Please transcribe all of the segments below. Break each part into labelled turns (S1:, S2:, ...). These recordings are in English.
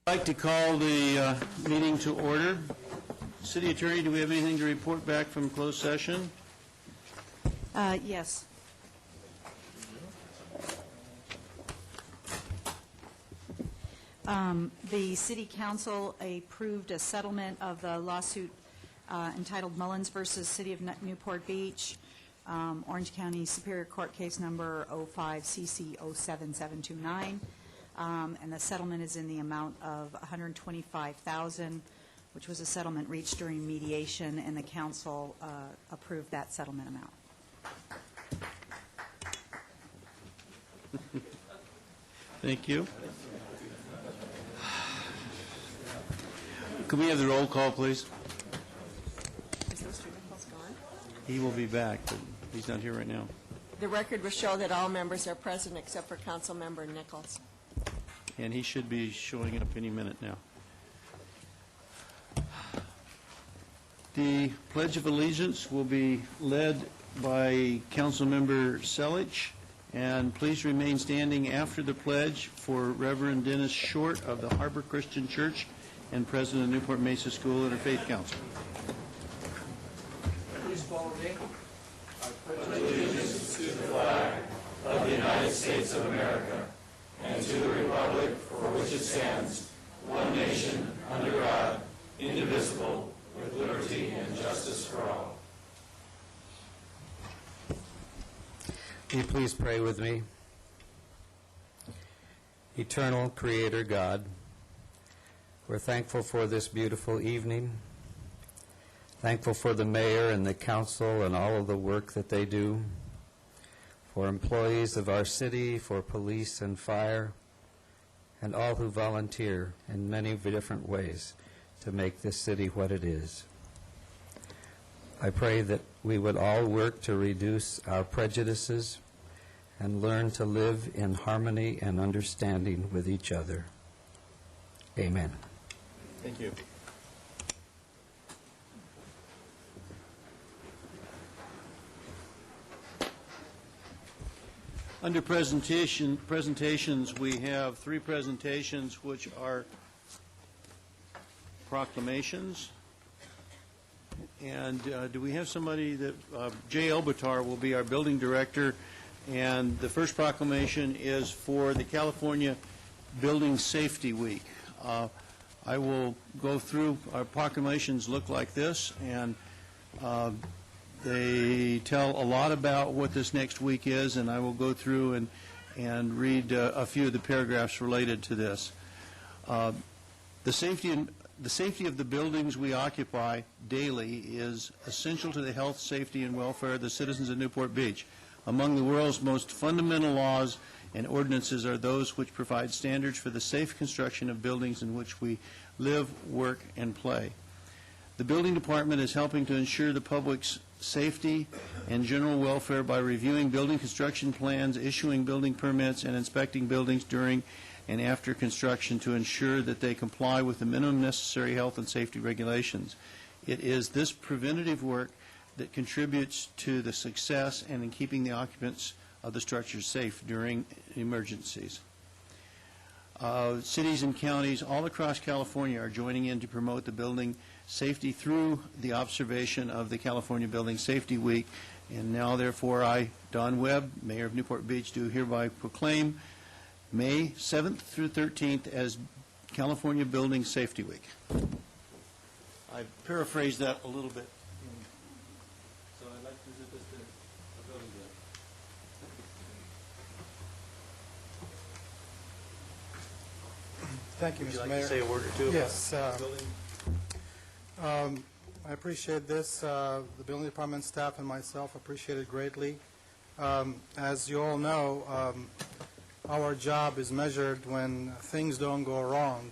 S1: I'd like to call the meeting to order. City Attorney, do we have anything to report back from closed session?
S2: Yes. The City Council approved a settlement of the lawsuit entitled Mullins versus City of Newport Beach, Orange County Superior Court Case Number 05CC07729, and the settlement is in the amount of $125,000, which was a settlement reached during mediation, and the council approved that settlement amount.
S1: Thank you. Can we have the roll call, please?
S3: Is Mr. Nichols gone?
S1: He will be back, but he's not here right now.
S3: The record will show that all members are present except for Councilmember Nichols.
S1: And he should be showing up any minute now. The Pledge of Allegiance will be led by Councilmember Selich, and please remain standing after the pledge for Reverend Dennis Short of the Harbor Christian Church and President of Newport-Mesa School Interfaith Council.
S4: Please follow me. I pledge allegiance to the flag of the United States of America and to the republic for which it stands, one nation, under God, indivisible, with liberty and justice for all.
S5: Will you please pray with me? Eternal Creator God, we're thankful for this beautiful evening, thankful for the mayor and the council and all of the work that they do, for employees of our city, for police and fire, and all who volunteer in many different ways to make this city what it is. I pray that we would all work to reduce our prejudices and learn to live in harmony and understanding with each other. Amen.
S1: Thank you. Under presentations, we have three presentations which are proclamations. And do we have somebody that, Jay Elbatar will be our building director, and the first proclamation is for the California Building Safety Week. I will go through, our proclamations look like this, and they tell a lot about what this next week is, and I will go through and read a few of the paragraphs related to this. The safety of the buildings we occupy daily is essential to the health, safety, and welfare of the citizens of Newport Beach. Among the world's most fundamental laws and ordinances are those which provide standards for the safe construction of buildings in which we live, work, and play. The building department is helping to ensure the public's safety and general welfare by reviewing building construction plans, issuing building permits, and inspecting buildings during and after construction to ensure that they comply with the minimum necessary health and safety regulations. It is this preventative work that contributes to the success and in keeping the occupants of the structures safe during emergencies. Cities and counties all across California are joining in to promote the building safety through the observation of the California Building Safety Week. And now, therefore, I, Don Webb, Mayor of Newport Beach, do hereby proclaim May 7th through 13th as California Building Safety Week. I paraphrased that a little bit. So I'd like to present this to the building director.
S6: Thank you,
S1: Would you
S6: Mr.
S1: like
S6: Mayor.
S1: to say a word or two
S6: Yes,
S1: about the building?
S6: I appreciate this. The building department staff and myself appreciate it greatly. As you all know, our job is measured when things don't go wrong,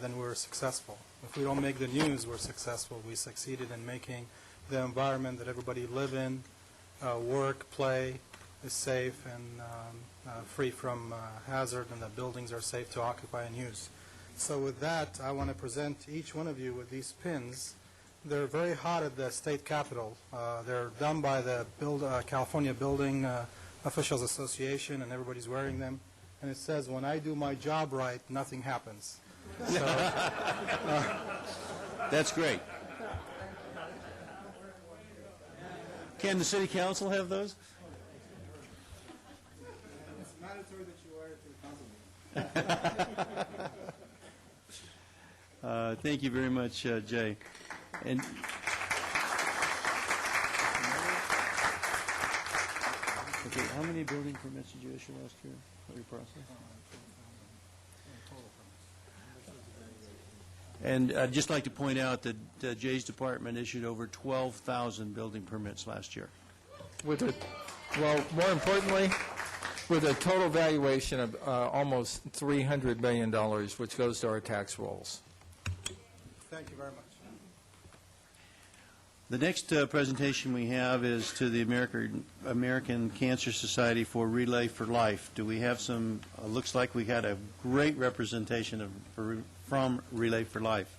S6: then we're successful. If we don't make the news, we're successful. We succeeded in making the environment that everybody live in, work, play, is safe and free from hazard, and the buildings are safe to occupy and use. So with that, I want to present each one of you with these pins. They're very hot at the state capitol. They're done by the California Building Officials Association, and everybody's wearing them. And it says, when I do my job right, nothing happens.
S1: That's great. Can the city council have those?
S6: It's mandatory that you wear it to the council meeting.
S1: Thank you very much, Jay. And okay, how many building permits did you issue last year? What your process? And I'd just like to point out that Jay's department issued over 12,000 building permits last year.
S7: With a, well, more importantly, with a total valuation of almost $300 million, which goes to our tax rolls.
S6: Thank you very much.
S1: The next presentation we have is to the American Cancer Society for Relay for Life. Do we have some, looks like we had a great representation from Relay for Life.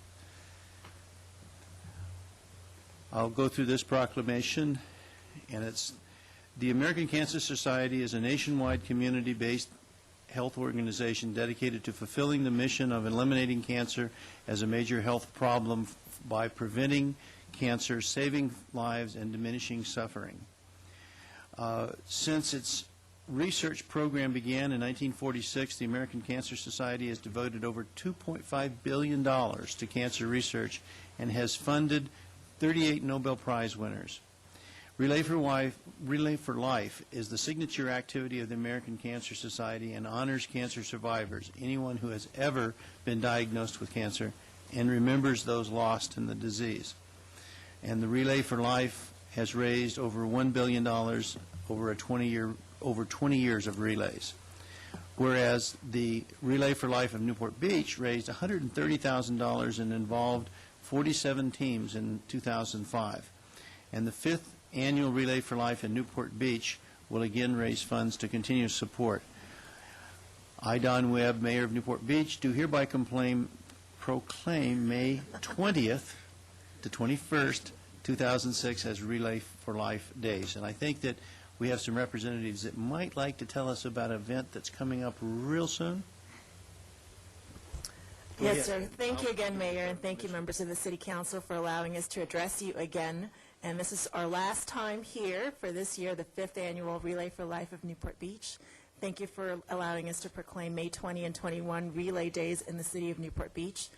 S1: I'll go through this proclamation, and it's, the American Cancer Society is a nationwide community-based health organization dedicated to fulfilling the mission of eliminating cancer as a major health problem by preventing cancer, saving lives, and diminishing suffering. Since its research program began in 1946, the American Cancer Society has devoted over $2.5 billion to cancer research and has funded 38 Nobel Prize winners. Relay for Life is the signature activity of the American Cancer Society and honors cancer survivors, anyone who has ever been diagnosed with cancer, and remembers those lost in the disease. And the Relay for Life has raised over $1 billion over 20 years of relays. Whereas the Relay for Life of Newport Beach raised $130,000 and involved 47 teams in 2005. And the 5th annual Relay for Life in Newport Beach will again raise funds to continue support. I, Don Webb, Mayor of Newport Beach, do hereby proclaim May 20th to 21st, 2006 as Relay for Life Days. And I think that we have some representatives that might like to tell us about an event that's coming up real soon.
S8: Yes, sir. Thank you again, Mayor, and thank you, members of the City Council, for allowing us to address you again. And this is our last time here for this year, the 5th annual Relay for Life of Newport Beach. Thank you for allowing us to proclaim May 20 and 21 Relay Days in the city of Newport Beach.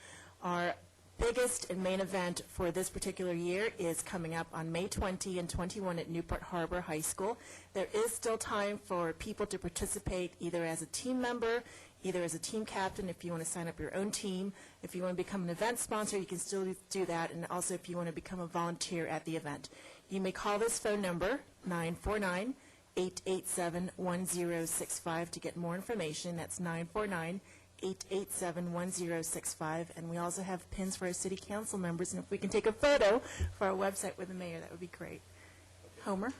S8: Our biggest and main event for this particular year is coming up on May 20 and 21 at Newport Harbor High School. There is still time for people to participate either as a team member, either as a team captain if you want to sign up your own team. If you want to become an event sponsor, you can still do that, and also if you want to become a volunteer at the event. You may call this phone number, 949-887-1065, to get more information. That's 949-887-1065, and we also have pins for our city council members, and if we can take a photo for our website with the mayor, that would be great. Homer?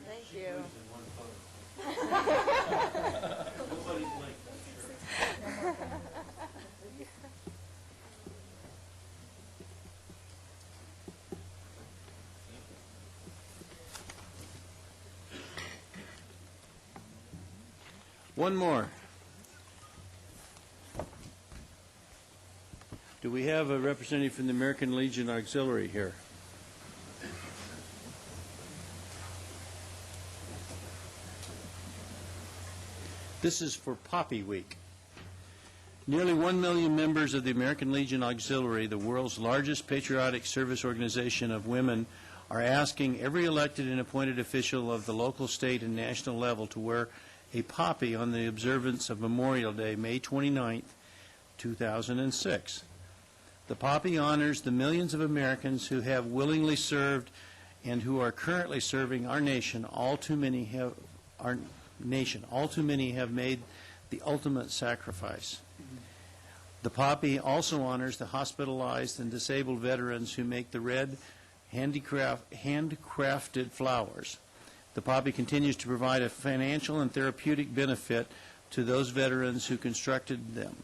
S3: Thank you.
S1: One more. Do we have a representative from the American Legion Auxiliary here? This is for Poppy Week. Nearly 1 million members of the American Legion Auxiliary, the world's largest patriotic service organization of women, are asking every elected and appointed official of the local, state, and national level to wear a poppy on the observance of Memorial Day, May 29th, 2006. The poppy honors the millions of Americans who have willingly served and who are currently serving our nation. All too many have made the ultimate sacrifice. The poppy also honors the hospitalized and disabled veterans who make the red handcrafted flowers. The poppy continues to provide a financial and therapeutic benefit to those veterans who constructed them,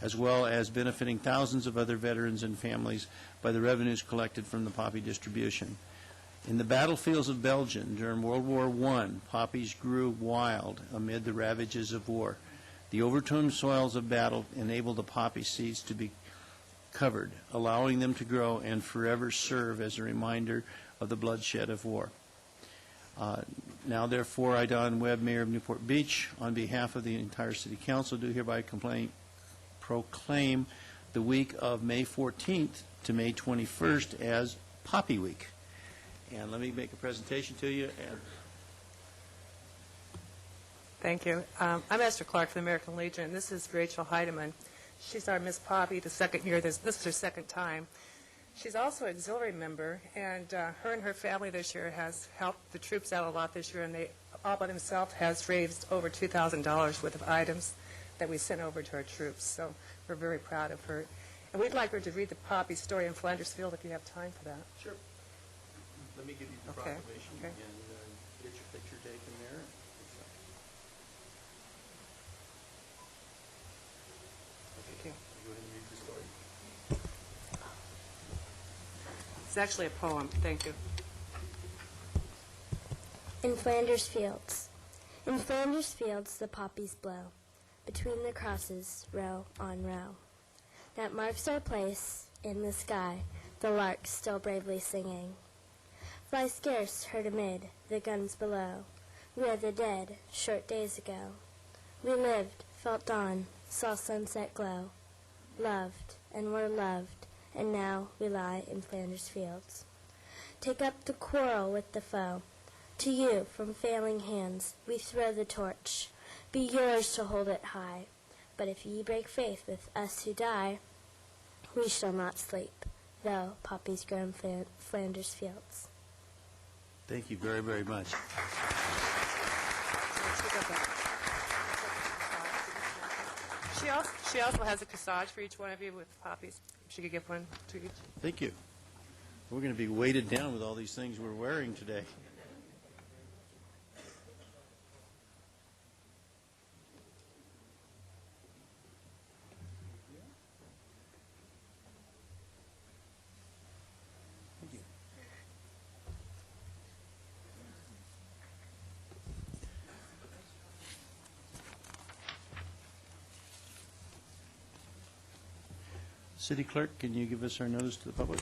S1: as well as benefiting thousands of other veterans and families by the revenues collected from the poppy distribution. In the battlefields of Belgium during World War I, poppies grew wild amid the ravages of war. The overturned soils of battle enabled the poppy seeds to be covered, allowing them to grow and forever serve as a reminder of the bloodshed of war. Now, therefore, I, Don Webb, Mayor of Newport Beach, on behalf of the entire City Council, do hereby proclaim the week of May 14th to May 21st as Poppy Week. And let me make a presentation to you. And
S9: Thank you. I'm Esther Clark from the American Legion, and this is Rachel Heidemann. She's our Miss Poppy, the second year. This is her second time. She's also an auxiliary member, and her and her family this year has helped the troops out a lot this year, and they all by themselves has raised over $2,000 worth of items that we sent over to our troops. So we're very proud of her. And we'd like her to read the Poppy story in Flanders Field if you have time for that.
S1: sure. Let me give you the
S9: Okay,
S1: proclamation
S9: okay.
S1: and get your picture taken there.
S9: Thank you.
S1: Go ahead and read the story.
S9: It's actually a poem. Thank you.
S10: In Flanders Fields. In Flanders Fields the poppies blow, between the crosses, row on row. That marks our place in the sky, the larks still bravely singing. Fly scarce heard amid the guns below. We are the dead, short days ago. We lived, felt dawn, saw sunset glow, loved, and were loved, and now we lie in Flanders Fields. Take up the quarrel with the foe. To you, from failing hands, we throw the torch. Be yours to hold it high. But if ye break faith with us who die, we shall not sleep, though poppies grow in Flanders Fields.
S1: Thank you very, very much.
S9: She also has a corsage for each one of you with poppies. She could give one to each.
S1: Thank you. We're going to be weighted down with all these things we're wearing today. Thank you. City Clerk, can you give us our notice to the public?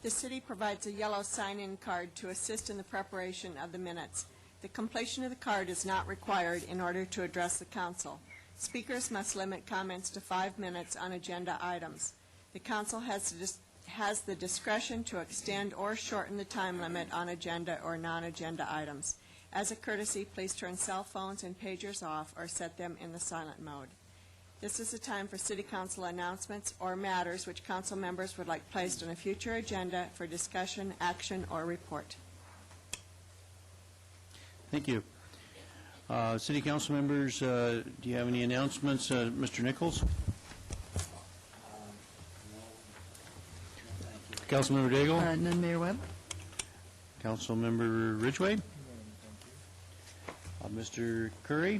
S3: The city provides a yellow sign-in card to assist in the preparation of the minutes. The completion of the card is not required in order to address the council. Speakers must limit comments to 5 minutes on agenda items. The council has the discretion to extend or shorten the time limit on agenda or non-agenda items. As a courtesy, please turn cell phones and pagers off or set them in the silent mode. This is the time for City Council announcements or matters which council members would like placed on a future agenda for discussion, action, or report.
S1: Thank you. City Council members, do you have any announcements? Mr. Nichols? Councilmember Daigle?
S11: None, Mayor Webb.
S1: Councilmember Ridgway? Mr. Curry?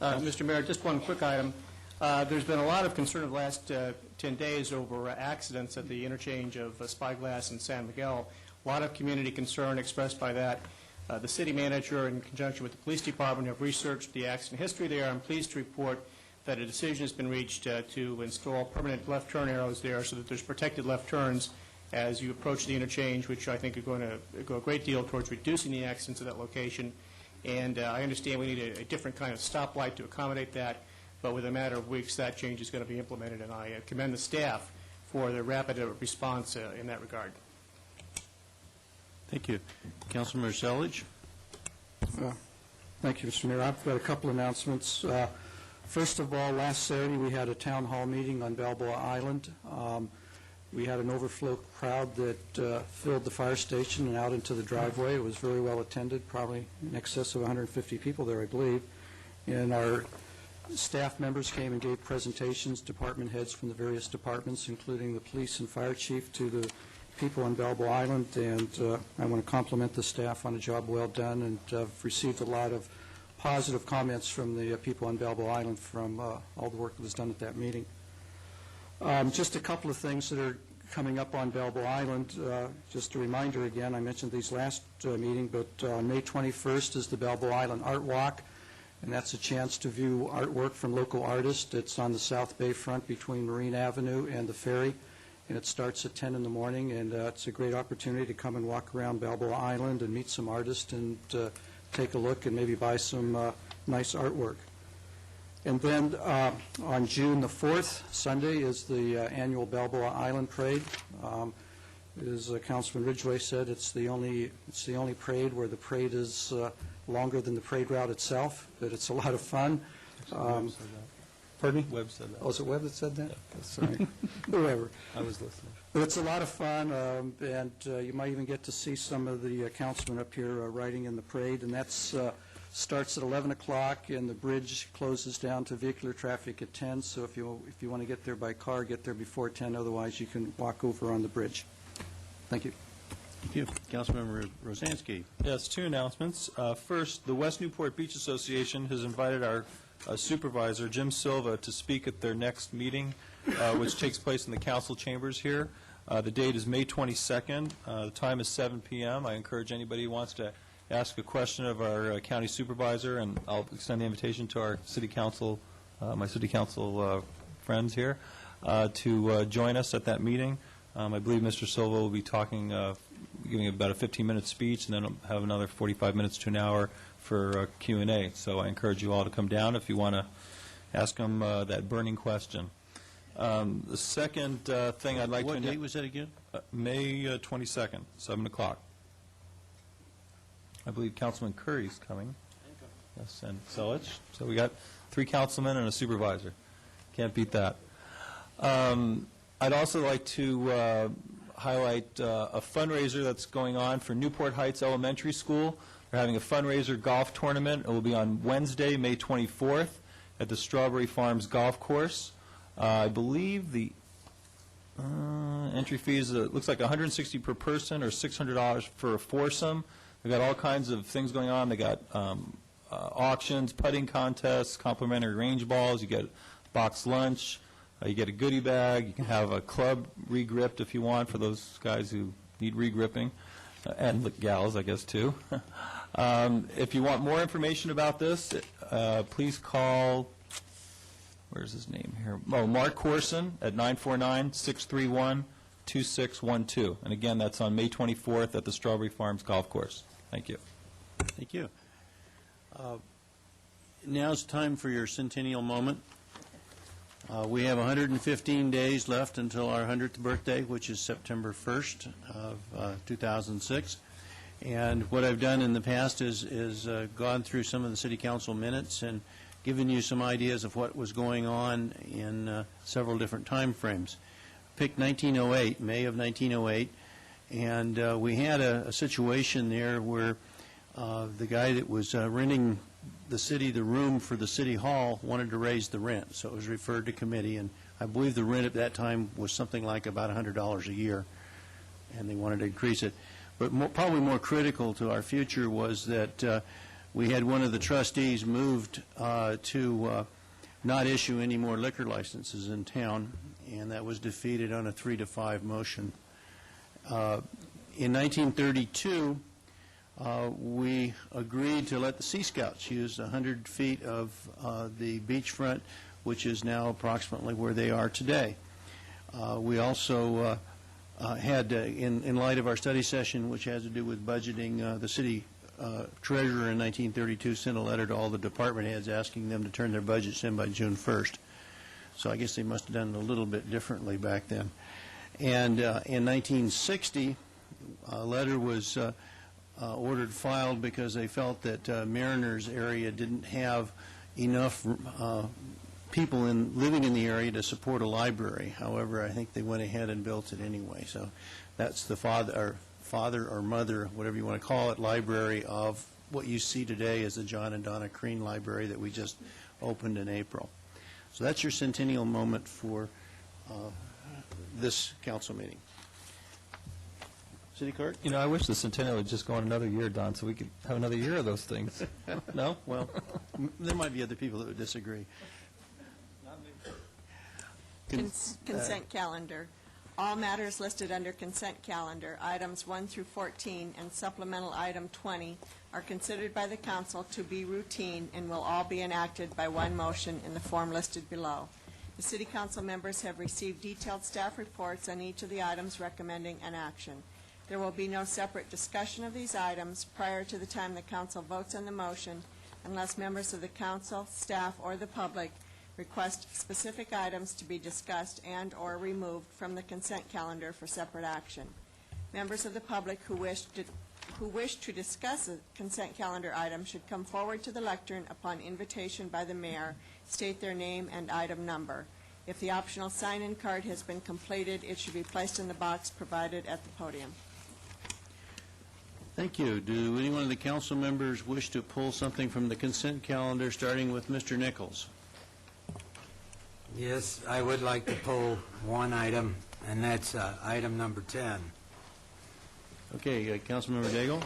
S11: Mr. Mayor, just one quick item. There's been a lot of concern of the last 10 days over accidents at the interchange of Spyglass and San Miguel. A lot of community concern expressed by that. The city manager, in conjunction with the police department, have researched the accident history there. I'm pleased to report that a decision has been reached to install permanent left turn arrows there so that there's protected left turns as you approach the interchange, which I think are going to go a great deal towards reducing the accidents at that location. And I understand we need a different kind of stoplight to accommodate that, but within a matter of weeks, that change is going to be implemented, and I commend the staff for their rapid response in that regard.
S1: Thank you. Councilmember Selich?
S12: Thank you, Mr. Mayor. I've got a couple announcements. First of all, last Saturday, we had a town hall meeting on Balboa Island. We had an overflow crowd that filled the fire station and out into the driveway. It was very well attended, probably in excess of 150 people there, I believe. And our staff members came and gave presentations, department heads from the various departments, including the police and fire chief, to the people on Balboa Island. And I want to compliment the staff on a job well done, and I've received a lot of positive comments from the people on Balboa Island from all the work that was done at that meeting. Just a couple of things that are coming up on Balboa Island. Just a reminder again, I mentioned these last meeting, but on May 21st is the Balboa Island Art Walk, and that's a chance to view artwork from local artists. It's on the South Bay front between Marine Avenue and the ferry, and it starts at 10 in the morning, and it's a great opportunity to come and walk around Balboa Island and meet some artists and take a look and maybe buy some nice artwork. And then on June the 4th, Sunday, is the annual Balboa Island Parade. As Councilman Ridgway said, it's the only parade where the parade is longer than the parade route itself, but it's a lot of fun. Pardon me?
S5: Webb said that.
S12: Oh, is it Webb that said that? Sorry. Whoever.
S5: I was listening.
S12: But it's a lot of fun, and you might even get to see some of the councilmen up here riding in the parade, and that's starts at 11 o'clock, and the bridge closes down to vehicular traffic at 10, so if you want to get there by car, get there before 10, otherwise you can walk over on the bridge. Thank you.
S1: Thank you. Councilmember Rosansky.
S13: Yes, two announcements. First, the West Newport Beach Association has invited our supervisor, Jim Silva, to speak at their next meeting, which takes place in the council chambers here. The date is May 22nd. The time is 7 p.m. I encourage anybody who wants to ask a question of our county supervisor, and I'll extend the invitation to our city council, my city council friends here, to join us at that meeting. I believe Mr. Silva will be talking, giving about a 15-minute speech, and then have another 45 minutes to an hour for Q&A. So I encourage you all to come down if you want to ask him that burning question. The second thing I'd like to...
S1: What date was that again?
S13: May 22nd, 7 o'clock. I believe Councilman Curry's coming. Yes, and Selich. So we got 3 councilmen and a supervisor. Can't beat that. I'd also like to highlight a fundraiser that's going on for Newport Heights Elementary School. They're having a fundraiser golf tournament. It will be on Wednesday, May 24th, at the Strawberry Farms Golf Course. I believe the entry fee is, looks like $160 per person or $600 for a foursome. They've got all kinds of things going on. They got auctions, putting contests, complimentary range balls. You get box lunch. You get a goodie bag. You can have a club re-gripped if you want for those guys who need re-gripping, and the gals, I guess, too. If you want more information about this, please call, where's his name here? Oh, Mark Corson at 949-631-2612. And again, that's on May 24th at the Strawberry Farms Golf Course. Thank you.
S1: Thank you. Now's time for your centennial moment. We have 115 days left until our 100th birthday, which is September 1st of 2006. And what I've done in the past is gone through some of the city council minutes and given you some ideas of what was going on in several different time frames. Picked 1908, May of 1908, and we had a situation there where the guy that was renting the city the room for the city hall wanted to raise the rent, so it was referred to committee, and I believe the rent at that time was something like about $100 a year, and they wanted to increase it. But probably more critical to our future was that we had one of the trustees moved to not issue any more liquor licenses in town, and that was defeated on a 3-5 motion. In 1932, we agreed to let the Sea Scouts use 100 feet of the beachfront, which is now approximately where they are today. We also had, in light of our study session, which has to do with budgeting, the city treasurer in 1932 sent a letter to all the department heads asking them to turn their budgets in by June 1st. So I guess they must have done it a little bit differently back then. And in 1960, a letter was ordered filed because they felt that Mariners area didn't have enough people living in the area to support a library. However, I think they went ahead and built it anyway. So that's the father or mother, whatever you want to call it, library of what you see today as the John and Donna Crean Library that we just opened in April. So that's your centennial moment for this council meeting. City Clerk?
S13: You know, I wish the centennial would just go on another year, Don, so we could have another year of those things. No?
S1: Well, there might be other people that would disagree.
S3: Consent calendar. All matters listed under consent calendar, items 1 through 14 and supplemental item 20, are considered by the council to be routine and will all be enacted by one motion in the form listed below. The city council members have received detailed staff reports on each of the items recommending an action. There will be no separate discussion of these items prior to the time the council votes on the motion unless members of the council, staff, or the public request specific items to be discussed and/or removed from the consent calendar for separate action. Members of the public who wish to discuss a consent calendar item should come forward to the lectern upon invitation by the mayor, state their name and item number. If the optional sign-in card has been completed, it should be placed in the box provided at the podium.
S1: Thank you. Do anyone of the council members wish to pull something from the consent calendar, starting with Mr. Nichols?
S14: Yes, I would like to pull one item, and that's item number 10.
S1: Okay, Councilmember Daigle?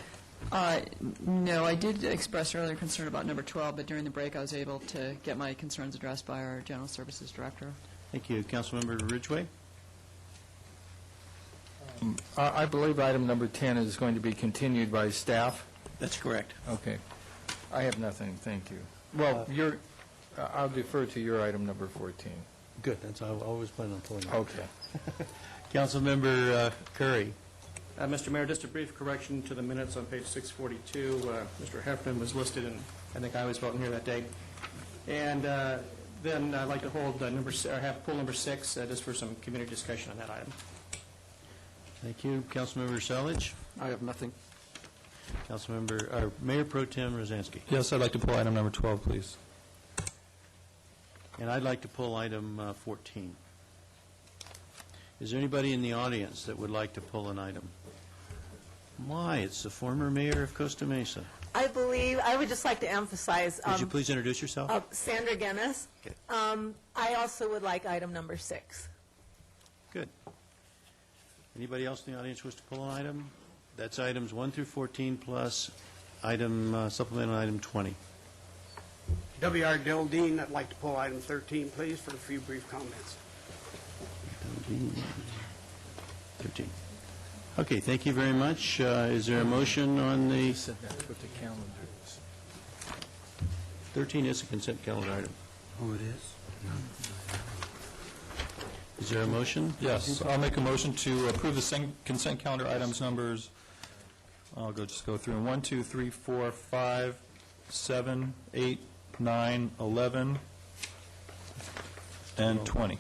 S15: No, I did express earlier concern about number 12, but during the break I was able to get my concerns addressed by our General Services Director.
S1: Thank you. Councilmember Ridgway?
S7: I believe item number 10 is going to be continued by staff.
S1: That's correct.
S7: Okay. I have nothing, thank you. Well, I'll defer to your item number 14.
S1: Good. That's I always plan on pulling it.
S7: Okay.
S1: Councilmember Curry?
S11: Mr. Mayor, just a brief correction to the minutes on page 642. Mr. Heffernan was listed, and I think I was voting here that day. And then I'd like to hold pull number 6 just for some community discussion on that item.
S1: Thank you. Councilmember Selich?
S12: I have nothing.
S1: Mayor Pro Tem Rosansky?
S13: Yes, I'd like to pull item number 12, please.
S1: And I'd like to pull item 14. Is there anybody in the audience that would like to pull an item? Why, it's the former mayor of Costa Mesa.
S8: I believe, I would just like to emphasize.
S1: Would you please introduce yourself?
S8: Sandra Guinness.
S1: Okay.
S8: I also would like item number 6.
S1: Good. Anybody else in the audience wish to pull an item? That's items 1 through 14 plus supplemental item 20.
S16: W.R. Dildine, I'd like to pull item 13, please, for a few brief comments.
S1: 13. Okay, thank you very much. Is there a motion on the...
S7: Said that's what the calendar is.
S1: 13 is a consent calendar item.
S14: Oh, it is?
S1: Is there a motion?
S13: Yes, I'll make a motion to approve the consent calendar items numbers. I'll just go through them. 1, 2, 3, 4, 5, 7, 8, 9, 11, and 20.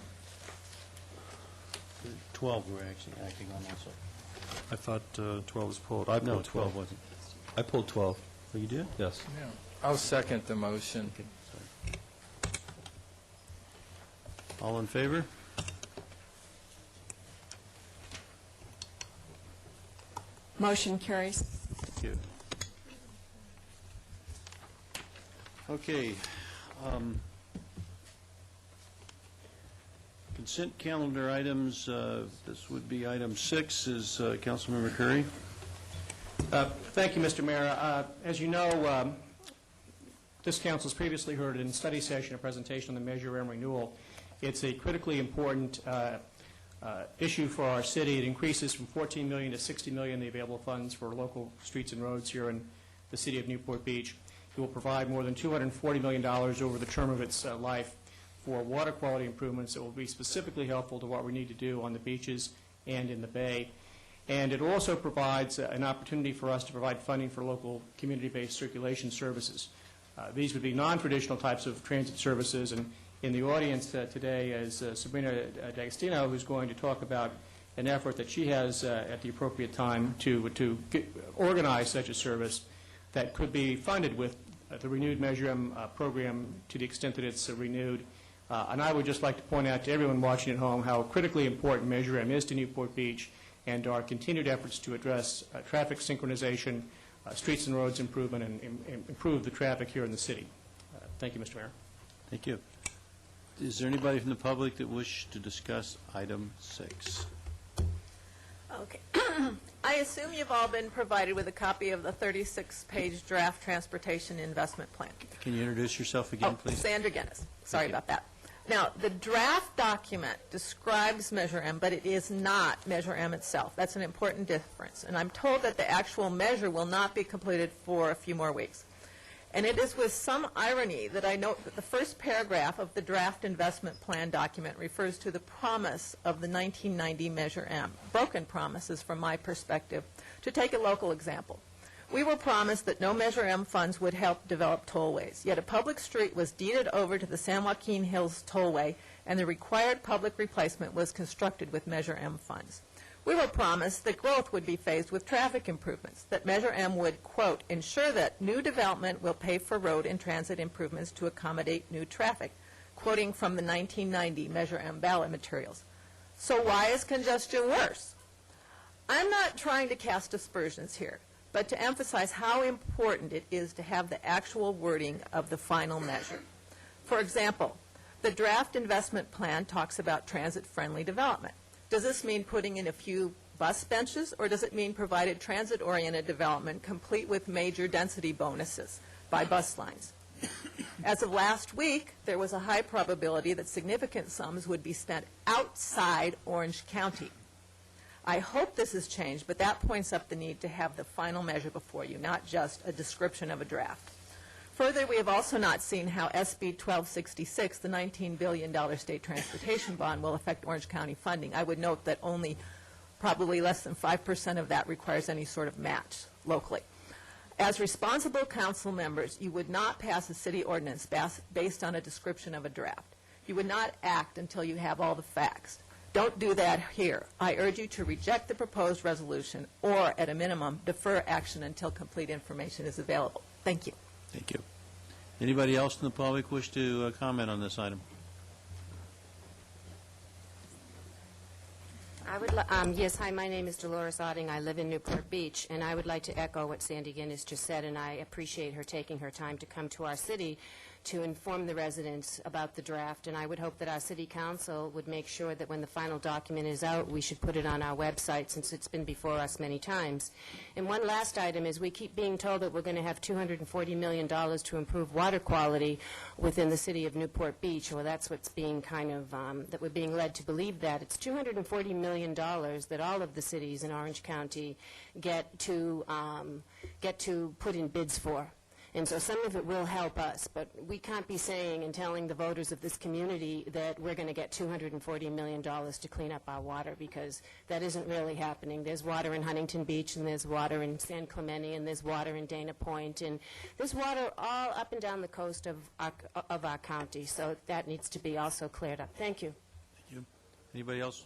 S1: 12 we're actually acting on also.
S13: I thought 12 was pulled. I pulled
S1: 12 wasn't.
S13: I pulled 12.
S1: Oh, you did?
S13: Yes.
S7: Yeah. I'll second the motion.
S1: Okay, sorry. All in favor?
S3: Motion carries.
S1: Thank you. Okay. Consent calendar items, this would be item 6, is Councilmember Curry.
S11: Thank you, Mr. Mayor. As you know, this council has previously heard in study session a presentation on the Measure M renewal. It's a critically important issue for our city. It increases from $14 million to $60 million the available funds for local streets and roads here in the city of Newport Beach. It will provide more than $240 million over the term of its life for water quality improvements that will be specifically helpful to what we need to do on the beaches and in the bay. And it also provides an opportunity for us to provide funding for local community-based circulation services. These would be non-traditional types of transit services, and in the audience today is Sabrina D'Agostino, who's going to talk about an effort that she has at the appropriate time to organize such a service that could be funded with the renewed Measure M program to the extent that it's renewed. And I would just like to point out to everyone watching at home how critically important Measure M is to Newport Beach and our continued efforts to address traffic synchronization, streets and roads improvement, and improve the traffic here in the city. Thank you, Mr. Mayor.
S1: Thank you. Is there anybody from the public that wish to discuss item 6?
S8: Okay. I assume you've all been provided with a copy of the 36-page draft transportation investment plan.
S1: Can you introduce yourself again, please?
S8: Sandra Guinness. Sorry about that. Now, the draft document describes Measure M, but it is not Measure M itself. That's an important difference. And I'm told that the actual measure will not be completed for a few more weeks. And it is with some irony that I note that the first paragraph of the draft investment plan document refers to the promise of the 1990 Measure M, broken promises from my perspective. To take a local example, we were promised that no Measure M funds would help develop tollways, yet a public street was deeded over to the San Joaquin Hills Tollway, and the required public replacement was constructed with Measure M funds. We were promised that growth would be phased with traffic improvements, that Measure M would, quote, ensure that new development will pay for road and transit improvements to accommodate new traffic, quoting from the 1990 Measure M ballot materials. So why is congestion worse? I'm not trying to cast aspersions here, but to emphasize how important it is to have the actual wording of the final measure. For example, the draft investment plan talks about transit-friendly development. Does this mean putting in a few bus benches, or does it mean provided transit-oriented development complete with major density bonuses by bus lines? As of last week, there was a high probability that significant sums would be spent outside Orange County. I hope this has changed, but that points up the need to have the final measure before you, not just a description of a draft. Further, we have also not seen how SB 1266, the $19 billion state transportation bond, will affect Orange County funding. I would note that only probably less than 5% of that requires any sort of match locally. As responsible council members, you would not pass a city ordinance based on a description of a draft. You would not act until you have all the facts. Don't do that here. I urge you to reject the proposed resolution or, at a minimum, defer action until complete information is available. Thank you.
S1: Thank you. Anybody else in the public wish to comment on this item?
S17: Yes, hi, my name is Dolores Otting. I live in Newport Beach, and I would like to echo what Sandy Guinness just said, and I appreciate her taking her time to come to our city to inform the residents about the draft, and I would hope that our city council would make sure that when the final document is out, we should put it on our website, since it's been before us many times. And one last item is we keep being told that we're going to have $240 million to improve water quality within the city of Newport Beach. Well, that's what's being kind of, that we're being led to believe that. It's $240 million that all of the cities in Orange County get to put in bids for. And so some of it will help us, but we can't be saying and telling the voters of this community that we're going to get $240 million to clean up our water, because that isn't really happening. There's water in Huntington Beach, and there's water in San Clemente, and there's water in Dana Point, and there's water all up and down the coast of our county. So that needs to be also cleared up. Thank you.
S1: Thank you. Anybody else?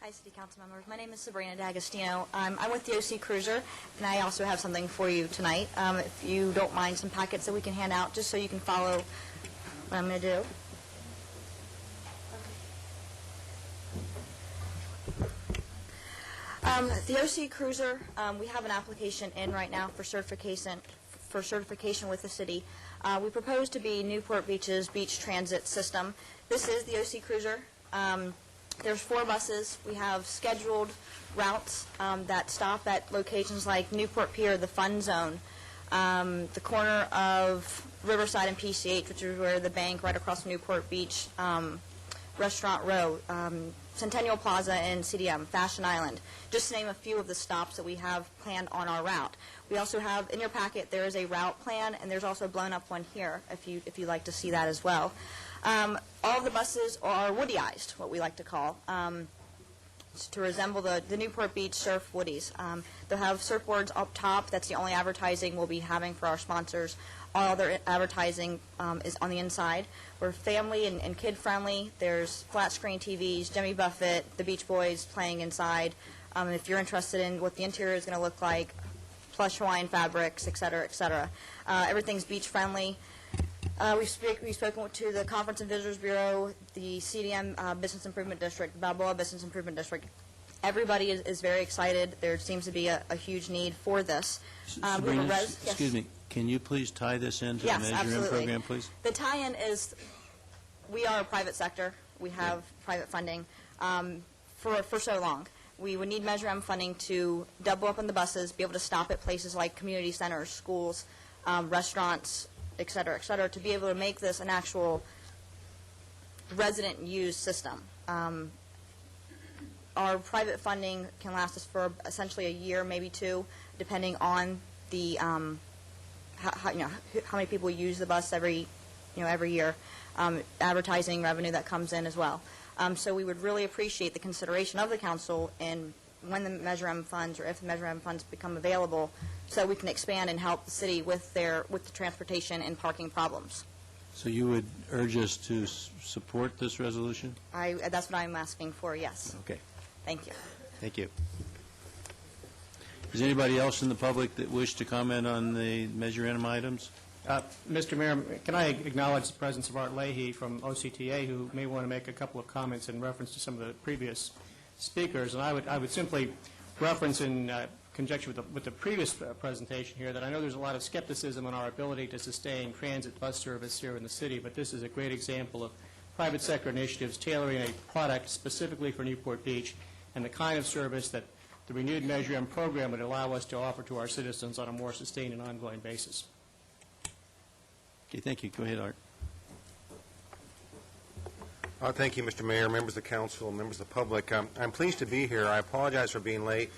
S18: Hi, City Council members. My name is Sabrina D'Agostino. I'm with the OC Cruiser, and I also have something for you tonight. If you don't mind, some packets that we can hand out just so you can follow what I'm going to do. The OC Cruiser, we have an application in right now for certification with the city. We propose to be Newport Beach's beach transit system. This is the OC Cruiser. There's 4 buses. We have scheduled routes that stop at locations like Newport Pier, the Fun Zone, the corner of Riverside and PCH, which is where the bank right across from Newport Beach, Restaurant Row, Centennial Plaza and CDM, Fashion Island, just to name a few of the stops that we have planned on our route. We also have, in your packet, there is a route plan, and there's also a blown-up one here, if you'd like to see that as well. All of the buses are woodieized, what we like to call, to resemble the Newport Beach surf woodies. They'll have surfboards up top. That's the only advertising we'll be having for our sponsors. All other advertising is on the inside. We're family and kid-friendly. There's flat-screen TVs, Jimmy Buffett, the Beach Boys playing inside. If you're interested in what the interior is going to look like, plush Hawaiian fabrics, et cetera, et cetera. Everything's beach-friendly. We've spoken to the Conference and Visitors Bureau, the CDM Business Improvement District, the Balboa Business Improvement District. Everybody is very excited. There seems to be a huge need for this.
S1: Sabrina, excuse me, can you please tie this into the Measure M program, please?
S18: The tie-in is, we are a private sector. We have private funding for so long. we would need Measure M funding to double up on the buses, be able to stop at places like community centers, schools, restaurants, et cetera, to be able to make this an actual resident-used system. Our private funding can last us for essentially a year, maybe two, depending on the how many people use the bus every year, advertising revenue that comes in as well. So we would really appreciate the consideration of the council in when the Measure M funds, or if the Measure M funds become available, so we can expand and help the city with the transportation and parking problems.
S1: So you would urge us to support this resolution?
S18: That's what I'm asking for, yes.
S1: Okay.
S18: Thank you.
S1: Thank you. Is anybody else in the public that wish to comment on the Measure M items?
S11: Mr. Mayor, can I acknowledge the presence of Art Leahy from OCTA, who may want to make a couple of comments in reference to some of the previous speakers. And I would simply reference in conjunction with the previous presentation here that I know there's a lot of skepticism on our ability to sustain transit bus service here in the city, but this is a great example of private sector initiatives tailoring a product specifically for Newport Beach and the kind of service that the renewed Measure M program would allow us to offer to our citizens on a more sustained and ongoing basis.
S1: Okay, thank you. Go ahead, Art.
S19: Thank you, Mr. Mayor, members of the council, members of the public. I'm pleased to be here. I apologize for being late.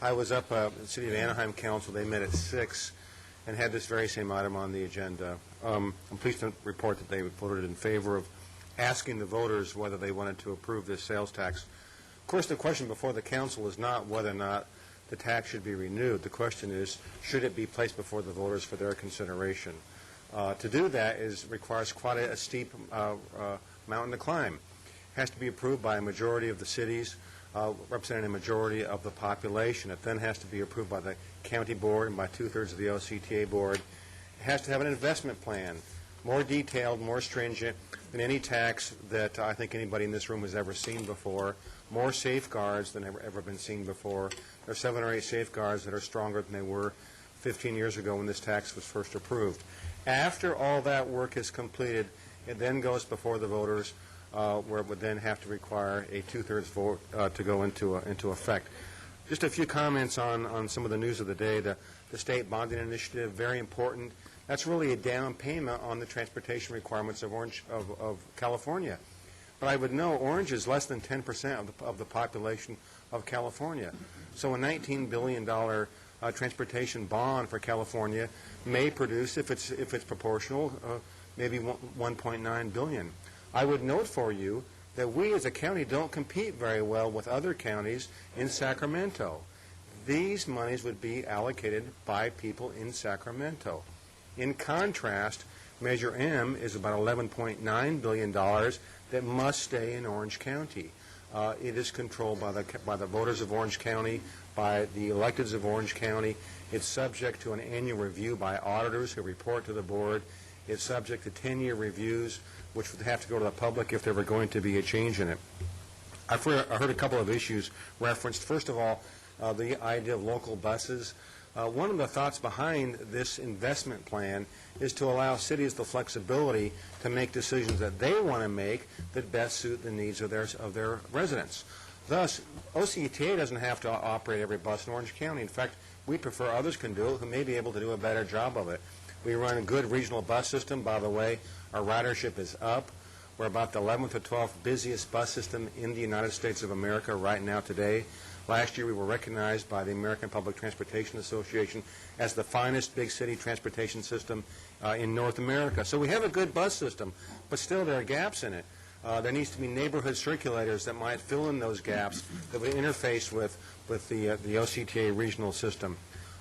S19: I was up at the City of Anaheim Council. They met at 6 and had this very same item on the agenda. I'm pleased to report that they voted in favor of asking the voters whether they wanted to approve this sales tax. Of course, the question before the council is not whether or not the tax should be renewed. The question is, should it be placed before the voters for their consideration? To do that requires quite a steep mountain to climb. It has to be approved by a majority of the cities, representing a majority of the population. It then has to be approved by the county board and by 2/3 of the OCTA board. It has to have an investment plan, more detailed, more stringent than any tax that I think anybody in this room has ever seen before, more safeguards than ever been seen before. There are 7 or 8 safeguards that are stronger than they were 15 years ago when this tax was first approved. After all that work is completed, it then goes before the voters, where it would then have to require a 2/3 vote to go into effect. Just a few comments on some of the news of the day. The state bonding initiative, very important. That's really a down payment on the transportation requirements of California. But I would know Orange is less than 10% of the population of California. So a $19 billion transportation bond for California may produce, if it's proportional, maybe $1.9 billion. I would note for you that we as a county don't compete very well with other counties in Sacramento. These monies would be allocated by people in Sacramento. In contrast, Measure M is about $11.9 billion that must stay in Orange County. It is controlled by the voters of Orange County, by the electeds of Orange County. It's subject to an annual review by auditors who report to the board. It's subject to 10-year reviews, which would have to go to the public if there were going to be a change in it. I heard a couple of issues referenced. First of all, the idea of local buses. One of the thoughts behind this investment plan is to allow cities the flexibility to make decisions that they want to make that best suit the needs of their residents. Thus, OCTA doesn't have to operate every bus in Orange County. In fact, we prefer others can do it who may be able to do a better job of it. We run a good regional bus system. By the way, our ridership is up. We're about the 11th or 12th busiest bus system in the United States of America right now today. Last year, we were recognized by the American Public Transportation Association as the finest big city transportation system in North America. So we have a good bus system, but still there are gaps in it. There needs to be neighborhood circulators that might fill in those gaps that would interface with the OCTA regional system.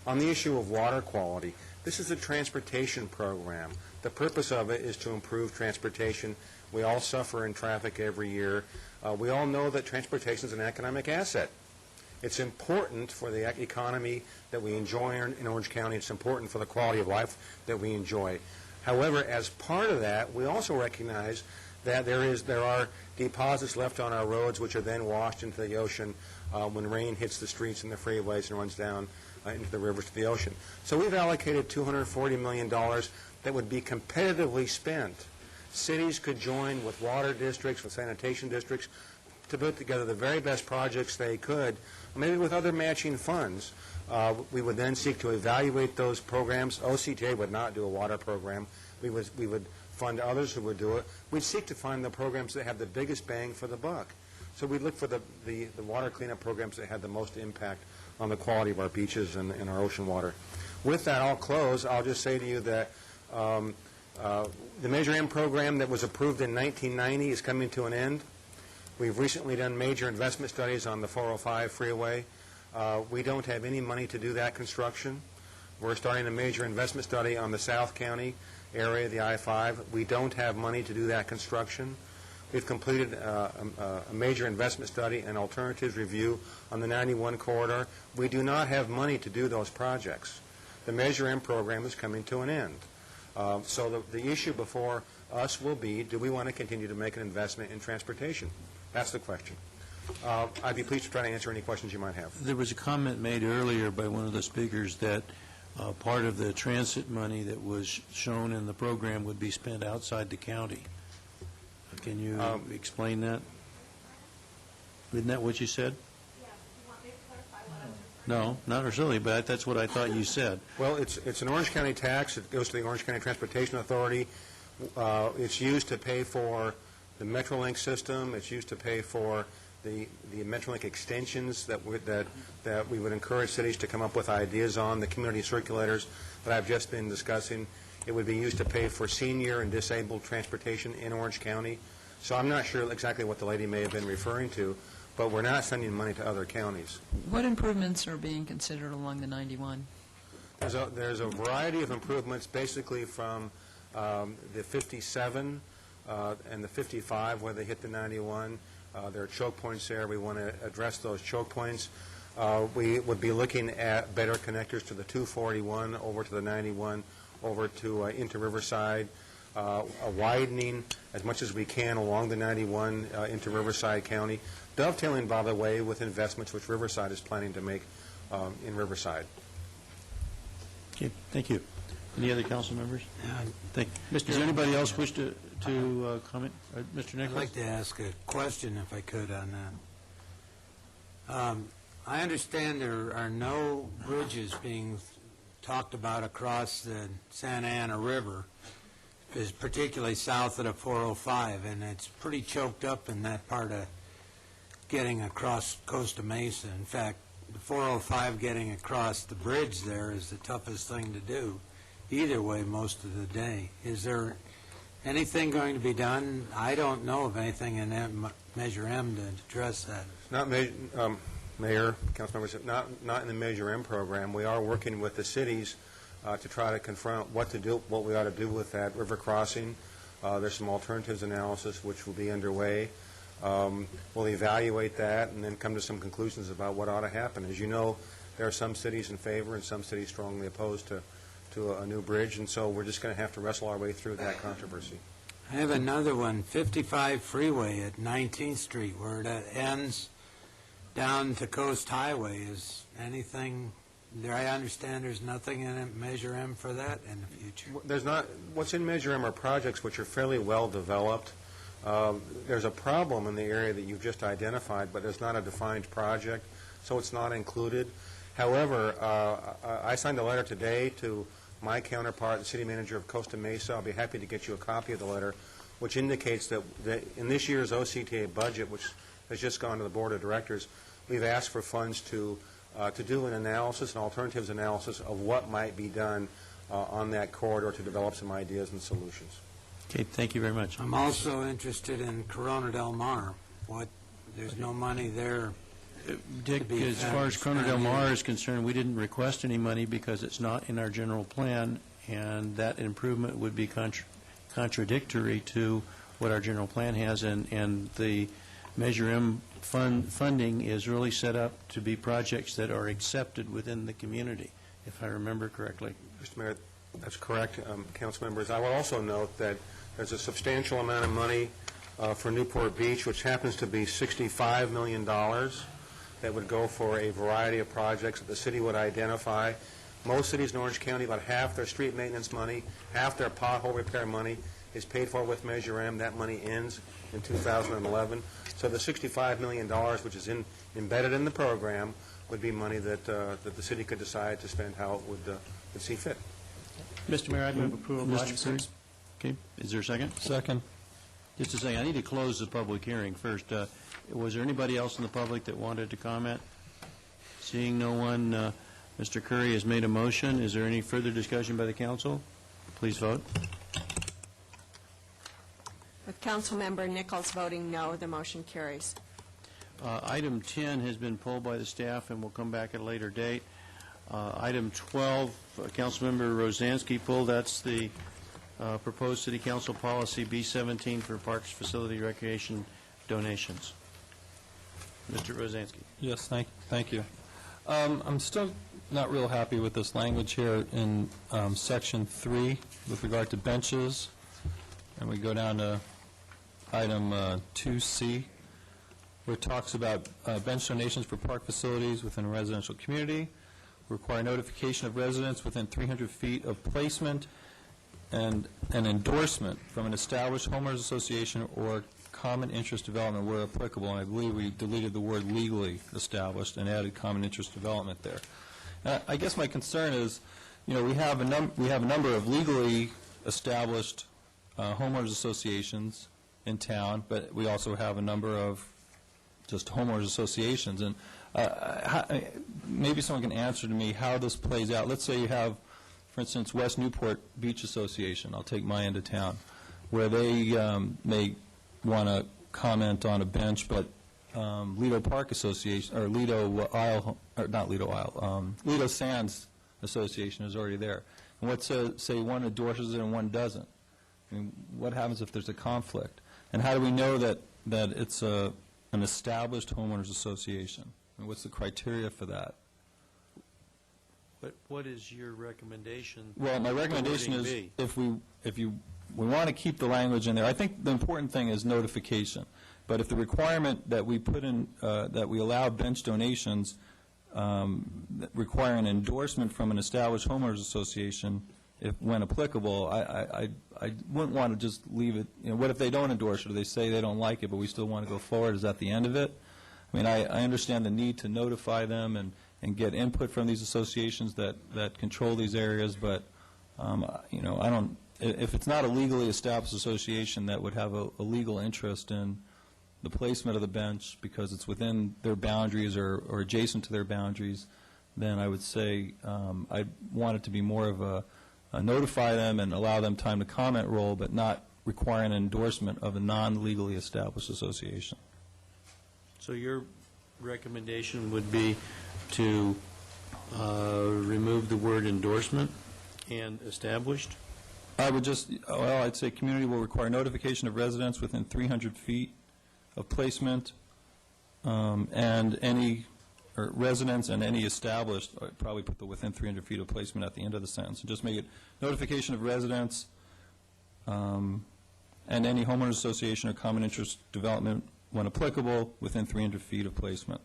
S19: On the issue of water quality, this is a transportation program. The purpose of it is to improve transportation. We all suffer in traffic every year. We all know that transportation is an economic asset. It's important for the economy that we enjoy in Orange County. It's important for the quality of life that we enjoy. However, as part of that, we also recognize that there are deposits left on our roads which are then washed into the ocean when rain hits the streets and the freeways and runs down into the rivers to the ocean. So we've allocated $240 million that would be competitively spent. Cities could join with water districts, with sanitation districts, to put together the very best projects they could, maybe with other matching funds. We would then seek to evaluate those programs. OCTA would not do a water program. We would fund others who would do it. We'd seek to find the programs that have the biggest bang for the buck. So we'd look for the water cleanup programs that had the most impact on the quality of our beaches and our ocean water. With that, I'll close. I'll just say to you that the Measure M program that was approved in 1990 is coming to an end. We've recently done major investment studies on the 405 freeway. We don't have any money to do that construction. We're starting a major investment study on the South County area, the I-5. We don't have money to do that construction. We've completed a major investment study and alternatives review on the 91 corridor. We do not have money to do those projects. The Measure M program is coming to an end. So the issue before us will be, do we want to continue to make an investment in transportation? That's the question. I'd be pleased to try to answer any questions you might have.
S1: There was a comment made earlier by one of the speakers that part of the transit money that was shown in the program would be spent outside the county. Can you explain that? Isn't that what you said? No, not necessarily, but that's what I thought you said.
S19: Well, it's an Orange County tax. It goes to the Orange County Transportation Authority. It's used to pay for the Metrolink system. It's used to pay for the Metrolink extensions that we would encourage cities to come up with ideas on, the community circulators that I've just been discussing. It would be used to pay for senior and disabled transportation in Orange County. So I'm not sure exactly what the lady may have been referring to, but we're not sending money to other counties.
S15: What improvements are being considered along the 91?
S19: There's a variety of improvements, basically from the 57 and the 55, where they hit the 91. There are choke points there. We want to address those choke points. We would be looking at better connectors to the 241, over to the 91, over to into Riverside, a widening as much as we can along the 91 into Riverside County, dovetailing, by the way, with investments which Riverside is planning to make in Riverside.
S1: Okay, thank you. Any other council members? Does anybody else wish to comment? Mr. Nicholas?
S14: I'd like to ask a question, if I could, on that. I understand there are no bridges being talked about across the Santa Ana River, particularly south of the 405, and it's pretty choked up in that part of getting across Costa Mesa. In fact, the 405 getting across the bridge there is the toughest thing to do, either way, most of the day. Is there anything going to be done? I don't know of anything in that Measure M to address that.
S19: Not Mayor, council members, not in the Measure M program. We are working with the cities to try to confront what we ought to do with that river crossing. There's some alternatives analysis which will be underway. We'll evaluate that and then come to some conclusions about what ought to happen. As you know, there are some cities in favor and some cities strongly opposed to a new bridge, and so we're just going to have to wrestle our way through that controversy.
S14: I have another one, 55 Freeway at 19th Street, where that ends down to Coast Highway. Is anything there? I understand there's nothing in Measure M for that in the future.
S19: There's not. What's in Measure M are projects which are fairly well developed. There's a problem in the area that you've just identified, but there's not a defined project, so it's not included. However, I signed a letter today to my counterpart, the city manager of Costa Mesa. I'll be happy to get you a copy of the letter, which indicates that in this year's OCTA budget, which has just gone to the board of directors, we've asked for funds to do an analysis, an alternatives analysis of what might be done on that corridor to develop some ideas and solutions.
S1: Okay, thank you very much.
S14: I'm also interested in Corona Del Mar. There's no money there.
S1: Dick, as far as Corona Del Mar is concerned, we didn't request any money because it's not in our general plan, and that improvement would be contradictory to what our general plan has, and the Measure M funding is really set up to be projects that are accepted within the community, if I remember correctly.
S19: Mr. Mayor, that's correct, council members. I will also note that there's a substantial amount of money for Newport Beach, which happens to be $65 million. That would go for a variety of projects that the city would identify. Most cities in Orange County, about half their street maintenance money, half their pothole repair money is paid for with Measure M. That money ends in 2011. So the $65 million, which is embedded in the program, would be money that the city could decide to spend how it would see fit.
S11: Mr. Mayor, I'd move approval of item 6.
S1: Okay, is there a second?
S13: Second.
S1: Just a second, I need to close the public hearing first. Was there anybody else in the public that wanted to comment? Seeing no one, Mr. Curry has made a motion. Is there any further discussion by the council? Please vote.
S3: With Councilmember Nichols voting no, the motion carries.
S1: Item 10 has been pulled by the staff and will come back at a later date. Item 12, Councilmember Rosansky pulled. That's the proposed City Council policy B-17 for parks, facility, recreation donations. Mr. Rosansky.
S13: Yes, thank you. I'm still not real happy with this language here in Section 3 with regard to benches, and we go down to item 2C, where it talks about bench donations for park facilities within a residential community, require notification of residents within 300 feet of placement, and an endorsement from an established homeowners association or common interest development where applicable, and I believe we deleted the word legally established and added common interest development there. I guess my concern is, you know, we have a number of legally established homeowners associations in town, but we also have a number of just homeowners associations, and maybe someone can answer to me how this plays out. Let's say you have, for instance, West Newport Beach Association, I'll take my end of town, where they may want to comment on a bench, but Lido Park Association, or Lido Isle, or not Lido Isle, Lido Sands Association is already there. And let's say one endorses it and one doesn't. I mean, what happens if there's a conflict? And how do we know that it's an established homeowners association? I mean, what's the criteria for that?
S1: But what is your recommendation?
S13: Well, my recommendation is if we want to keep the language in there, I think the important thing is notification. But if the requirement that we put in, that we allow bench donations that require an endorsement from an established homeowners association, when applicable, I wouldn't want to just leave it, you know, what if they don't endorse it, or they say they don't like it, but we still want to go forward? Is that the end of it? I mean, I understand the need to notify them and get input from these associations that control these areas, but, you know, I don't, if it's not a legally established association that would have a legal interest in the placement of the bench because it's within their boundaries or adjacent to their boundaries, then I would say I'd want it to be more of a notify them and allow them time to comment role, but not require an endorsement of a non-legally established association.
S1: So your recommendation would be to remove the word endorsement and established?
S13: I would just, well, I'd say community will require notification of residents within 300 feet of placement, and any, or residents and any established, I'd probably put the within 300 feet of placement at the end of the sentence, and just make it notification of residents and any homeowners association or common interest development when applicable within 300 feet of placement,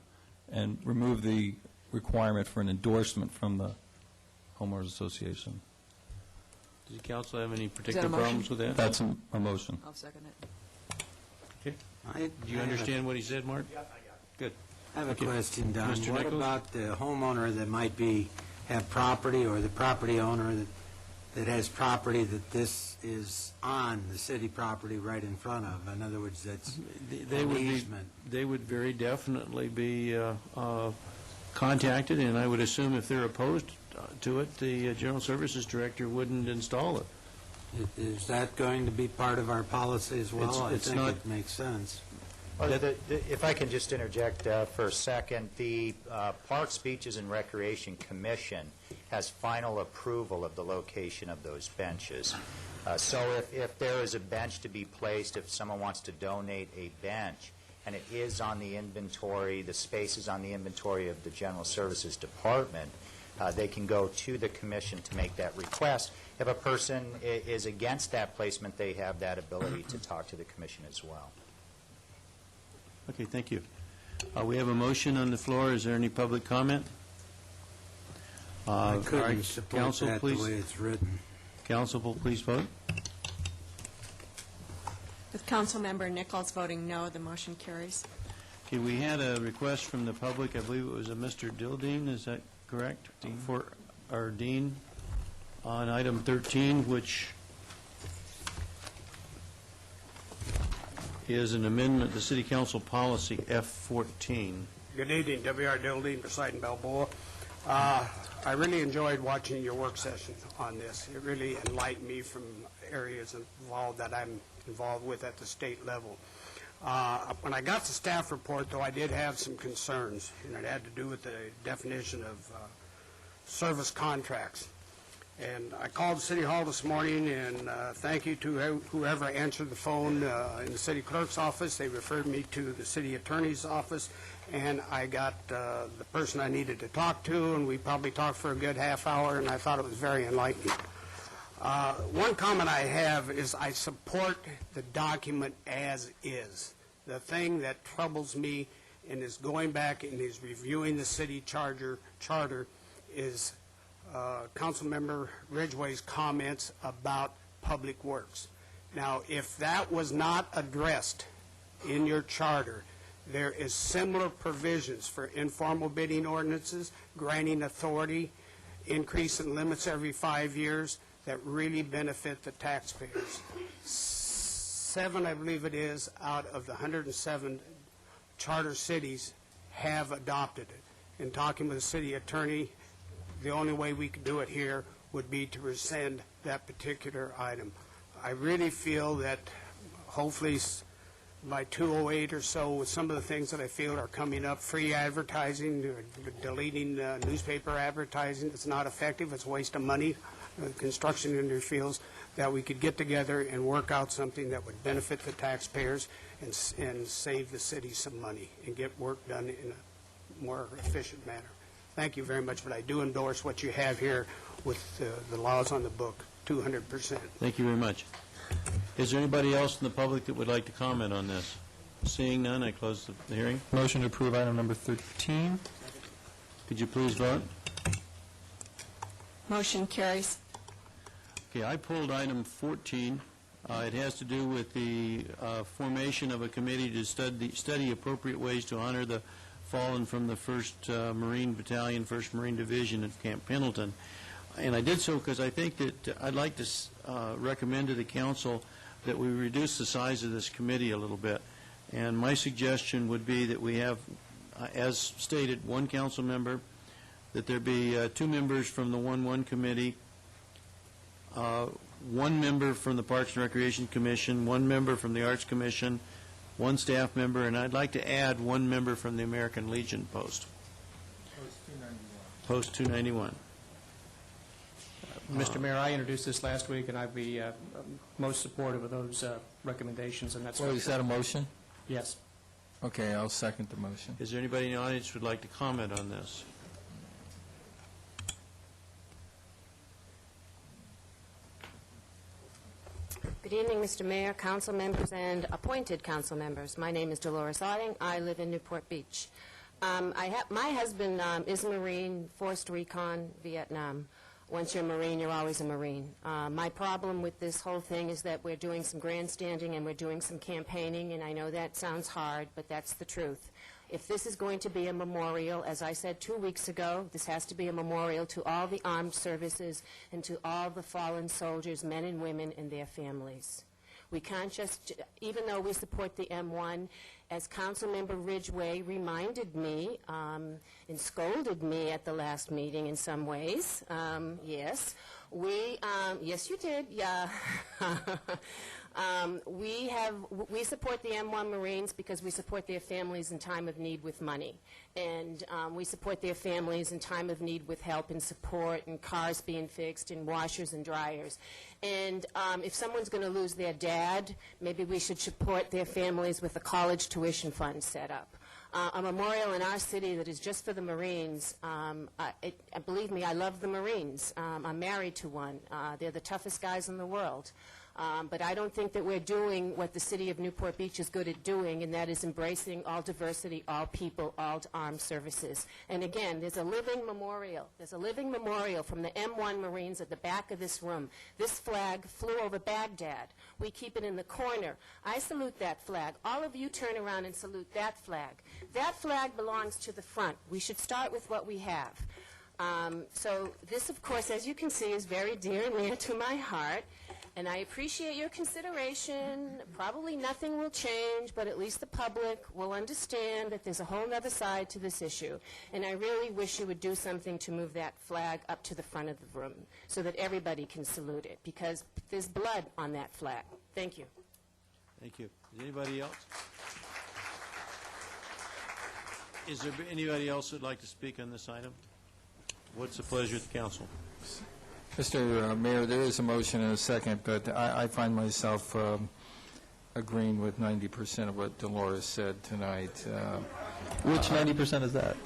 S13: and remove the requirement for an endorsement from the homeowners association.
S1: Does the council have any particular problems with that?
S13: That's a motion.
S15: I'll second it.
S1: Okay. Do you understand what he said, Mark?
S14: Yep, I got it.
S1: Good.
S14: I have a
S1: Okay.
S14: question, Don.
S1: Mr.
S14: What
S1: Nichols?
S14: about the homeowner that might have property, or the property owner that has property that this is on the city property right in front of? In other words, that's an easement.
S1: They would very definitely be contacted, and I would assume if they're opposed to it, the General Services Director wouldn't install it.
S14: Is that going to be part of our policy as well?
S1: It's
S14: I
S1: not-
S14: think it makes sense.
S20: Well, if I can just interject for a second, the Parks, Beaches, and Recreation Commission has final approval of the location of those benches. So if there is a bench to be placed, if someone wants to donate a bench, and it is on the inventory, the space is on the inventory of the General Services Department, they can go to the commission to make that request. If a person is against that placement, they have that ability to talk to the commission as well.
S1: Okay, thank you. We have a motion on the floor. Is there any public comment?
S14: I
S1: all
S14: couldn't
S1: right,
S14: support
S1: council,
S14: that the
S1: please.
S14: way it's written.
S1: Council, please vote.
S3: With Councilmember Nichols voting no, the motion carries.
S1: Okay, we had a request from the public, I believe it was a Mr. Dildine, is that correct? For our dean on item 13, which is an amendment to City Council Policy F14.
S16: Good evening, W.R. Dildine, presiding Balboa. I really enjoyed watching your work session on this. It really enlightened me from areas involved that I'm involved with at the state level. When I got the staff report, though, I did have some concerns, and it had to do with the definition of service contracts. And I called City Hall this morning, and thank you to whoever answered the phone in the city clerk's office. They referred me to the city attorney's office, and I got the person I needed to talk to, and we probably talked for a good half hour, and I thought it was very enlightening. One comment I have is I support the document as is. The thing that troubles me and is going back and is reviewing the city charter is Councilmember Ridgway's comments about public works. Now, if that was not addressed in your charter, there is similar provisions for informal bidding ordinances, granting authority, increase in limits every 5 years that really benefit the taxpayers. 7, I believe it is, out of the 107 charter cities have adopted it. In talking with the city attorney, the only way we could do it here would be to rescind that particular item. I really feel that hopefully by 208 or so, with some of the things that I feel are coming up, free advertising, deleting newspaper advertising, it's not effective, it's a waste of money, construction industry feels, that we could get together and work out something that would benefit the taxpayers and save the city some money and get work done in a more efficient manner. Thank you very much, but I do endorse what you have here with the laws on the book, 200%.
S1: Thank you very much. Is there anybody else in the public that would like to comment on this? Seeing none, I close the hearing.
S13: Motion to approve item number 13.
S1: Could you please vote?
S3: Motion carries.
S1: Okay, I pulled item 14. It has to do with the formation of a committee to study appropriate ways to honor the fallen from the 1st Marine Battalion, 1st Marine Division at Camp Pendleton. And I did so because I think that I'd like to recommend to the council that we reduce the size of this committee a little bit. And my suggestion would be that we have, as stated, one council member, that there be 2 members from the 1-1 committee, 1 member from the Parks and Recreation Commission, 1 member from the Arts Commission, 1 staff member, and I'd like to add 1 member from the American Legion post. Post 291.
S11: Mr. Mayor, I introduced this last week, and I'd be most supportive of those recommendations, and that's...
S7: Well, is that a motion?
S11: Yes.
S7: Okay, I'll second the motion.
S1: Is there anybody in the audience who would like to comment on this?
S17: Good evening, Mr. Mayor, council members, and appointed council members. My name is Dolores Otting. I live in Newport Beach. My husband is a Marine, forced recon, Vietnam. Once you're a Marine, you're always a Marine. My problem with this whole thing is that we're doing some grandstanding and we're doing some campaigning, and I know that sounds hard, but that's the truth. If this is going to be a memorial, as I said 2 weeks ago, this has to be a memorial to all the armed services and to all the fallen soldiers, men and women, and their families. We can't just, even though we support the M1, as Councilmember Ridgway reminded me and scolded me at the last meeting in some ways, yes, yes you did, yeah. We support the M1 Marines because we support their families in time of need with money. And we support their families in time of need with help and support and cars being fixed and washers and dryers. And if someone's going to lose their dad, maybe we should support their families with a college tuition fund set up. A memorial in our city that is just for the Marines, believe me, I love the Marines. I'm married to one. They're the toughest guys in the world. But I don't think that we're doing what the city of Newport Beach is good at doing, and that is embracing all diversity, all people, all armed services. And again, there's a living memorial. There's a living memorial from the M1 Marines at the back of this room. This flag flew over Baghdad. We keep it in the corner. I salute that flag. All of you turn around and salute that flag. That flag belongs to the front. We should start with what we have. So this, of course, as you can see, is very dear and near to my heart. And I appreciate your consideration. Probably nothing will change, but at least the public will understand that there's a whole other side to this issue. And I really wish you would do something to move that flag up to the front of the room so that everybody can salute it, because there's blood on that flag. Thank you.
S1: Thank you. Is anybody else? Is there anybody else who'd like to speak on this item? What's the pleasure of the council?
S7: Mr. Mayor, there is a motion and a second, but I find myself agreeing with 90% of what Dolores said tonight.
S13: Which 90% is that?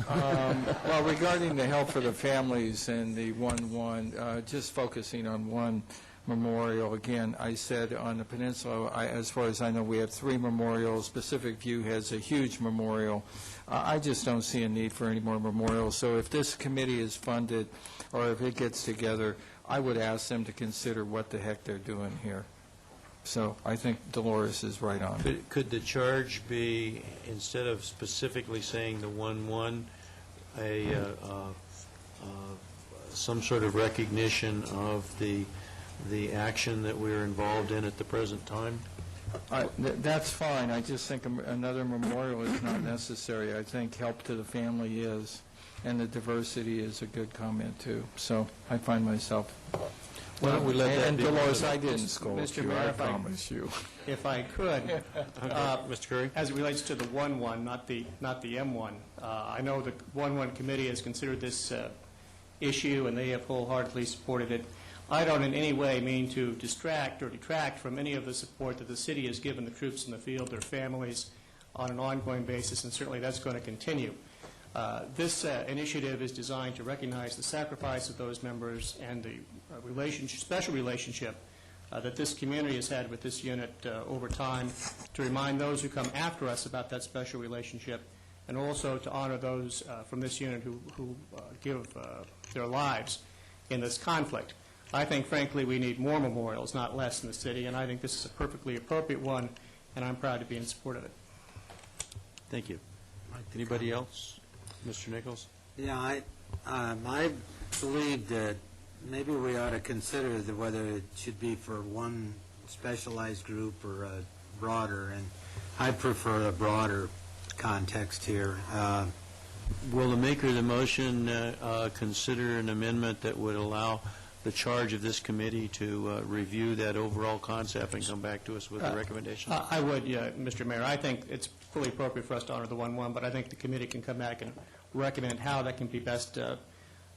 S7: Well, regarding the help for the families and the 1-1, just focusing on one memorial. Again, I said on the peninsula, as far as I know, we have 3 memorials. Pacific View has a huge memorial. I just don't see a need for any more memorials. So if this committee is funded, or if it gets together, I would ask them to consider what the heck they're doing here. So I think Dolores is right on.
S1: Could the charge be, instead of specifically saying the 1-1, some sort of recognition of the action that we're involved in at the present time?
S7: That's fine. I just think another memorial is not necessary. I think help to the family is, and the diversity is a good comment, too. So I find myself...
S1: Why don't we let that
S7: and
S1: be
S7: Dolores, I didn't scold
S11: Mr.
S7: you,
S11: Mayor,
S7: I promise you.
S11: If I could,
S1: Mr. Curry?
S11: as it relates to the 1-1, not the M1, I know the 1-1 committee has considered this issue, and they have wholeheartedly supported it. I don't in any way mean to distract or detract from any of the support that the city has given the troops in the field, their families, on an ongoing basis, and certainly that's going to continue. This initiative is designed to recognize the sacrifice of those members and the special relationship that this community has had with this unit over time, to remind those who come after us about that special relationship, and also to honor those from this unit who give their lives in this conflict. I think, frankly, we need more memorials, not less, in the city, and I think this is a perfectly appropriate one, and I'm proud to be in support of it.
S1: Thank you. Anybody else? Mr. Nichols?
S14: Yeah, I believe that maybe we ought to consider whether it should be for one specialized group or a broader, and I prefer a broader context here.
S1: Will the maker of the motion consider an amendment that would allow the charge of this committee to review that overall concept and come back to us with a recommendation?
S11: I would, Mr. Mayor. I think it's fully appropriate for us to honor the 1-1, but I think the committee can come back and recommend how that can be best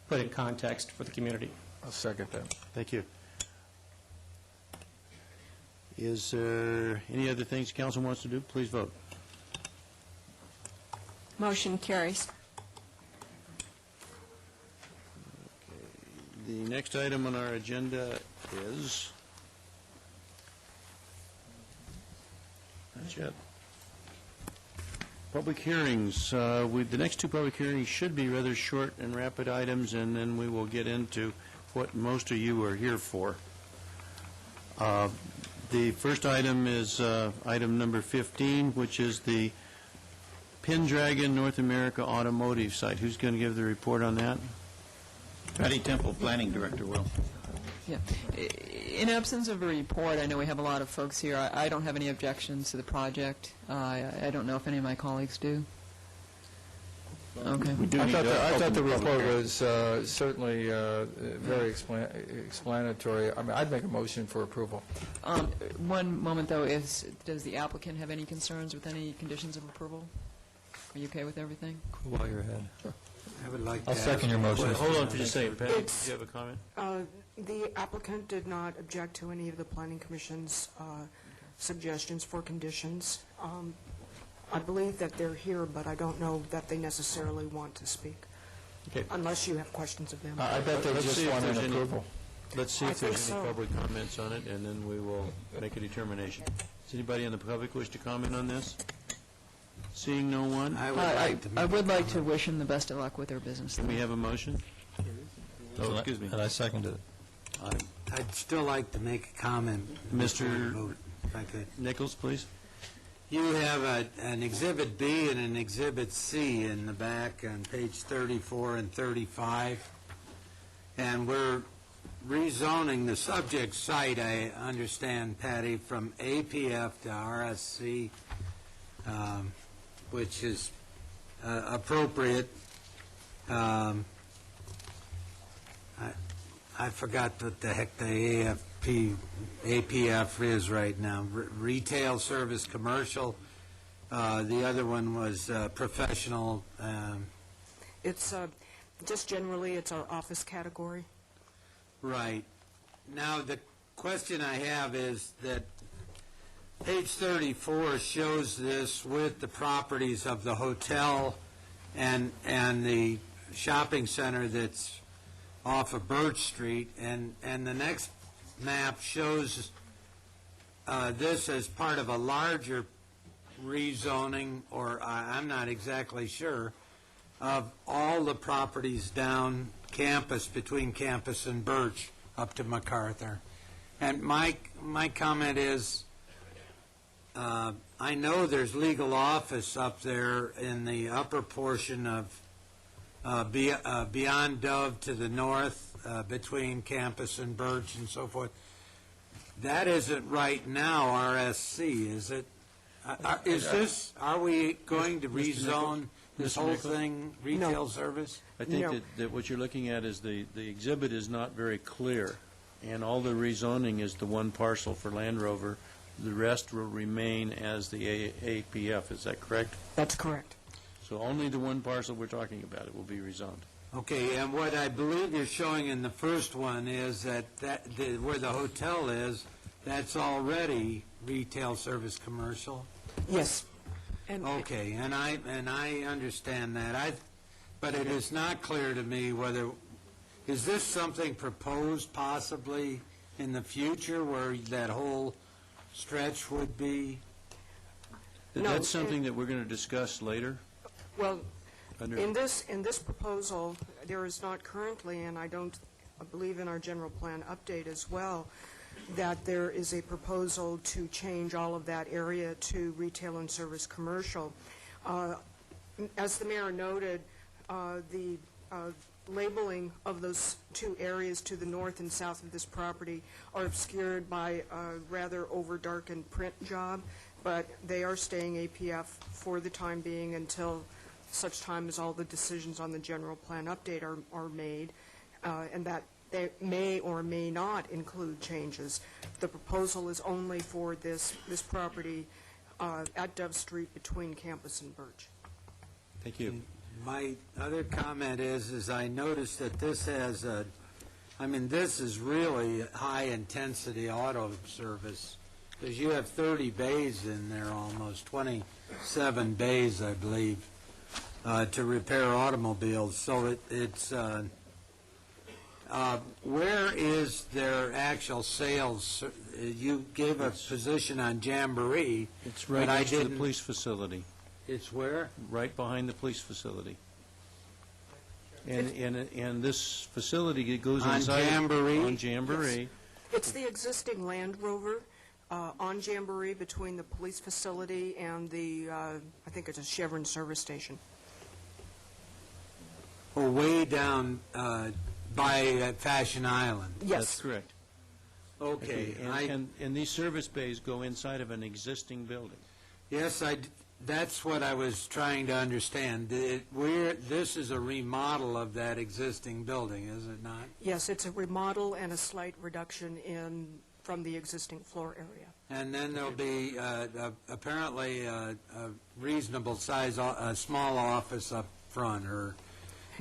S11: put in context for the community.
S7: I'll second that.
S1: Thank you. Is there any other things council wants to do? Please vote.
S3: Motion carries.
S1: The next item on our agenda is, not yet, public hearings. The next 2 public hearings should be rather short and rapid items, and then we will get into what most of you are here for. The first item is item number 15, which is the Pendragon North America Automotive site. Who's going to give the report on that?
S21: Patty Temple, Planning Director, will.
S15: Yeah. In absence of a report, I know we have a lot of folks here. I don't have any objections to the project. I don't know if any of my colleagues do. Okay.
S7: I thought the report was certainly very explanatory. I mean, I'd make a motion for approval.
S15: One moment, though, does the applicant have any concerns with any conditions of approval? Are you okay with everything?
S13: Cool while you're ahead.
S14: I would like
S13: I'll
S14: to
S13: second your motion.
S1: Wait, hold on for just a second. Patty, do you have a comment?
S22: The applicant did not object to any of the Planning Commission's suggestions for conditions. I believe that they're here, but I don't know that they necessarily want to speak,
S1: Okay.
S22: unless you have questions of them.
S7: I bet they just want an approval.
S1: Let's see
S22: I
S1: if there's
S22: think
S1: any
S22: so.
S1: public comments on it, and then we will make a determination. Does anybody in the public wish to comment on this? Seeing no one,
S14: I would like to
S15: wish them the best of luck with their business.
S1: can we have a motion? Oh, excuse me.
S13: And I seconded it.
S14: I'd still like to make a comment.
S1: Mr.
S14: Vote, if I could.
S1: Nichols, please.
S14: You have an Exhibit B and an Exhibit C in the back on page 34 and 35, and we're rezoning the subject site, I understand, Patty, from APF to RSC, which is appropriate. I forgot what the heck the APF is right now. Retail, service, commercial. The other one was professional.
S22: It's just generally, it's our office category.
S14: Right. Now, the question I have is that page 34 shows this with the properties of the hotel and the shopping center that's off of Birch Street, and the next map shows this as part of a larger rezoning, or I'm not exactly sure, of all the properties down campus, between campus and Birch, up to MacArthur. And my comment is, I know there's legal office up there in the upper portion of beyond Dove to the north, between campus and Birch and so forth. That isn't right now RSC, is it? Are we going to rezone this whole thing retail service?
S1: I think that what you're looking at is the exhibit is not very clear, and all the rezoning is the one parcel for Land Rover. The rest will remain as the APF. Is that correct?
S22: That's correct.
S1: So only the one parcel we're talking about, it will be rezoned.
S14: Okay, and what I believe you're showing in the first one is that where the hotel is, that's already retail, service, commercial?
S22: Yes.
S14: Okay, and I understand that. But it is not clear to me whether, is this something proposed possibly in the future where that whole stretch would be?
S1: That's something that we're going to discuss later.
S22: Well, in this proposal, there is not currently, and I believe in our general plan update as well, that there is a proposal to change all of that area to retail and service commercial. As the mayor noted, the labeling of those two areas to the north and south of this property are obscured by a rather over-darkened print job, but they are staying APF for the time being until such time as all the decisions on the general plan update are made, and that they may or may not include changes. The proposal is only for this property at Dove Street between Campus and Birch.
S1: Thank you.
S14: My other comment is I noticed that this has this is really high-intensity auto service, because you have 30 bays in there, almost 27 bays, I believe, to repair automobiles. So it's where is their actual sales? You gave a position on Jamboree.
S1: It's right
S14: but
S1: next to the police facility.
S14: It's where?
S1: Right behind the police facility. And this facility, it goes
S14: on
S1: inside.
S14: Jamboree?
S1: On Jamboree.
S22: Yes. It's the existing Land Rover on Jamboree between the police facility and the, I think it's a Chevron service station.
S14: Oh, way down by Fashion Island.
S22: Yes.
S1: That's correct.
S14: Okay.
S1: And these service bays go inside of an existing building.
S14: Yes, that's what I was trying to understand. This is a remodel of that existing building, is it not?
S22: Yes, it's a remodel and a slight reduction from the existing floor area.
S14: And then there'll be apparently a reasonable size, a small office up front, or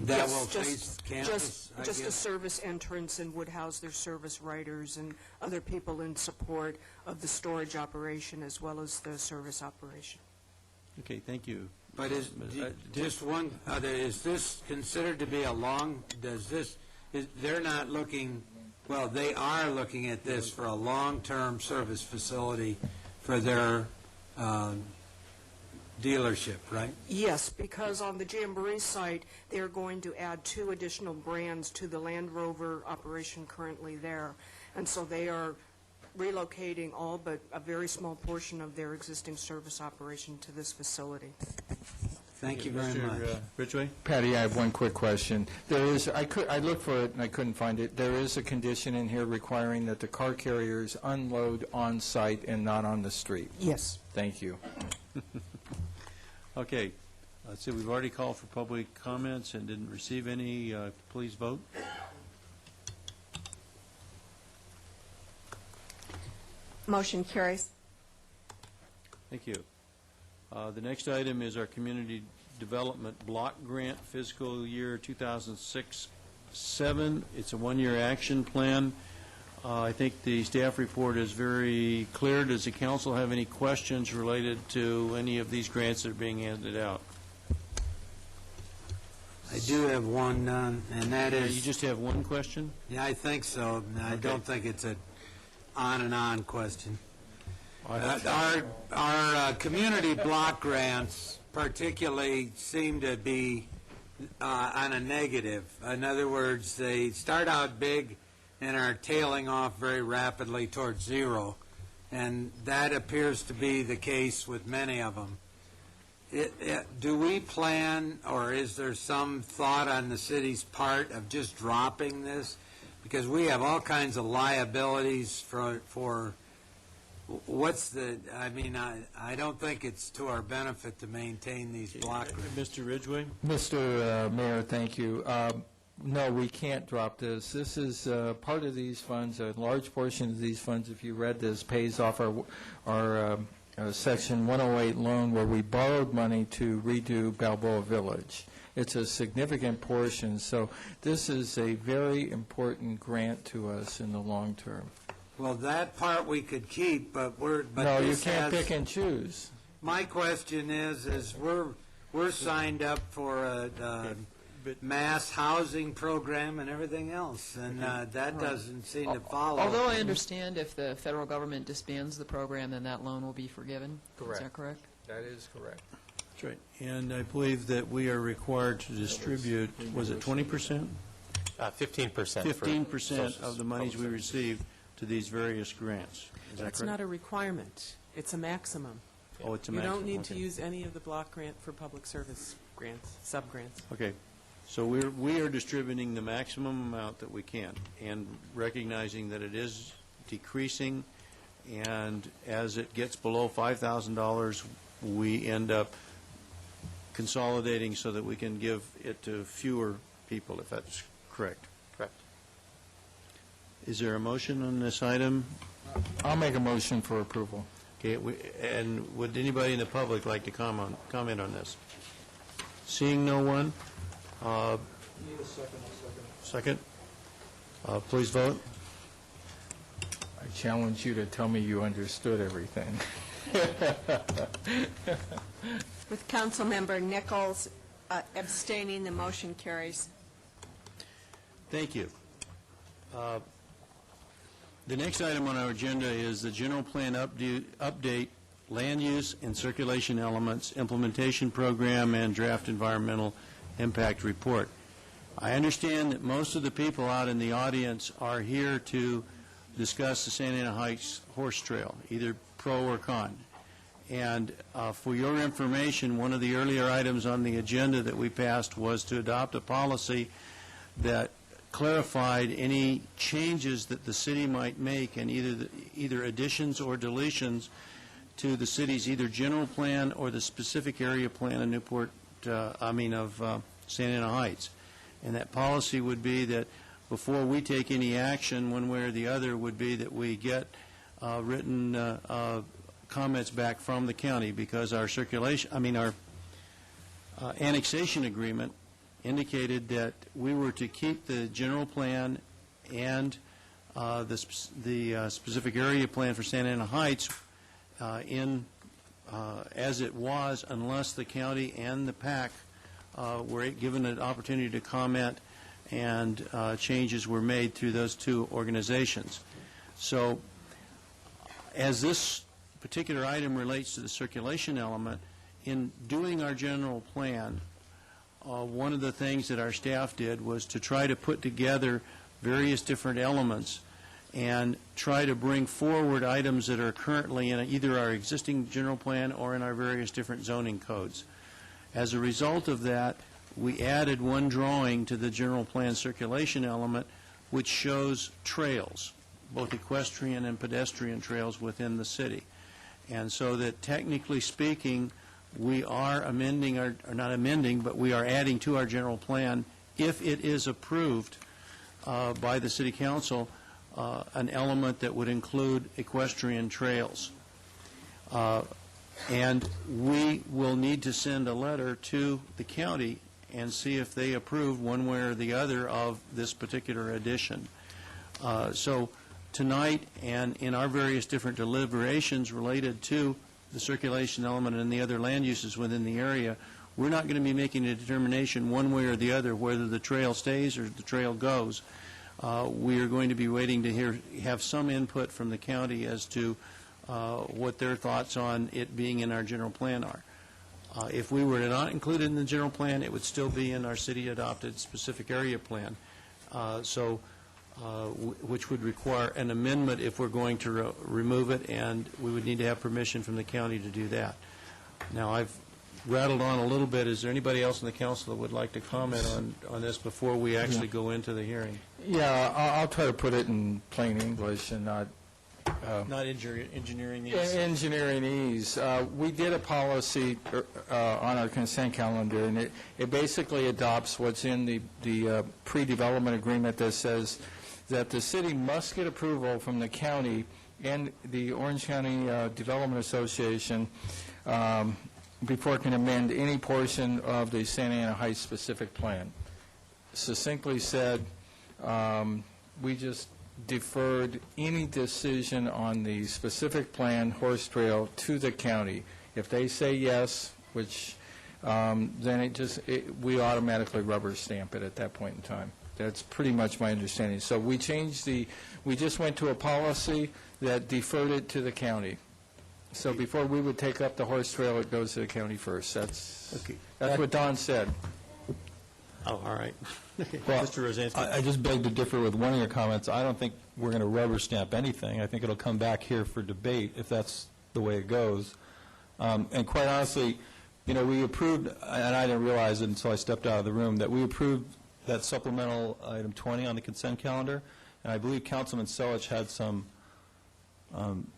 S14: that will face campus, I
S22: just a
S14: guess?
S22: service entrance, and would house their service writers and other people in support of the storage operation as well as the service operation.
S1: Okay, thank you.
S14: But is this considered to be they're not looking Well, they are looking at this for a long-term service facility for their dealership, right?
S22: Yes, because on the Jamboree site, they're going to add 2 additional brands to the Land Rover operation currently there. And so they are relocating all but a very small portion of their existing service operation to this facility.
S14: Thank you very much.
S1: Ridgway?
S7: Patty, I have one quick question. There is, I looked for it and I couldn't find it. There is a condition in here requiring that the car carriers unload on-site and not on the street.
S22: Yes.
S7: Thank you.
S1: Okay. Let's see, we've already called for public comments and didn't receive any. Please vote.
S3: Motion carries.
S1: Thank you. The next item is our Community Development Block Grant Fiscal Year 2006-7. It's a one-year action plan. I think the staff report is very clear. Does the council have any questions related to any of these grants that are being handed out?
S14: I do have one, and that is...
S1: You just have one question?
S14: Yeah, I think so. I don't think it's a on-and-on question. Our community block grants particularly seem to be on a negative. In other words, they start out big and are tailing off very rapidly towards zero, and that appears to be the case with many of them. Do we plan, or is there some thought on the city's part of just dropping this? Because we have all kinds of liabilities for what's the, I mean, I don't think it's to our benefit to maintain these block grants.
S1: Mr. Ridgway?
S7: Mr. Mayor, thank you. No, we can't drop this. This is part of these funds, a large portion of these funds, if you read this, pays off our Section 108 loan where we borrowed money to redo Balboa Village. It's a significant portion, so this is a very important grant to us in the long term.
S14: Well, that part we could keep, but
S7: No, you can't pick and choose.
S14: My question is we're signed up for a mass housing program and everything else, and that doesn't seem to follow.
S15: Although I understand if the federal government disbands the program, then that loan will be forgiven.
S7: Correct.
S15: Is that correct?
S7: That is correct.
S1: That's right. And I believe that we are required to distribute, was it 20%?
S2: 15%.
S1: 15% of the monies we receive to these various grants. Is that
S4: That's
S1: correct?
S4: not a requirement. It's a maximum.
S1: Oh, it's a
S4: You
S1: maximum.
S4: don't need to
S1: Okay.
S4: use any of the block grant for public service grants, sub-grants.
S1: Okay. So we are distributing the maximum amount that we can and recognizing that it is decreasing, and as it gets below $5,000, we end up consolidating so that we can give it to fewer people, if that's correct.
S2: Correct.
S1: Is there a motion on this item?
S7: I'll make a motion for approval.
S1: Okay, and would anybody in the public like to comment on this? Seeing no one?
S12: Need a second.
S1: Second? Please vote.
S7: I challenge you to tell me you understood everything.
S3: With Councilmember Nichols abstaining, the motion carries.
S1: Thank you. The next item on our agenda is the general plan update, land use and circulation elements, implementation program, and draft environmental impact report. I understand that most of the people out in the audience are here to discuss the Santa Ana Heights Horse Trail, either pro or con. And for your information, one of the earlier items on the agenda that we passed was to adopt a policy that clarified any changes that the city might make, and either additions or deletions to the city's either general plan or the specific area plan of Santa Ana Heights. And that policy would be that before we take any action one way or the other would be that we get written comments back from the county, because our annexation agreement indicated that we were to keep the general plan and the specific area plan for Santa Ana Heights as it was, unless the county and the PAC were given an opportunity to comment and changes were made through those two organizations. So as this particular item relates to the circulation element, in doing our general plan, one of the things that our staff did was to try to put together various different elements and try to bring forward items that are currently in either our existing general plan or in our various different zoning codes. As a result of that, we added one drawing to the general plan circulation element which shows trails, both equestrian and pedestrian trails within the city. And so that technically speaking, we are amending, or not amending, but we are adding to our general plan, if it is approved by the City Council, an element that would include equestrian trails. And we will need to send a letter to the county and see if they approve one way or the other of this particular addition. So tonight and in our various different deliberations related to the circulation element and the other land uses within the area, we're not going to be making a determination one way or the other whether the trail stays or the trail goes. We are going to be waiting to have some input from the county as to what their thoughts on it being in our general plan are. If we were to not include it in the general plan, it would still be in our city-adopted specific area plan, which would require an amendment if we're going to remove it, and we would need to have permission from the county to do that. Now, I've rattled on a little bit. Is there anybody else in the council that would like to comment on this before we actually go into the hearing?
S7: Yeah, I'll try to put it in plain English and not
S1: engineering ease.
S7: Engineering ease. We did a policy on our consent calendar, and it basically adopts what's in the pre-development agreement that says that the city must get approval from the county and the Orange County Development Association before it can amend any portion of the Santa Ana Heights specific plan. Succinctly said, we just deferred any decision on the specific plan horse trail to the county. If they say yes, which then we automatically rubber stamp it at that point in time. That's pretty much my understanding. So we just went to a policy that deferred it to the county. So before we would take up the horse trail, it goes to the county first. That's what Don said.
S1: Oh, all right.
S13: Well,
S1: Mr. Rosansky.
S13: I just beg to differ with one of your comments. I don't think we're going to rubber stamp anything. I think it'll come back here for debate if that's the way it goes. And quite honestly, we approved, and I didn't realize it until I stepped out of the room, that we approved that supplemental item 20 on the consent calendar, and I believe Councilman Selich had some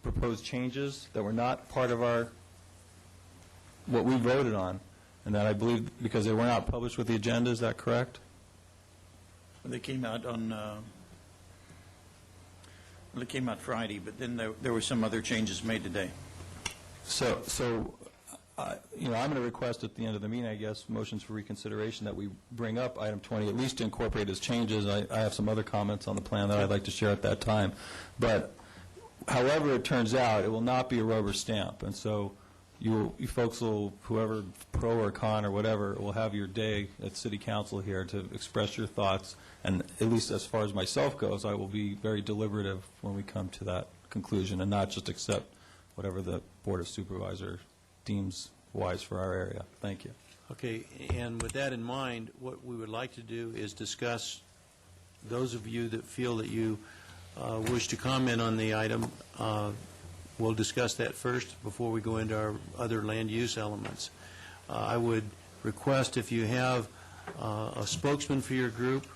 S13: proposed changes that were not part of what we voted on, and that I believe because they were not published with the agenda. Is that correct?
S21: They came out on they came out Friday, but then there were some other changes made today.
S13: So I'm going to request at the end of the meeting, I guess, motions for reconsideration that we bring up item 20, at least to incorporate as changes. I have some other comments on the plan that I'd like to share at that time. But however it turns out, it will not be a rubber stamp. And so you folks will, whoever, pro or con or whatever, will have your day at City Council here to express your thoughts. And at least as far as myself goes, I will be very deliberative when we come to that conclusion and not just accept whatever the Board of Supervisors deems wise for our area. Thank you.
S1: Okay, and with that in mind, what we would like to do is discuss, those of you that feel that you wish to comment on the item, we'll discuss that first before we go into our other land use elements. I would request if you have a spokesman for your group,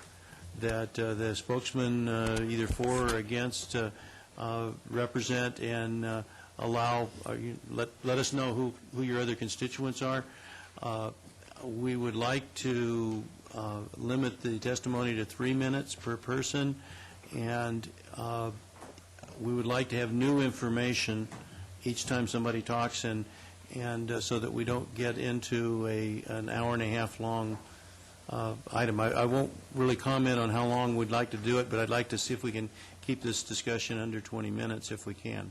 S1: that the spokesman, either for or against, represent and allow, let us know who your other constituents are. We would like to limit the testimony to 3 minutes per person, and we would like to have new information each time somebody talks, and so that we don't get into an hour-and-a-half long item. I won't really comment on how long we'd like to do it, but I'd like to see if we can keep this discussion under 20 minutes if we can.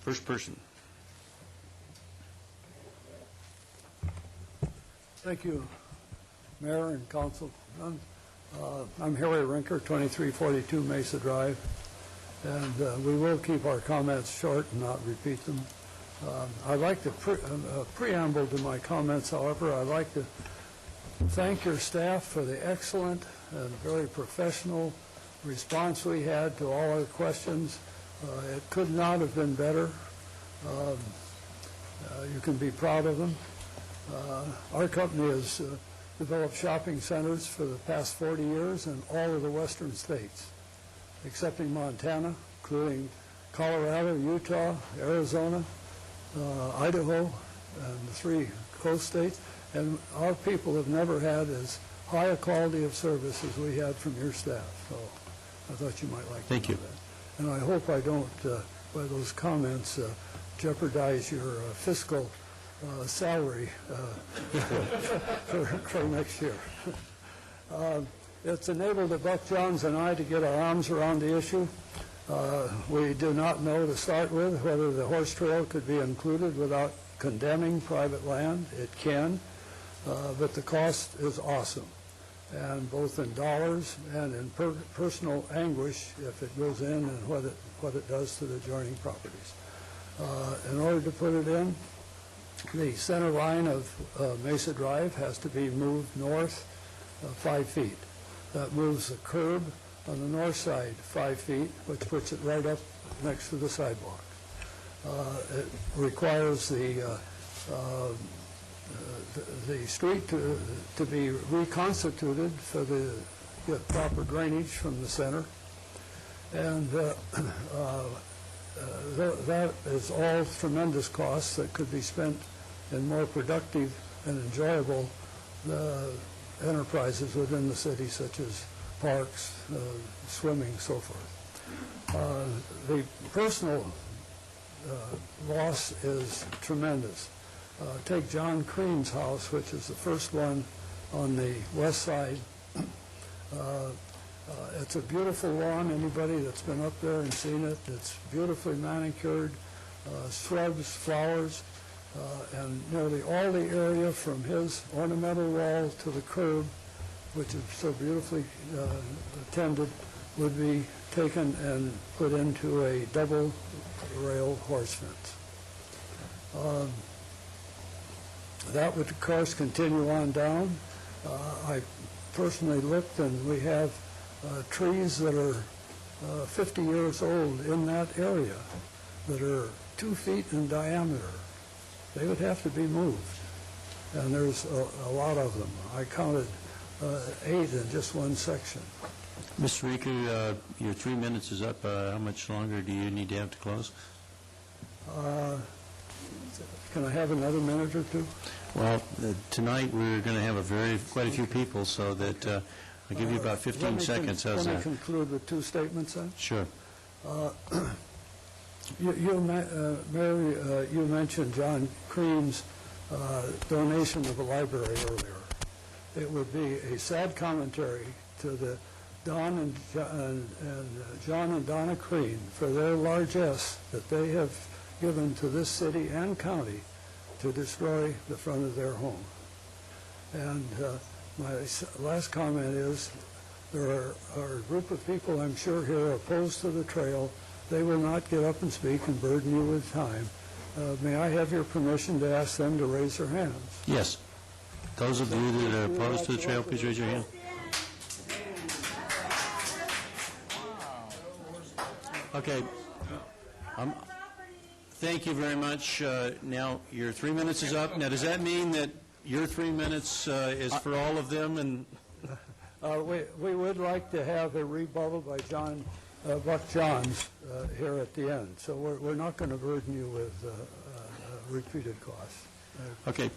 S1: First person.
S2: Thank you. Mayor and Council. I'm Harry Rinker, 2342 Mesa Drive, and we will keep our comments short and not repeat them. I'd like to preamble to my comments, however, I'd like to thank your staff for the excellent and very professional response we had to all our questions. It could not have been better. You can be proud of them. Our company has developed shopping centers for the past 40 years in all of the western states, excepting Montana, including Colorado, Utah, Arizona, Idaho, and the 3 coast states. And our people have never had as high a quality of service as we had from your staff. So I thought you might like to know that. And I hope I don't, by those comments, jeopardize your fiscal salary for next year. It's enabled Buck Johns and I to get our arms around the issue. We do not know to start with whether the horse trail could be included without condemning private land. It can, but the cost is awesome, and both in dollars and in personal anguish if it goes in and what it does to the adjoining properties. In order to put it in, the center line of Mesa Drive has to be moved north 5 feet. That moves the curb on the north side 5 feet, which puts it right up next to the sidewalk. It requires the street to be reconstituted for the proper drainage from the center, and that is all tremendous costs that could be spent in more productive and enjoyable enterprises within the city, such as parks, swimming, so forth. The personal loss is tremendous. Take John Crean's house, which is the first one on the west side. It's a beautiful lawn. Anybody that's been up there and seen it, it's beautifully manicured, shrubs, flowers, and nearly all the area from his ornamental wall to the curb, which is so beautifully tended, would be taken and put into a double rail horse fence. That would, of course, continue on down. I personally looked, and we have trees that are 50 years old in that area that are 2 feet in diameter. They would have to be moved, and there's a lot of them. I counted 8 in just one section.
S1: Mr. Reeker, your 3 minutes is up. How much longer do you need to have to close?
S2: Can I have another minute or two?
S1: Well, tonight we're going to have quite a few people, so that I'll give you about 15 seconds. How's
S2: Let me
S1: that?
S2: conclude with 2 statements then.
S1: Sure.
S2: Mary, you mentioned John Crean's donation of a library earlier. It would be a sad commentary to the John and Donna Crean for their largesse that they have given to this city and county to destroy the front of their home. And my last comment is there are a group of people, I'm sure, here opposed to the trail. They will not get up and speak and burden you with time. May I have your permission to ask them to raise their hands?
S1: Yes. Those of you that are opposed to the trail, please raise your hand. Okay. Thank you very much. Now, your 3 minutes is up. Now, does that mean that your 3 minutes is for all of them? And
S2: we would like to have a rebuttal by Buck Johns here at the end. So we're not going to burden you with repeated costs.
S1: Okay.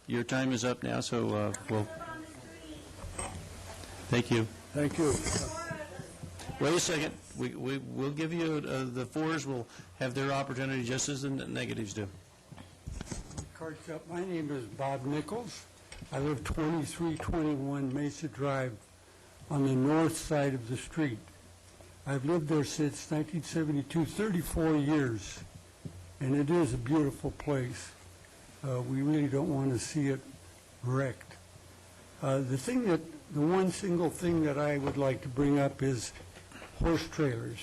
S1: Your time is up now, so we'll... Thank you.
S2: Thank you.
S1: Wait a second. We'll give you the 4s will have their opportunity just as the negatives do.
S6: My name is Bob Nichols. I live 2321 Mesa Drive on the north side of the street. I've lived there since 1972, 34 years, and it is a beautiful place. We really don't want to see it wrecked. The one single thing that I would like to bring up is horse trailers.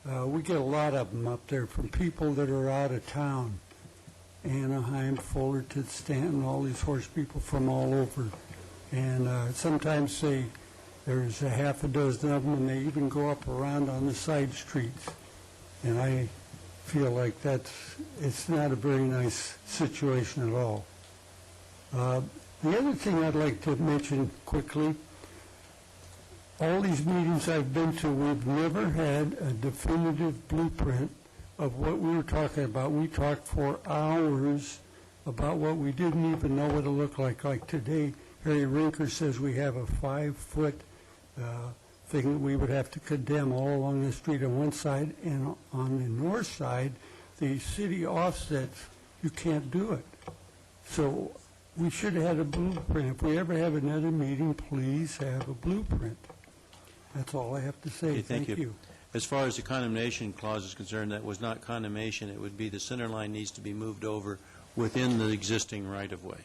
S6: We get a lot of them up there from people that are out of town. Anaheim, Fullerton, Stanton, all these horse people from all over. And sometimes there's a half a dozen of them, and they even go up around on the side streets. And I feel like it's not a very nice situation at all. The other thing I'd like to mention quickly, all these meetings I've been to, we've never had a definitive blueprint of what we were talking about. We talked for hours about what we didn't even know what it looked like. Like today, Harry Rinker says we have a 5-foot thing that we would have to condemn all along the street on one side, and on the north side, the city offsets, you can't do it. So we should have had a blueprint. If we ever have another meeting, please have a blueprint. That's all I have to say.
S1: Okay, thank you. As far as the condemnation clause is concerned, that was not condemnation. It would be the center line needs to be moved over within the existing right-of-way.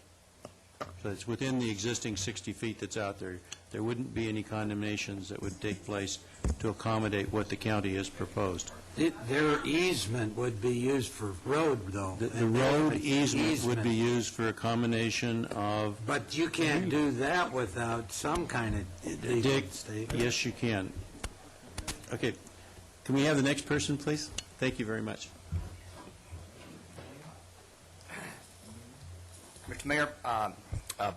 S1: So it's within the existing 60 feet that's out there. There wouldn't be any condemnations that would take place to accommodate what the county has proposed.
S14: Their easement would be used for road, though.
S1: The road easement would be used for a combination of...
S14: But you can't do that without some kind of legal statement.
S1: Yes, you can. Okay. Can we have the next person, please? Thank you very much.
S9: Mr. Mayor,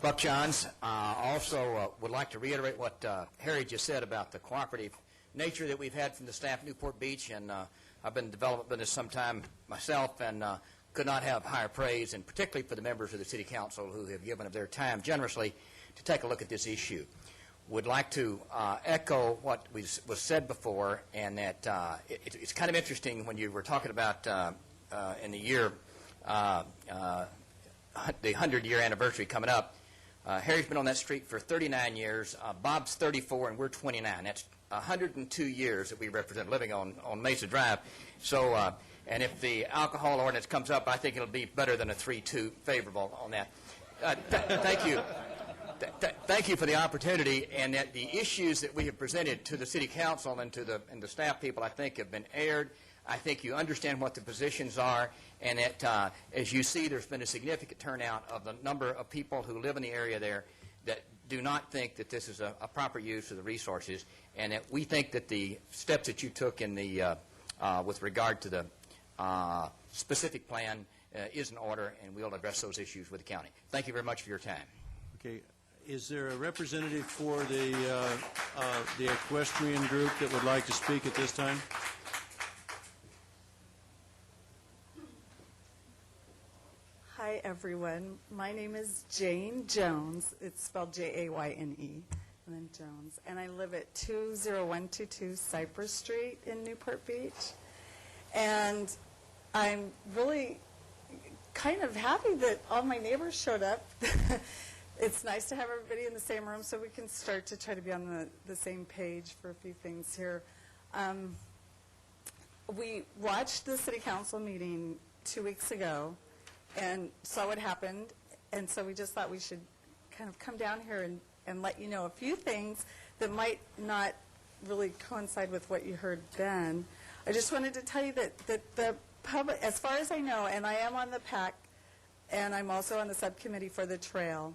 S9: Buck Johns, also would like to reiterate what Harry just said about the cooperative nature that we've had from the staff at Newport Beach, and I've been in the development business some time myself, and could not have higher praise, and particularly for the members of the City Council who have given of their time generously to take a look at this issue. Would like to echo what was said before, and that it's kind of interesting when you were talking about in the year, the 100-year anniversary coming up. Harry's been on that street for 39 years. Bob's 34, and we're 29. That's 102 years that we represent living on Mesa Drive. So, and if the alcohol ordinance comes up, I think it'll be better than a 3-2 favorable on that. Thank you. Thank you for the opportunity, and that the issues that we have presented to the City Council and to the staff people, I think, have been aired. I think you understand what the positions are, and that, as you see, there's been a significant turnout of the number of people who live in the area there that do not think that this is a proper use of the resources, and that we think that the steps that you took in the with regard to the specific plan is in order, and we'll address those issues with the county. Thank you very much for your time.
S1: Okay. Is there a representative for the equestrian group that would like to speak at this time?
S10: Hi, everyone. My name is Jane Jones. It's spelled Jayne, and then Jones. And I live at 20122 Cypress Street in Newport Beach. And I'm really kind of happy that all my neighbors showed up. It's nice to have everybody in the same room so we can start to try to be on the same page for a few things here. We watched the City Council meeting 2 weeks ago and saw what happened, and so we just thought we should kind of come down here and let you know a few things that might not really coincide with what you heard then. I just wanted to tell you that the public, as far as I know, and I am on the PAC, and I'm also on the subcommittee for the trail,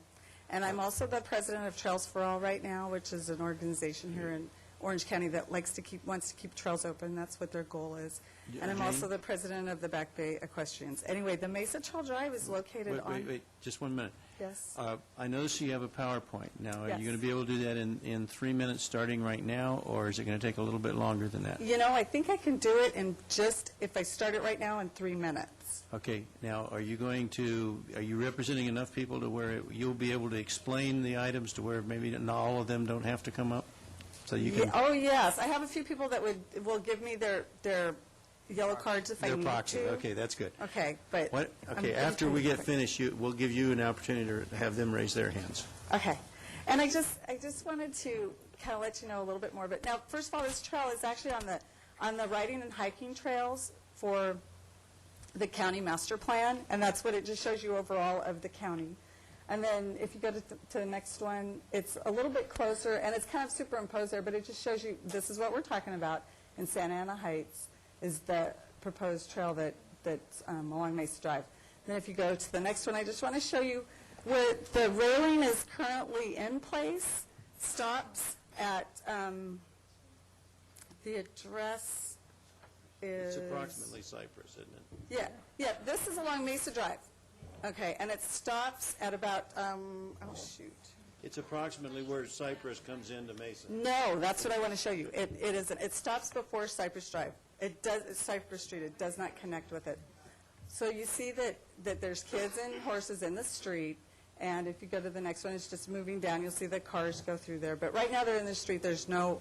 S10: and I'm also the president of Trails for All right now, which is an organization here in Orange County that wants to keep trails open. That's what their goal is. And I'm also the president of the Back Bay Equestrians. Anyway, the Mesa Trail Drive is located on...
S1: Wait, just 1 minute.
S10: Yes.
S1: I notice you have a PowerPoint. Now, are
S10: Yes.
S1: you going to be able to do that in 3 minutes starting right now, or is it going to take a little bit longer than that?
S10: You know, I think I can do it in just, if I start it right now, in 3 minutes.
S1: Okay. Now, are you representing enough people to where you'll be able to explain the items to where maybe not all of them don't have to come up? So you can...
S10: Oh, yes. I have a few people that will give me their yellow cards if I need
S1: proxy.
S10: to.
S1: Okay, that's good.
S10: Okay, but...
S1: Okay, after we get finished, we'll give you an opportunity to have them raise their hands.
S10: Okay. And I just wanted to kind of let you know a little bit more. But now, first of all, this trail is actually on the riding and hiking trails for the county master plan, and that's what it just shows you overall of the county. And then if you go to the next one, it's a little bit closer, and it's kind of superimposed there, but it just shows you this is what we're talking about in Santa Ana Heights, is the proposed trail that's along Mesa Drive. Then if you go to the next one, I just want to show you where the railing is currently in place, stops at the address is...
S1: It's approximately Cypress, isn't it?
S10: Yeah, this is along Mesa Drive. Okay, and it stops at about, oh, shoot.
S1: It's approximately where Cypress comes into Mesa.
S10: No, that's what I want to show you. It isn't. It stops before Cypress Drive. It's Cypress Street. It does not connect with it. So you see that there's kids and horses in the street, and if you go to the next one, it's just moving down. You'll see the cars go through there. But right now they're in the street. There's no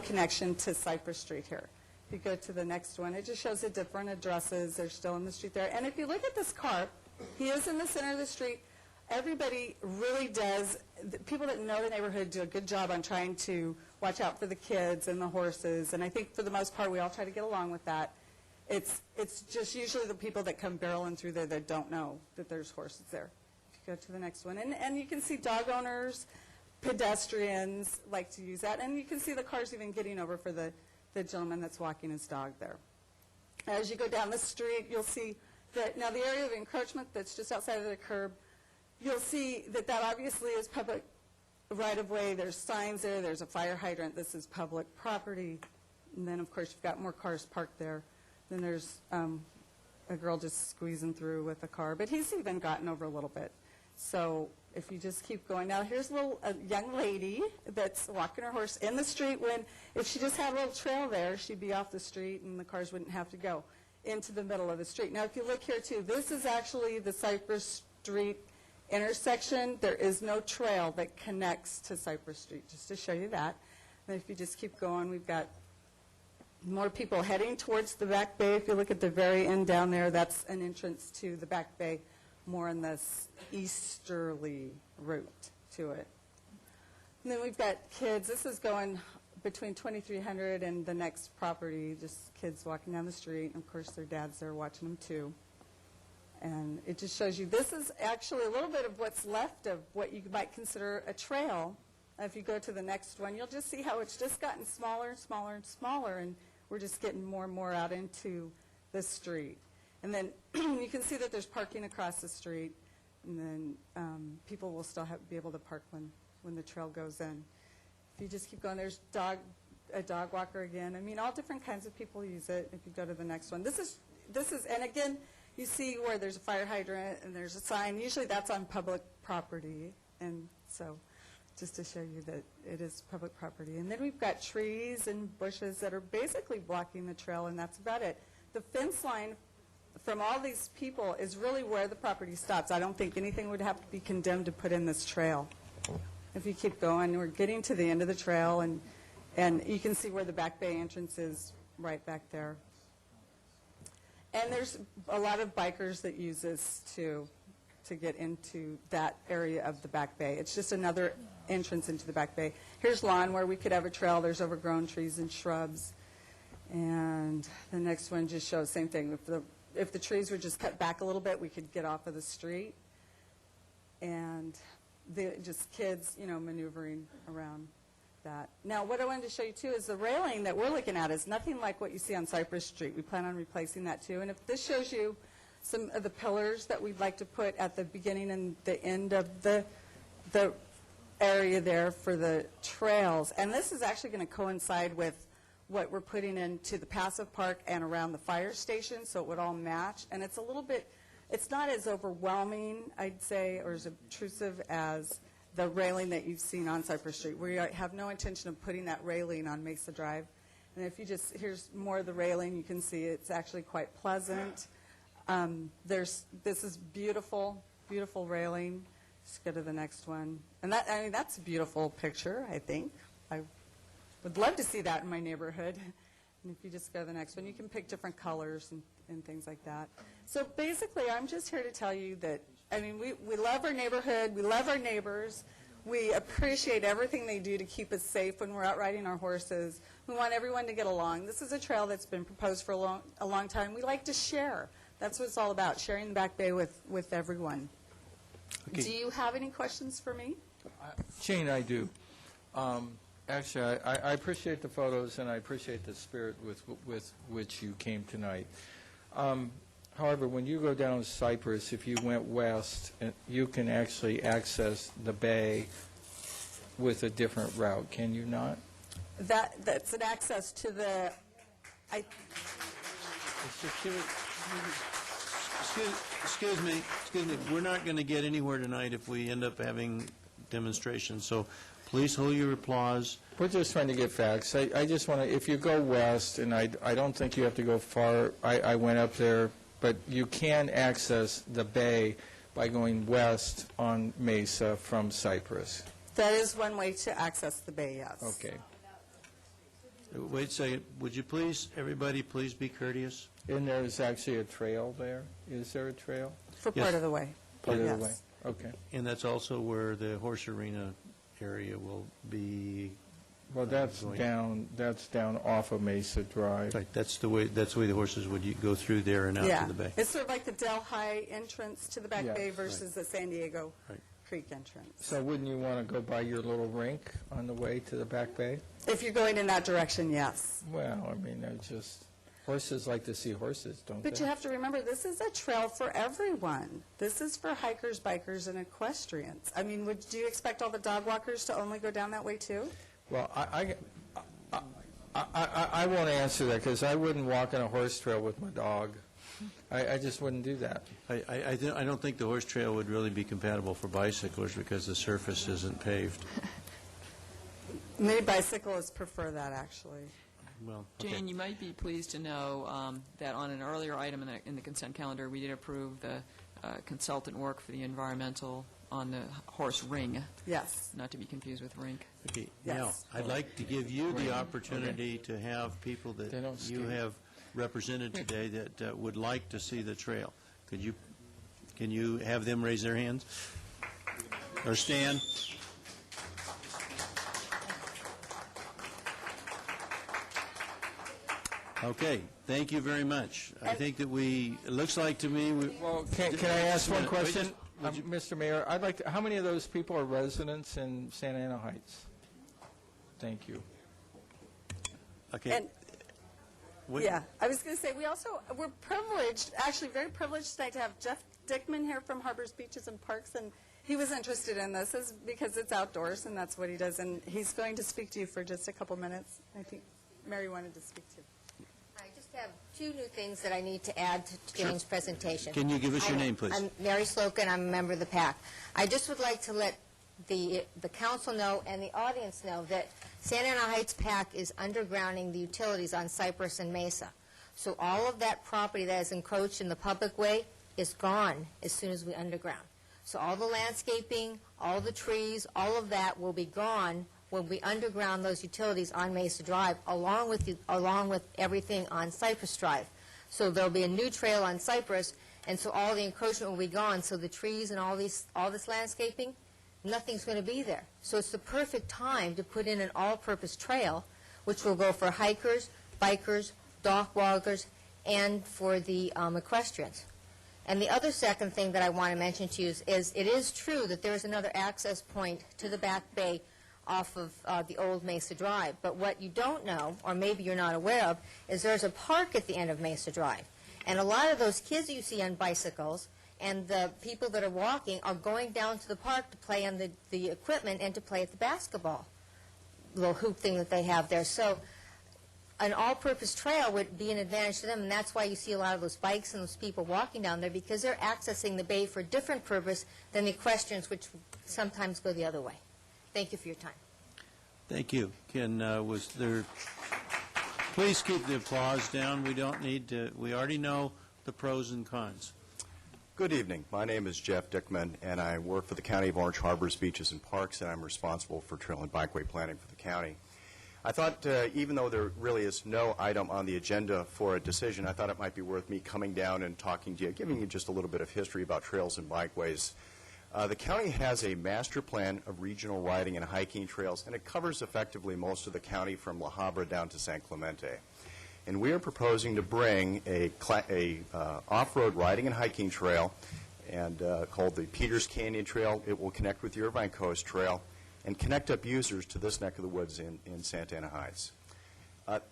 S10: connection to Cypress Street here. If you go to the next one, it just shows the different addresses. They're still in the street there. And if you look at this car, he is in the center of the street. Everybody really does, the people that know the neighborhood do a good job on trying to watch out for the kids and the horses, and I think for the most part we all try to get along with that. It's just usually the people that come barreling through there that don't know that there's horses there. If you go to the next one, and you can see dog owners, pedestrians like to use that, and you can see the cars even getting over for the gentleman that's walking his dog there. As you go down the street, you'll see that now the area of encroachment that's just outside of the curb, you'll see that obviously is public right-of-way. There's signs there. There's a fire hydrant. This is public property. And then, of course, you've got more cars parked there. Then there's a girl just squeezing through with a car. But he's even gotten over a little bit. So if you just keep going. Now, here's a young lady that's walking her horse in the street when, if she just had a little trail there, she'd be off the street and the cars wouldn't have to go into the middle of the street. Now, if you look here, too, this is actually the Cypress Street intersection. There is no trail that connects to Cypress Street, just to show you that. And if you just keep going, we've got more people heading towards the back bay. If you look at the very end down there, that's an entrance to the back bay, more in this easterly route to it. And then we've got kids. This is going between 2300 and the next property, just kids walking down the street. And of course, their dads there watching them too. And it just shows you, this is actually a little bit of what's left of what you might consider a trail. If you go to the next one, you'll just see how it's just gotten smaller and smaller and smaller, and we're just getting more and more out into the street. And then you can see that there's parking across the street, and then people will still be able to park when the trail goes in. If you just keep going, there's a dog walker again. I mean, all different kinds of people use it. If you go to the next one, this is, and again, you see where there's a fire hydrant and there's a sign. Usually that's on public property, and so just to show you that it is public property. And then we've got trees and bushes that are basically blocking the trail, and that's about it. The fence line from all these people is really where the property stops. I don't think anything would have to be condemned to put in this trail. If you keep going, we're getting to the end of the trail, and you can see where the back bay entrance is right back there. And there's a lot of bikers that use this to get into that area of the back bay. It's just another entrance into the back bay. Here's lawn where we could have a trail. There's overgrown trees and shrubs. And the next one just shows the same thing. If the trees were just cut back a little bit, we could get off of the street. And just kids, maneuvering around that. Now, what I wanted to show you, too, is the railing that we're looking at is nothing like what you see on Cypress Street. We plan on replacing that, too. And if this shows you some of the pillars that we'd like to put at the beginning and the end of the area there for the trails. And this is actually going to coincide with what we're putting into the passive park and around the fire station, so it would all match. And it's a little bit, it's not as overwhelming, I'd say, or as obtrusive as the railing that you've seen on Cypress Street. We have no intention of putting that railing on Mesa Drive. And if you just, here's more of the railing, you can see it's actually quite pleasant. This is beautiful, beautiful railing. Just go to the next one. And that's a beautiful picture, I think. I would love to see that in my neighborhood. And if you just go to the next one, you can pick different colors and things like that. So basically, I'm just here to tell you that, we love our neighborhood. We love our neighbors. We appreciate everything they do to keep us safe when we're out riding our horses. We want everyone to get along. This is a trail that's been proposed for a long time. We like to share. That's what it's all about, sharing the back bay with everyone. Do you have any questions for me?
S7: Jane, I do. Actually, I appreciate the photos, and I appreciate the spirit with which you came tonight. However, when you go down Cypress, if you went west, you can actually access the bay with a different route, can you not?
S10: That's an access to the,
S1: Excuse me, we're not going to get anywhere tonight if we end up having demonstrations, so please hold your applause.
S7: We're just trying to get facts. I just want to, if you go west, and I don't think you have to go far, I went up there, but you can access the bay by going west on Mesa from Cypress.
S10: that is one way to access the bay, yes.
S7: Okay.
S1: Wait a second, would you please, everybody, please be courteous?
S7: And there's actually a trail there? Is there a trail?
S10: For
S1: Yes.
S10: part of the way.
S7: Part of the
S10: Yes.
S7: way? Okay.
S1: And that's also where the horse arena area will be.
S7: Well, that's
S1: going-
S7: down off of Mesa Drive.
S1: Right, that's the way the horses would go through there and out
S10: Yeah.
S1: to the bay.
S10: It's sort of like the Delhi entrance to the back
S7: Yeah.
S10: bay versus the San Diego
S1: Right.
S10: Creek entrance.
S7: So wouldn't you want to go by your little rink on the way to the back bay?
S10: If you're going in that direction, yes.
S7: Well, I mean, they're just, horses like to see horses, don't they?
S10: But you have to remember, this is a trail for everyone. This is for hikers, bikers, and equestrians. I mean, would you expect all the dog walkers to only go down that way, too?
S7: Well, I won't answer that, because I wouldn't walk on a horse trail with my dog. I just wouldn't do that.
S1: I don't think the horse trail would really be compatible for bicyclers because the surface isn't paved.
S10: Many bicyclists prefer that, actually.
S1: Well, okay.
S15: Jane, you might be pleased to know that on an earlier item in the consent calendar, we did approve the consultant work for the environmental on the horse ring,
S10: Yes.
S15: not to be confused with rink.
S1: Okay,
S10: Yes.
S1: now, I'd like to give you the opportunity to have people that
S7: They don't
S1: you
S7: skate.
S1: have represented today that would like to see the trail. Can you have them raise their hands? Or stand? Okay, thank you very much. I think that it looks like to me,
S7: Well, can I ask one
S1: Wait,
S7: question?
S1: would you-
S7: Mr. Mayor, I'd like to, how many of those people are residents in Santa Ana Heights? Thank you.
S1: okay.
S10: And,
S1: What-
S10: yeah, I was going to say, we're privileged, actually very privileged tonight to have Jeff Dickman here from Harbors, Beaches, and Parks, and he was interested in this because it's outdoors, and that's what he does, and he's going to speak to you for just a couple minutes. I think Mary wanted to speak to you.
S5: I just have two new things that I need to add to Jane's presentation.
S1: Can you give us your name, please?
S5: I'm Mary Slocum, I'm a member of the PAC. I just would like to let the council know and the audience know that Santa Ana Heights PAC is undergrounding the utilities on Cypress and Mesa. So all of that property that is encroached in the public way is gone as soon as we underground. So all the landscaping, all the trees, all of that will be gone when we underground those utilities on Mesa Drive, along with everything on Cypress Drive. So there'll be a new trail on Cypress, and so all the encroachment will be gone. So the trees and all this landscaping, nothing's going to be there. So it's the perfect time to put in an all-purpose trail, which will go for hikers, bikers, dog walkers, and for the equestrians. And the other second thing that I want to mention to you is it is true that there is another access point to the back bay off of the old Mesa Drive. But what you don't know, or maybe you're not aware of, is there's a park at the end of Mesa Drive. And a lot of those kids you see on bicycles and the people that are walking are going down to the park to play on the equipment and to play at the basketball little hoop thing that they have there. So an all-purpose trail would be an advantage to them, and that's why you see a lot of those bikes and those people walking down there, because they're accessing the bay for a different purpose than the equestrians, which sometimes go the other way. Thank you for your time.
S1: Thank you. Please keep the applause down. We don't need to, we already know the pros and cons.
S8: Good evening. My name is Jeff Dickman, and I work for the County of Orange Harbors, Beaches, and Parks, and I'm responsible for trail and bikeway planning for the county. I thought, even though there really is no item on the agenda for a decision, I thought it might be worth me coming down and talking to you, giving you just a little bit of history about trails and bikeways. The county has a master plan of regional riding and hiking trails, and it covers effectively most of the county from La Habra down to San Clemente. And we are proposing to bring a off-road riding and hiking trail and called the Peters Canyon Trail. It will connect with the Irvine Coast Trail and connect up users to this neck of the woods in Santa Ana Heights.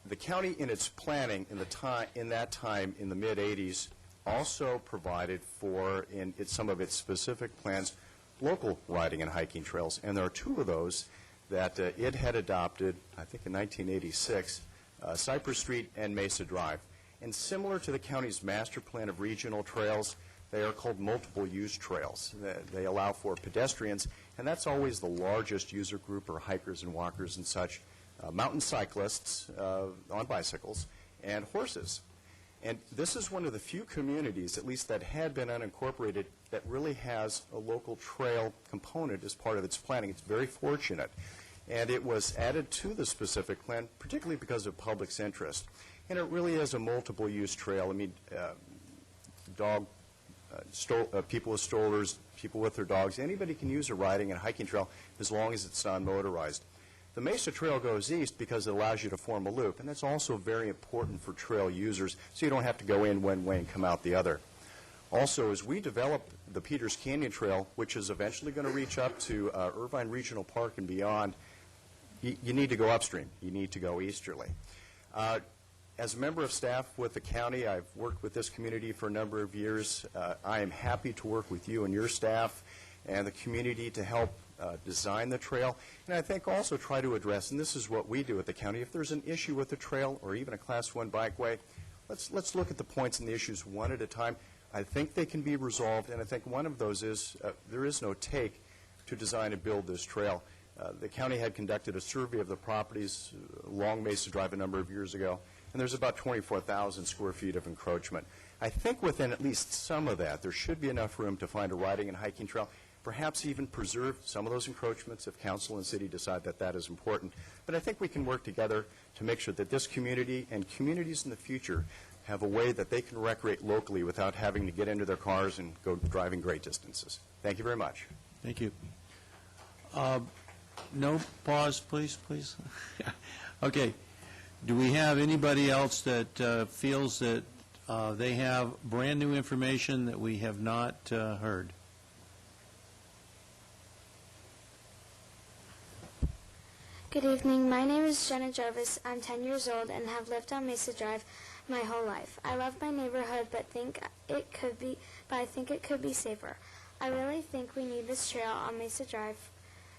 S8: The county, in its planning in that time in the mid-'80s, also provided for, in some of its specific plans, local riding and hiking trails. And there are two of those that it had adopted, I think in 1986, Cypress Street and Mesa Drive. And similar to the county's master plan of regional trails, they are called multiple-use trails. They allow for pedestrians, and that's always the largest user group, or hikers and walkers and such, mountain cyclists on bicycles, and horses. And this is one of the few communities, at least that had been unincorporated, that really has a local trail component as part of its planning. It's very fortunate. And it was added to the specific plan, particularly because of public's interest. And it really is a multiple-use trail. I mean, people with strollers, people with their dogs, anybody can use a riding and hiking trail as long as it's non-motorized. The Mesa Trail goes east because it allows you to form a loop, and that's also very important for trail users, so you don't have to go in one way and come out the other. Also, as we develop the Peters Canyon Trail, which is eventually going to reach up to Irvine Regional Park and beyond, you need to go upstream. You need to go easterly. As a member of staff with the county, I've worked with this community for a number of years. I am happy to work with you and your staff and the community to help design the trail, and I think also try to address, and this is what we do at the county, if there's an issue with the trail or even a Class 1 bikeway, let's look at the points and the issues one at a time. I think they can be resolved, and I think one of those is there is no take to design and build this trail. The county had conducted a survey of the properties along Mesa Drive a number of years ago, and there's about 24,000 square feet of encroachment. I think within at least some of that, there should be enough room to find a riding and hiking trail, perhaps even preserve some of those encroachments if council and city decide that that is important. But I think we can work together to make sure that this community and communities in the future have a way that they can recreate locally without having to get into their cars and go driving great distances. Thank you very much.
S1: Thank you. No, pause, please. Okay. Do we have anybody else that feels that they have brand-new information that we have not heard?
S18: Good evening. My name is Jenna Jarvis. I'm 10 years old and have lived on Mesa Drive my whole life. I love my neighborhood, but I think it could be safer. I really think we need this trail on Mesa Drive.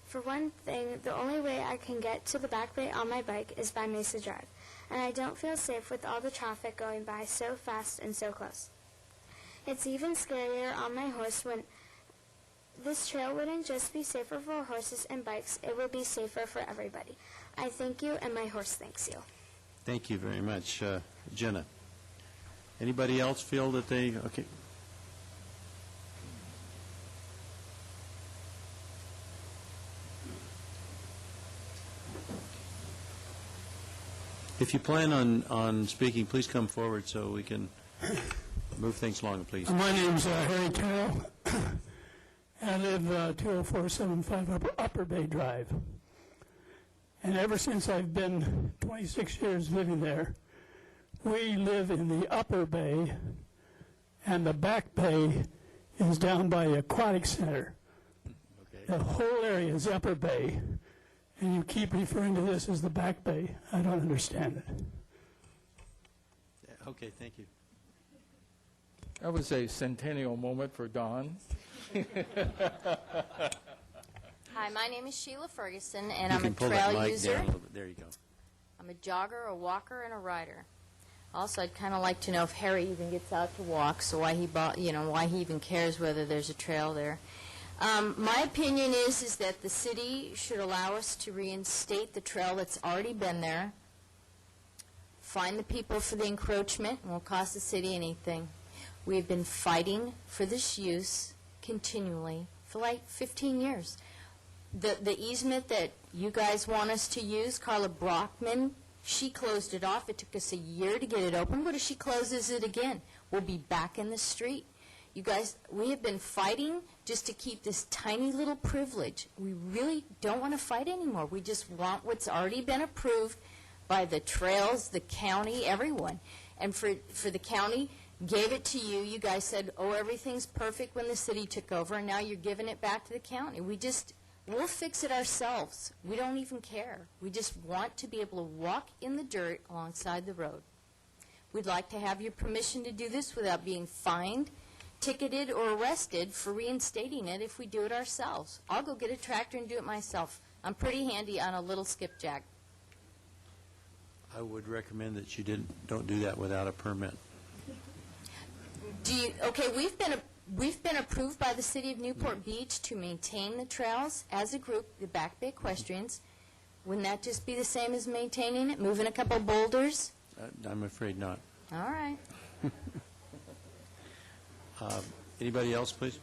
S18: For one thing, the only way I can get to the back bay on my bike is by Mesa Drive, and I don't feel safe with all the traffic going by so fast and so close. It's even scarier on my horse when this trail wouldn't just be safer for horses and bikes, it will be safer for everybody. I thank you, and my horse thanks you.
S1: Thank you very much, Jenna. Anybody else feel that they, okay. If you plan on speaking, please come forward so we can move things along, please.
S19: My name's Harry Carroll. I live 20475 Upper Bay Drive. And ever since I've been 26 years living there, we live in the Upper Bay, and the Back Bay is down by the Aquatic Center. Okay. The whole area is Upper Bay, and you keep referring to this as the Back Bay. I don't understand it.
S1: Okay, thank you.
S7: That was a centennial moment for Don.
S23: Hi, my name is Sheila Ferguson, and
S1: You
S23: I'm
S1: can
S23: a
S1: pull that
S23: trail
S1: mic
S23: user.
S1: down a little bit. There you go.
S23: I'm a jogger, a walker, and a rider. Also, I'd kind of like to know if Harry even gets out to walk, so why he even cares whether there's a trail there. My opinion is that the city should allow us to reinstate the trail that's already been there, fine the people for the encroachment, and won't cost the city anything. We've been fighting for this use continually for like 15 years. The easement that you guys want us to use, Carla Brockman, she closed it off. It took us a year to get it open. What if she closes it again? We'll be back in the street. You guys, we have been fighting just to keep this tiny little privilege. We really don't want to fight anymore. We just want what's already been approved by the trails, the county, everyone. And for the county gave it to you. You guys said, oh, everything's perfect when the city took over, and now you're giving it back to the county. We'll fix it ourselves. We don't even care. We just want to be able to walk in the dirt alongside the road. We'd like to have your permission to do this without being fined, ticketed, or arrested for reinstating it if we do it ourselves. I'll go get a tractor and do it myself. I'm pretty handy on a little skipjack.
S1: I would recommend that you don't do that without a permit.
S23: Okay, we've been approved by the city of Newport Beach to maintain the trails as a group, the Back Bay Equestrians. Wouldn't that just be the same as maintaining it, moving a couple boulders?
S1: I'm afraid not.
S23: All right.
S1: Anybody else, please?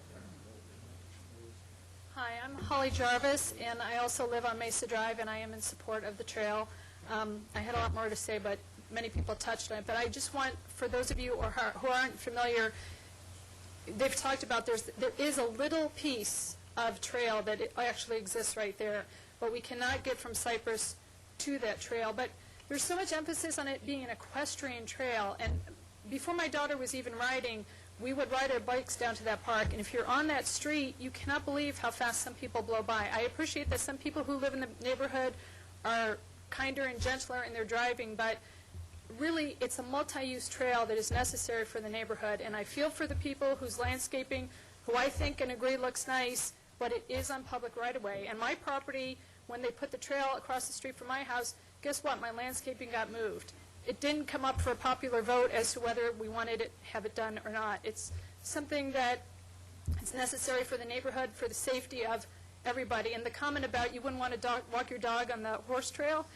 S16: Hi, I'm Holly Jarvis, and I also live on Mesa Drive, and I am in support of the trail. I had a lot more to say, but many people touched on it. But I just want, for those of you who aren't familiar, they've talked about there is a little piece of trail that actually exists right there, but we cannot get from Cypress to that trail. But there's so much emphasis on it being an equestrian trail, and before my daughter was even riding, we would ride our bikes down to that park, and if you're on that street, you cannot believe how fast some people blow by. I appreciate that some people who live in the neighborhood are kinder and gentler in their driving, but really it's a multi-use trail that is necessary for the neighborhood, and I feel for the people whose landscaping, who I think and agree looks nice, but it is on public right-of-way. And my property, when they put the trail across the street from my house, guess what? My landscaping got moved. It didn't come up for a popular vote as to whether we wanted to have it done or not. It's something that is necessary for the neighborhood, for the safety of everybody. And the comment about you wouldn't want to walk your dog on the horse trail,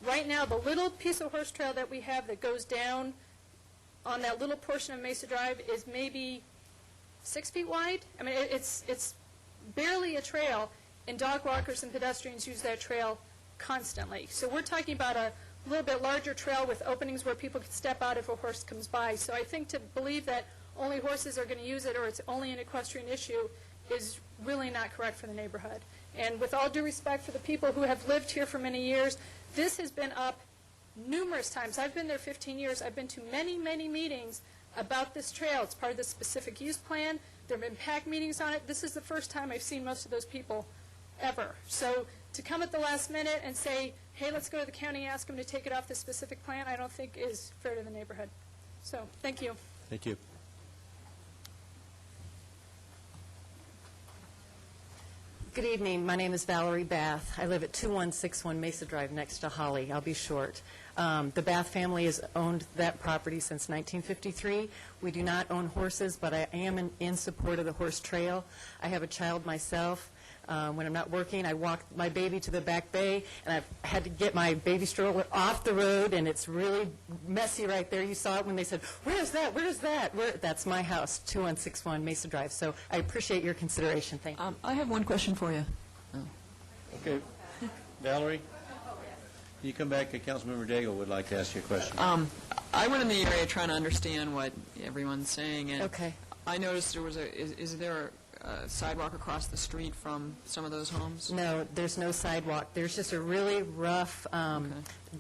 S16: right now the little piece of horse trail that we have that goes down on that little portion of Mesa Drive is maybe 6 feet wide. I mean, it's barely a trail, and dog walkers and pedestrians use that trail constantly. So we're talking about a little bit larger trail with openings where people can step out if a horse comes by. So I think to believe that only horses are going to use it or it's only an equestrian issue is really not correct for the neighborhood. And with all due respect for the people who have lived here for many years, this has been up numerous times. I've been there 15 years. I've been to many, many meetings about this trail. It's part of the specific use plan. There have been PAC meetings on it. This is the first time I've seen most of those people ever. So to come at the last minute and say, hey, let's go to the county and ask them to take it off the specific plan, I don't think is fair to the neighborhood. So thank you.
S1: Thank you.
S17: Good evening. My name is Valerie Bath. I live at 2161 Mesa Drive next to Holly. I'll be short. The Bath family has owned that property since 1953. We do not own horses, but I am in support of the horse trail. I have a child myself. When I'm not working, I walk my baby to the back bay, and I've had to get my baby stroller off the road, and it's really messy right there. You saw it when they said, where's that? Where's that? That's my house, 2161 Mesa Drive. So I appreciate your consideration. Thank you.
S15: I have one question for you.
S1: Okay. Valerie, you come back, Councilmember Daigle would like to ask you a question.
S15: I went in the area trying to understand what everyone's saying, and
S17: okay.
S15: I noticed there was is there a sidewalk across the street from some of those homes?
S17: No, there's no sidewalk. There's just a really rough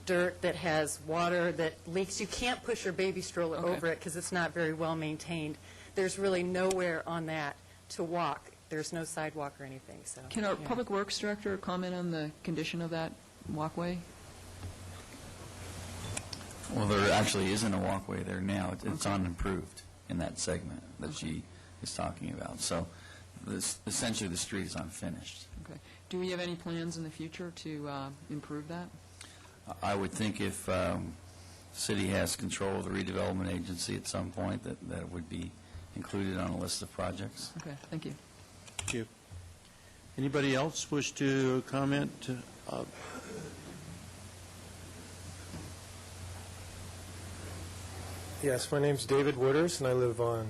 S17: dirt that has water that leaks. You can't push your baby stroller over it because it's not very well maintained. There's really nowhere on that to walk. There's no sidewalk or anything. So
S15: can our Public Works Director comment on the condition of that walkway?
S20: Well, there actually isn't a walkway there now. It's unimproved in that segment that she is talking about. So essentially the street is unfinished.
S15: Okay. Do we have any plans in the future to improve that?
S20: I would think if the city has control of the redevelopment agency at some point, that would be included on a list of projects.
S15: Okay, thank you.
S1: Thank you. Anybody else wish to comment?
S24: Yes, my name's David Wooders, and I live on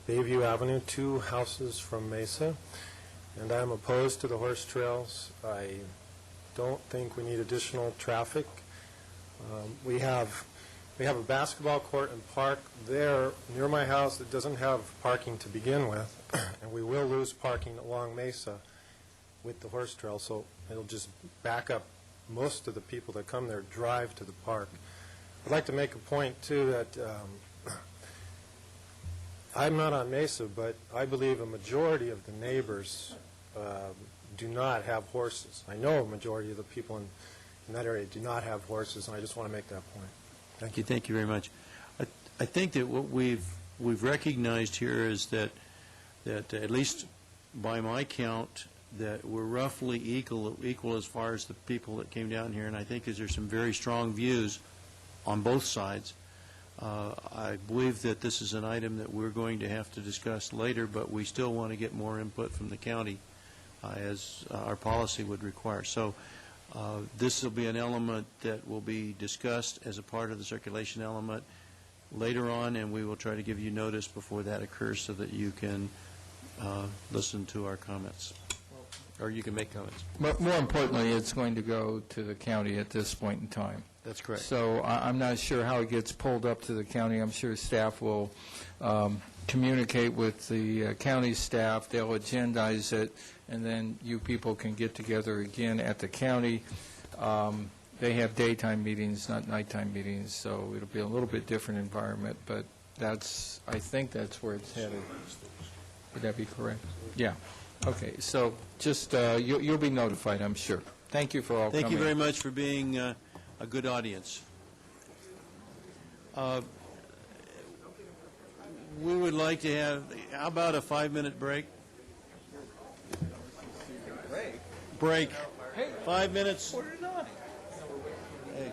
S24: Bayview Avenue, 2 houses from Mesa, and I'm opposed to the horse trails. I don't think we need additional traffic. We have a basketball court and park there near my house that doesn't have parking to begin with, and we will lose parking along Mesa with the horse trail, so it'll just back up most of the people that come there drive to the park. I'd like to make a point, too, that I'm not on Mesa, but I believe a majority of the neighbors do not have horses. I know a majority of the people in that area do not have horses, and I just want to make that point. Thank you.
S1: Thank you very much. I think that what we've recognized here is that at least by my count, that we're roughly equal as far as the people that came down here, and I think there's some very strong views on both sides. I believe that this is an item that we're going to have to discuss later, but we still want to get more input from the county as our policy would require. So this will be an element that will be discussed as a part of the circulation element later on, and we will try to give you notice before that occurs so that you can listen to our comments, or you can make comments.
S7: But more importantly, it's going to go to the county at this point in time.
S1: That's correct.
S7: So I'm not sure how it gets pulled up to the county. I'm sure staff will communicate with the county staff. They'll agendize it, and then you people can get together again at the county. They have daytime meetings, not nighttime meetings, so it'll be a little bit different environment, but I think that's where it's headed. Would that be correct? Yeah. Okay, so just, you'll be notified, I'm sure. Thank you for all coming.
S1: Thank you very much for being a good audience. We would like to have, how about a 5-minute break? Break. 5 minutes. Hey.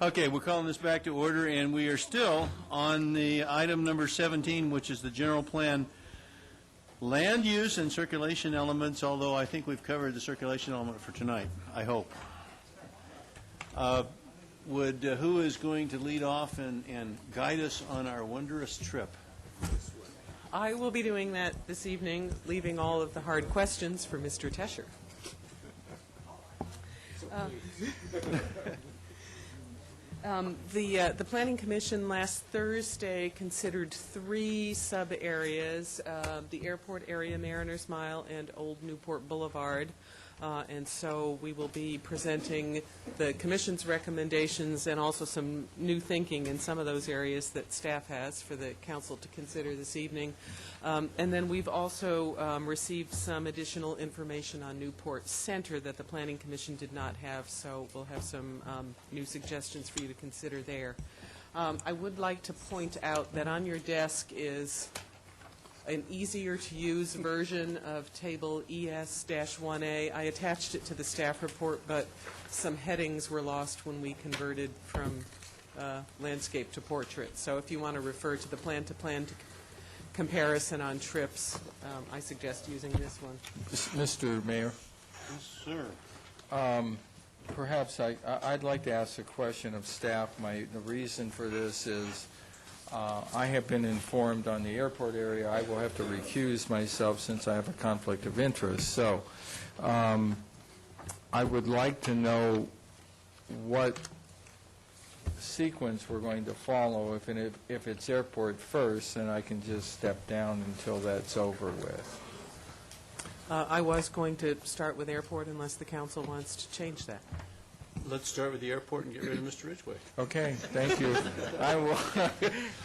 S1: Okay, we're calling this back to order, and we are still on the item number 17, which is the general plan land use and circulation elements, although I think we've covered the circulation element for tonight, I hope. Who is going to lead off and guide us on our wondrous trip?
S4: I will be doing that this evening, leaving all of the hard questions for Mr. Tesher. The Planning Commission last Thursday considered 3 sub-areas, the airport area, Mariners Mile, and Old Newport Boulevard. And so we will be presenting the Commission's recommendations and also some new thinking in some of those areas that staff has for the Council to consider this evening. And then we've also received some additional information on Newport Center that the Planning Commission did not have, so we'll have some new suggestions for you to consider there. I would like to point out that on your desk is an easier-to-use version of Table ES-1A. I attached it to the staff report, but some headings were lost when we converted from landscape to portrait. So if you want to refer to the plan-to-plan comparison on trips, I suggest using this one.
S7: Mr. Mayor?
S1: Yes, sir.
S7: Perhaps I'd like to ask a question of staff. The reason for this is I have been informed on the airport area I will have to recuse myself since I have a conflict of interest. So I would like to know what sequence we're going to follow. If it's airport first, then I can just step down until that's over with.
S4: I was going to start with airport unless the council wants to change that.
S1: Let's start with the airport and get rid of Mr. Ridgway.
S7: Okay, thank you. I will.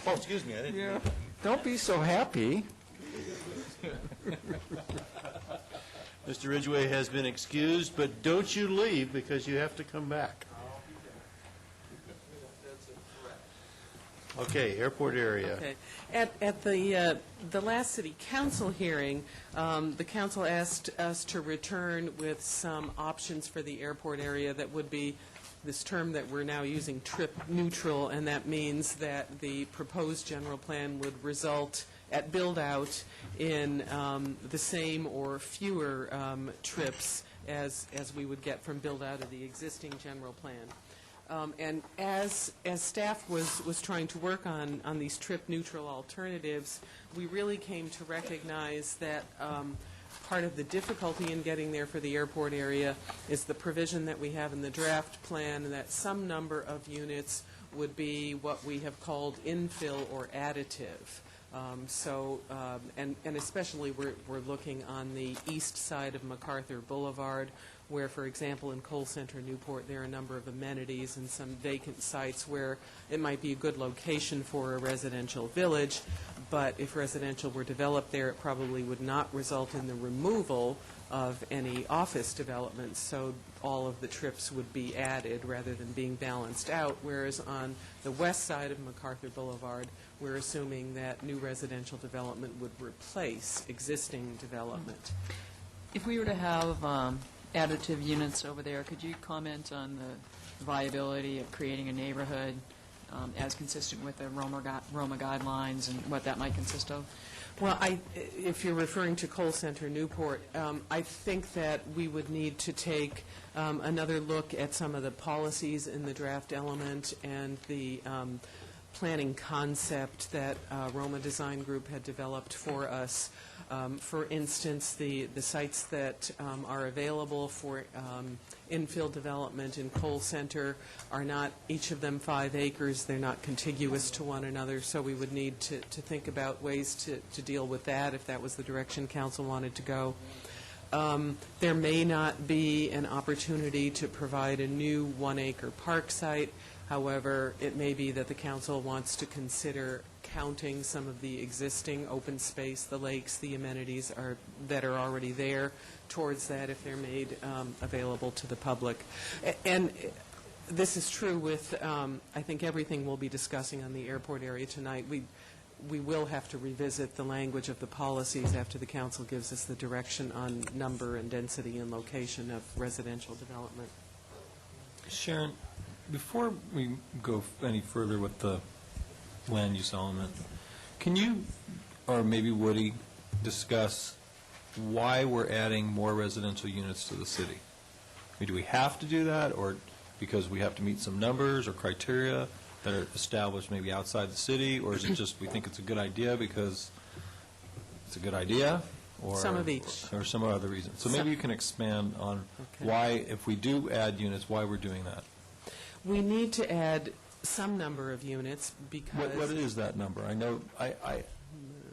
S1: Oh, excuse me, I didn't.
S7: Yeah. Don't be so happy.
S1: Mr. Ridgway has been excused, but don't you leave because you have to come back. Okay, airport area.
S4: Okay. At the last city council hearing, the council asked us to return with some options for the airport area that would be this term that we're now using, trip neutral, and that means that the proposed general plan would result at build-out in the same or fewer trips as we would get from build-out of the existing general plan. And as staff was trying to work on these trip-neutral alternatives, we really came to recognize that part of the difficulty in getting there for the airport area is the provision that we have in the draft plan that some number of units would be what we have called infill or additive. And especially we're looking on the east side of MacArthur Boulevard, where, for example, in Cole Center, Newport, there are a number of amenities and some vacant sites where it might be a good location for a residential village, but if residential were developed there, it probably would not result in the removal of any office development, so all of the trips would be added rather than being balanced out, whereas on the west side of MacArthur Boulevard, we're assuming that new residential development would replace existing development.
S15: If we were to have additive units over there, could you comment on the viability of creating a neighborhood as consistent with the Roma guidelines and what that might consist of?
S4: Well, if you're referring to Cole Center, Newport, I think that we would need to take another look at some of the policies in the draft element and the planning concept that Roma Design Group had developed for us. For instance, the sites that are available for infill development in Cole Center are not each of them 5 acres. They're not contiguous to one another, so we would need to think about ways to deal with that if that was the direction council wanted to go. There may not be an opportunity to provide a new 1-acre park site. However, it may be that the council wants to consider counting some of the existing open space, the lakes, the amenities that are already there towards that if they're made available to the public. And this is true with, I think, everything we'll be discussing on the airport area tonight. We will have to revisit the language of the policies after the council gives us the direction on number and density and location of residential development.
S13: Sharon, before we go any further with the land use element, can you, or maybe Woody, discuss why we're adding more residential units to the city? I mean, do we have to do that, or because we have to meet some numbers or criteria that are established maybe outside the city, or is it just we think it's a good idea because it's a good idea? Or
S4: Some of each.
S13: Or some other reason. So maybe you can expand on why, if we do add units, why we're doing that.
S4: We need to add some number of units because...
S13: What is that number? I know,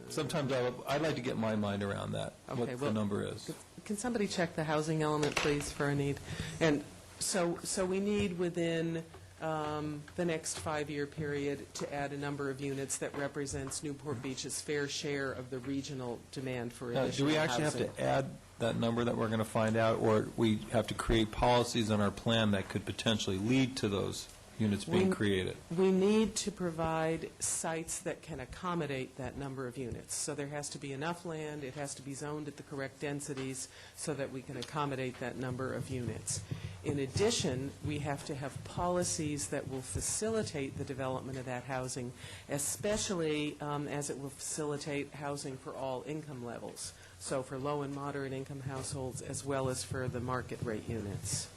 S13: sometimes I'd like to get my mind around that, what the number is.
S4: Can somebody check the housing element, please, for a need? And so we need within the next 5-year period to add a number of units that represents Newport Beach's fair share of the regional demand for additional housing.
S13: Do we actually have to add that number that we're going to find out, or we have to create policies in our plan that could potentially lead to those units being created?
S4: We need to provide sites that can accommodate that number of units. So there has to be enough land, it has to be zoned at the correct densities so that we can accommodate that number of units. In addition, we have to have policies that will facilitate the development of that housing, especially as it will facilitate housing for all income levels, so for low and moderate income households as well as for the market rate units.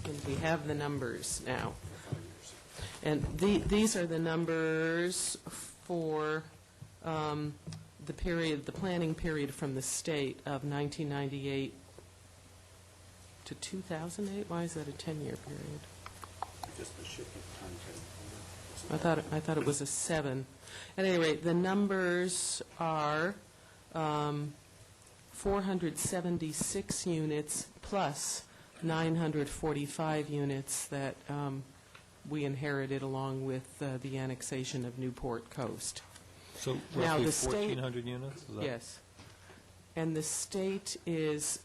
S4: And we have the numbers now. And these are the numbers for the period, the planning period from the state of 1998 to 2008. Why is that a 10-year period?
S21: Just the shipping timetable.
S4: I thought it was a 7. At any rate, the numbers are 476 units plus 945 units that we inherited along with the annexation of Newport Coast.
S13: So
S4: Now,
S13: roughly
S4: the state-
S13: 1,400 units? Is that-
S4: Yes. And the state is,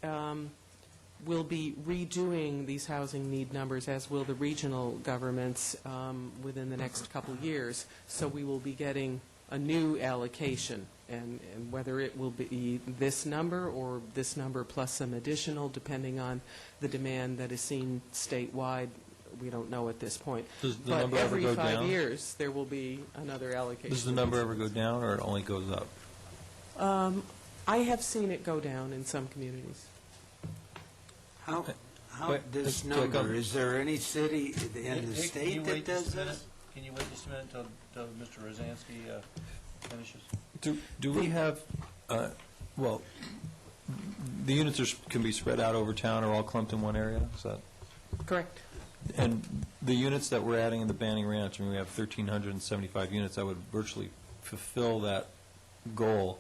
S4: will be redoing these housing need numbers, as will the regional governments, within the next couple years. So we will be getting a new allocation, and whether it will be this number or this number plus some additional, depending on the demand that is seen statewide, we don't know at this point.
S13: Does the
S4: But
S13: number ever
S4: every
S13: go
S4: 5
S13: down?
S4: years, there will be another allocation.
S13: Does the number ever go down, or it only goes up?
S4: I have seen it go down in some communities.
S14: How
S13: Wait,
S14: this
S13: Jacob.
S14: number, is there any city in the state that does this?
S1: Can you wait just a minute until Mr. Rosansky finishes?
S13: Do we have, well, the units can be spread out over town or all clumped in one area? Is that?
S4: Correct.
S13: And the units that we're adding in the Banning Ranch, I mean, we have 1,375 units that would virtually fulfill that goal.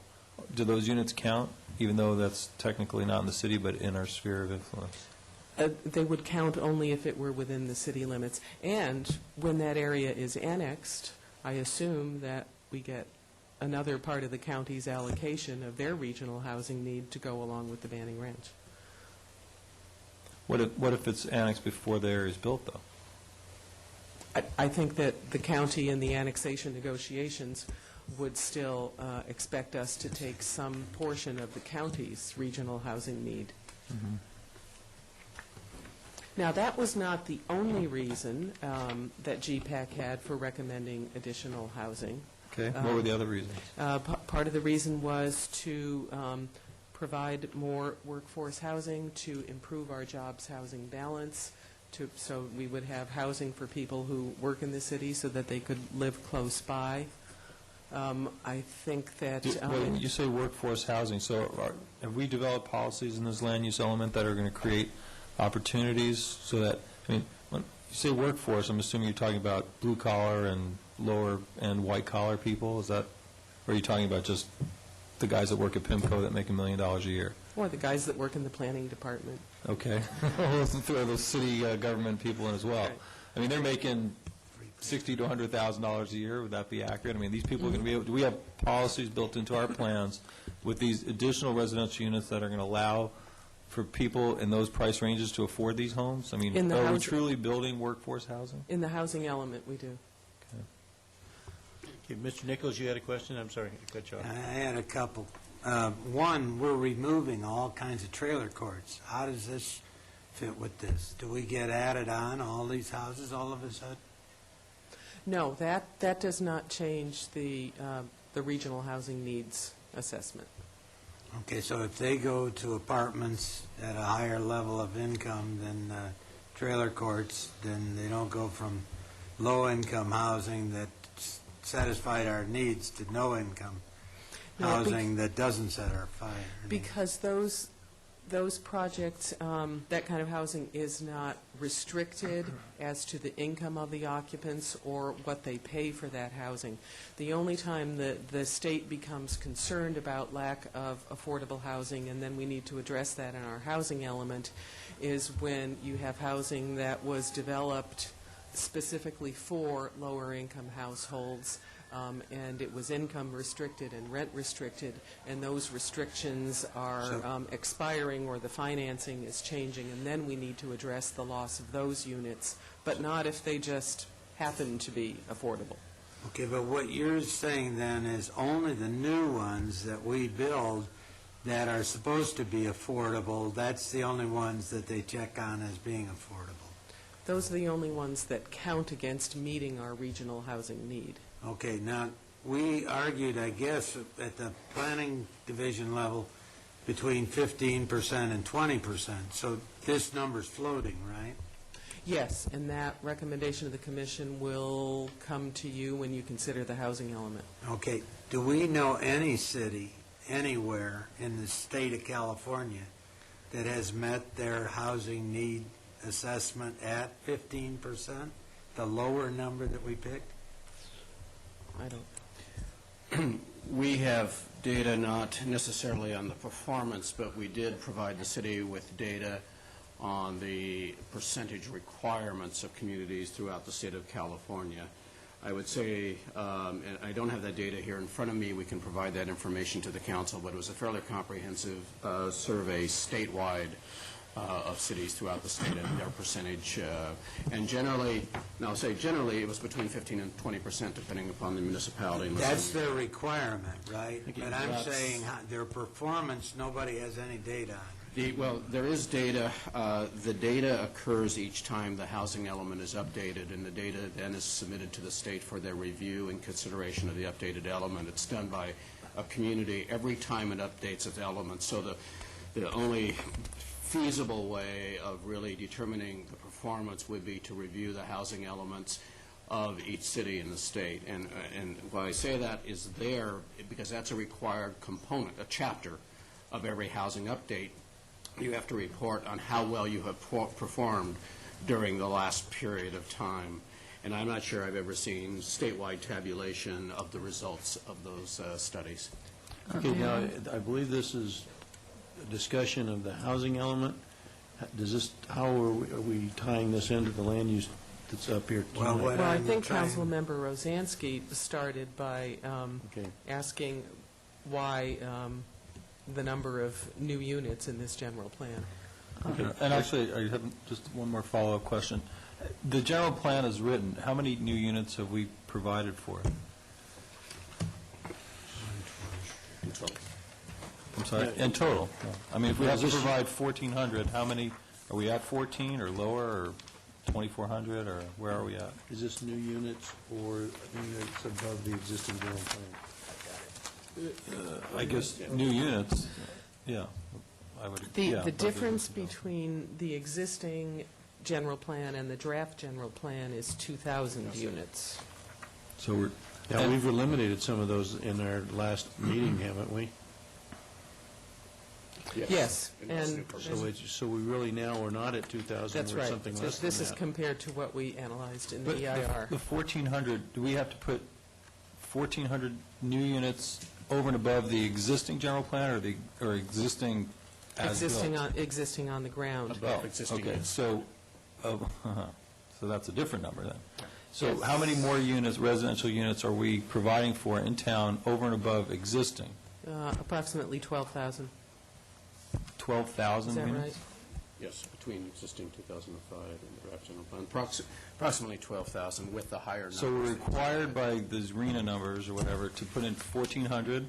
S13: Do those units count, even though that's technically not in the city, but in our sphere of influence?
S4: They would count only if it were within the city limits. And when that area is annexed, I assume that we get another part of the county's allocation of their regional housing need to go along with the Banning Ranch.
S13: What if it's annexed before the area is built, though?
S4: I think that the county in the annexation negotiations would still expect us to take some portion of the county's regional housing need.
S13: Mm-hmm.
S4: Now, that was not the only reason that GPAC had for recommending additional housing.
S13: Okay, what were the other reasons?
S4: Part of the reason was to provide more workforce housing, to improve our jobs housing balance, so we would have housing for people who work in the city so that they could live close by. I think that...
S13: When you say workforce housing, so have we developed policies in this land use element that are going to create opportunities so that, I mean, when you say workforce, I'm assuming you're talking about blue-collar and lower-end white-collar people, is that, or are you talking about just the guys that work at PIMCO that make $1 million a year?
S4: Or the guys that work in the planning department.
S13: Okay. We'll throw those city government people in as well.
S4: Right.
S13: I mean, they're making $60,000 to $100,000 a year. Would that be accurate? I mean, these people are going to be able, do we have policies built into our plans with these additional residential units that are going to allow for people in those price ranges to afford these homes? I mean,
S4: In the
S13: are we
S4: housing-
S13: truly building workforce housing?
S4: In the housing element, we do.
S1: Okay, Mr. Nichols, you had a question? I'm sorry, I cut you off.
S14: I had a couple. One, we're removing all kinds of trailer courts. How does this fit with this? Do we get added on, all these houses, all of a sudden?
S4: No, that does not change the regional housing needs assessment.
S14: Okay, so if they go to apartments at a higher level of income than trailer courts, then they don't go from low-income housing that satisfied our needs to no-income housing that doesn't satisfy our needs.
S4: Because those projects, that kind of housing is not restricted as to the income of the occupants or what they pay for that housing. The only time the state becomes concerned about lack of affordable housing, and then we need to address that in our housing element, is when you have housing that was developed specifically for lower income households, and it was income restricted and rent restricted, and those restrictions are expiring or the financing is changing, and then we need to address the loss of those units, but not if they just happen to be affordable.
S14: Okay, but what you're saying then is only the new ones that we build that are supposed to be affordable, that's the only ones that they check on as being affordable.
S4: Those are the only ones that count against meeting our regional housing need.
S14: Okay, now, we argued, I guess, at the planning division level between 15% and 20%, so this number's floating, right?
S4: Yes, and that recommendation of the commission will come to you when you consider the housing element.
S14: Okay, do we know any city anywhere in the state of California that has met their housing need assessment at 15%, the lower number that we picked?
S4: I don't.
S3: We have data not necessarily on the performance, but we did provide the city with data on the percentage requirements of communities throughout the state of California. I would say, and I don't have that data here in front of me, we can provide that information to the council, but it was a fairly comprehensive survey statewide of cities throughout the state and their percentage. And generally, and I'll say generally, it was between 15 and 20%, depending upon the municipality.
S14: That's their requirement, right? But I'm
S3: That's-
S14: saying their performance, nobody has any data on.
S3: Well, there is data. The data occurs each time the housing element is updated, and the data then is submitted to the state for their review and consideration of the updated element. It's done by a community every time it updates its element. So the only feasible way of really determining the performance would be to review the housing elements of each city in the state. And why I say that is there because that's a required component, a chapter of every housing update. You have to report on how well you have performed during the last period of time. And I'm not sure I've ever seen statewide tabulation of the results of those studies.
S1: Okay, now, I believe this is a discussion of the housing element. Does this, how are we tying this into the land use that's up here tonight?
S4: Well, I think Councilmember Rosansky started by asking why the number of new units in this general plan.
S13: And actually, I have just one more follow-up question. The general plan is written. How many new units have we provided for? I'm sorry, in total? I mean, if we have to provide 1,400, how many, are we at 14 or lower, or 2,400, or where are we at?
S1: Is this new units or units above the existing general plan?
S13: I guess new units, yeah. I would.
S4: The difference between the existing general plan and the draft general plan is 2,000 units.
S13: So we're.
S1: Yeah, we've eliminated some of those in our last meeting, haven't we?
S4: Yes. And
S1: so we really now are not at 2,000.
S4: That's
S1: we're
S4: right.
S1: something less than
S4: This is
S1: that.
S4: compared to what we analyzed in
S13: But
S4: the EIR.
S13: the 1,400, do we have to put 1,400 new units over and above the existing general plan, or existing as built?
S4: Existing on the ground.
S3: Above existing
S13: Okay,
S3: units.
S13: so that's a different number then. So how many more units, residential units, are we providing for in town over and above existing?
S4: Approximately 12,000.
S13: 12,000
S4: Is that
S13: units?
S4: right?
S3: Yes, between existing 2005 and the draft general plan, approximately 12,000 with the higher numbers.
S13: So we're required by the RENA numbers or whatever to put in 1,400,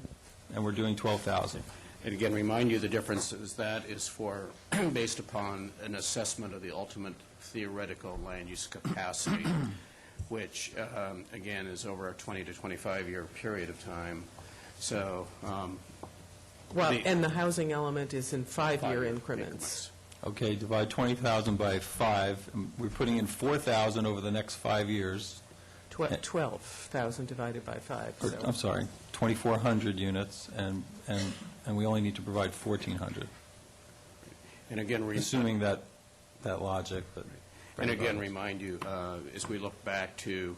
S13: and we're doing 12,000.
S3: And again, remind you, the difference is that is for, based upon an assessment of the ultimate theoretical land use capacity, which, again, is over a 20 to 25-year period of time. So,
S4: and the housing element is in five-year increments.
S13: Okay, divide 20,000 by 5. We're putting in 4,000 over the next 5 years.
S4: 12,000 divided by 5.
S13: Or,
S4: So.
S13: I'm sorry, 2,400 units, and we only need to provide 1,400.
S3: and again,
S13: Assuming that logic, but...
S3: And again, remind you, as we look back to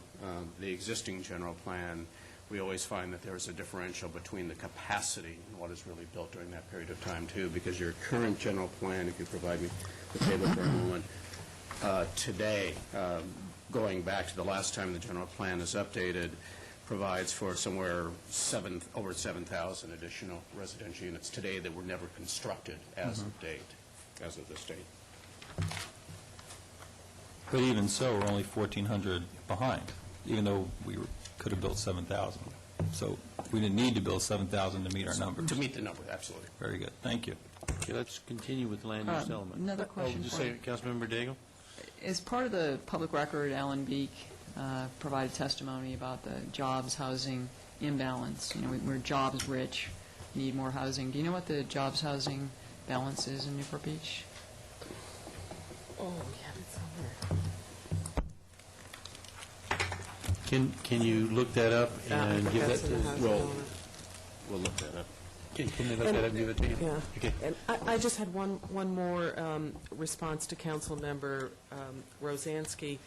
S3: the existing general plan, we always find that there is a differential between the capacity and what is really built during that period of time, too, because your current general plan, if you provide me the table for a moment, today, going back to the last time the general plan is updated, provides for somewhere over 7,000 additional residential units today that were never constructed as of date, as of this date.
S13: But even so, we're only 1,400 behind, even though we could have built 7,000. So we didn't need to build 7,000 to meet our numbers.
S3: To meet the number, absolutely.
S13: Very good. Thank you.
S1: Okay, let's continue with land use element.
S15: Another question
S1: Just
S15: for
S1: say,
S15: you.
S1: Councilmember Daigle?
S15: As part of the public record, Alan Beek provided testimony about the jobs housing imbalance. You know, we're jobs rich, need more housing. Do you know what the jobs housing balance is in Newport Beach?
S4: Oh, yeah, it's somewhere.
S1: Can you look that up and give that
S4: That's
S1: to
S4: in the housing
S1: us?
S4: element.
S3: We'll look that up.
S1: Can you look that up and give it to you?
S4: Yeah.
S1: Okay.
S4: And I just had one more response to Councilmember Rosansky.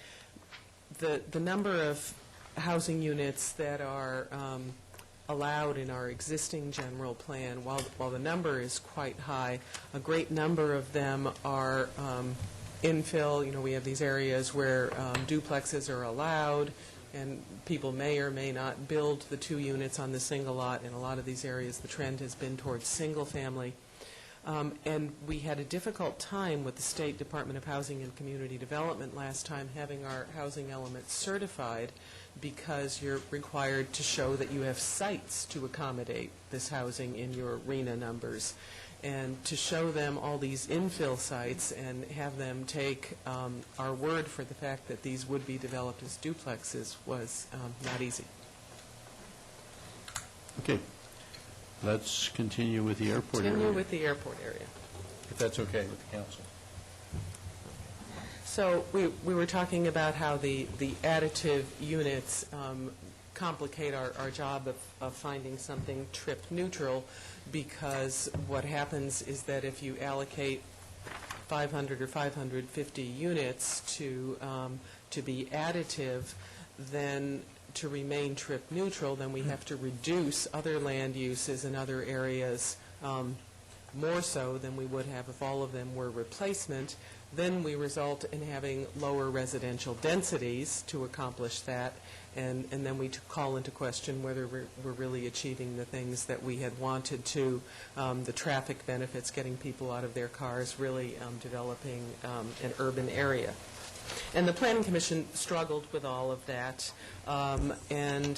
S4: The number of housing units that are allowed in our existing general plan, while the number is quite high, a great number of them are infill. You know, we have these areas where duplexes are allowed, and people may or may not build the 2 units on the single lot. In a lot of these areas, the trend has been towards single family. And we had a difficult time with the State Department of Housing and Community Development last time having our housing elements certified, because you're required to show that you have sites to accommodate this housing in your RENA numbers. And to show them all these infill sites and have them take our word for the fact that these would be developed as duplexes was not easy.
S1: Okay. Let's continue with the airport area.
S4: Continue with the airport area.
S1: If that's okay with the council.
S4: So we were talking about how the additive units complicate our job of finding something trip neutral, because what happens is that if you allocate 500 or 550 units to be additive, then to remain trip neutral, then we have to reduce other land uses in other areas more so than we would have if all of them were replacement. Then we result in having lower residential densities to accomplish that, and then we call into question whether we're really achieving the things that we had wanted to, the traffic benefits, getting people out of their cars, really developing an urban area. And the Planning Commission struggled with all of that, and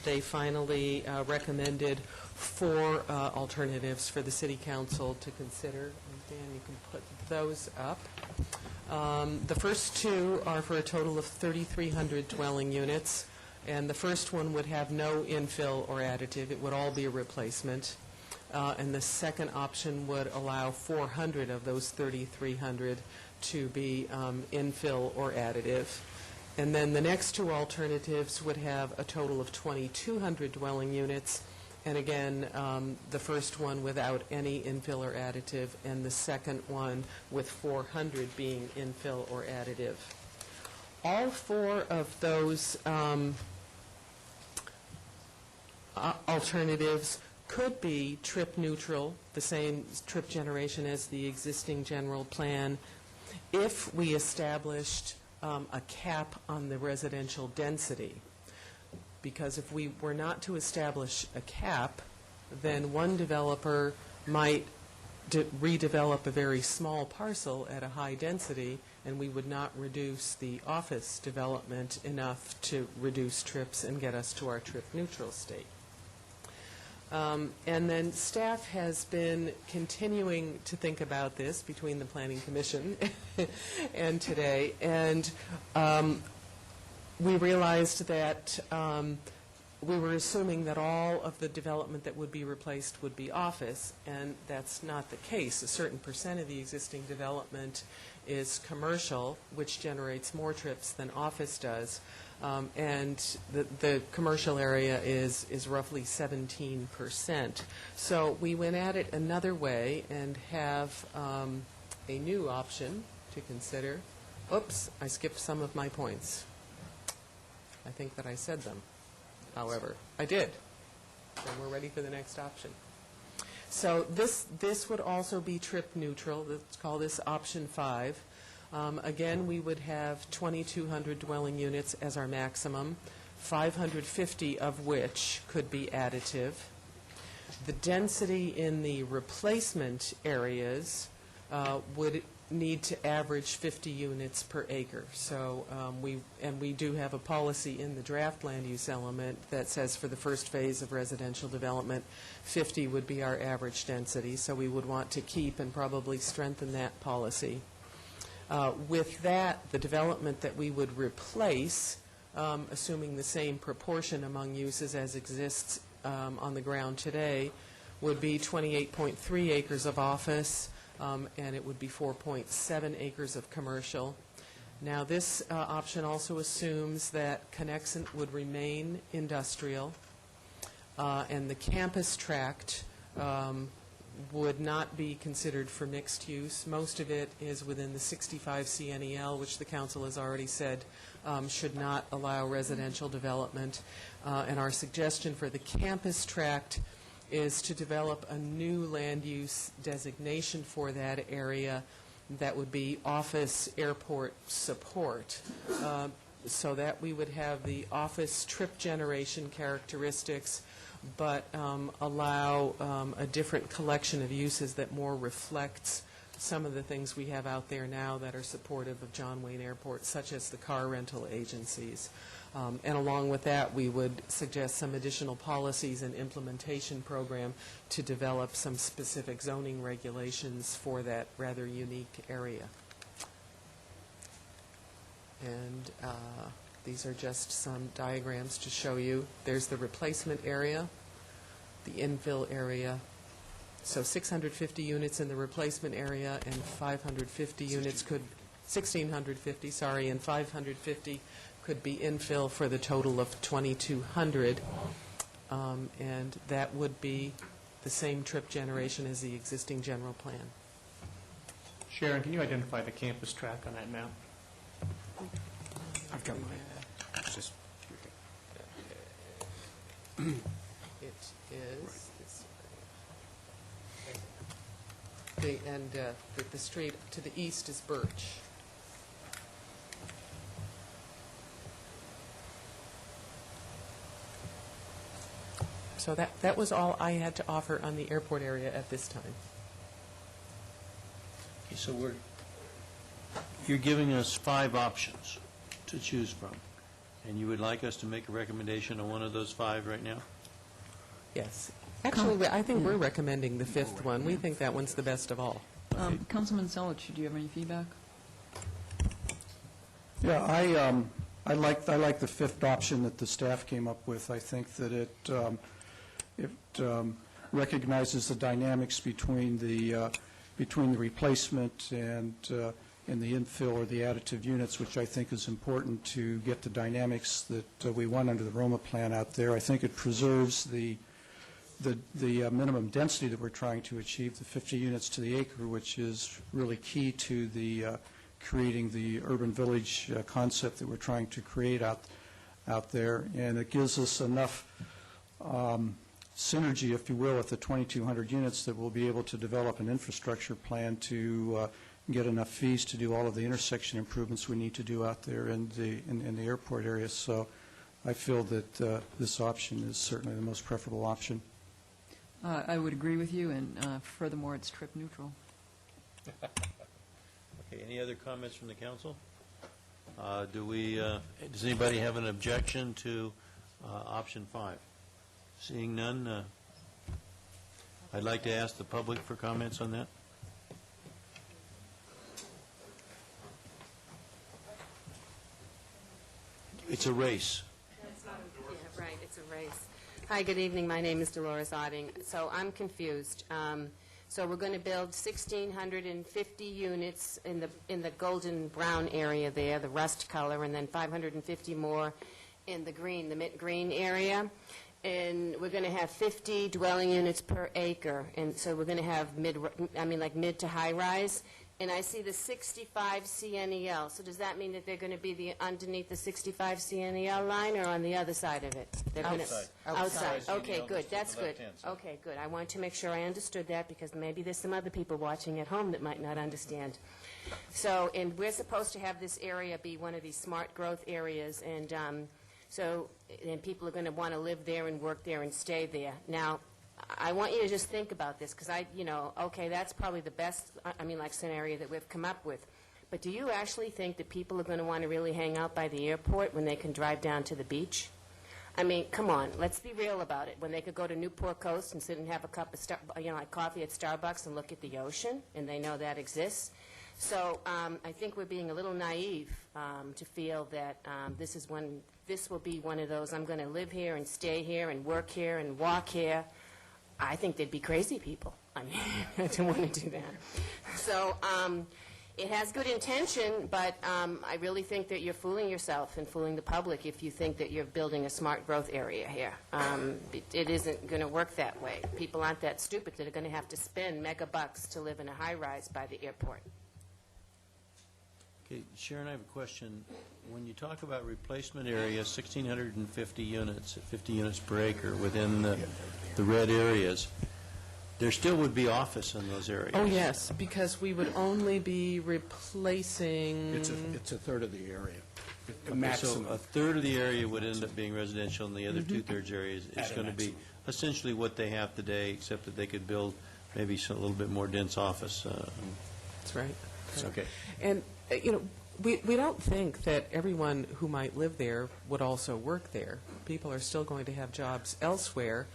S4: they finally recommended 4 alternatives for the City Council to consider. Dan, you can put those up. The first 2 are for a total of 3,300 dwelling units, and the first one would have no infill or additive. It would all be a replacement. And the second option would allow 400 of those 3,300 to be infill or additive. And then the next 2 alternatives would have a total of 2,200 dwelling units, and again, the first one without any infill or additive, and the second one with 400 being infill or additive. All 4 of those alternatives could be trip neutral, the same trip generation as the existing general plan, if we established a cap on the residential density. Because if we were not to establish a cap, then one developer might redevelop a very small parcel at a high density, and we would not reduce the office development enough to reduce trips and get us to our trip neutral state. And then staff has been continuing to think about this between the Planning Commission and today, and we realized that we were assuming that all of the development that would be replaced would be office, and that's not the case. A certain percent of the existing development is commercial, which generates more trips than office does, and the commercial area is roughly 17%. So we went at it another way and have a new option to consider. Oops, I skipped some of my points. I think that I said them. However, I did. And we're ready for the next option. So this would also be trip neutral. Let's call this option 5. Again, we would have 2,200 dwelling units as our maximum, 550 of which could be additive. The density in the replacement areas would need to average 50 units per acre. So we do have a policy in the draft land use element that says for the first phase of residential development, 50 would be our average density. So we would want to keep and probably strengthen that policy. With that, the development that we would replace, assuming the same proportion among uses as exists on the ground today, would be 28.3 acres of office, and it would be 4.7 acres of commercial. Now, this option also assumes that Connexent would remain industrial, and the campus tract would not be considered for mixed use. Most of it is within the 65 CNEL, which the council has already said should not allow residential development. And our suggestion for the campus tract is to develop a new land use designation for that area that would be office airport support, so that we would have the office trip generation characteristics, but allow a different collection of uses that more reflects some of the things we have out there now that are supportive of John Wayne Airport, such as the car rental agencies. And along with that, we would suggest some additional policies and implementation program to develop some specific zoning regulations for that rather unique area. And these are just some diagrams to show you. There's the replacement area, the infill area. So 650 units in the replacement area and 550 units could, 1,650, sorry, and 550 could be infill for the total of 2,200. And that would be the same trip generation as the existing general plan.
S2: Sharon, can you identify the campus track on that map?
S3: I've got mine. It's just
S4: It is this way. And the street to the east is Birch. So that was all I had to offer on the airport area at this time.
S1: Okay, so you're giving us 5 options to choose from, and you would like us to make a recommendation on one of those 5 right now?
S4: Yes. Actually, I think we're recommending the 5th one. We think that one's the best of all.
S15: Councilman Selich, do you have any feedback?
S11: Yeah, I like the 5th option that the staff came up with. I think that it recognizes the dynamics between the replacement and the infill or the additive units, which I think is important to get the dynamics that we want under the Roma plan out there. I think it preserves the minimum density that we're trying to achieve, the 50 units to the acre, which is really key to the creating the urban village concept that we're trying to create out there. And it gives us enough synergy, if you will, with the 2,200 units that we'll be able to develop an infrastructure plan to get enough fees to do all of the intersection improvements we need to do out there in the airport area. So I feel that this option is certainly the most preferable option.
S15: I would agree with you, and furthermore, it's trip neutral.
S1: Okay, any other comments from the council? Does anybody have an objection to option 5? Seeing none, I'd like to ask the public for comments on that. It's a race.
S6: Yeah, right, it's a race. Hi, good evening. My name is Dolores Otting. So I'm confused. So we're going to build 1,650 units in the golden brown area there, the rust color, and then 550 more in the green, the mint green area. And we're going to have 50 dwelling units per acre. And so we're going to have mid to high rise. And I see the 65 CNEL. So does that mean that they're going to be underneath the 65 CNEL line or on the other side of it? They're gonna- Outside. Okay, good. That's good. Okay, good. I want to make sure I understood that because maybe there's some other people watching at home that might not understand. So, and we're supposed to have this area be one of these smart growth areas, and and people are going to want to live there and work there and stay there. Now, I want you to just think about this, because okay, that's probably the best, scenario that we've come up with. But do you actually think that people are going to want to really hang out by the airport when they can drive down to the beach? I mean, come on, let's be real about it. When they could go to Newport Coast and sit and have a cup of coffee at Starbucks and look at the ocean, and they know that exists. So I think we're being a little naive to feel that this will be one of those, I'm going to live here and stay here and work here and walk here. I think they'd be crazy people. I mean, I don't want to do that. So it has good intention, but I really think that you're fooling yourself and fooling the public if you think that you're building a smart growth area here. It isn't going to work that way. People aren't that stupid that are going to have to spend mega bucks to live in a high-rise by the airport.
S1: Okay, Sharon, I have a question. When you talk about replacement area, 1,650 units, at 50 units per acre within the red areas, there still would be office in those areas.
S4: Oh, yes, because we would only be replacing...
S9: It's a third of the area, the
S1: Okay,
S9: maximum.
S1: so a third of the area would end up being residential, and the other two-thirds area is going to be essentially what they have today, except that they could build maybe a little bit more dense office.
S4: That's right.
S1: Okay.
S4: And, we don't think that everyone who might live there would also work there. People are still going to have jobs elsewhere,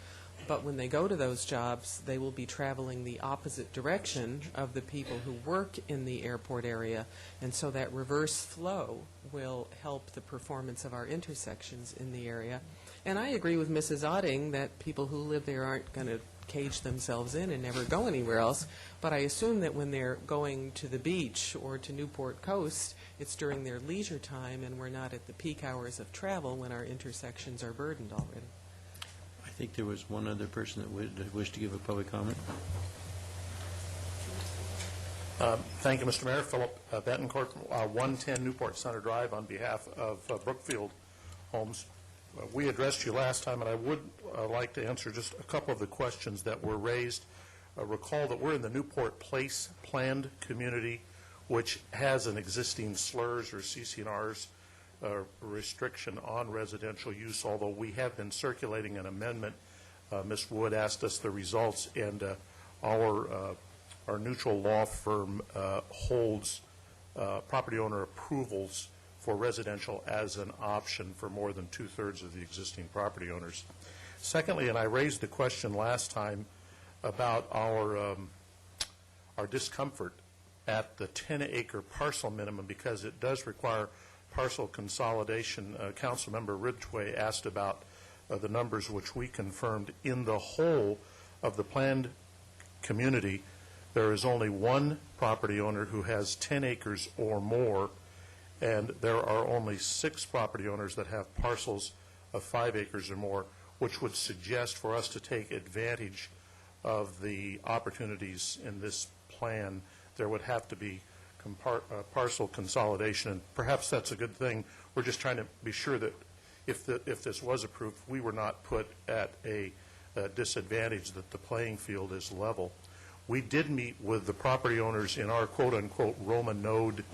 S4: but when they go to those jobs, they will be traveling the opposite direction of the people who work in the airport area, and so that reverse flow will help the performance of our intersections in the area. And I agree with Mrs. Otting that people who live there aren't going to cage themselves in and never go anywhere else, but I assume that when they're going to the beach or to Newport Coast, it's during their leisure time, and we're not at the peak hours of travel when our intersections are burdened already.
S1: I think there was one other person that wished to give a public comment.
S12: Thank you, Mr. Mayor. Philip Betancourt, 110 Newport Center Drive, on behalf of Brookfield Homes. We addressed you last time, and I would like to answer just a couple of the questions that were raised. Recall that we're in the Newport Place planned community, which has an existing slurs or CC&Rs restriction on residential use, although we have been circulating an amendment. Ms. Wood asked us the results, and our neutral law firm holds property owner approvals for residential as an option for more than two-thirds of the existing property owners. Secondly, and I raised the question last time about our discomfort at the 10-acre parcel minimum, because it does require parcel consolidation. Councilmember Ridgway asked about the numbers which we confirmed. In the whole of the planned community, there is only one property owner who has 10 acres or more, and there are only 6 property owners that have parcels of 5 acres or more, which would suggest for us to take advantage of the opportunities in this plan. There would have to be parcel consolidation, and perhaps that's a good thing. We're just trying to be sure that if this was approved, we were not put at a disadvantage, that the playing field is level. We did meet with the property owners in our quote-unquote Roma node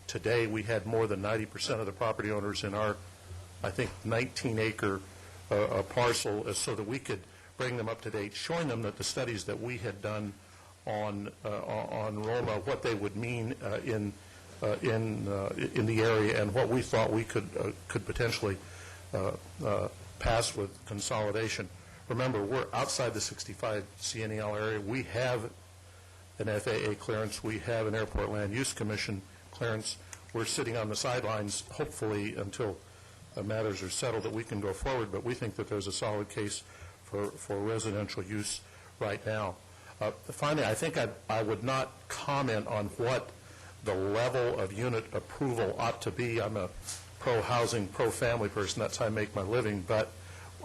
S12: today. We had more than 90% of the property owners in our, I think, 19-acre parcel, so that we could bring them up to date, showing them that the studies that we had done on Roma, what they would mean in the area, and what we thought we could potentially pass with consolidation. remember, we're outside the 65 CNEL area. We have an FAA clearance. We have an Airport Land Use Commission clearance. We're sitting on the sidelines, hopefully, until matters are settled, that we can go forward, but we think that there's a solid case for residential use right now. Finally, I think I would not comment on what the level of unit approval ought to be. I'm a pro-housing, pro-family person. That's how I make my living. But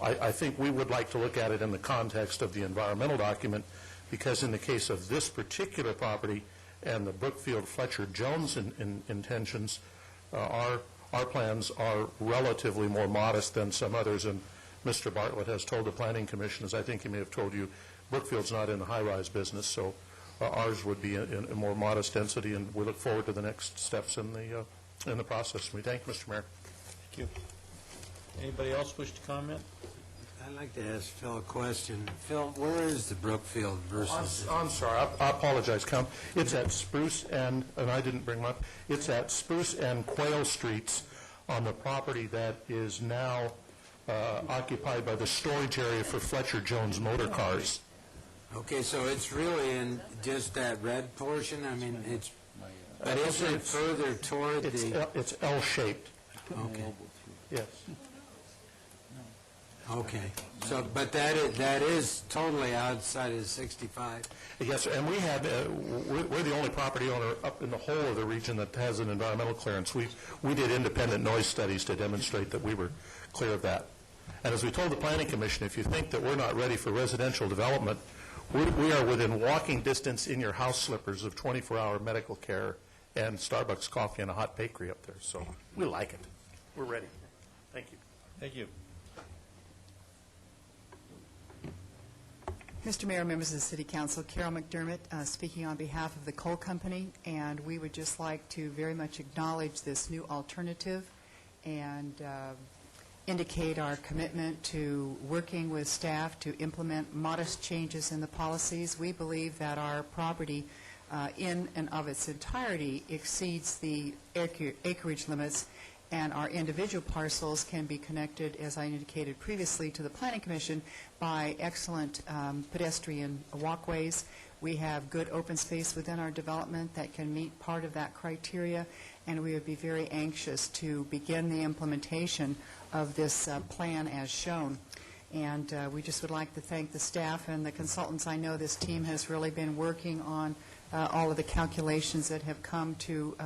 S12: I think we would like to look at it in the context of the environmental document, because in the case of this particular property and the Brookfield-Fletcher-Jones intentions, our plans are relatively more modest than some others. And Mr. Bartlett has told the Planning Commission, as I think he may have told you, Brookfield's not in the high-rise business, so ours would be in a more modest density, and we look forward to the next steps in the process. We thank you, Mr. Mayor.
S21: Thank you. Anybody else wish to comment?
S14: I'd like to ask Phil a question. Phil, where is the Brookfield versus...
S12: I'm sorry. I apologize, Count. It's at Spruce and I didn't bring them up. It's at Spruce and Quail Streets on the property that is now occupied by the storage area for Fletcher Jones motor cars.
S14: Okay, so it's really in just that red portion? I mean, it's... But is it further toward the...
S12: It's L-shaped.
S14: Okay.
S12: Yes.
S14: Okay. So, but that is totally outside of 65?
S12: Yes, and we have, we're the only property owner up in the whole of the region that has an environmental clearance. We did independent noise studies to demonstrate that we were clear of that. And as we told the Planning Commission, if you think that we're not ready for residential development, we are within walking distance in your house slippers of 24-hour medical care and Starbucks coffee and a hot bakery up there. So we like it. We're ready. Thank you.
S21: Thank you.
S5: Mr. Mayor, members of the City Council, Carol McDermott speaking on behalf of the coal company, and we would just like to very much acknowledge this new alternative and indicate our commitment to working with staff to implement modest changes in the policies. We believe that our property in and of its entirety exceeds the acreage limits, and our individual parcels can be connected, as I indicated previously, to the Planning Commission by excellent pedestrian walkways. We have good open space within our development that can meet part of that criteria, and we would be very anxious to begin the implementation of this plan as shown. And we just would like to thank the staff and the consultants. I know this team has really been working on all of the calculations that have come to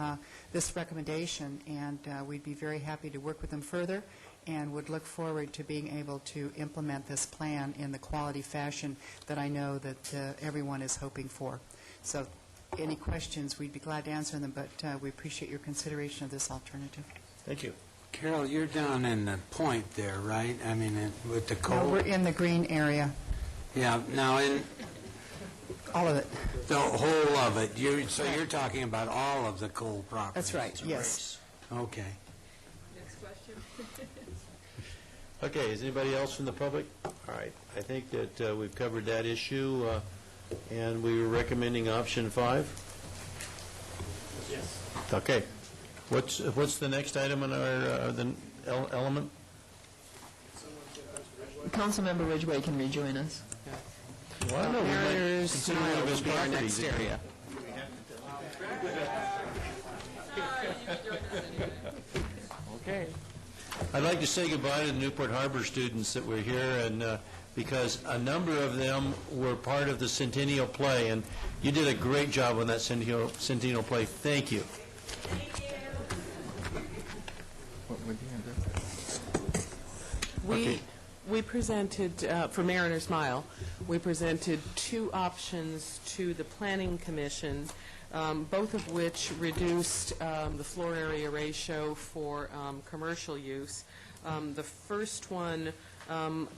S5: this recommendation, and we'd be very happy to work with them further and would look forward to being able to implement this plan in the quality fashion that I know that everyone is hoping for. So any questions, we'd be glad to answer them, but we appreciate your consideration of this alternative.
S21: Thank you.
S14: Carol, you're down in the point there, right? I mean, with the coal...
S5: No, we're in the green area.
S14: Yeah, now in...
S5: All of it.
S14: The whole of it. So you're talking about all of the coal property?
S5: That's right, yes.
S14: Okay.
S15: Next question.
S21: Okay, is anybody else from the public? All right, I think that we've covered that issue, and we were recommending option 5?
S12: Yes.
S21: Okay. What's the next item on our element?
S15: Councilmember Ridgway can rejoin us.
S21: Well, no,
S4: Mariners Mile will be our next area.
S21: Okay. I'd like to say goodbye to the Newport Harbor students that were here, and because a number of them were part of the Centennial Play, and you did a great job on that Centennial Play. Thank you.
S4: We presented, for Mariners Mile, we presented two options to the Planning Commission, both of which reduced the floor area ratio for commercial use. The first one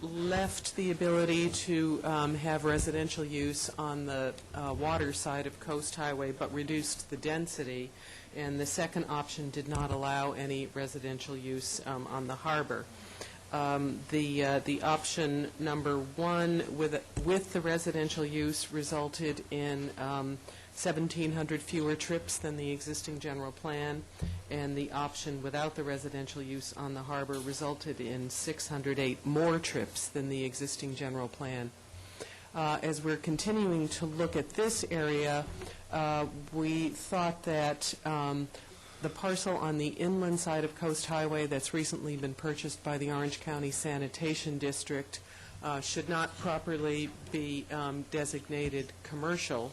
S4: left the ability to have residential use on the water side of Coast Highway, but reduced the density. And the second option did not allow any residential use on the harbor. The option number one with the residential use resulted in 1,700 fewer trips than the existing general plan, and the option without the residential use on the harbor resulted in 608 more trips than the existing general plan. As we're continuing to look at this area, we thought that the parcel on the inland side of Coast Highway that's recently been purchased by the Orange County Sanitation District should not properly be designated commercial,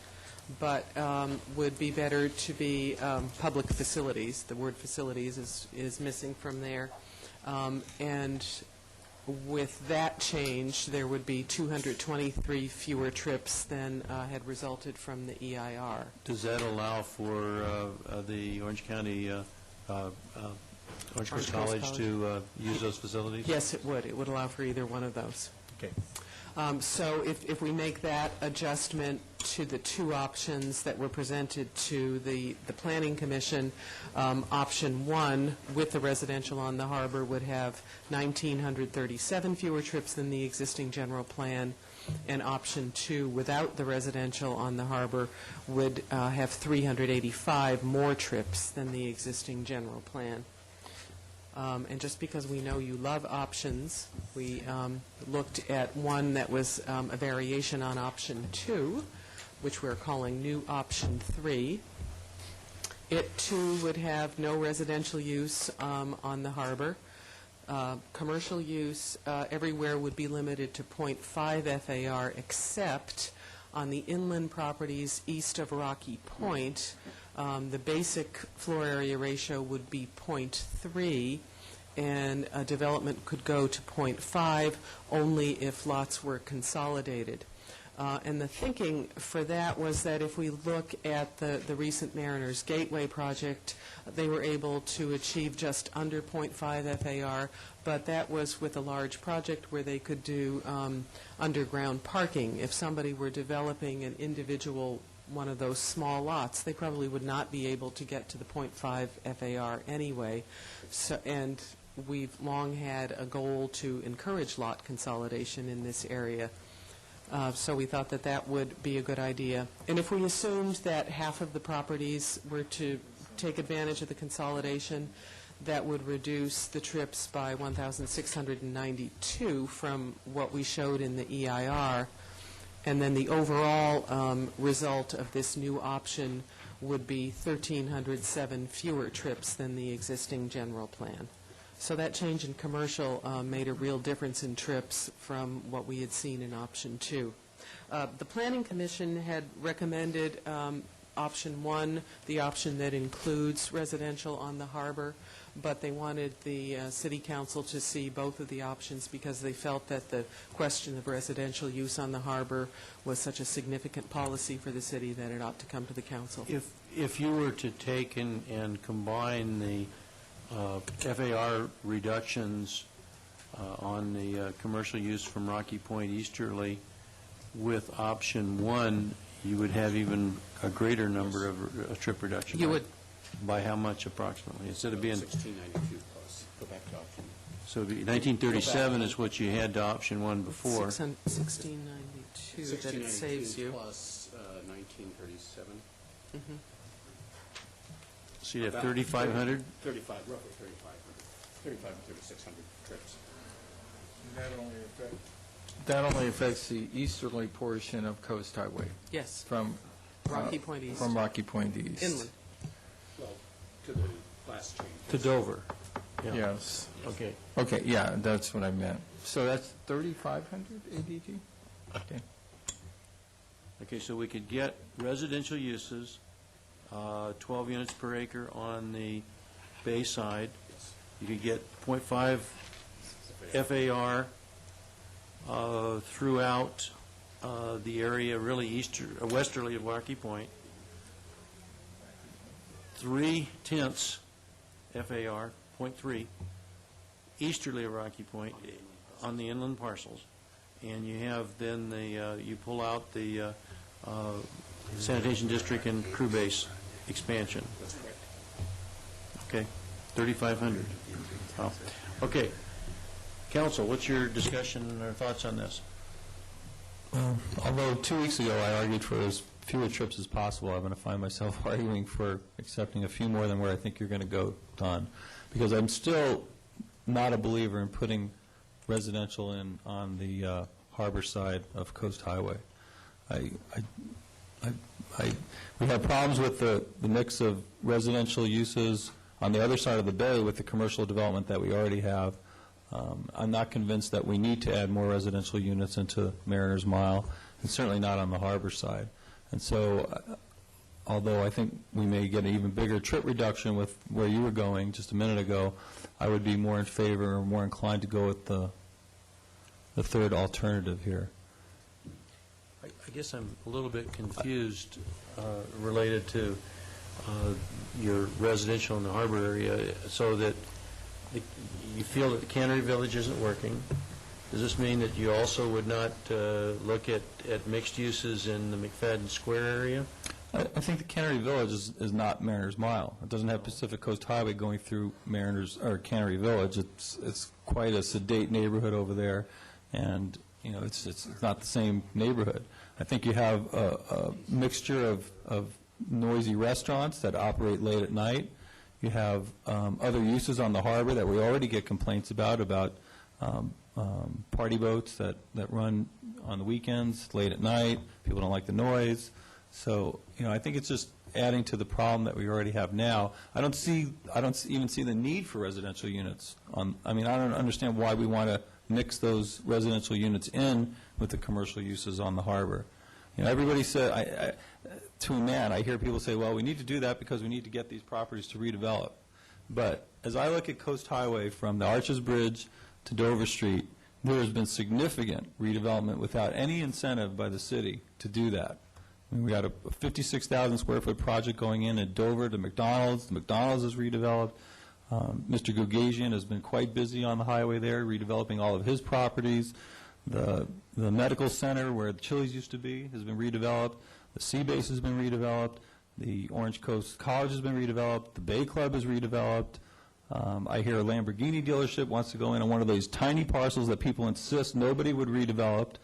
S4: but would be better to be public facilities. The word facilities is missing from there. And with that change, there would be 223 fewer trips than had resulted from the EIR.
S21: Does that allow for the Orange County, Orange Coast College to use those facilities?
S4: Yes, it would. It would allow for either one of those.
S21: Okay.
S4: So if we make that adjustment to the two options that were presented to the Planning Commission, option one with the residential on the harbor would have 1,937 fewer trips than the existing general plan, and option two without the residential on the harbor would have 385 more trips than the existing general plan. And just because we know you love options, we looked at one that was a variation on option 2, which we're calling new option 3. It, too, would have no residential use on the harbor. Commercial use everywhere would be limited to 0.5 FAR, except on the inland properties east of Rocky Point. The basic floor area ratio would be 0.3, and a development could go to 0.5 only if lots were consolidated. And the thinking for that was that if we look at the recent Mariners Gateway project, they were able to achieve just under 0.5 FAR, but that was with a large project where they could do underground parking. If somebody were developing an individual one of those small lots, they probably would not be able to get to the 0.5 FAR anyway. So, and we've long had a goal to encourage lot consolidation in this area. So we thought that that would be a good idea. And if we assumed that half of the properties were to take advantage of the consolidation, that would reduce the trips by 1,692 from what we showed in the EIR. And then the overall result of this new option would be 1,307 fewer trips than the existing general plan. So that change in commercial made a real difference in trips from what we had seen in option 2. The Planning Commission had recommended option 1, the option that includes residential on the harbor, but they wanted the City Council to see both of the options because they felt that the question of residential use on the harbor was such a significant policy for the city that it ought to come to the Council.
S21: If you were to take and combine the FAR reductions on the commercial use from Rocky Point easterly with option 1, you would have even a greater number of trip reductions.
S4: You would.
S21: By how much approximately? Instead of being
S3: 1692 plus. Go back to option.
S21: So 1937 is what you had to option 1 before.
S4: 1692 that it saves you.
S3: Plus 1937.
S4: Mm-hmm.
S21: So you have 3,500?
S3: 35, roughly 3,500. 3,500 to 3,600 trips.
S7: That only affects the easterly portion of Coast Highway.
S4: Yes.
S7: From
S4: Rocky Point East.
S7: From Rocky Point East.
S4: Inland.
S3: Well, to the last change.
S21: To Dover. Yeah.
S7: Yes.
S21: Okay.
S7: Okay, yeah, that's what I meant. So that's 3,500 ADT? Okay.
S21: Okay, so we could get residential uses, 12 units per acre on the bay side. You could get 0.5 FAR throughout the area, really westerly of Rocky Point. 0.3 FAR, 0.3, easterly of Rocky Point on the inland parcels. And you have then you pull out the sanitation district and crew base expansion.
S3: That's correct.
S21: Okay, 3,500. Oh. Okay. Council, what's your discussion or thoughts on this?
S8: Although 2 weeks ago I argued for this
S13: fewer trips as possible, I'm going to find myself arguing for accepting a few more than where I think you're going to go, Don, because I'm still not a believer in putting residential in on the harbor side of Coast Highway. We have problems with the mix of residential uses on the other side of the bay with the commercial development that we already have. I'm not convinced that we need to add more residential units into Mariners Mile, and certainly not on the harbor side. And so, although I think we may get an even bigger trip reduction with where you were going just a minute ago, I would be more in favor or more inclined to go with the third alternative here.
S21: I guess I'm a little bit confused related to your residential in the harbor area, so that you feel that the Cannery Village isn't working. Does this mean that you also would not look at mixed uses in the McFadden Square area?
S13: I think the Cannery Village is not Mariners Mile. It doesn't have Pacific Coast Highway going through Mariners or Cannery Village. It's quite a sedate neighborhood over there, and you know it's not the same neighborhood. I think you have a mixture of noisy restaurants that operate late at night. You have other uses on the harbor that we already get complaints about party boats that run on the weekends, late at night. People don't like the noise. So, you know, I think it's just adding to the problem that we already have now. I don't even see the need for residential units. I mean, I don't understand why we want to mix those residential units in with the commercial uses on the harbor. You know, everybody said, to a man, I hear people say, well, we need to do that because we need to get these properties to redevelop. But as I look at Coast Highway from the Arches Bridge to Dover Street, there has been significant redevelopment without any incentive by the city to do that. I mean, we got a 56,000 square foot project going in at Dover to McDonald's. The McDonald's is redeveloped. Mr. Gogasian has been quite busy on the highway there, redeveloping all of his properties. The medical center where the Chili's used to be has been redeveloped. The Sea Base has been redeveloped. The Orange Coast College has been redeveloped. The Bay Club is redeveloped. I hear a Lamborghini dealership wants to go in on one of those tiny parcels that people insist nobody would redevelop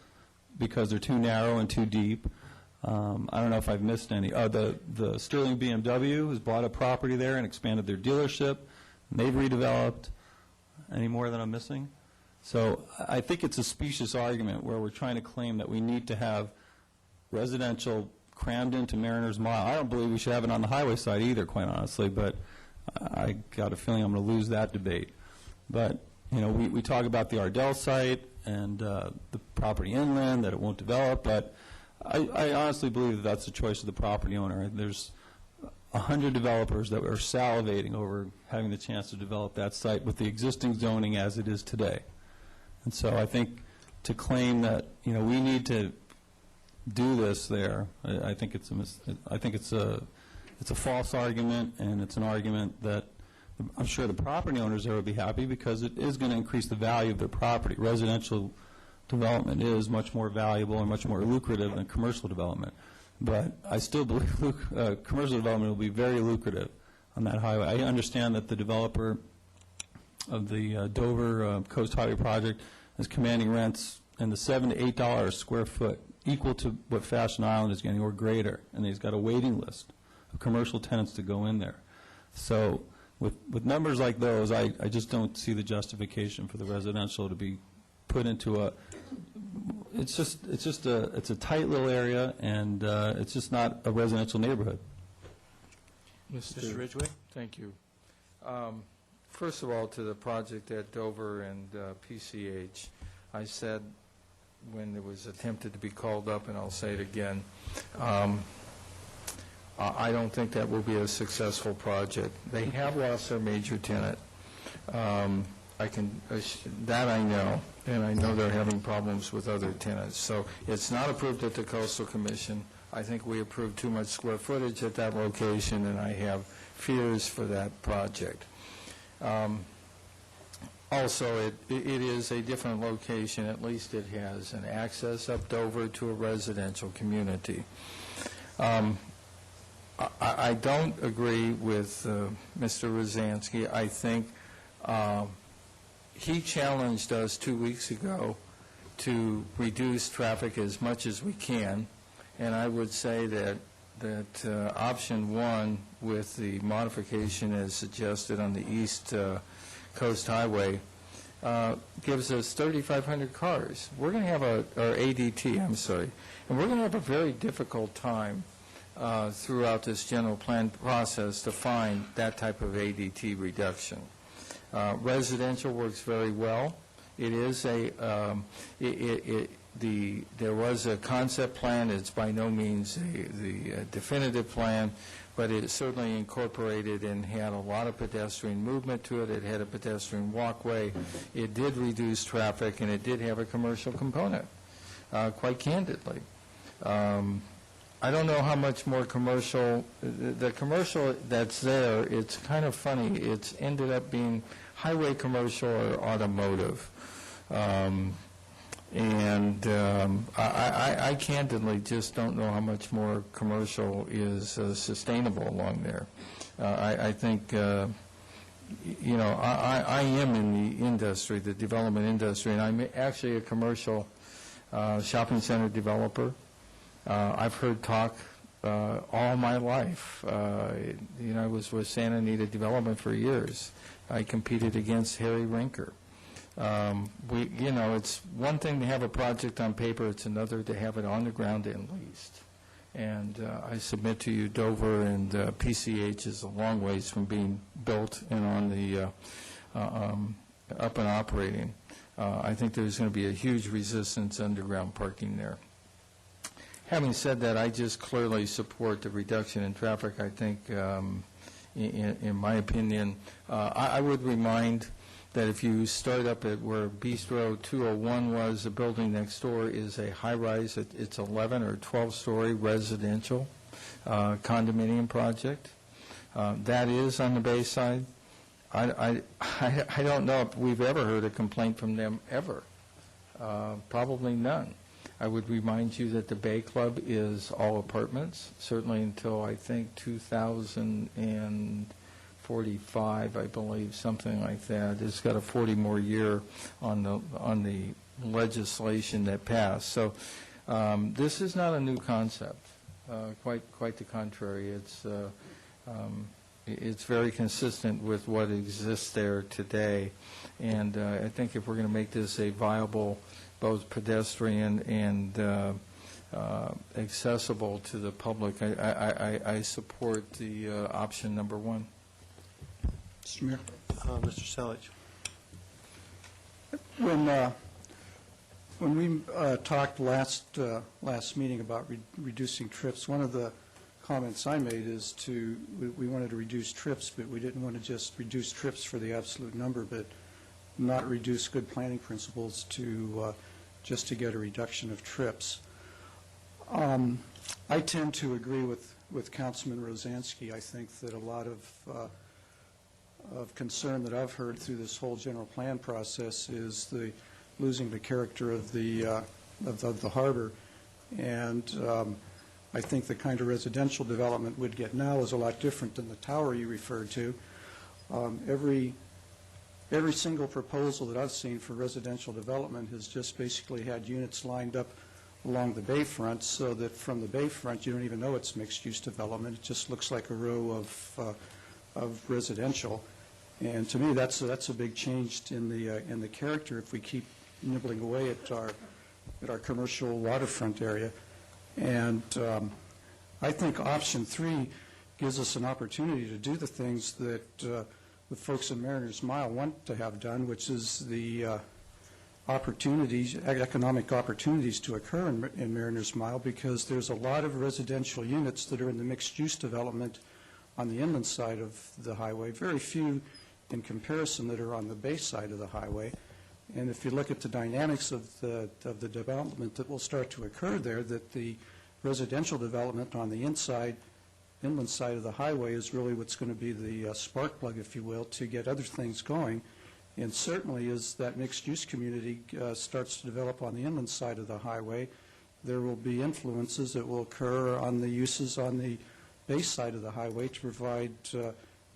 S13: because they're too narrow and too deep. I don't know if I've missed any. The Sterling BMW has bought a property there and expanded their dealership. And they've redeveloped. Any more that I'm missing? So I think it's a specious argument where we're trying to claim that we need to have residential crammed into Mariners Mile. I don't believe we should have it on the highway side either, quite honestly, but I got a feeling I'm going to lose that debate. But, you know, we talk about the Ardell site and the property inland, that it won't develop, but I honestly believe that that's the choice of the property owner. There's 100 developers that are salivating over having the chance to develop that site with the existing zoning as it is today. And so I think to claim that, you know, we need to do this there, I think it's a false argument, and it's an argument that I'm sure the property owners there would be happy because it is going to increase the value of their property. Residential development is much more valuable and much more lucrative than commercial development. But I still believe commercial development will be very lucrative on that highway. I understand that the developer of the Dover Coast Highway project is commanding rents in the $7 to $8 a square foot, equal to what Fashion Island is getting or greater, and he's got a waiting list of commercial tenants to go in there. So with numbers like those, I just don't see the justification for the residential to be put into a. It's a tight little area, and it's just not a residential neighborhood.
S7: Mr. Ridgway? Thank you. First of all, to the project at Dover and PCH, I said when it was attempted to be called up, and I'll say it again, I don't think that will be a successful project. They have lost their major tenant. That I know, and I know they're having problems with other tenants. So it's not approved at the Coastal Commission. I think we approved too much square footage at that location, and I have fears for that project. Also, it is a different location. At least it has an access up Dover to a residential community. I don't agree with Mr. Rosansky. I think he challenged us 2 weeks ago to reduce traffic as much as we can, And I would say that option one, with the modification as suggested on the East Coast Highway, gives us 3,500 cars. We're going to have or ADT, I'm sorry, and we're going to have a very difficult time throughout this general plan process to find that type of ADT reduction. Residential works very well. It is there was a concept plan. It's by no means the definitive plan, but it certainly incorporated and had a lot of pedestrian movement to it. It had a pedestrian walkway. It did reduce traffic, and it did have a commercial component, quite candidly. I don't know how much more commercial, the commercial that's there, it's kind of funny. It's ended up being highway commercial or automotive. I candidly just don't know how much more commercial is sustainable along there. I think, I am in the industry, the development industry, and I'm actually a commercial shopping center developer. I've heard talk all my life. I was with Santa Anita Development for years. I competed against Harry Rinker. It's one thing to have a project on paper, it's another to have it on the ground and leased. And I submit to you, Dover and PCH is a long ways from being built and on the up and operating. I think there's going to be a huge resistance to underground parking there. Having said that, I just clearly support the reduction in traffic. I think, in my opinion, I would remind that if you start up at where Bistro 201 was, the building next door is a high-rise. It's 11 or 12-story residential condominium project. That is on the Bay side. I don't know if we've ever heard a complaint from them ever. Probably none. I would remind you that the Bay Club is all apartments, certainly until I think 2045, I believe, something like that. It's got a 40 more year on the legislation that passed. So this is not a new concept. Quite the contrary. It's very consistent with what exists there today. And I think if we're going to make this a viable, both pedestrian and accessible to the public, I support the option number one.
S11: Mr. Mayor?
S1: Mr. Selich.
S11: When we talked last meeting about reducing trips, one of the comments I made is we wanted to reduce trips, but we didn't want to just reduce trips for the absolute number, but not reduce good planning principles just to get a reduction of trips. I tend to agree with Councilman Rosansky. I think that a lot of concern that I've heard through this whole general plan process is losing the character of the harbor. And I think the kind of residential development we'd get now is a lot different than the tower you referred to. Every single proposal that I've seen for residential development has just basically had units lined up along the bayfront, so that from the bayfront you don't even know it's mixed-use development. It just looks like a row of residential. And to me, that's a big change in the character if we keep nibbling away at our commercial waterfront area. And I think option 3 gives us an opportunity to do the things that the folks in Mariners Mile want to have done, which is the economic opportunities to occur in Mariners Mile, because there's a lot of residential units that are in the mixed-use development on the inland side of the highway, very few in comparison that are on the bay side of the highway. And if you look at the dynamics of the development that will start to occur there, that the residential development on the inland side of the highway is really what's going to be the spark plug, if you will, to get other things going. And certainly as that mixed-use community starts to develop on the inland side of the highway, there will be influences that will occur on the uses on the bay side of the highway to provide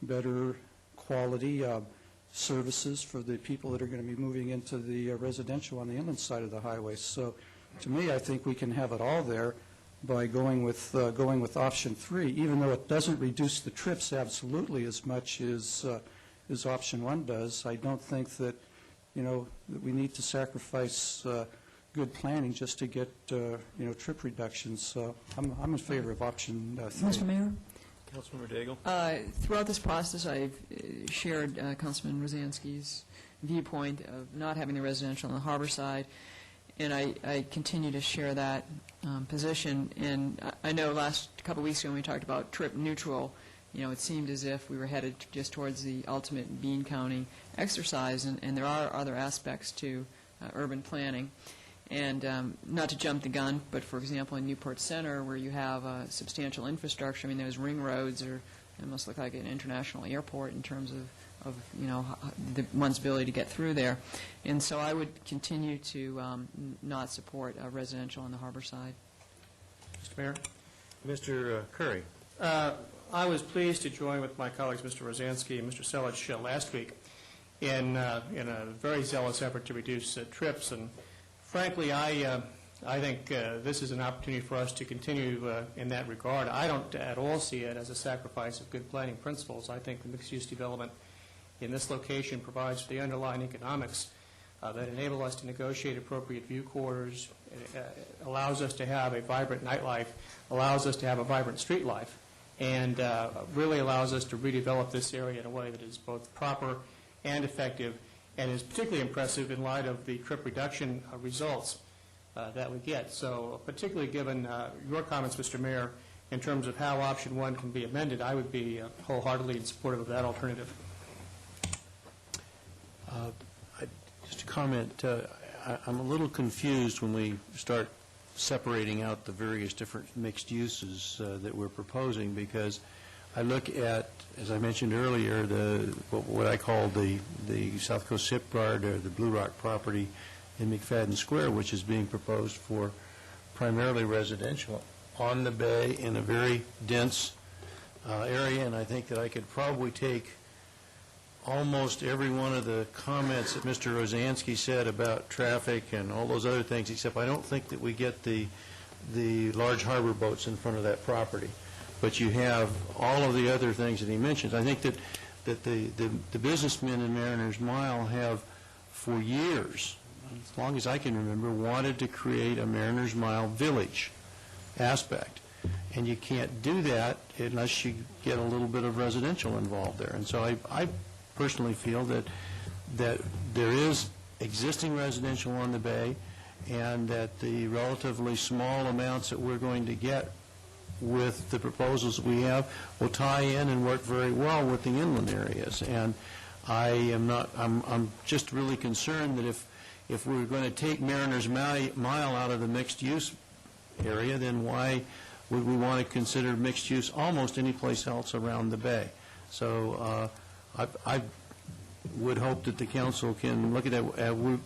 S11: better quality services for the people that are going to be moving into the residential on the inland side of the highway. So to me, I think we can have it all there. by going with option 3, even though it doesn't reduce the trips absolutely as much as option 1 does. I don't think that, that we need to sacrifice good planning just to get, trip reductions. So I'm in favor of option 3.
S15: Mr. Mayor?
S13: Councilmember Daigle?
S15: Throughout this process, I've shared Councilman Rosansky's viewpoint of not having the residential on the harbor side, and I continue to share that position. And I know last couple of weeks ago when we talked about trip neutral, it seemed as if we were headed just towards the ultimate bean counting exercise, and there are other aspects to urban planning. And not to jump the gun, but for example, in Newport Center, where you have substantial infrastructure, those ring roads almost look like an international airport in terms of one's ability to get through there. And so I would continue to not support residential on the harbor side.
S2: Mr. Mayor?
S21: Mr. Curry?
S2: I was pleased to join with my colleagues, Mr. Rosansky and Mr. Selich, last week in a very zealous effort to reduce trips. And frankly, I think this is an opportunity for us to continue in that regard. I don't at all see it as a sacrifice of good planning principles. I think the mixed-use development in this location provides for the underlying economics that enable us to negotiate appropriate view corridors, allows us to have a vibrant nightlife, allows us to have a vibrant street life, and really allows us to redevelop this area in a way that is both proper and effective, and is particularly impressive in light of the trip reduction results that we get. So particularly given your comments, Mr. Mayor, in terms of how option 1 can be amended, I would be wholeheartedly in support of that alternative.
S21: Just a comment, I'm a little confused when we start separating out the various different mixed uses that we're proposing, because I look at, as I mentioned earlier, what I call the South Coast Shipyard or the Blue Rock property in McFadden Square, which is being proposed for primarily residential on the bay in a very dense area, and I think that I could probably take almost every one of the comments that Mr. Rosansky said about traffic and all those other things, except I don't think that we get the large harbor boats in front of that property. But you have all of the other things that he mentions. I think that the businessmen in Mariners Mile have, for years, as long as I can remember, wanted to create a Mariners Mile village aspect. And you can't do that unless you get a little bit of residential involved there. And so I personally feel that there is existing residential on the bay, and that the relatively small amounts that we're going to get with the proposals that we have will tie in and work very well with the inland areas. And I'm just really concerned that if we're going to take Mariners Mile out of the mixed use area, then why would we want to consider mixed use almost any place else around the bay? So I would hope that the council can look at that.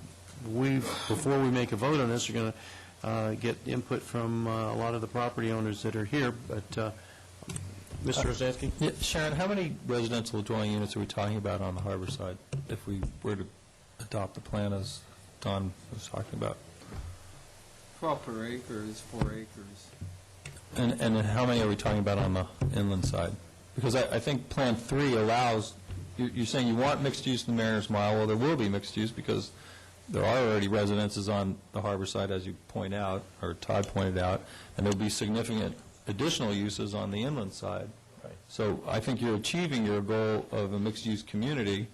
S21: Before we make a vote on this, we're going to get input from a lot of the property owners that are here. But Mr. Rosansky?
S13: Yeah, Sharon, how many residential dwelling units are we talking about on the harbor side if we were to adopt the plan as Don was talking about?
S7: 12 per acre is 4 acres.
S13: And how many are we talking about on the inland side? Because I think Plan 3 allows, you're saying you want mixed use in the Mariners Mile. Well, there will be mixed use because there are already residences on the harbor side, as you point out, or Todd pointed out, and there will be significant additional uses on the inland side.
S21: Right.
S13: So I think you're achieving your goal of a mixed-use community.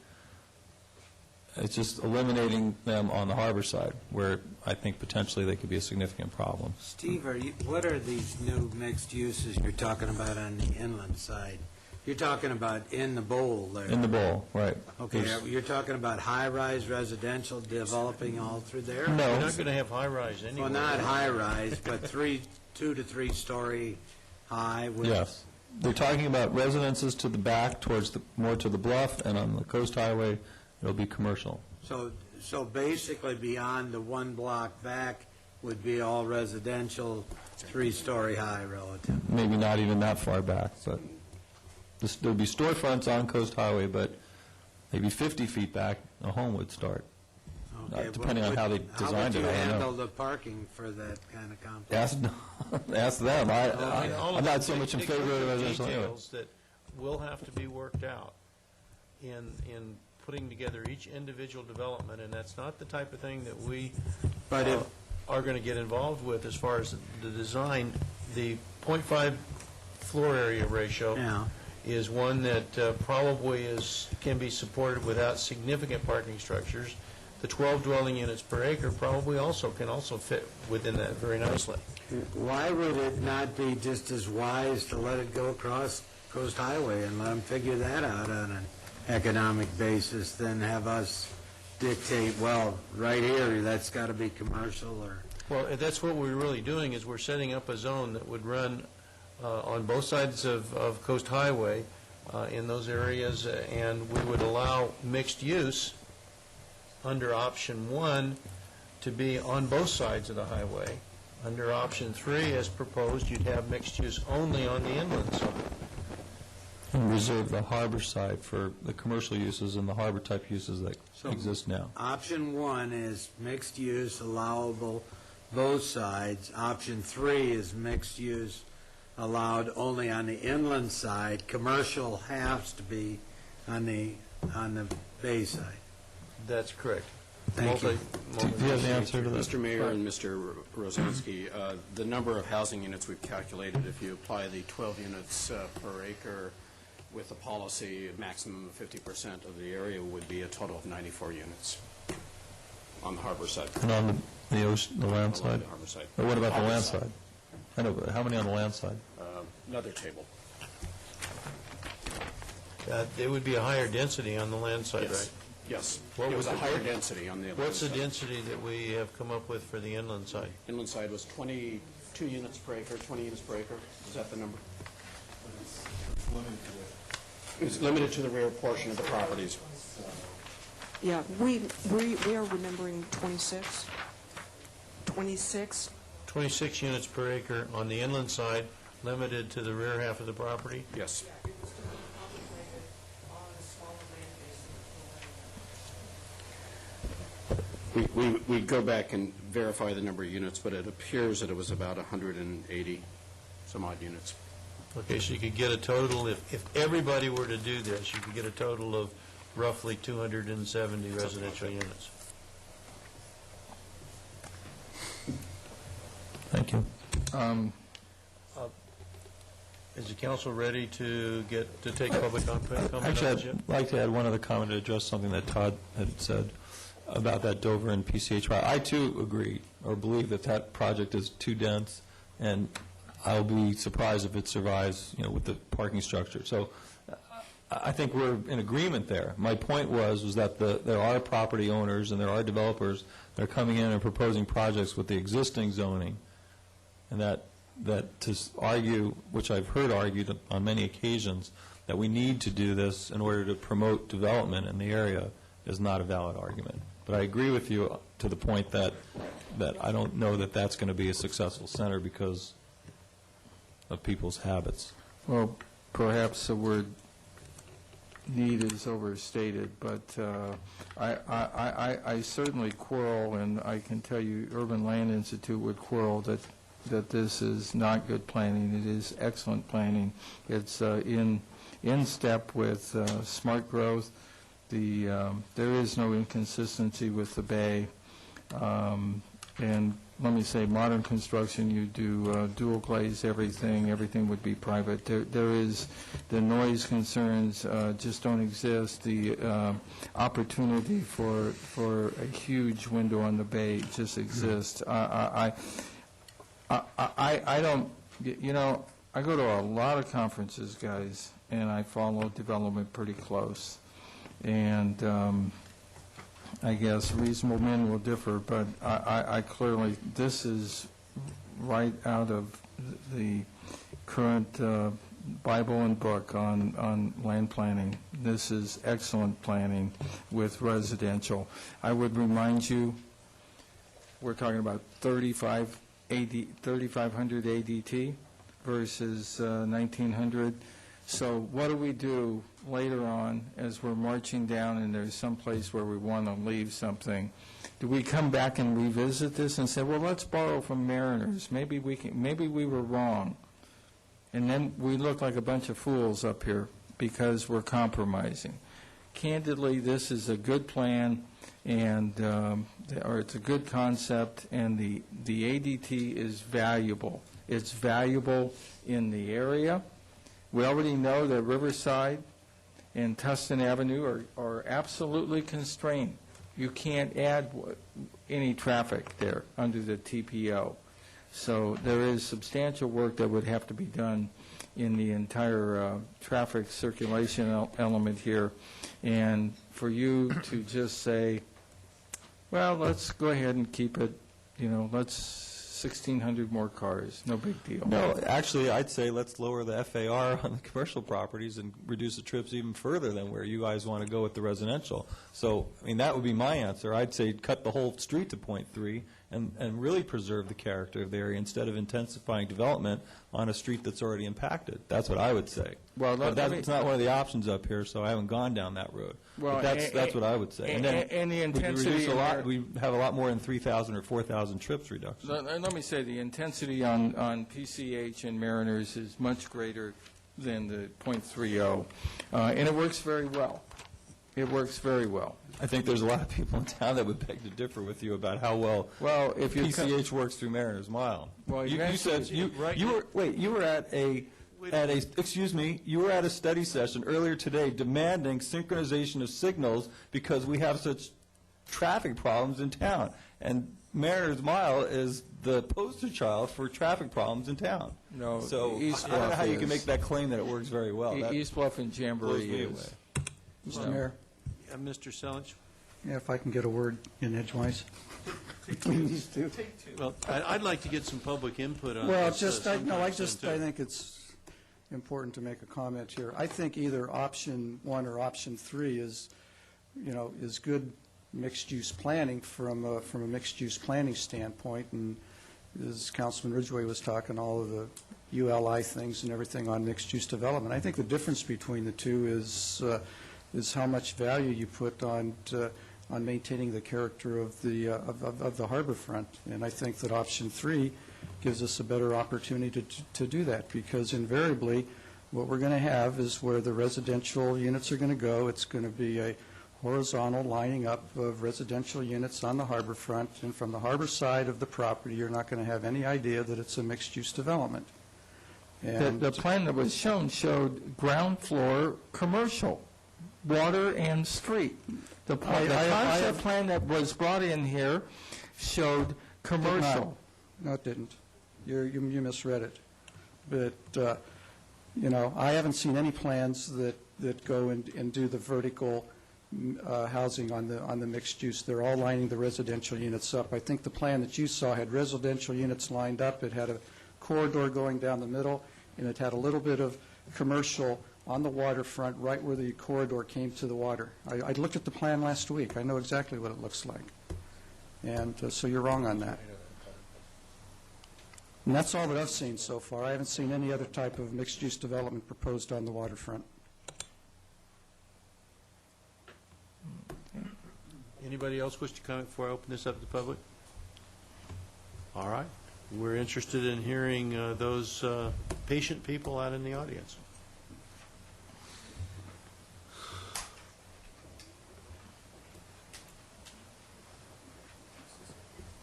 S13: It's just eliminating them on the harbor side, where I think potentially they could be a significant problem.
S14: Steve, what are these new mixed uses you're talking about on the inland side? You're talking about in the bowl there.
S13: In the bowl, right.
S14: Okay, you're talking about high-rise residential developing all through there?
S13: No.
S21: You're not going to have high-rise anyway.
S14: Well, not high-rise, but 2 to 3 story high.
S13: Yes. They're talking about residences to the back, more to the bluff, and on the coast highway, it'll be commercial.
S14: So basically beyond the 1 block back would be all residential, 3-story high relative.
S13: Maybe not even that far back, but there'll be storefronts on Coast Highway, but maybe 50 feet back, a home would start. depending on how they designed it, I
S14: How would you
S13: don't
S14: handle
S13: know.
S14: the parking for that kind of complex?
S13: Ask them.
S1: All
S13: I'm
S1: of
S13: not
S1: the
S13: so much in
S1: big
S13: favor of
S1: picture
S13: residential anyway.
S1: details that will have to be worked out in putting together each individual development, and that's not the type of thing that we are going to get involved with as far as the design. The 0.5 floor area ratio is one that probably can be supported without significant parking structures. The 12 dwelling units per acre probably can also fit within that very nicely.
S14: Why would it not be just as wise to let it go across Coast Highway and let them figure that out on an economic basis than have us dictate, well, right here, that's got to be commercial or...
S1: Well, that's what we're really doing, is we're setting up a zone that would run on both sides of Coast Highway in those areas, and we would allow mixed use under option 1 to be on both sides of the highway. Under option 3, as proposed, you'd have mixed use only on the inland side.
S13: And reserve the harbor side for the commercial uses and the harbor-type uses that exist now.
S14: Option 1 is mixed use, allowable both sides. Option 3 is mixed use, allowed only on the inland side. Commercial has to be on the bay side.
S1: That's correct.
S14: Thank you.
S13: Do you have the answer to that?
S3: Mr. Mayor and Mr. Rosansky, the number of housing units we've calculated, if you apply the 12 units per acre with a policy maximum of 50% of the area, would be a total of 94 units on the harbor side.
S13: And on the ocean, the land
S3: Along
S13: side?
S3: the harbor side.
S13: Or what about the
S3: Harbor
S13: land side? I know, but how many on the land side?
S3: Another table.
S1: There would be a higher density on the land side, right?
S3: Yes.
S1: What
S3: It was
S1: would
S3: a higher density on the inland
S1: What's the
S3: side.
S1: density that we have come up with for the inland side?
S3: Inland side was 22 units per acre, 20 units per acre. Is that the number? It's limited to the rear portion of the properties.
S8: Yeah, we are remembering 26. 26?
S1: 26 units per acre on the inland side, limited to the rear half of the property?
S3: Yes. We go back and verify the number of units, but it appears that it was about 180 some odd units.
S1: Okay, so you could get a total, if everybody were to do this, you could get a total of roughly 270 residential units.
S13: Thank you.
S1: Is the council ready to take public comment?
S13: Actually, I'd like to add one other comment to address something that Todd had said about that Dover and PCH. I, too, agree or believe that that project is too dense, and I'll be surprised if it survives, with the parking structure. So I think we're in agreement there. My point was that there are property owners and there are developers that are coming in and proposing projects with the existing zoning, and that to argue, which I've heard argued on many occasions, that we need to do this in order to promote development in the area is not a valid argument. But I agree with you to the point that I don't know that that's going to be a successful center because of people's habits.
S7: Well, perhaps the word need is overstated, but I certainly quarrel, and I can tell you Urban Land Institute would quarrel that this is not good planning. It is excellent planning. It's in step with smart growth. There is no inconsistency with the bay. And let me say, modern construction, you do dual glaze everything would be private. There is, the noise concerns just don't exist. The opportunity for a huge window on the bay just exists. I don't, I go to a lot of conferences, guys, and I follow development pretty close. And I guess reasonable men will differ, but I clearly, this is right out of the current Bible and book on land planning. This is excellent planning with residential. I would remind you, we're talking about 3,500 ADT versus 1,900. So what do we do later on, as we're marching down and there's some place where we want to leave something, do we come back and revisit this and say, well, let's borrow from Mariners, maybe we were wrong, and then we look like a bunch of fools up here because we're compromising? Candidly, this is a good plan, and or it's a good concept, and the ADT is valuable. It's valuable in the area. We already know that Riverside and Tustin Avenue are absolutely constrained. You can't add any traffic there under the TPO. So there is substantial work that would have to be done in the entire traffic circulation element here. And for you to just say, well, let's go ahead and keep it, let's 1,600 more cars, no big deal.
S13: No, actually, I'd say let's lower the FAR on the commercial properties and reduce the trips even further than where you guys want to go with the residential. So, I mean, that would be my answer. I'd say cut the whole street to 0.3 and really preserve the character of the area instead of intensifying development on a street that's already impacted. That's what I would say.
S7: Well,
S13: but that's not one of the options up here, so I haven't gone down that road.
S7: Well,
S13: but that's what I would say. And then
S7: the intensity
S13: we have a lot more than 3,000 or 4,000 trips reduction.
S7: Let me say the intensity on PCH and Mariners is much greater than the .30, and it works very well. It works very well.
S13: I think there's a lot of people in town that would beg to differ with you about how well
S7: if
S13: PCH works through Mariners Mile.
S7: Well,
S13: you said you were at a study session earlier today demanding synchronization of signals because we have such traffic problems in town, and Mariners Mile is the poster child for traffic problems in town.
S7: No,
S13: so
S7: East
S13: I don't know
S7: Bluff
S13: how you can make that claim that it works very well.
S7: East Bluff and Jamboree is.
S11: Mr. Mayor?
S1: Mr. Selich?
S11: Yeah, if I can get a word in edgewise. Please do.
S1: Well, I'd like to get some public input on
S11: Well,
S1: this.
S11: I think it's important to make a comment here. I think either option 1 or option 3 is good mixed-use planning from a mixed-use planning standpoint. And as Councilman Ridgway was talking, all of the ULI things and everything on mixed-use development. I think the difference between the two is how much value you put on maintaining the character of the harbor front. And I think that option 3 gives us a better opportunity to do that, because invariably what we're going to have is where the residential units are going to go, it's going to be a horizontal lining up of residential units on the harbor front, and from the harbor side of the property, you're not going to have any idea that it's a mixed-use development. And
S7: The plan that was shown showed ground floor commercial, water and street. The concept plan that was brought in here showed commercial.
S11: No, it didn't. You misread it. But, I haven't seen any plans that go and do the vertical housing on the mixed use. They're all lining the residential units up. I think the plan that you saw had residential units lined up. It had a corridor going down the middle, and it had a little bit of commercial on the waterfront right where the corridor came to the water. I looked at the plan last week. I know exactly what it looks like. And so you're wrong on that. And that's all that I've seen so far. I haven't seen any other type of mixed-use development proposed on the waterfront.
S1: Anybody else wish to comment before I open this up to the public? All right. We're interested in hearing those patient people out in the audience.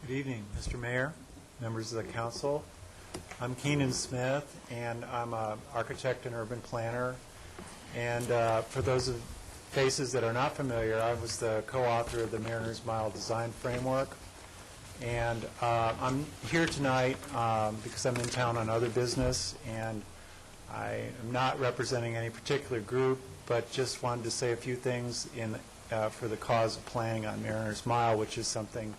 S10: Good evening, Mr. Mayor, members of the council. I'm Keenan Smith, and I'm an architect and urban planner. And for those faces that are not familiar, I was the co-author of the Mariners Mile Design Framework. And I'm here tonight because I'm in town on other business, and I am not representing any particular group, but just wanted to say a few things for the cause of planning on Mariners Mile, which is something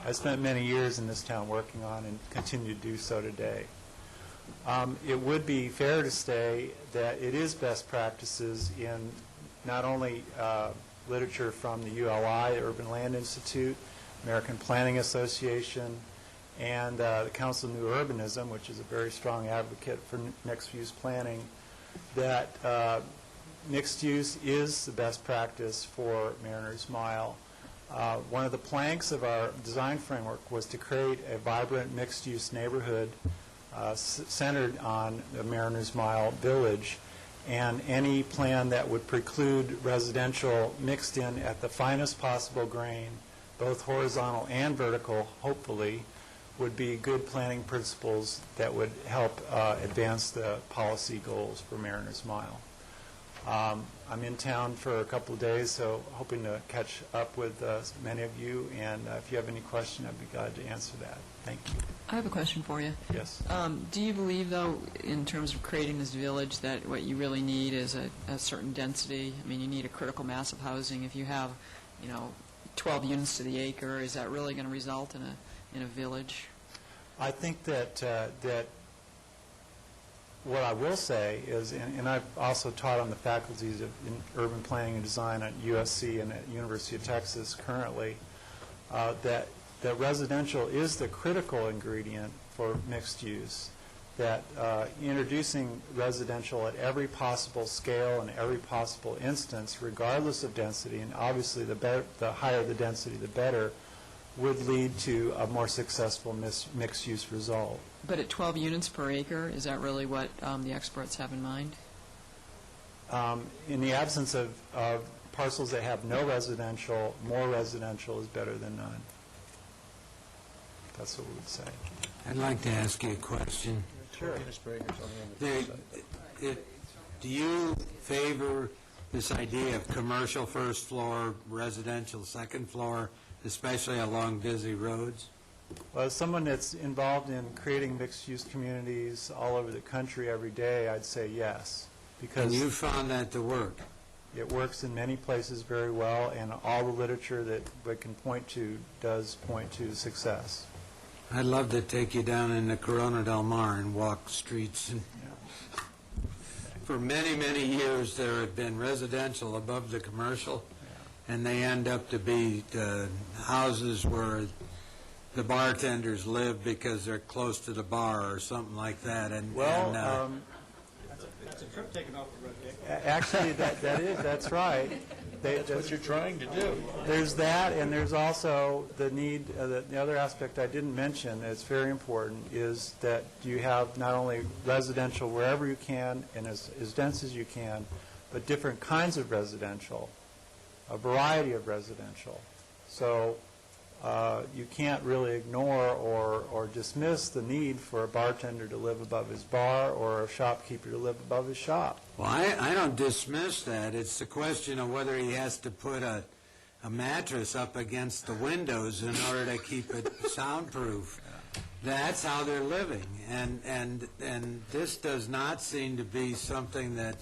S10: I spent many years in this town working on and continue to do so today. It would be fair to say that it is best practices in not only literature from the ULI, Urban Land Institute, American Planning Association, and the Council of New Urbanism, which is a very strong advocate for mixed-use planning, that mixed use is the best practice for Mariners Mile. One of the planks of our design framework was to create a vibrant mixed-use neighborhood centered on the Mariners Mile Village, and any plan that would preclude residential mixed in at the finest possible grain, both horizontal and vertical, hopefully, would be good planning principles that would help advance the policy goals for Mariners Mile. I'm in town for a couple of days, so hoping to catch up with many of you, and if you have any question, I'd be glad to answer that. Thank you.
S15: I have a question for you.
S10: Yes.
S15: Do you believe, though, in terms of creating this village, that what you really need is a certain density? I mean, you need a critical mass of housing. If you have, 12 units to the acre, is that really going to result in a village?
S10: I think that what I will say is, and I've also taught on the faculties in urban planning and design at USC and at University of Texas currently, that residential is the critical ingredient for mixed use, that introducing residential at every possible scale and every possible instance, regardless of density, and obviously the higher the density, the better, would lead to a more successful mixed-use result.
S15: But at 12 units per acre, is that really what the experts have in mind?
S10: In the absence of parcels that have no residential, more residential is better than none. That's what we would say.
S14: I'd like to ask you a question.
S10: Sure.
S14: Do you favor this idea of commercial first floor, residential second floor, especially along busy roads?
S10: Well, as someone that's involved in creating mixed-use communities all over the country every day, I'd say yes. Because
S14: and you found that to work?
S10: It works in many places very well, and all the literature that we can point to does point to success.
S14: I'd love to take you down into Corona del Mar and walk streets. And for many, many years, there have been residential above the commercial, and they end up to be houses where the bartenders live because they're close to the bar or something like that. And
S9: that's a trip taken off the road, Dick.
S10: Actually, that's right.
S9: That's what you're trying to do.
S10: There's that, and there's also the need, the other aspect I didn't mention that's very important is that you have not only residential wherever you can and as dense as you can, but different kinds of residential, a variety of residential. So you can't really ignore or dismiss the need for a bartender to live above his bar or a shopkeeper to live above his shop.
S14: Well, I don't dismiss that. It's the question of whether he has to put a mattress up against the windows in order to keep it soundproof. That's how they're living, and this does not seem to be something that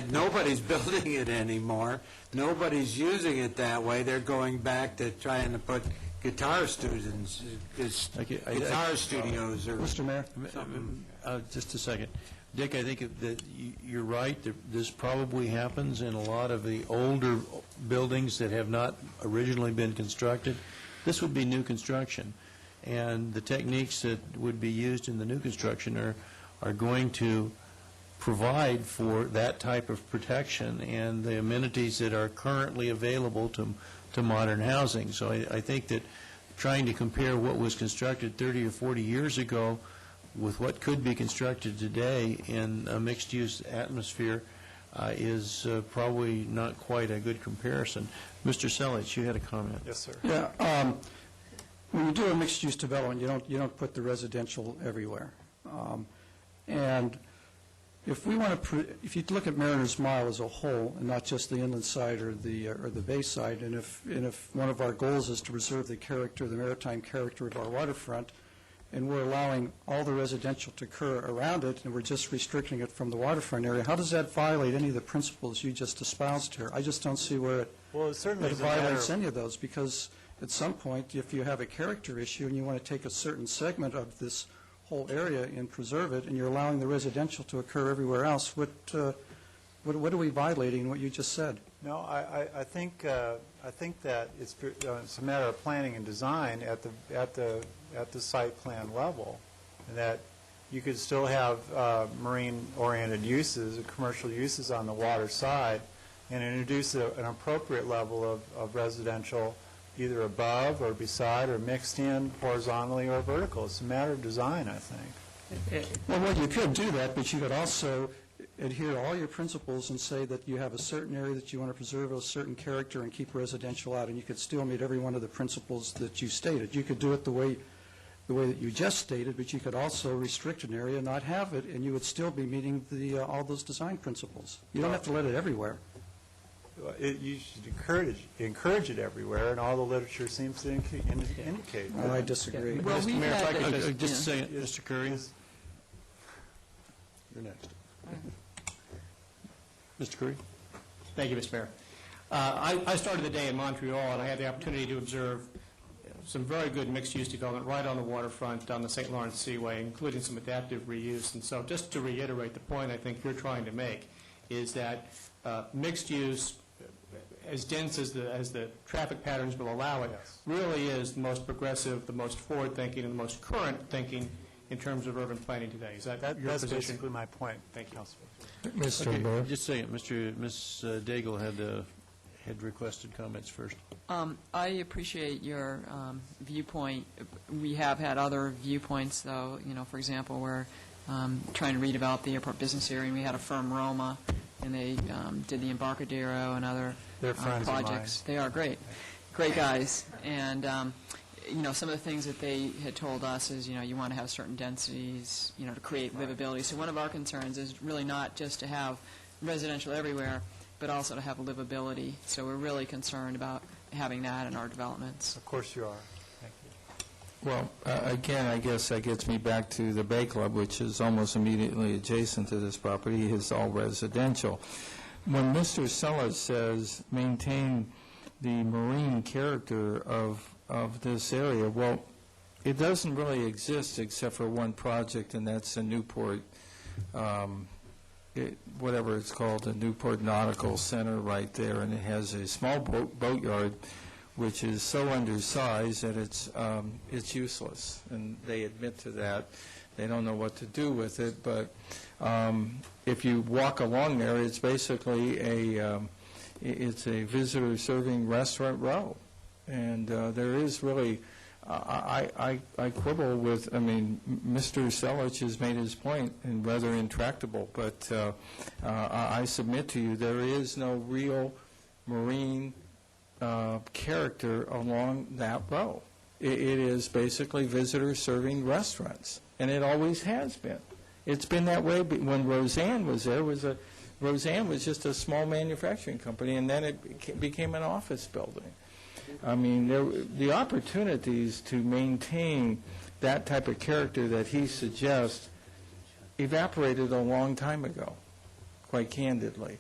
S14: nobody's building it anymore. Nobody's using it that way. They're going back to trying to put guitar studios or
S1: Mr. Mayor, just a second. Dick, I think that you're right. This probably happens in a lot of the older buildings that have not originally been constructed. This would be new construction, and the techniques that would be used in the new construction are going to provide for that type of protection and the amenities that are currently available to modern housing. So I think that trying to compare what was constructed 30 or 40 years ago with what could be constructed today in a mixed-use atmosphere is probably not quite a good comparison. Mr. Selich, you had a comment.
S10: Yes, sir.
S11: Yeah. When you do a mixed-use development, you don't put the residential everywhere. And if we want to, if you look at Mariners Mile as a whole, and not just the inland side or the bay side, and if one of our goals is to preserve the character, the maritime character of our waterfront, and we're allowing all the residential to occur around it, and we're just restricting it from the waterfront area, how does that violate any of the principles you just espoused here? I just don't see where it violates any of those, because at some point, if you have a character issue and you want to take a certain segment of this whole area and preserve it, and you're allowing the residential to occur everywhere else, what are we violating in what you just said?
S10: No, I think that it's a matter of planning and design at the site plan level, and that you could still have marine-oriented uses, commercial uses on the water side, and introduce an appropriate level of residential either above or beside or mixed in horizontally or vertical. It's a matter of design, I think.
S11: Well, you could do that, but you could also adhere to all your principles and say that you have a certain area that you want to preserve a certain character and keep residential out, and you could still meet every one of the principles that you stated. You could do it the way that you just stated, but you could also restrict an area and not have it, and you would still be meeting all those design principles. You don't have to let it everywhere.
S10: You should encourage it everywhere, and all the literature seems to indicate.
S11: Well, I disagree.
S15: Well,
S1: Mr. Mayor, if I could just
S15: yeah.
S1: say, Mr. Curry. You're next. Mr. Curry.
S2: Thank you, Mr. Mayor. I started the day in Montreal, and I had the opportunity to observe some very good mixed-use development right on the waterfront on the St. Lawrence Seaway, including some adaptive reuse. And so just to reiterate the point I think you're trying to make is that mixed use, as dense as the traffic patterns will allow it, really is the most progressive, the most forward-thinking, and the most current thinking in terms of urban planning today. Is that your
S10: That's
S2: position?
S10: basically my point.
S2: Thank you.
S10: Mr. Mayor.
S1: Just a second. Ms. Daigle had requested comments first.
S15: I appreciate your viewpoint. We have had other viewpoints, though. You know, for example, we're trying to redevelop the airport business area, and we had a firm, Roma, and they did the Embarcadero and other
S10: They're friends of
S15: projects.
S10: mine.
S15: They are great guys. And you know, some of the things that they had told us is, you know, you want to have certain densities, you know, to create livability. So one of our concerns is really not just to have residential everywhere, but also to have livability. So we're really concerned about having that in our developments.
S10: Of course you are. Thank you.
S7: Well, again, I guess that gets me back to the Bay Club, which is almost immediately adjacent to this property. It's all residential. When Mr. Selich says maintain the marine character of this area, well, it doesn't really exist except for one project, and that's the Newport, whatever it's called, the Newport Nautical Center right there, and it has a small boatyard which is so undersized that it's useless, and they admit to that. They don't know what to do with it, but if you walk along there, it's basically it's a visitor-serving restaurant row. And there is really, I quibble with, I mean, Mr. Selich has made his point and rather intractable, but I submit to you there is no real marine character along that row. It is basically visitor-serving restaurants, and it always has been. It's been that way when Roseanne was there. Roseanne was just a small manufacturing company, and then it became an office building. I mean, the opportunities to maintain that type of character that he suggests evaporated a long time ago, quite candidly.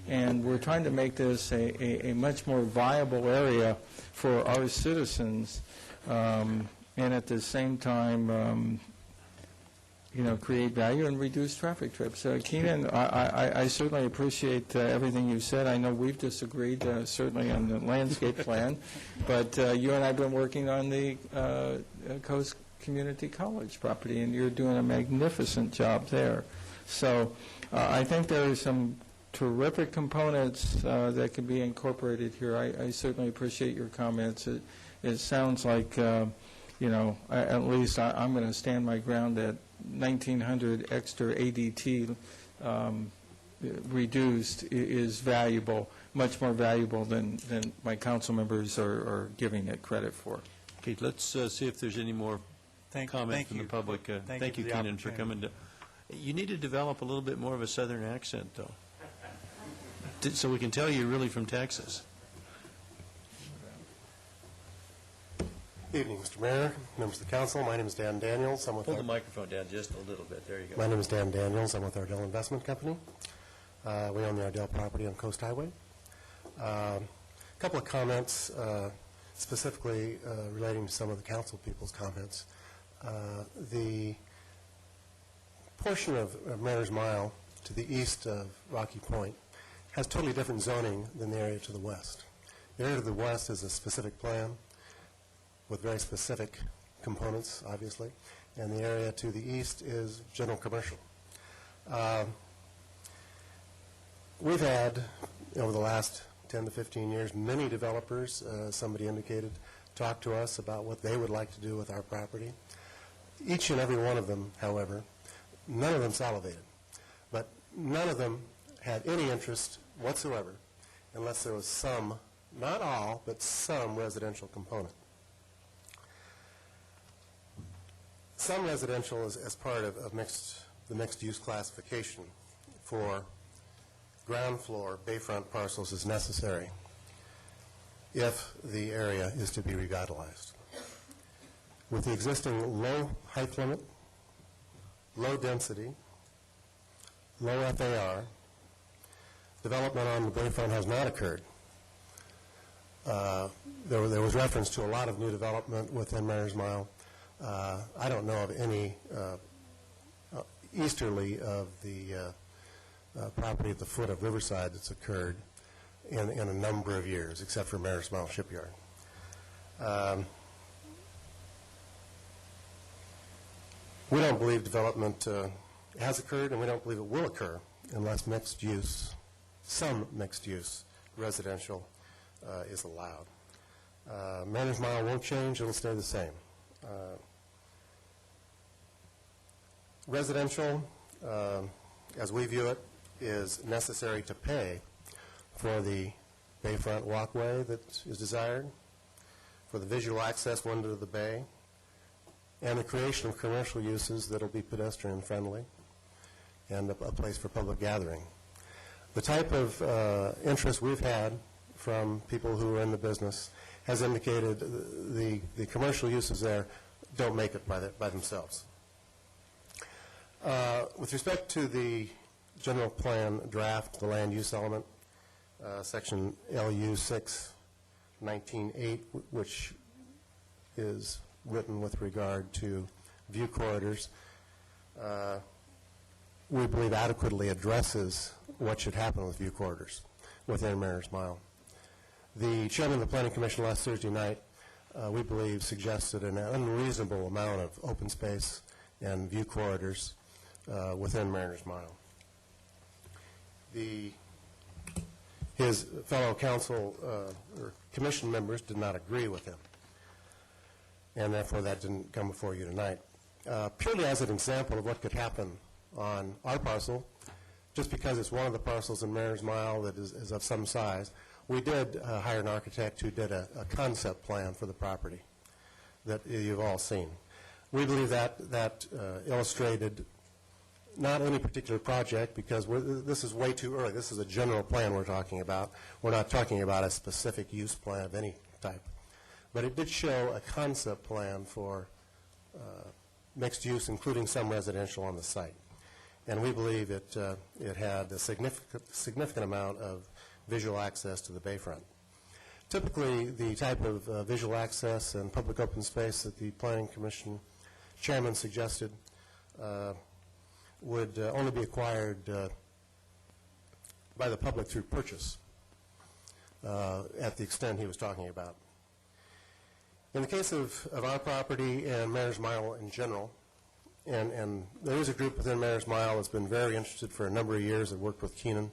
S7: And we're trying to make this a much more viable area for our citizens, and at the same time, you know, create value and reduce traffic trips. Keenan, I certainly appreciate everything you said. I know we've disagreed, certainly on the landscape plan, but you and I have been working on the Coast Community College property, and you're doing a magnificent job there. So I think there are some terrific components that can be incorporated here. I certainly appreciate your comments. It sounds like, you know, at least I'm going to stand my ground that 1,900 extra ADT reduced is valuable, much more valuable than my council members are giving it credit for.
S1: Okay, let's see if there's any more comments from the public. Thank you, Keenan, for coming. You need to develop a little bit more of a southern accent, though, so we can tell you're really from Texas.
S18: Evening, Mr. Mayor, members of the council. My name is Dan Daniels.
S1: Pull the microphone down just a little bit. There you go.
S18: My name is Dan Daniels. I'm with Ardell Investment Company. We own the Ardell property on Coast Highway. A couple of comments specifically relating to some of the council people's comments. The portion of Mayor's Mile to the east of Rocky Point has totally different zoning than the area to the west. The area to the west is a specific plan with very specific components, obviously. and the area to the east is general commercial. We've had, over the last 10 to 15 years, many developers, somebody indicated, talk to us about what they would like to do with our property. Each and every one of them, however, none of them salivated, but none of them had any interest whatsoever unless there was some, not all, but some residential component. Some residential is as part of the mixed-use classification for ground floor bayfront parcels is necessary if the area is to be revitalized. With the existing low height limit, low density, low FAR, development on the bayfront has not occurred. There was reference to a lot of new development within Mayor's Mile. I don't know of any easterly of the property at the foot of Riverside that's occurred in a number of years, except for Mayor's Mile Shipyard. We don't believe development has occurred, and we don't believe it will occur unless mixed use, some mixed use residential is allowed. Mayor's Mile won't change, it'll stay the same. Residential, as we view it, is necessary to pay for the bayfront walkway that is desired, for the visual access window to the bay, and the creation of commercial uses that will be pedestrian-friendly and a place for public gathering. The type of interest we've had from people who are in the business has indicated the commercial uses there don't make it by themselves. With respect to the general plan draft, the land use element, section LU 6-19-8, which is written with regard to view corridors, we believe adequately addresses what should happen with view corridors within Mayor's Mile. The chairman of the Planning Commission last Thursday night, we believe, suggested an unreasonable amount of open space and view corridors within Mayor's Mile. His fellow council or commission members did not agree with him, and therefore that didn't come before you tonight. Purely as an example of what could happen on our parcel, just because it's one of the parcels in Mayor's Mile that is of some size, we did hire an architect who did a concept plan for the property that you've all seen. We believe that illustrated not any particular project, because this is way too early. This is a general plan we're talking about. We're not talking about a specific use plan of any type. But it did show a concept plan for mixed use, including some residential on the site. And we believe it had a significant amount of visual access to the bayfront. Typically, the type of visual access and public open space that the Planning Commission chairman suggested would only be acquired by the public through purchase at the extent he was talking about. In the case of our property and Mayor's Mile in general, and there is a group within Mayor's Mile that's been very interested for a number of years that worked with Keenan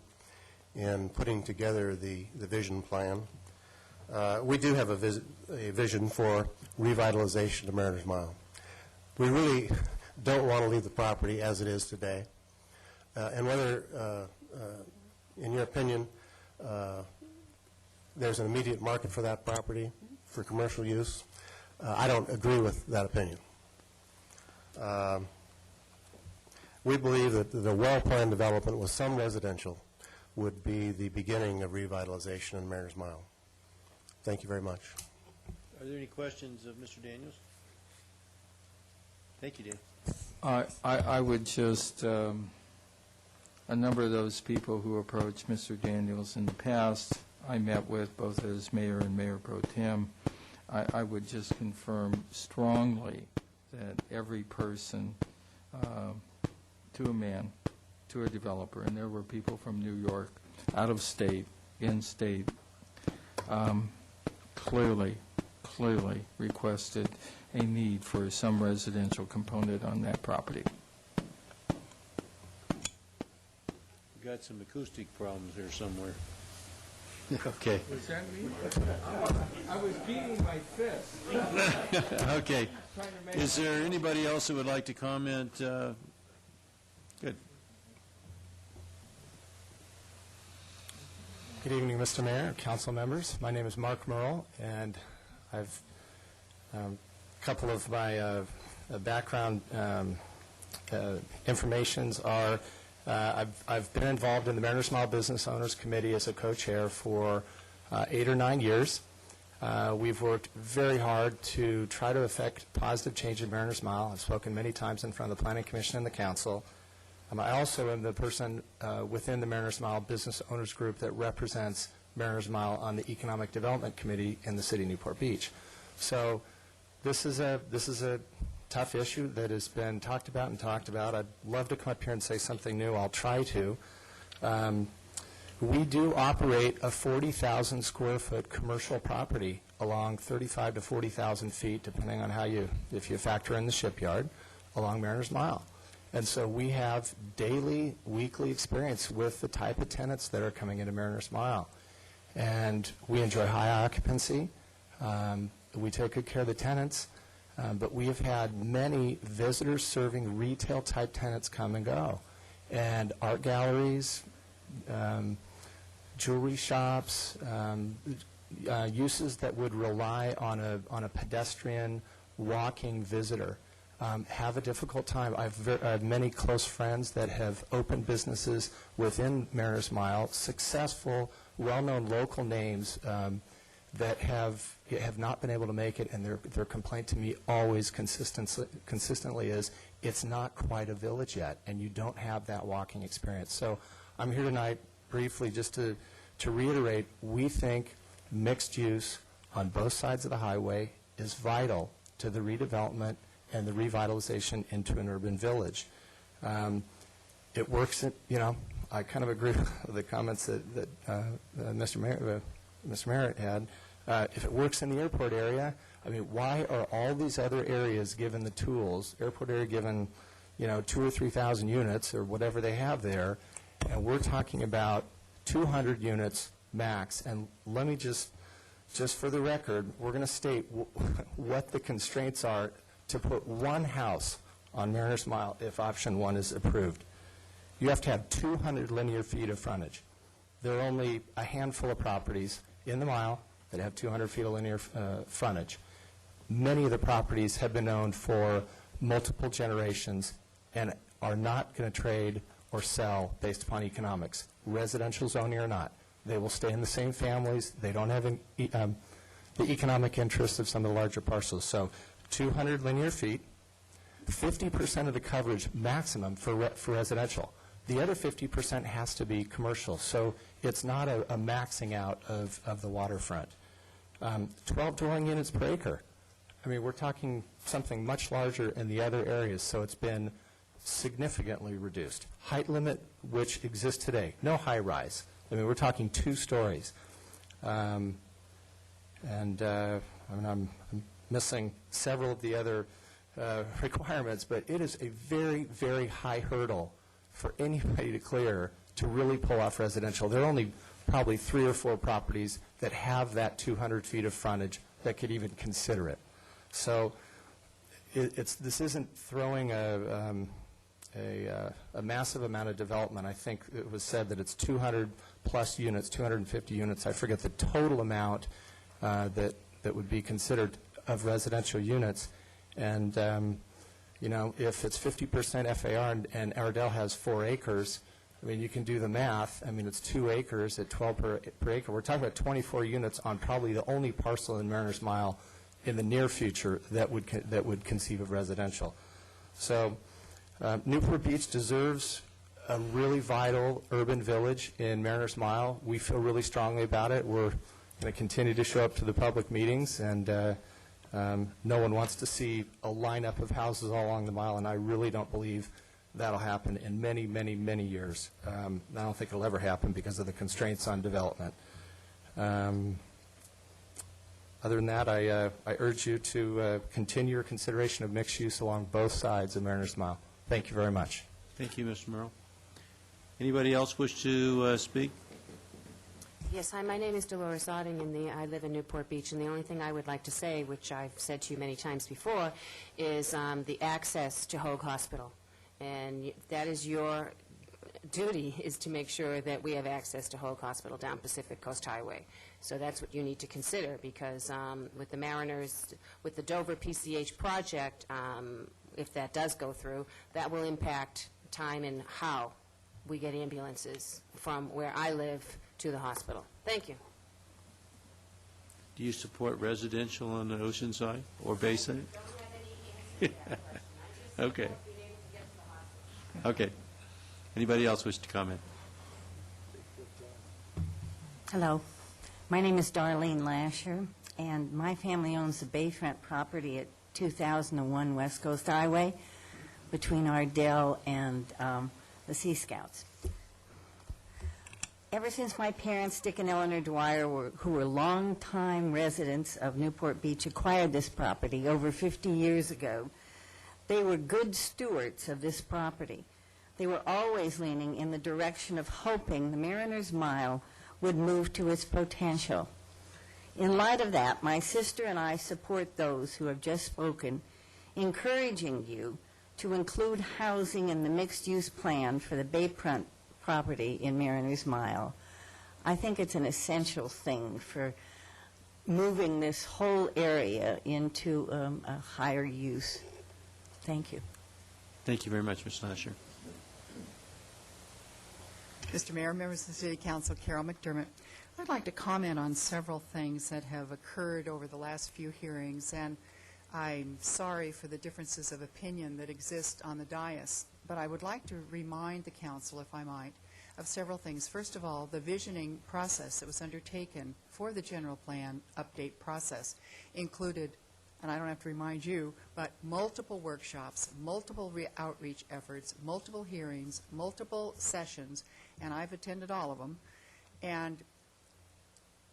S18: in putting together the vision plan. We do have a vision for revitalization of Mayor's Mile. We really don't want to leave the property as it is today. And whether, in your opinion, there's an immediate market for that property for commercial use, I don't agree with that opinion. We believe that the well-planned development with some residential would be the beginning of revitalization in Mayor's Mile. Thank you very much.
S21: Are there any questions of Mr. Daniels? Thank you, Dan.
S7: I would just, a number of those people who approached Mr. Daniels in the past, I met with both as mayor and mayor pro tem. I would just confirm strongly that every person, to a man, to a developer, and there were people from New York, out of state, in state, clearly clearly requested a need for some residential component on that property.
S21: Got some acoustic problems here somewhere. Okay.
S7: Was that me? I was beating my fist.
S21: Okay. Is there anybody else who would like to comment? Good.
S24: Good evening, Mr. Mayor, council members. My name is Mark Merle, and I've a couple of my background informations are I've been involved in the Mariners Mile Business Owners Committee as a co-chair for 8 or 9 years. We've worked very hard to try to affect positive change in Mariners Mile. I've spoken many times in front of the Planning Commission and the Council. I also am the person within the Mariners Mile Business Owners Group that represents Mariners Mile on the Economic Development Committee in the city of Newport Beach. So this is a tough issue that has been talked about and talked about. I'd love to come up here and say something new. I'll try to. We do operate a 40,000 square foot commercial property along 35 to 40,000 feet, depending on if you factor in the shipyard, along Mariners Mile. And so we have daily, weekly experience with the type of tenants that are coming into Mariners Mile. And we enjoy high occupancy. We take good care of the tenants. But we have had many visitors-serving retail-type tenants come and go. And art galleries, jewelry shops, uses that would rely on a pedestrian walking visitor have a difficult time. I have many close friends that have opened businesses within Mariners Mile, successful, well-known local names that have not been able to make it, and their complaint to me always consistently is, it's not quite a village yet, and you don't have that walking experience. So I'm here tonight briefly just to reiterate, we think mixed use on both sides of the highway is vital to the redevelopment and the revitalization into an urban village. It works, I kind of agree with the comments that Mr. Merritt had. If it works in the airport area, I mean, why are all these other areas given the tools, airport area given, 2,000 or 3,000 units or whatever they have there, and we're talking about 200 units max. And let me just for the record, we're going to state what the constraints are to put one house on Mariners Mile if option 1 is approved. You have to have 200 linear feet of frontage. There are only a handful of properties in the mile that have 200 feet of linear frontage. Many of the properties have been owned for multiple generations and are not going to trade or sell based upon economics, residential zoning or not. They will stay in the same families. They don't have the economic interests of some of the larger parcels. So 200 linear feet, 50% of the coverage maximum for residential. The other 50% has to be commercial. So it's not a maxing out of the waterfront. 12 dwelling units per acre. I mean, we're talking something much larger in the other areas, so it's been significantly reduced. Height limit, which exists today, no high rise. I mean, we're talking 2 stories. I mean, I'm missing several of the other requirements, but it is a very, very high hurdle for anybody to clear to really pull off residential. There are only probably 3 or 4 properties that have that 200 feet of frontage that could even consider it. So this isn't throwing a massive amount of development. I think it was said that it's 200 plus units, 250 units. I forget the total amount that would be considered of residential units. And, if it's 50% FAR and Ardell has 4 acres, I mean, you can do the math. I mean, it's 2 acres at 12 per acre. We're talking about 24 units on probably the only parcel in Mariners Mile in the near future that would conceive of residential. So Newport Beach deserves a really vital urban village in Mariners Mile. We feel really strongly about it. We're going to continue to show up to the public meetings, and no one wants to see a lineup of houses all along the mile, and I really don't believe that'll happen in many, many, many years. I don't think it'll ever happen because of the constraints on development. Other than that, I urge you to continue your consideration of mixed use along both sides of Mariners Mile. Thank you very much.
S1: Thank you, Mr. Merrill. Anybody else wish to speak?
S6: Yes, hi, my name is Dolores Otting, and I live in Newport Beach, and the only thing I would like to say, which I've said to you many times before, is the access to Hoag Hospital. And that is your duty, is to make sure that we have access to Hoag Hospital down Pacific Coast Highway. So that's what you need to consider, because with the Mariners, with the Dover PCH project, if that does go through, that will impact time and how we get ambulances from where I live to the hospital. Thank you.
S1: Do you support residential on the ocean side or Bayside? Okay. Okay. Anybody else wish to comment?
S16: Hello. My name is Darlene Lasher, and my family owns the bayfront property at 2001 West Coast Highway between Ardell and the Sea Scouts. Ever since my parents, Dick and Eleanor Dwyer, who were longtime residents of Newport Beach, acquired this property over 50 years ago, they were good stewards of this property. They were always leaning in the direction of hoping the Mariners Mile would move to its potential. In light of that, my sister and I support those who have just spoken, encouraging you to include housing in the mixed-use plan for the bayfront property in Mariners Mile. I think it's an essential thing for moving this whole area into a higher use. Thank you.
S1: Thank you very much, Ms. Lasher.
S5: Mr. Mayor, members of the City Council, Carol McDermott. I'd like to comment on several things that have occurred over the last few hearings, and I'm sorry for the differences of opinion that exist on the dais, but I would like to remind the Council, if I might, of several things. First of all, the visioning process that was undertaken for the general plan update process included, and I don't have to remind you, but multiple workshops, multiple outreach efforts, multiple hearings, multiple sessions, and I've attended all of them. And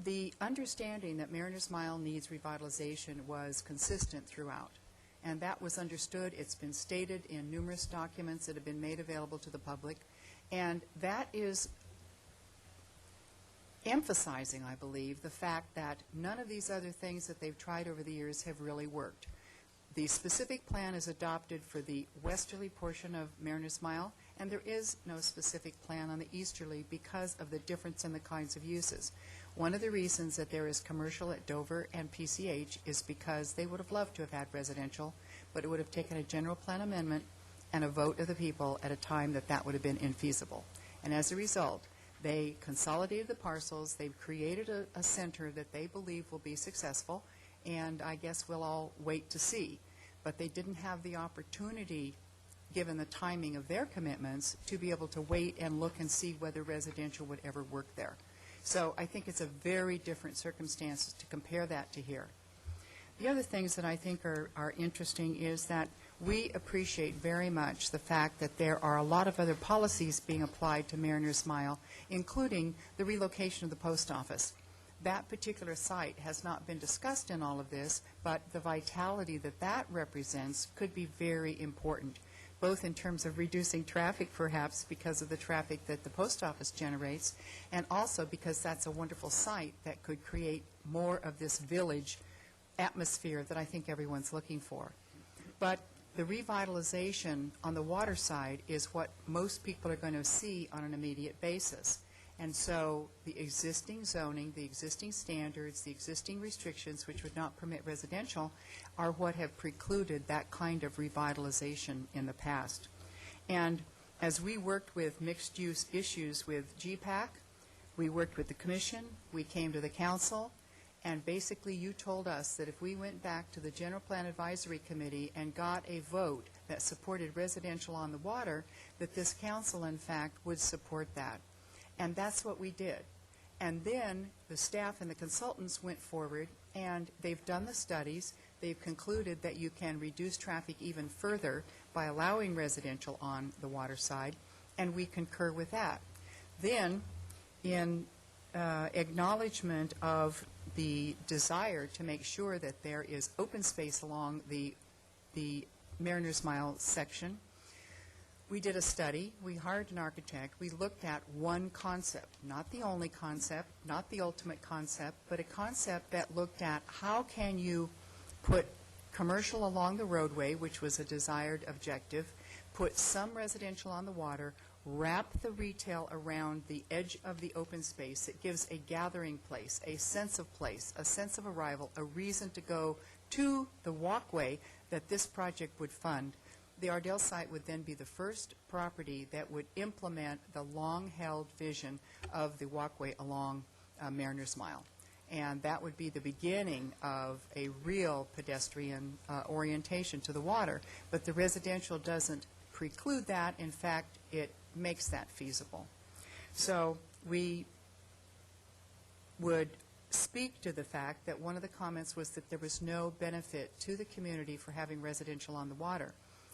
S5: the understanding that Mariners Mile needs revitalization was consistent throughout. And that was understood. It's been stated in numerous documents that have been made available to the public. And that is emphasizing, I believe, the fact that none of these other things that they've tried over the years have really worked. The specific plan is adopted for the westerly portion of Mariners Mile, and there is no specific plan on the easterly because of the difference in the kinds of uses. One of the reasons that there is commercial at Dover and PCH is because they would have loved to have had residential, but it would have taken a general plan amendment and a vote of the people at a time that that would have been infeasible. And as a result, they consolidated the parcels, they've created a center that they believe will be successful, and I guess we'll all wait to see. But they didn't have the opportunity, given the timing of their commitments, to be able to wait and look and see whether residential would ever work there. So I think it's a very different circumstance to compare that to here. The other things that I think are interesting is that we appreciate very much the fact that there are a lot of other policies being applied to Mariners Mile, including the relocation of the post office. That particular site has not been discussed in all of this, but the vitality that that represents could be very important, both in terms of reducing traffic, perhaps, because of the traffic that the post office generates, and also because that's a wonderful site that could create more of this village atmosphere that I think everyone's looking for. But the revitalization on the water side is what most people are going to see on an immediate basis. And so the existing zoning, the existing standards, the existing restrictions, which would not permit residential, are what have precluded that kind of revitalization in the past. And as we worked with mixed-use issues with GPAC, we worked with the Commission, we came to the Council, and basically you told us that if we went back to the General Plan Advisory Committee and got a vote that supported residential on the water, that this Council, in fact, would support that. And that's what we did. And then the staff and the consultants went forward, and they've done the studies. They've concluded that you can reduce traffic even further by allowing residential on the water side, and we concur with that. Then, in acknowledgement of the desire to make sure that there is open space along the Mariners Mile section. We did a study. We hired an architect. We looked at one concept, not the only concept, not the ultimate concept, but a concept that looked at how can you put commercial along the roadway, which was a desired objective, put some residential on the water, wrap the retail around the edge of the open space. It gives a gathering place, a sense of arrival, a reason to go to the walkway that this project would fund. The Ardell site would then be the first property that would implement the long-held vision of the walkway along Mariners Mile. And that would be the beginning of a real pedestrian orientation to the water. But the residential doesn't preclude that. In fact, it makes that feasible. So we would speak to the fact that one of the comments was that there was no benefit to the community for having residential on the water.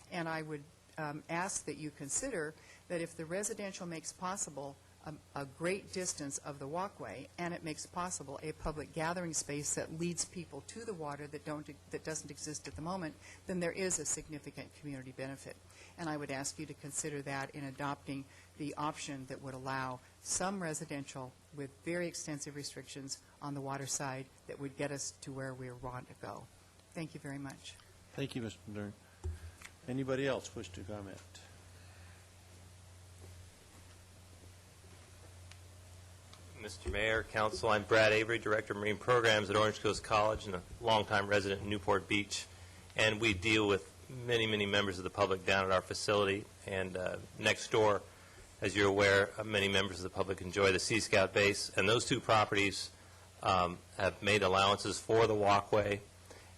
S5: And I would ask that you consider that if the residential makes possible a great distance of the walkway, and it makes possible a public gathering space that leads people to the water that doesn't exist at the moment, then there is a significant community benefit. And I would ask you to consider that in adopting the option that would allow some residential with very extensive restrictions on the water side that would get us to where we want to go. Thank you very much.
S1: Thank you, Mr. Dern. Anybody else wish to comment?
S17: Mr. Mayor, Council, I'm Brad Avery, Director of Marine Programs at Orange Coast College and a longtime resident in Newport Beach. And we deal with many, many members of the public down at our facility. And next door, as you're aware, many members of the public enjoy the Sea Scout base. And those two properties have made allowances for the walkway.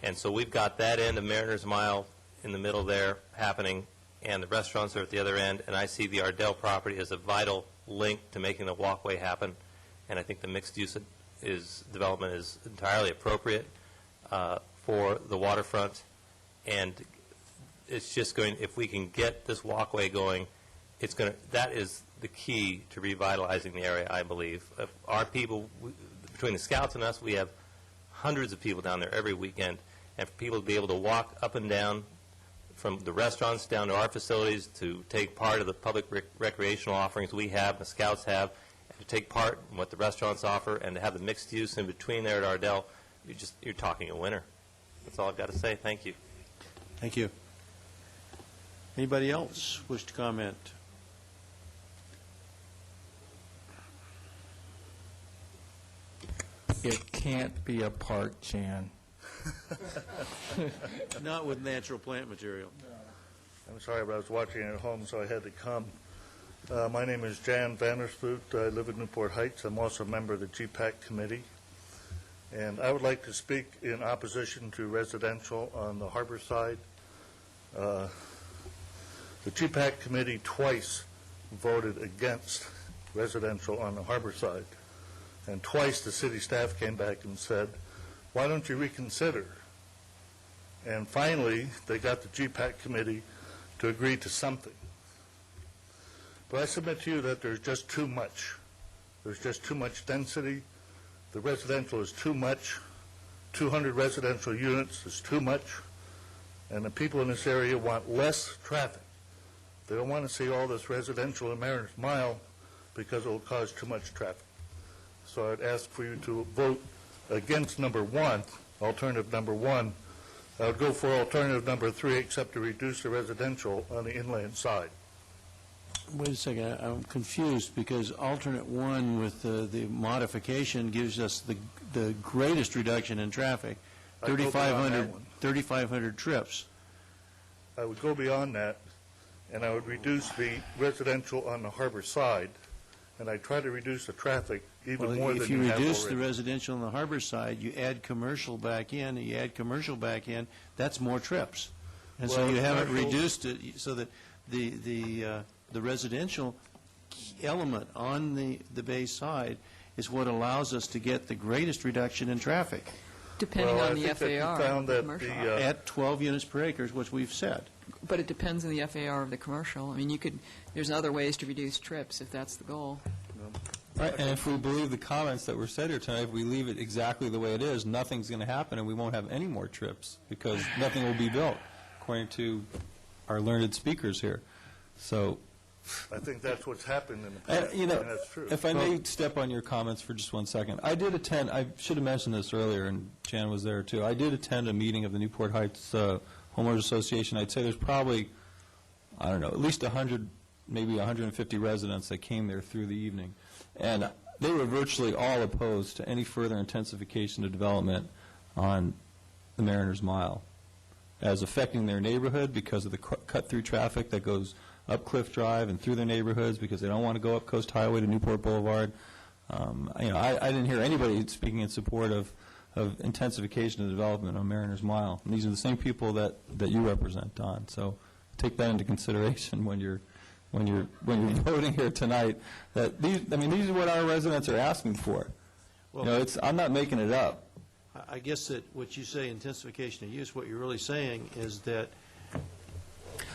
S17: And so we've got that end of Mariners Mile in the middle there happening, and the restaurants are at the other end. And I see the Ardell property as a vital link to making the walkway happen. And I think the mixed-use development is entirely appropriate for the waterfront. And it's just going, if we can get this walkway going, it's going to, that is the key to revitalizing the area, I believe. Our people, between the Scouts and us, we have hundreds of people down there every weekend. And for people to be able to walk up and down from the restaurants down to our facilities to take part of the public recreational offerings we have, the Scouts have, to take part in what the restaurants offer, and to have the mixed use in between there at Ardell, you're talking a winner. That's all I've got to say. Thank you.
S1: Thank you. Anybody else wish to comment?
S7: It can't be a park, Jan.
S1: Not with natural plant material.
S19: I'm sorry, but I was watching at home, so I had to come. My name is Jan Vanderspoot. I live in Newport Heights. I'm also a member of the GPAC committee. And I would like to speak in opposition to residential on the harbor side. The GPAC committee twice voted against residential on the harbor side. And twice the city staff came back and said, why don't you reconsider? And finally, they got the GPAC committee to agree to something. But I submit to you that there's just too much. There's just too much density. The residential is too much. 200 residential units is too much. And the people in this area want less traffic. They don't want to see all this residential in Mariners Mile because it will cause too much traffic. So I'd ask for you to vote against number one, alternative number one. I would go for alternative number 3, except to reduce the residential on the inland side.
S1: Wait a second. I'm confused because alternate one with the modification gives us the greatest reduction in traffic, 3,500 trips.
S19: I would go beyond that, and I would reduce the residential on the harbor side, and I'd try to reduce the traffic even more than
S1: if you
S19: you have
S1: reduce
S19: already.
S1: the residential on the harbor side, you add commercial back in, that's more trips. And so
S19: Well,
S1: you haven't
S19: commercial-
S1: reduced it so that the residential element on the bay side is what allows us to get the greatest reduction in traffic.
S15: Depending
S19: Well, I
S15: on the
S19: think that you
S15: FAR
S19: found
S15: of the
S19: that
S15: commercial.
S1: At 12 units per acre is what we've said.
S15: But it depends on the FAR of the commercial. I mean, there's other ways to reduce trips if that's the goal.
S13: Right, and if we believe the comments that were said here tonight, if we leave it exactly the way it is, nothing's going to happen, and we won't have any more trips, because nothing will be built, according to our learned speakers here. So,
S19: I think that's what's happened in the past,
S13: you
S19: and
S13: know,
S19: that's true.
S13: if I may step on your comments for just 1 second. I did attend, I should have mentioned this earlier, and Jan was there too. I did attend a meeting of the Newport Heights Homeowners Association. I'd say there's probably, I don't know, at least 100, maybe 150 residents that came there through the evening. And they were virtually all opposed to any further intensification of development on the Mariners Mile as affecting their neighborhood because of the cut-through traffic that goes up Cliff Drive and through their neighborhoods because they don't want to go up Coast Highway to Newport Boulevard. I didn't hear anybody speaking in support of intensification of development on Mariners Mile. And these are the same people that you represent, Don. So take that into consideration when you're voting here tonight. That these are what our residents are asking for.
S1: Well,
S13: I'm not making it up.
S1: I guess that what you say, intensification of use, what you're really saying is that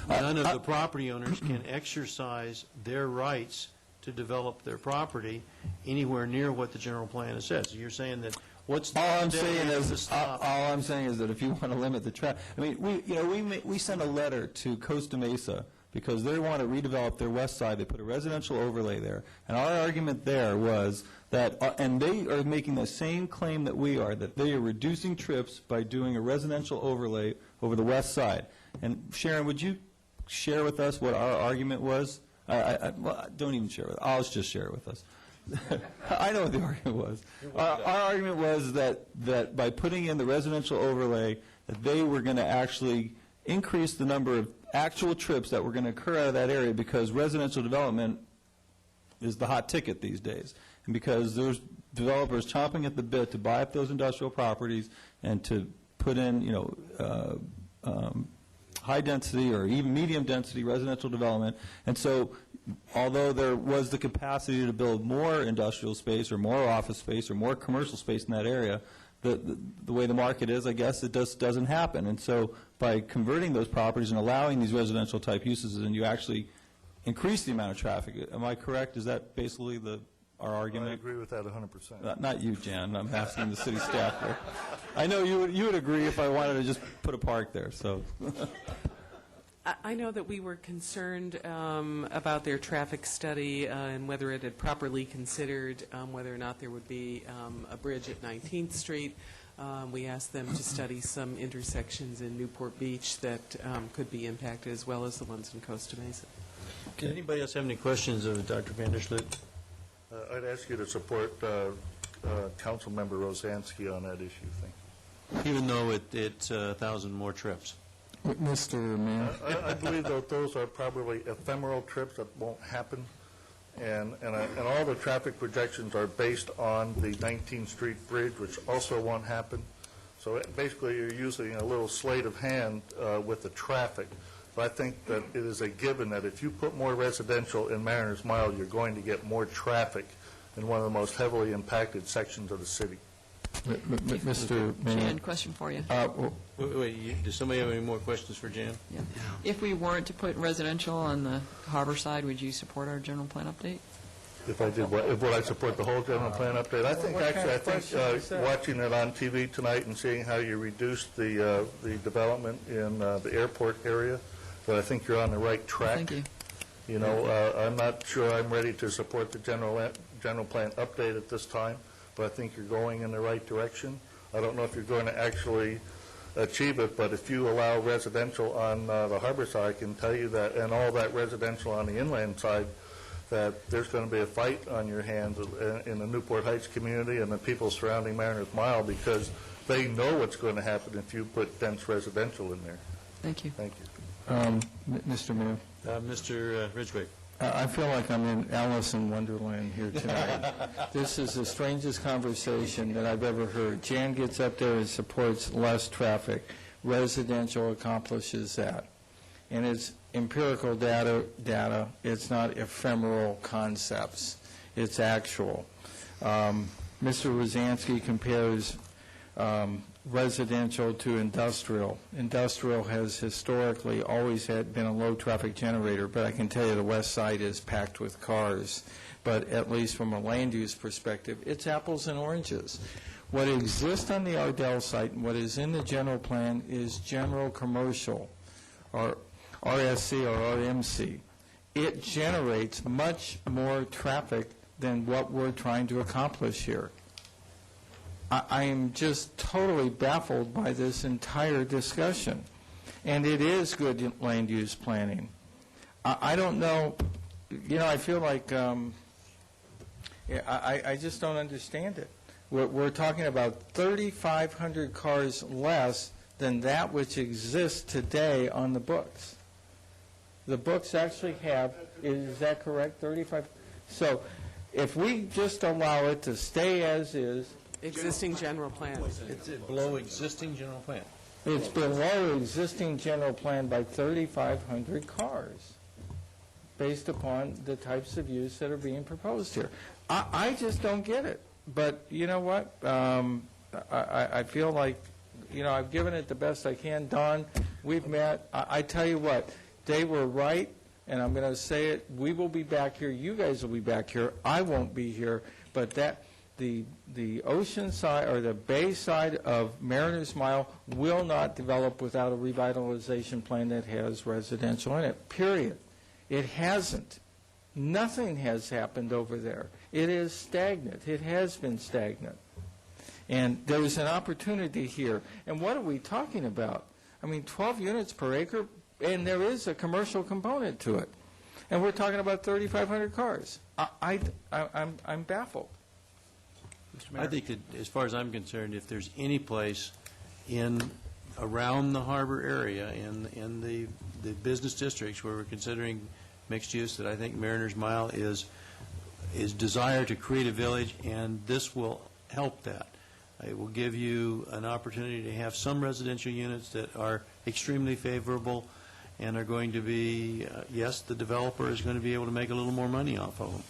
S1: none of the property owners can exercise their rights to develop their property anywhere near what the general plan says. So you're saying that
S13: all I'm saying is that if you want to limit the traffic, we sent a letter to Costa Mesa because they want to redevelop their west side. They put a residential overlay there, and our argument there was that, and they are making the same claim that we are, that they are reducing trips by doing a residential overlay over the west side. And Sharon, would you share with us what our argument was? Well, don't even share with us. I'll just share it with us. I know what the argument was. Our argument was that by putting in the residential overlay, that they were going to actually increase the number of actual trips that were going to occur out of that area because residential development is the hot ticket these days. And because there's developers chomping at the bit to buy up those industrial properties and to put in, high density or even medium density residential development. And so although there was the capacity to build more industrial space or more office space or more commercial space in that area, the way the market is, I guess, it just doesn't happen. And so by converting those properties and allowing these residential type uses, then you actually increase the amount of traffic. Am I correct? Is that basically our argument?
S19: I agree with that 100%.
S13: Not you, Jan. I'm asking the city staff there. I know you would agree if I wanted to just put a park there. So.
S4: I know that we were concerned about their traffic study and whether it had properly considered whether or not there would be a bridge at 19th Street. We asked them to study some intersections in Newport Beach that could be impacted, as well as the ones in Costa Mesa.
S1: Can anybody else have any questions of Dr. Vandersloot?
S19: I'd ask you to support Councilmember Rosansky on that issue. Thank you.
S1: Even though it's 1,000 more trips.
S7: Mr. Mayor.
S19: I believe that those are probably ephemeral trips that won't happen, and all the traffic projections are based on the 19th Street Bridge, which also won't happen. So basically, you're using a little sleight of hand with the traffic. But I think that it is a given that if you put more residential in Mariners Mile, you're going to get more traffic in one of the most heavily impacted sections of the city.
S7: Mr. Mayor.
S15: Jan, question for you.
S1: Wait, does somebody have any more questions for Jan?
S15: Yeah. If we weren't to put residential on the harbor side, would you support our general plan update?
S19: If I did, would I support the whole general plan update? I think watching it on TV tonight and seeing how you reduced the development in the airport area, that I think you're on the right track.
S15: Thank you.
S19: I'm not sure I'm ready to support the general plan update at this time, but I think you're going in the right direction. I don't know if you're going to actually achieve it, but if you allow residential on the harbor side, I can tell you that, and all that residential on the inland side, that there's going to be a fight on your hands in the Newport Heights community and the people surrounding Mariners Mile, because they know what's going to happen if you put dense residential in there.
S15: Thank you.
S19: Thank you.
S7: Mr. Mayor.
S1: Mr. Ridgway.
S7: I feel like I'm in Alice in Wonderland here tonight. This is the strangest conversation that I've ever heard. Jan gets up there and supports less traffic. Residential accomplishes that. And it's empirical data. It's not ephemeral concepts. It's actual. Mr. Rosansky compares residential to industrial. Industrial has historically always been a low-traffic generator, but I can tell you the west side is packed with cars. But at least from a land use perspective, it's apples and oranges. What exists on the Ardell site and what is in the general plan is general commercial, or RSC or RMC. It generates much more traffic than what we're trying to accomplish here. I am just totally baffled by this entire discussion. And it is good land use planning. I don't know, I feel like I just don't understand it. We're talking about 3,500 cars less than that which exists today on the books. The books actually have, is that correct, 35? So if we just allow it to stay as is.
S4: Existing general plan.
S1: It's below existing general plan.
S7: It's below existing general plan by 3,500 cars, based upon the types of use that are being proposed here. I just don't get it. But you know what? I feel like, I've given it the best I can. Don, we've met. I tell you what, they were right, and I'm going to say it. We will be back here. You guys will be back here. I won't be here. But the ocean side or the bay side of Mariners Mile will not develop without a revitalization plan that has residential in it, period. It hasn't. Nothing has happened over there. It is stagnant. It has been stagnant. And there's an opportunity here. And what are we talking about? 12 units per acre, and there is a commercial component to it. And we're talking about 3,500 cars. I'm baffled.
S1: I think that, as far as I'm concerned, if there's any place around the harbor area, in the business districts where we're considering mixed use, that I think Mariners Mile is desire to create a village, and this will help that. It will give you an opportunity to have some residential units that are extremely favorable and are going to be, yes, the developer is going to be able to make a little more money off of them.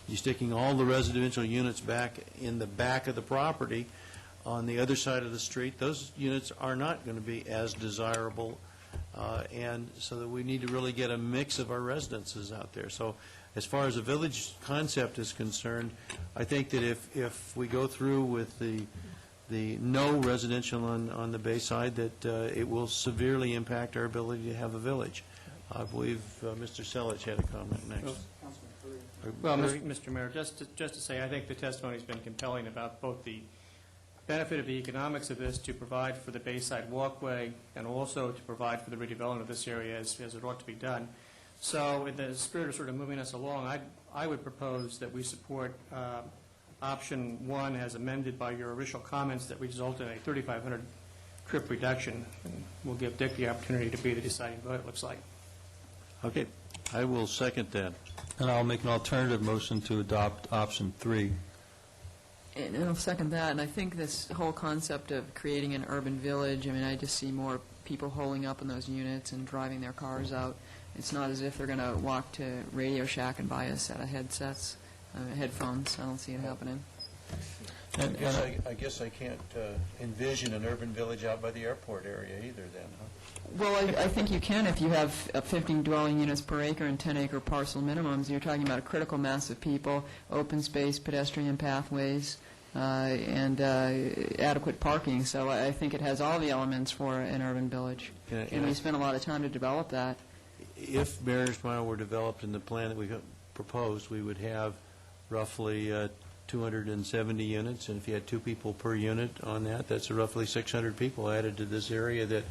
S1: You're sticking all the residential units back in the back of the property on the other side of the street. Those units are not going to be as desirable, and so that we need to really get a mix of our residences out there. So as far as the village concept is concerned, I think that if we go through with the no residential on the bay side, that it will severely impact our ability to have a village. I believe Mr. Selich had a comment next.
S2: Well, Mr. Mayor, just to say, I think the testimony has been compelling about both the benefit of the economics of this to provide for the Bayside Walkway and also to provide for the redevelopment of this area as it ought to be done. So in the spirit of sort of moving us along, I would propose that we support option 1 as amended by your original comments that result in a 3,500 trip reduction. And we'll give Dick the opportunity to be the deciding vote, it looks like.
S1: Okay. I will second that.
S13: And I'll make an alternative motion to adopt option 3.
S15: And I'll second that. And I think this whole concept of creating an urban village, I just see more people holding up in those units and driving their cars out. It's not as if they're going to walk to Radio Shack and buy a set of headsets, headphones. I don't see it happening.
S1: I guess I can't envision an urban village out by the airport area either then, huh?
S15: Well, I think you can if you have 15 dwelling units per acre and 10-acre parcel minimums. You're talking about a critical mass of people, open space, pedestrian pathways, and adequate parking. So I think it has all the elements for an urban village. And we spent a lot of time to develop that.
S1: If Mariners Mile were developed in the plan that we proposed, we would have roughly 270 units, and if you had 2 people per unit on that, that's roughly 600 people added to this area that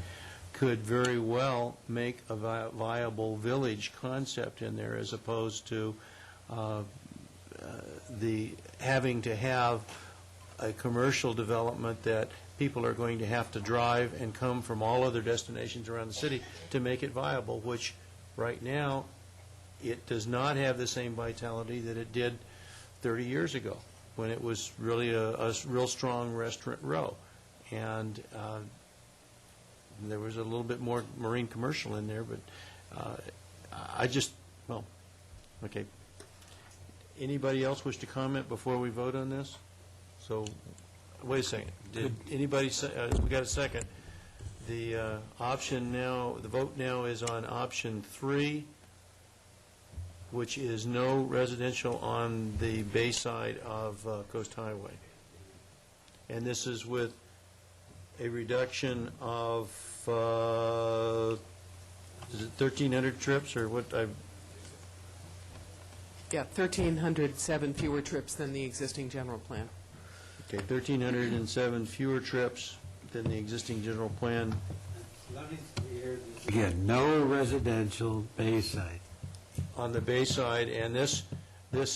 S1: could very well make a viable village concept in there, as opposed to the having to have a commercial development that people are going to have to drive and come from all other destinations around the city to make it viable, which right now it does not have the same vitality that it did 30 years ago when it was really a real strong restaurant row. And there was a little bit more marine commercial in there, but okay. Anybody else wish to comment before we vote on this? So
S21: wait a second. Did anybody, we got a second. The option now, the vote now is on option 3, which is no residential on the bay side of Coast Highway. And this is with a reduction of, is it 1,300 trips, or what?
S4: Yeah, 1,307 fewer trips than the existing general plan.
S21: Okay, 1,307 fewer trips than the existing general plan.
S14: Again, no residential bayside.
S21: On the bay side, and this,
S14: We're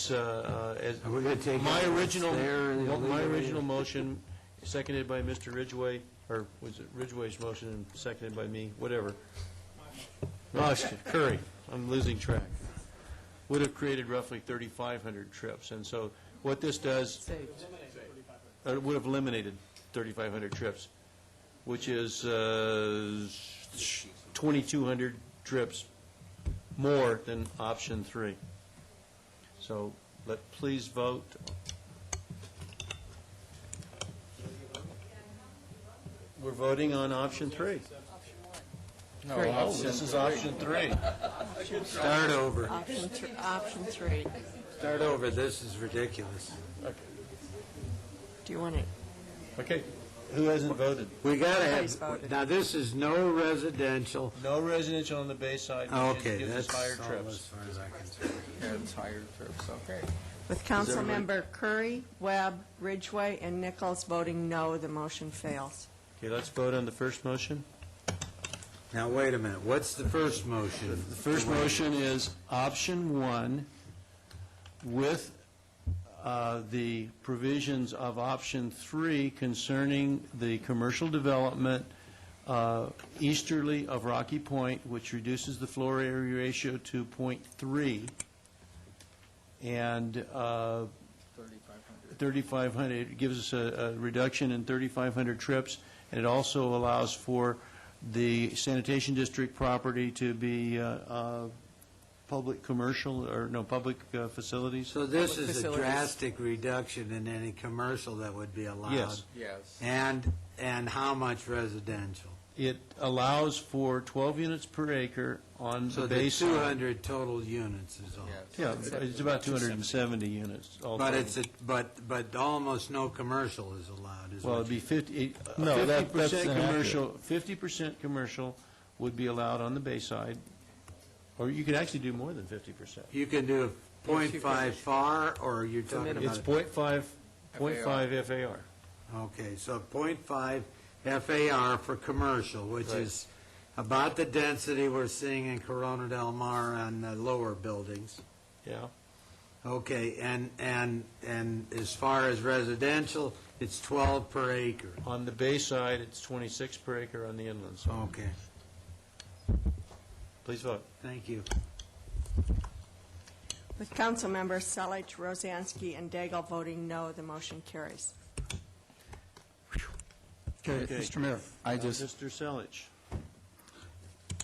S14: going to take
S21: my
S14: out what's
S21: original,
S14: there in the
S21: my
S14: legal
S21: original
S14: unit.
S21: motion, seconded by Mr. Ridgway, or was it Ridgway's motion and seconded by me, whatever. No, Curry, I'm losing track. Would have created roughly 3,500 trips, and so what this does, it would have eliminated 3,500 trips, which is 2,200 trips more than option 3. So please vote. We're voting on option 3.
S7: No,
S21: Oh,
S7: option
S21: this is
S7: 3.
S21: option 3.
S14: Start over.
S8: Option 3.
S14: Start over. This is ridiculous.
S8: Do you want to?
S21: Okay, who hasn't voted?
S14: We got to
S8: Everybody's
S14: have,
S8: voted.
S14: now this is no residential.
S21: No residential on the bay side, which
S14: Okay,
S21: gives us
S14: that's
S21: higher
S14: all
S21: trips.
S14: as far as I can see.
S7: Yeah, it's higher trips, okay.
S8: With Councilmember Curry, Webb, Ridgway, and Nichols voting no, the motion fails.
S21: Okay, let's vote on the first motion.
S14: Now, wait a minute. What's the first motion?
S21: The first motion is option 1 with the provisions of option 3 concerning the commercial development easterly of Rocky Point, which reduces the floor area ratio to 0.3, and 3,500. It gives us a reduction in 3,500 trips, and it also allows for the sanitation district property to be public commercial, or no, public facilities.
S14: So this
S4: Public
S14: is a
S4: facilities.
S14: drastic reduction in any commercial that would be allowed?
S21: Yes.
S7: Yes.
S14: And how much residential?
S21: It allows for 12 units per acre on
S14: So
S21: the
S14: the
S21: base.
S14: 200 total units is all?
S21: Yeah, it's about 270 units. all
S14: But
S21: total.
S14: it's, but almost no commercial is allowed, is
S21: Well,
S14: what
S21: it'd be 50,
S7: No, that's
S21: 50%
S7: inaccurate.
S21: commercial, 50% commercial would be allowed on the bay side, or you could actually do more than 50%.
S14: you can do a .5 FAR, or you're talking about?
S21: It's 0.5 FAR.
S14: Okay, so .5 FAR for commercial, which
S21: Right.
S14: is about the density we're seeing in Corona Del Mar on the lower buildings.
S21: Yeah.
S14: Okay, and as far as residential, it's 12 per acre.
S21: On the bay side, it's 26 per acre on the inland side.
S14: Okay,
S21: Please vote.
S14: thank you.
S8: With Councilmembers Selich, Rosansky, and Daigle voting no, the motion carries.
S11: Okay, Mr. Mayor.
S7: I just,
S21: Mr. Selich.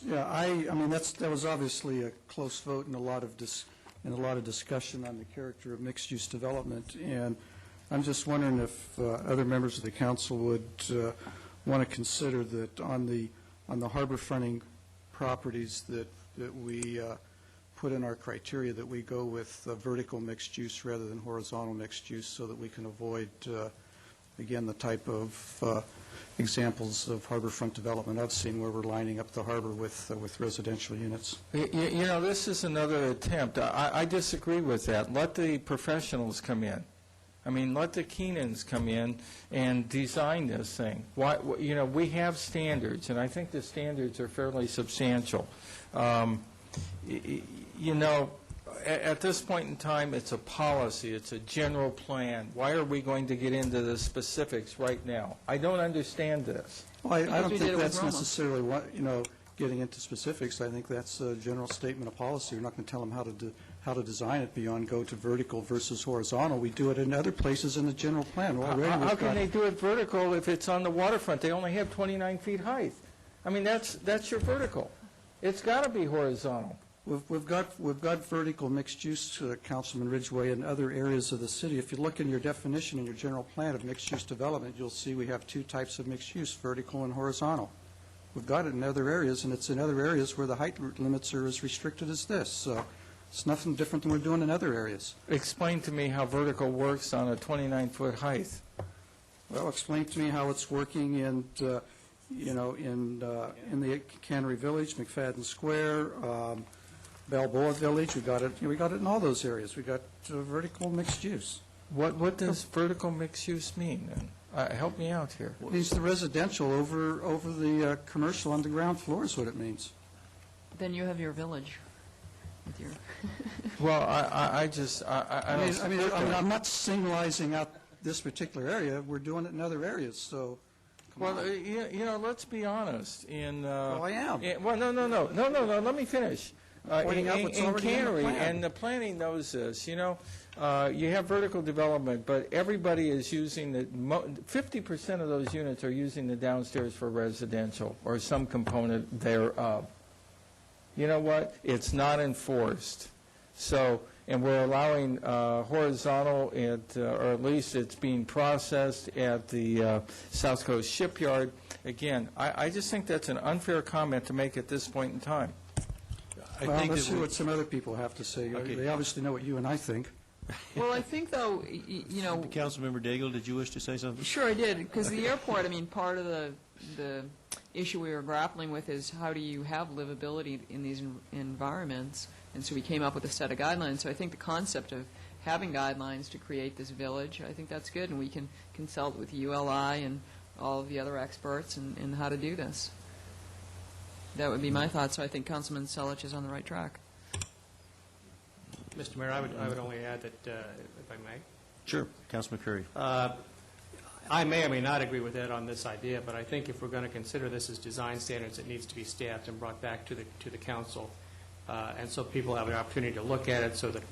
S11: Yeah, I mean, that was obviously a close vote and a lot of discussion on the character of mixed-use development, and I'm just wondering if other members of the council would want to consider that on the harbor fronting properties that we put in our criteria, that we go with vertical mixed use rather than horizontal mixed use, so that we can avoid, again, the type of examples of harborfront development I've seen where we're lining up the harbor with residential units.
S7: you know, this is another attempt. I disagree with that. Let the professionals come in. I mean, let the Keenans come in and design this thing. Why, you know, we have standards, and I think the standards are fairly substantial. You know, at this point in time, it's a policy, it's a general plan. Why are we going to get into the specifics right now? I don't understand this.
S11: Well, I
S7: Because
S11: don't
S7: we did it
S11: think
S7: with
S11: that's
S7: Roma.
S11: necessarily what, getting into specifics. I think that's a general statement of policy. You're not going to tell them how to design it beyond go to vertical versus horizontal. We do it in other places in the general plan. Already
S7: How
S11: we've
S7: can
S11: got-
S7: they do it vertical if it's on the waterfront? They only have 29 feet height. I mean, that's your vertical. It's got to be horizontal.
S11: We've got vertical mixed use, Councilman Ridgway, in other areas of the city. If you look in your definition in your general plan of mixed use development, you'll see we have two types of mixed use, vertical and horizontal. We've got it in other areas, and it's in other areas where the height limits are as restricted as this. So it's nothing different than we're doing in other areas.
S7: Explain to me how vertical works on a 29-foot height.
S11: Well, explain to me how it's working in, in the Cannery Village, McFadden Square, Balboa Village. We got it in all those areas. We got vertical mixed use.
S7: What does vertical mixed use mean? Help me out here.
S11: It means the residential over the commercial on the ground floor is what it means.
S15: Then you have your village with your...
S7: Well, I don't...
S11: I'm not singling out this particular area. We're doing it in other areas, so...
S7: Well, let's be honest.
S11: Well, I am.
S7: No, let me finish.
S11: Pointing out what's already in the plan.
S7: And the planning knows this, you have vertical development, but everybody is using 50% of those units are using the downstairs for residential or some component thereof. You know what? It's not enforced. So, and we're allowing horizontal, or at least it's being processed at the South Coast Shipyard. Again, I just think that's an unfair comment to make at this point in time.
S11: Let's see what some other people have to say. Okay. They obviously know what you and I think.
S15: Well, I think, though,
S1: Councilmember Daigle, did you wish to say something?
S15: Sure, I did, because the airport, part of the issue we were grappling with is how do you have livability in these environments, and so we came up with a set of guidelines. So I think the concept of having guidelines to create this village, I think that's good, and we can consult with ULI and all of the other experts in how to do this. That would be my thought, so I think Councilman Selich is on the right track.
S2: Mr. Mayor, I would only add that, if I may.
S1: Sure. Councilman Curry.
S2: I may or may not agree with Ed on this idea, but I think if we're going to consider this as design standards, it needs to be staffed and brought back to the council, and so people have an opportunity to look at it, so that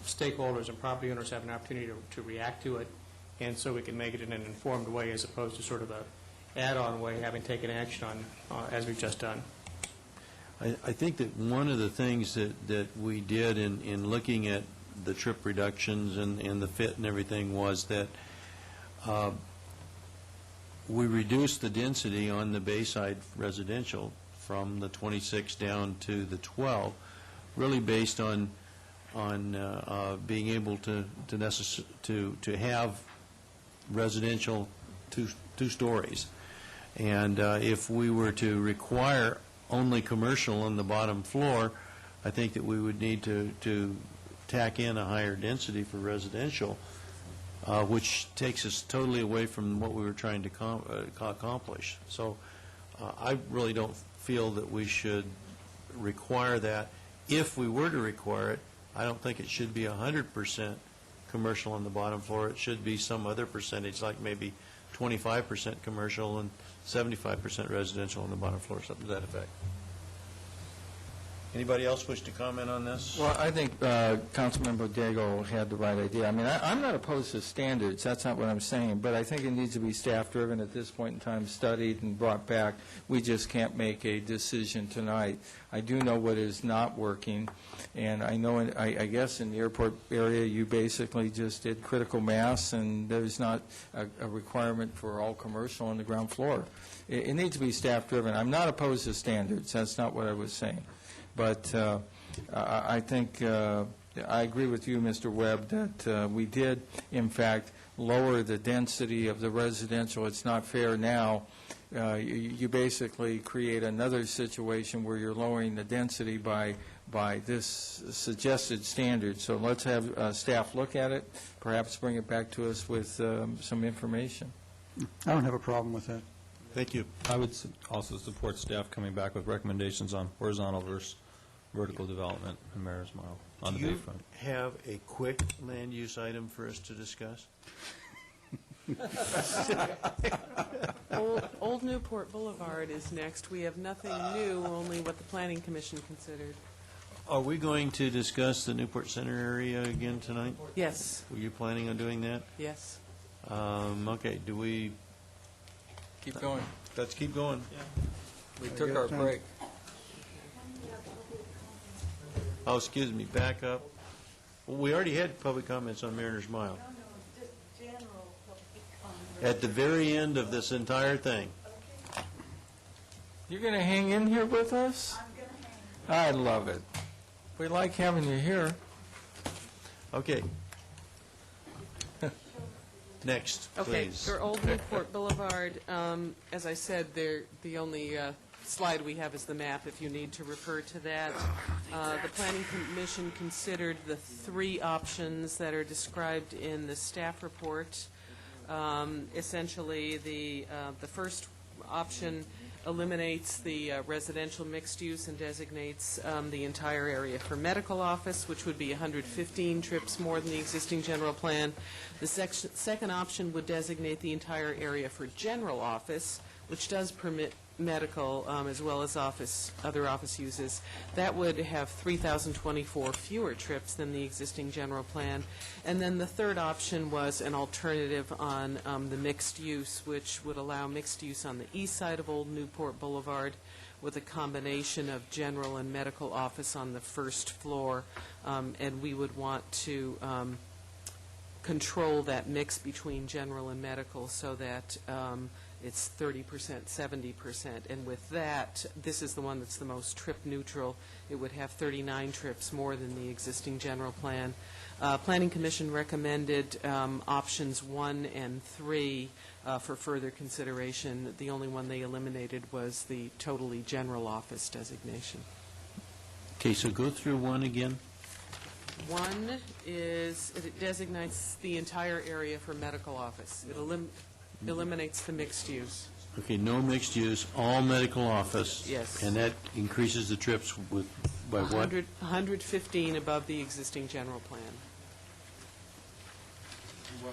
S2: stakeholders and property owners have an opportunity to react to it, and so we can make it in an informed way as opposed to sort of a add-on way, having taken action on as we've just done.
S1: I think that one of the things that we did in looking at the trip reductions and the fit and everything was that we reduced the density on the Bayside residential from the 26 down to the 12, really based on being able to have residential two stories. And if we were to require only commercial on the bottom floor, I think that we would need to tack in a higher density for residential, which takes us totally away from what we were trying to accomplish. So I really don't feel that we should require that. If we were to require it, I don't think it should be 100% commercial on the bottom floor. It should be some other percentage, like maybe 25% commercial and 75% residential on the bottom floor, something to that effect. Anybody else wish to comment on this?
S7: Well, I think Councilmember Daigle had the right idea. I'm not opposed to standards. That's not what I'm saying. But I think it needs to be staff-driven at this point in time, studied and brought back. We just can't make a decision tonight. I do know what is not working. And I know, I guess in the airport area, you basically just did critical mass, and there's not a requirement for all commercial on the ground floor. It needs to be staff-driven. I'm not opposed to standards. That's not what I was saying. But I think I agree with you, Mr. Webb, that we did, in fact, lower the density of the residential. It's not fair now. You basically create another situation where you're lowering the density by this suggested standard. So let's have staff look at it, perhaps bring it back to us with some information.
S11: I don't have a problem with that.
S1: Thank you.
S13: I would also support staff coming back with recommendations on horizontal versus vertical development in Mayor's Mile on the Bayfront.
S1: Do you have a quick land use item for us to discuss?
S4: Old Newport Boulevard is next. We have nothing new, only what the Planning Commission considered.
S1: Are we going to discuss the Newport Center area again tonight?
S4: Yes.
S1: Were you planning on doing that?
S4: Yes.
S1: Okay, do we...
S7: Keep going.
S1: Let's keep going.
S7: We took our break.
S21: Oh, excuse me, back up. Well, we already had public comments on Mariner's Mile. At the very end of this entire thing.
S7: You're going to hang in here with us? I'm going to hang. I love it. We like having you here.
S21: Okay. Next,
S4: Okay,
S21: please.
S4: for Old Newport Boulevard, as I said, the only slide we have is the map, if you need to refer to that. The Planning Commission considered the three options that are described in the staff report. Essentially, the first option eliminates the residential mixed use and designates the entire area for medical office, which would be 115 trips more than the existing general plan. The second option would designate the entire area for general office, which does permit medical as well as other office uses. That would have 3,024 fewer trips than the existing general plan. And then the third option was an alternative on the mixed use, which would allow mixed use on the east side of Old Newport Boulevard with a combination of general and medical office on the first floor. And we would want to control that mix between general and medical so that it's 30%, 70%, and with that, this is the one that's the most trip neutral. It would have 39 trips more than the existing general plan. Planning Commission recommended options 1 and 3 for further consideration. The only one they eliminated was the totally general office designation.
S21: Okay, so go through 1 again.
S4: 1 is, it designates the entire area for medical office. It eliminates the mixed use.
S21: Okay, no mixed use, all medical office.
S4: Yes.
S21: And that increases the trips by what?
S4: 115 above the existing general plan.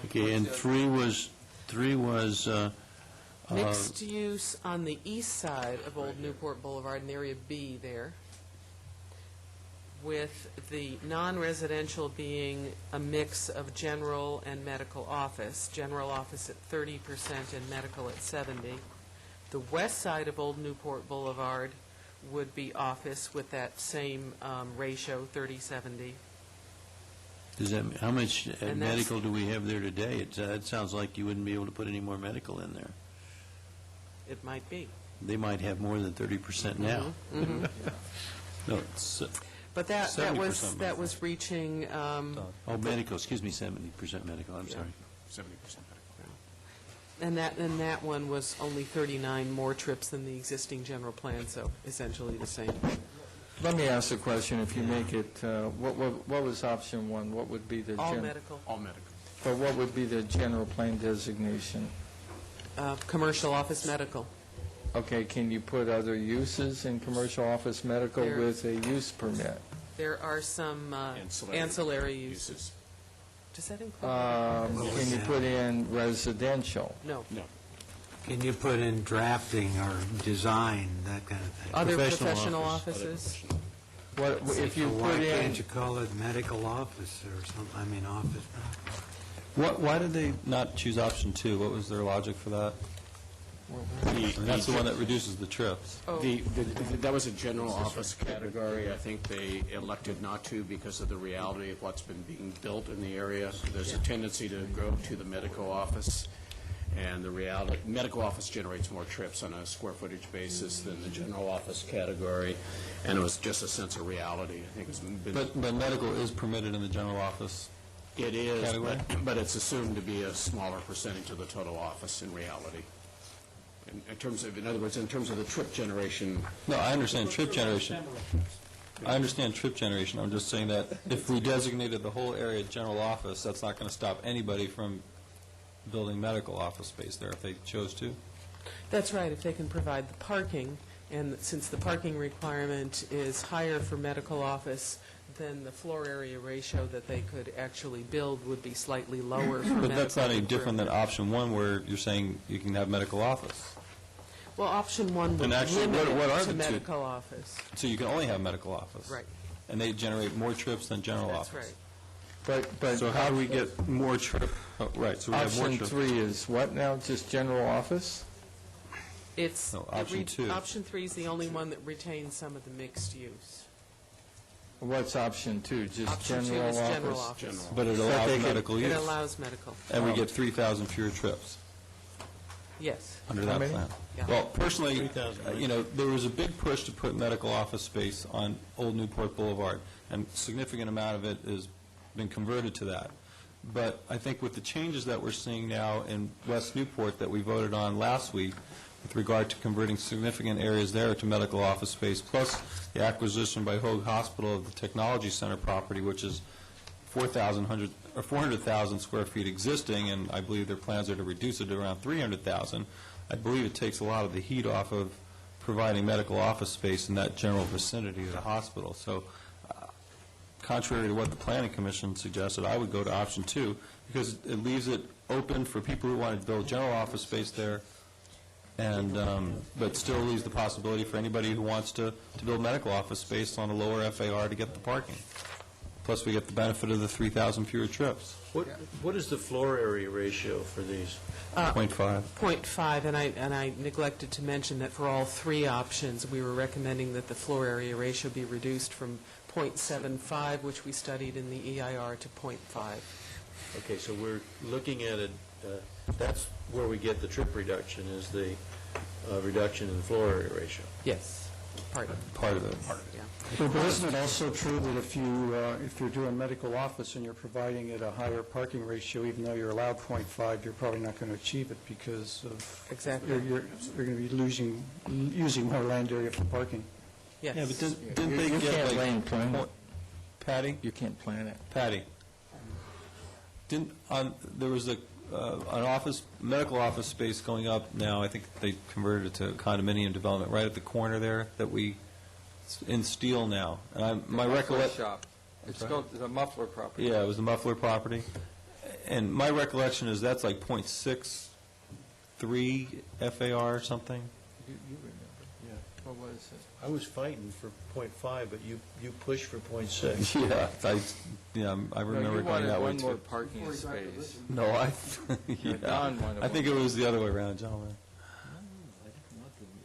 S21: Okay, and 3 was
S4: Mixed use on the east side of Old Newport Boulevard in Area B there, with the non-residential being a mix of general and medical office. General office at 30% and medical at 70%. The west side of Old Newport Boulevard would be office with that same ratio, 30-70.
S21: Does that, how much
S4: And
S21: medical do we have there today? It sounds like you wouldn't be able to put any more medical in there.
S4: It might be.
S21: They might have more than 30% now.
S4: Mhm.
S21: No, it's,
S4: But that
S21: 70%
S4: was reaching,
S21: oh, medical, excuse me, 70% medical, I'm sorry.
S3: 70%
S4: and that one was only 39 more trips than the existing general plan, so essentially the same.
S7: Let me ask a question. If you make it, what was option 1? What would be the
S4: All medical.
S3: All medical.
S7: But what would be the general plan designation?
S4: Commercial office medical.
S7: Okay, can you put other uses in commercial office medical
S4: There-
S7: with a use permit?
S4: There are some ancillary uses. Does that include?
S7: Can you put in residential?
S4: No.
S3: No.
S14: Can you put in drafting or design, that kind of thing?
S4: Other
S21: Professional
S4: professional
S21: office.
S4: offices?
S7: What, if you
S14: Why
S7: put in,
S14: can't you call it medical office or something, I mean, office?
S13: Why did they not choose option 2? What was their logic for that? That's the one that reduces the trips.
S4: Oh.
S3: That was a general office category. I think they elected not to because of the reality of what's been being built in the area. There's a tendency to go to the medical office, and the reality, medical office generates more trips on a square footage basis than the general office category, and it was just a sense of reality. I think it's been.
S13: But medical is permitted in the general office.
S3: It is,
S13: category?
S3: but it's assumed to be a smaller percentage of the total office in reality. In other words, in terms of the trip generation.
S13: No, I understand trip generation. I understand trip generation. I'm just saying that if we designated the whole area general office, that's not going to stop anybody from building medical office space there if they chose to.
S4: That's right, if they can provide the parking, and since the parking requirement is higher for medical office, then the floor area ratio that they could actually build would be slightly lower for medical.
S13: But that's not any different than option 1 where you're saying you can have medical office.
S4: Well, option 1 would
S13: And actually,
S4: limit
S13: what are
S4: it to
S13: the two?
S4: medical office.
S13: So you can only have medical office.
S4: Right.
S13: And they generate more trips than general
S4: That's
S13: office.
S4: right.
S7: but
S13: So how do we get more trip? Oh, right, so we have more
S7: option
S13: trips.
S7: 3 is what now, just general office?
S4: It's,
S13: No, option 2.
S4: Option 3 is the only one that retains some of the mixed use.
S7: What's option 2? Just
S4: Option 2
S7: general
S4: is
S7: office?
S4: general office.
S13: But it
S7: So
S13: allows
S7: they could-
S13: medical use.
S4: It allows medical.
S13: And we get 3,000 fewer trips
S4: Yes.
S13: under
S7: How
S13: that
S7: many?
S13: plan.
S4: Yeah.
S13: Well, personally, there was a big push to put medical office space on Old Newport Boulevard, and a significant amount of it has been converted to that. But I think with the changes that we're seeing now in West Newport that we voted on last week, with regard to converting significant areas there to medical office space, plus the acquisition by Hoag Hospital of the Technology Center property, which is 400,000 square feet existing, and I believe their plans are to reduce it to around 300,000. I believe it takes a lot of the heat off of providing medical office space in that general vicinity of the hospital. So contrary to what the Planning Commission suggested, I would go to option 2, because it leaves it open for people who want to build general office space there, and but still leaves the possibility for anybody who wants to build medical office space on a lower FAR to get the parking. Plus, we get the benefit of the 3,000 fewer trips.
S21: What is the floor area ratio for these?
S13: 0.5.
S4: 0.5, and I neglected to mention that for all three options, we were recommending that the floor area ratio be reduced from 0.75, which we studied in the EIR, to 0.5.
S21: Okay, so we're looking at it, that's where we get the trip reduction, is the reduction in the floor area ratio.
S4: Yes, part of
S13: it.
S4: Yeah.
S11: But isn't it also true that if you're doing medical office and you're providing it a higher parking ratio, even though you're allowed 0.5, you're probably not going to achieve it because of...
S4: Exactly.
S11: You're going to be using more land area for parking.
S4: Yes.
S13: Yeah, but didn't they
S7: You
S13: get
S7: can't
S13: like...
S7: plan it.
S13: Patty?
S7: You can't plan it.
S13: Patty, there was an office, medical office space going up now, I think they converted it to condominium development right at the corner there that it's in steel now. And my recollection...
S7: shop. It's called the muffler property.
S13: Yeah, it was the muffler property. And my recollection is that's like 0.63 FAR or something.
S7: You remember. Yeah. What was it?
S21: I was fighting for 0.5, but you pushed for 0.6.
S13: I remember going that way
S7: one
S13: too.
S7: more parking space.
S13: No,
S7: Don wanted
S13: I think it was the other way around, gentlemen.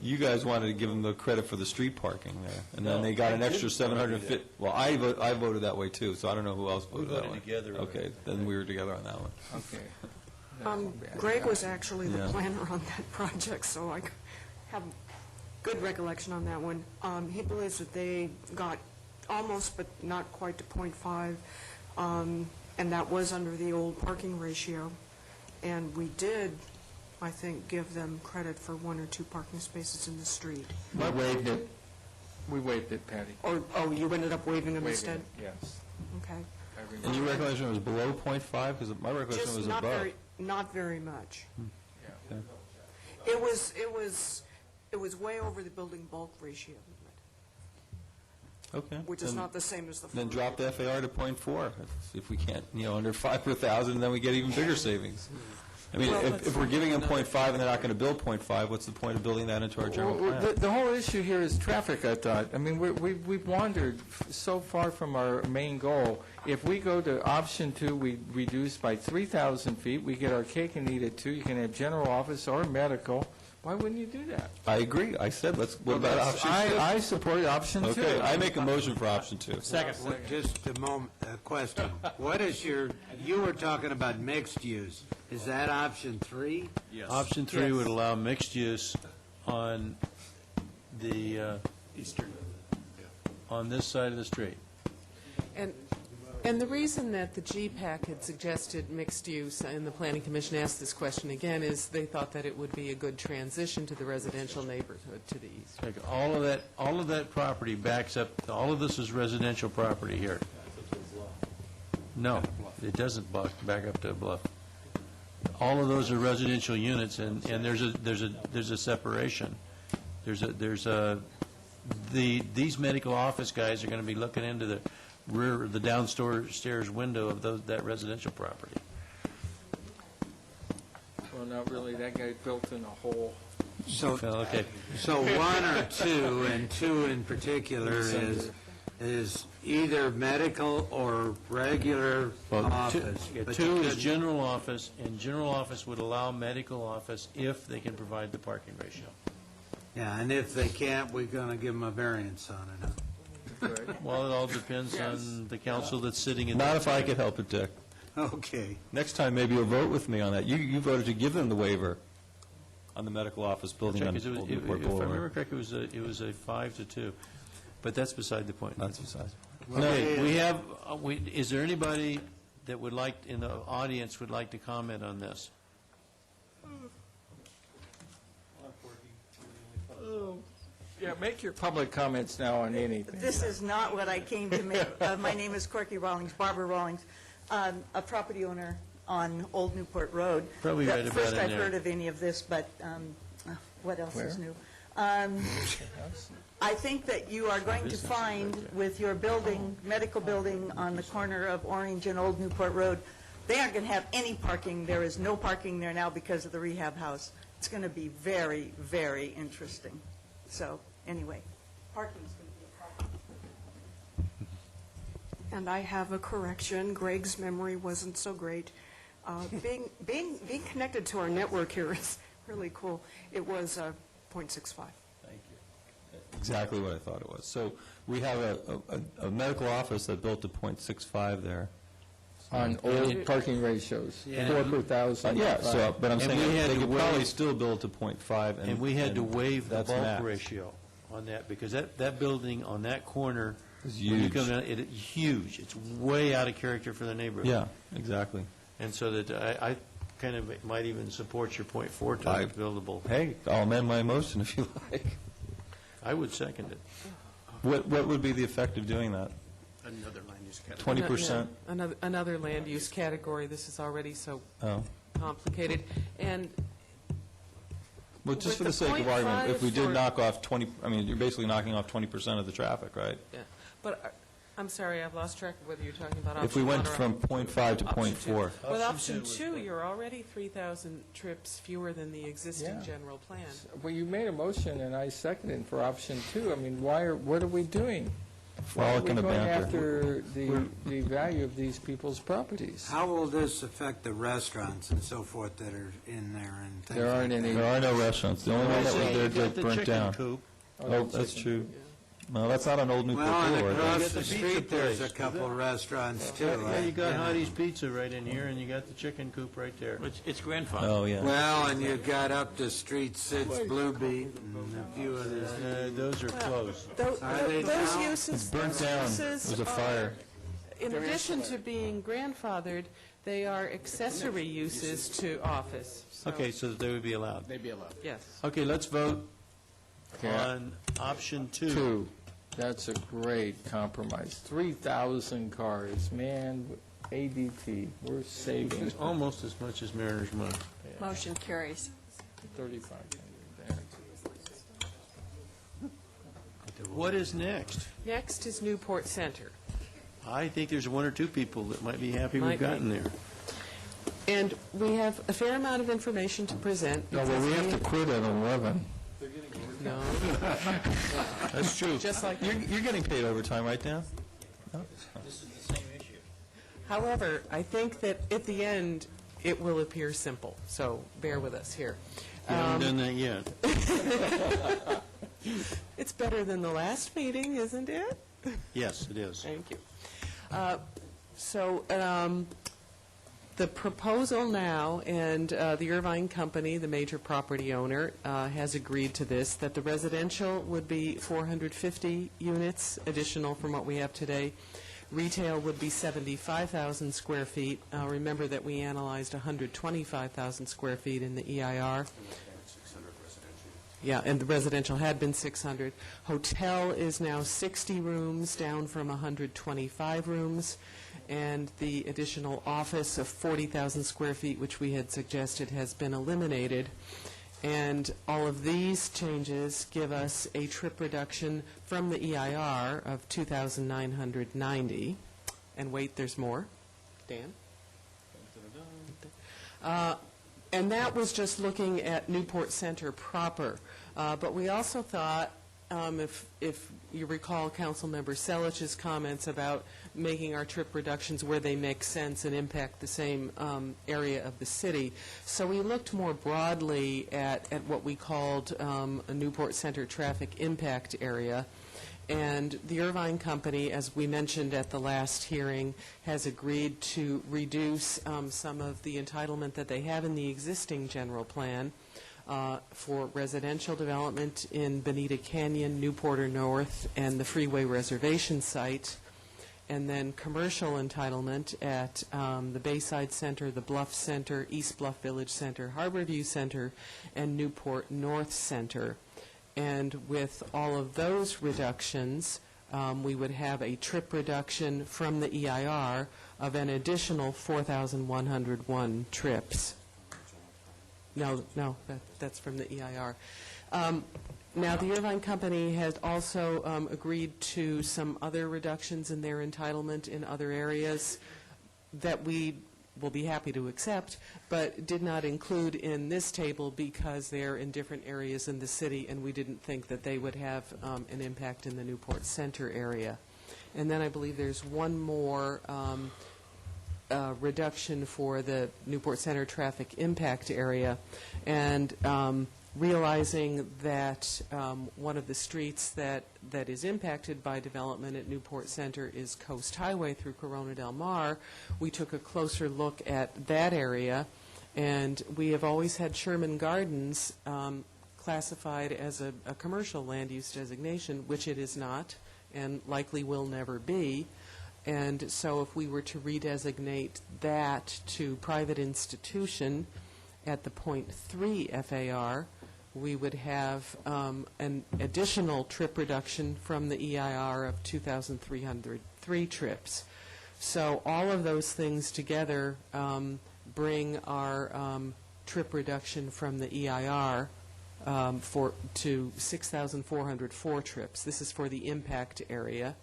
S13: You guys wanted to give them the credit for the street parking there, and then they got an extra 750. Well, I voted that way too, so I don't know who else voted that way.
S21: We voted together.
S13: Okay, then we were together on that one.
S7: Okay.
S12: Greg was actually the
S13: Yeah.
S12: planner on that project, so I have good recollection on that one. He believes that they got almost, but not quite to 0.5, and that was under the old parking ratio. And we did, I think, give them credit for 1 or 2 parking spaces in the street.
S7: We waived it. We waived it, Patty.
S12: You ended up waiving them
S7: Waiving
S12: instead?
S7: it, yes.
S12: Okay.
S7: I remember.
S13: And your recollection was below 0.5? Because my recollection
S12: Just
S13: was
S12: not
S13: above.
S12: not very much.
S7: Yeah.
S12: It was way over the building bulk ratio,
S13: Okay.
S12: which is
S13: Then-
S12: not the same as the...
S13: Then drop the FAR to 0.4, if we can't, under 5 per thousand, then we get even bigger savings. I mean, if we're giving them 0.5 and they're not going to build 0.5, what's the point of building that into our general
S7: Well,
S13: plan?
S7: the whole issue here is traffic, I thought. I mean, we've wandered so far from our main goal. If we go to option 2, we reduce by 3,000 feet, we get our cake and eat it too. You can have general office or medical. Why wouldn't you do that?
S13: I agree. I said, what about option 2?
S7: I support option 2.
S13: Okay, I make a motion for option 2.
S2: Second.
S14: Just a moment, a question. What is you were talking about mixed use. Is that option 3?
S21: Yes. Option 3 would allow mixed use on the on this side of the street.
S4: And the reason that the GPAC had suggested mixed use, and the Planning Commission asked this question again, is they thought that it would be a good transition to the residential neighborhood to the east.
S21: Like, all of that property backs up, all of this is residential property here. No, it doesn't back up to a bluff. All of those are residential units, and there's a separation. These medical office guys are going to be looking into the rear, the downstairs window of that residential property.
S7: Well, not really. That guy built in a hole.
S14: So,
S21: okay.
S14: So 1 or 2, and 2 in particular is either medical or regular office. But
S21: 2 is general office, and general office would allow medical office if they can provide the parking ratio.
S14: Yeah, and if they can't, we're going to give them a variance on it, huh?
S1: Well, it all depends on the council that's sitting in.
S13: Not if I could help it, Dick.
S14: Okay.
S13: Next time, maybe you'll vote with me on that. You voted to give them the waiver on the medical office building on
S1: If
S13: Old
S1: I
S13: Newport
S1: remember
S13: Boulevard.
S1: correctly, it was a 5-2, but that's beside the point.
S13: That's besides.
S1: Okay, we have, is there anybody that would like, in the audience, would like to comment on this?
S7: Yeah, make your public comments now on anything.
S9: This is not what I came to make. My name is Corky Rawlings, Barbara Rawlings, a property owner on Old Newport Road.
S1: Probably read about it
S9: First
S1: in
S9: I've
S1: there.
S9: heard of any of this, but what else is
S7: Where?
S9: new? I think that you are going to find with your building, medical building on the corner of Orange and Old Newport Road, they aren't going to have any parking. There is no parking there now because of the rehab house. It's going to be very, very interesting. So, anyway, parking's going to be a problem.
S12: And I have a correction. Greg's memory wasn't so great. Being connected to our network here is really cool. It was 0.65.
S13: Exactly what I thought it was. So we have a medical office that built to .65 there.
S7: On old parking ratios, 4 per thousand.
S13: Yeah, so, but I'm
S1: And
S13: saying
S1: we had
S13: they
S1: to
S13: could probably
S1: waive-
S13: still build to .5.
S1: And we had to waive the
S13: that's
S1: bulk
S13: max.
S1: ratio on that, because that building on that corner.
S13: It's
S1: when you
S13: huge.
S1: come down, it's huge. It's way out of character for the neighborhood.
S13: Yeah, exactly.
S1: And so that I kind of might even support your .4
S13: I-
S1: times buildable.
S13: Hey, I'll amend my motion if you like.
S1: I would second it.
S13: What would be the effect of doing that?
S1: Another land use category.
S13: 20%?
S4: Another land use category. This is already so
S13: Oh.
S4: complicated. And
S13: Well, just
S4: With
S13: for
S4: the
S13: the sake of argument, if we
S4: 0.5
S13: did
S4: for-
S13: knock off 20, I mean, you're basically knocking off 20% of the traffic, right?
S4: Yeah, but I'm sorry, I've lost track of whether you're talking about option
S13: If we went
S4: one or
S13: from .5 to
S4: option
S13: .4.
S4: two. With option two, you're already 3,000 trips fewer than the existing
S7: Yeah.
S4: general plan.
S7: Well, you made a motion, and I seconded for option 2. I mean, what are we doing?
S13: Frolic and a
S7: Why are we
S13: banter.
S7: going after the value of these people's properties?
S14: How will this affect the restaurants and so forth that are in there and things
S7: There
S14: like
S7: aren't
S14: that?
S7: any.
S13: There are no restaurants. The only one that was there
S1: You got
S13: just
S1: the
S13: burnt
S1: chicken
S13: down.
S1: coop.
S13: Oh, that's true. No, that's not on Old Newport
S14: Well, and
S13: Boulevard.
S14: across
S1: You got
S14: the
S1: the pizza
S14: street, there's a
S1: place.
S14: couple restaurants too.
S1: Yeah, you got
S14: right?
S1: Hottie's Pizza right in here, and you got the chicken coop right there.
S20: It's grandfather.
S13: Oh, yeah.
S14: Well, and you got up the street Sid's Blue Beat and a few others.
S1: Those are closed.
S4: Those
S14: Are they
S4: those
S14: now?
S4: uses.
S13: It's burnt down.
S4: uses
S13: There's a
S4: are-
S13: fire.
S4: In addition to being grandfathered, they are accessory uses to office. So-
S1: Okay, so they would be allowed.
S3: They'd be allowed.
S4: Yes.
S1: Okay, let's vote
S7: Okay.
S1: on option 2.
S7: 2. That's a great compromise. 3,000 cars, man, ADT, we're saving
S1: It's almost as much as Mariners Month.
S8: Motion carries.
S7: 3,500 there.
S1: What is next?
S4: Next is Newport Center.
S1: I think there's 1 or 2 people that might be happy
S4: Might
S1: we've
S4: be.
S1: gotten there.
S4: And we have a fair amount of information to present.
S7: No, well, we have to quit at 11.
S4: No.
S13: That's true.
S4: Just like-
S13: You're getting paid overtime, right, Dan?
S20: This is the same issue.
S4: However, I think that at the end, it will appear simple, so bear with us here.
S1: You haven't done that yet.
S4: It's better than the last meeting, isn't it?
S1: Yes, it is.
S4: Thank you. So the proposal now, and the Irvine Company, the major property owner, has agreed to this, that the residential would be 450 units additional from what we have today. Retail would be 75,000 square feet. Remember that we analyzed 125,000 square feet in the EIR. Yeah, and the residential had been 600. Hotel is now 60 rooms, down from 125 rooms, and the additional office of 40,000 square feet, which we had suggested, has been eliminated. And all of these changes give us a trip reduction from the EIR of 2,990. And wait, there's more. Dan? And that was just looking at Newport Center proper. But we also thought, if you recall Councilmember Selich's comments about making our trip reductions where they make sense and impact the same area of the city. So we looked more broadly at what we called a Newport Center traffic impact area. And the Irvine Company, as we mentioned at the last hearing, has agreed to reduce some of the entitlement that they have in the existing general plan for residential development in Bonita Canyon, Newport or North, and the Freeway Reservation site, and then commercial entitlement at the Bayside Center, the Bluff Center, East Bluff Village Center, Harborview Center, and Newport North Center. And with all of those reductions, we would have a trip reduction from the EIR of an additional 4,101 trips. No, that's from the EIR. Now, the Irvine Company has also agreed to some other reductions in their entitlement in other areas that we will be happy to accept, but did not include in this table because they're in different areas in the city, and we didn't think that they would have an impact in the Newport Center area. And then I believe there's one more reduction for the Newport Center traffic impact area, and realizing that one of the streets that is impacted by development at Newport Center is Coast Highway through Corona Del Mar, we took a closer look at that area, and we have always had Sherman Gardens classified as a commercial land use designation, which it is not and likely will never be. And so if we were to redesignate that to private institution at the .3 FAR, we would have an additional trip reduction from the EIR of 2,303 trips. So all of those things together bring our trip reduction from the EIR to 6,404 trips. This is for the impact area,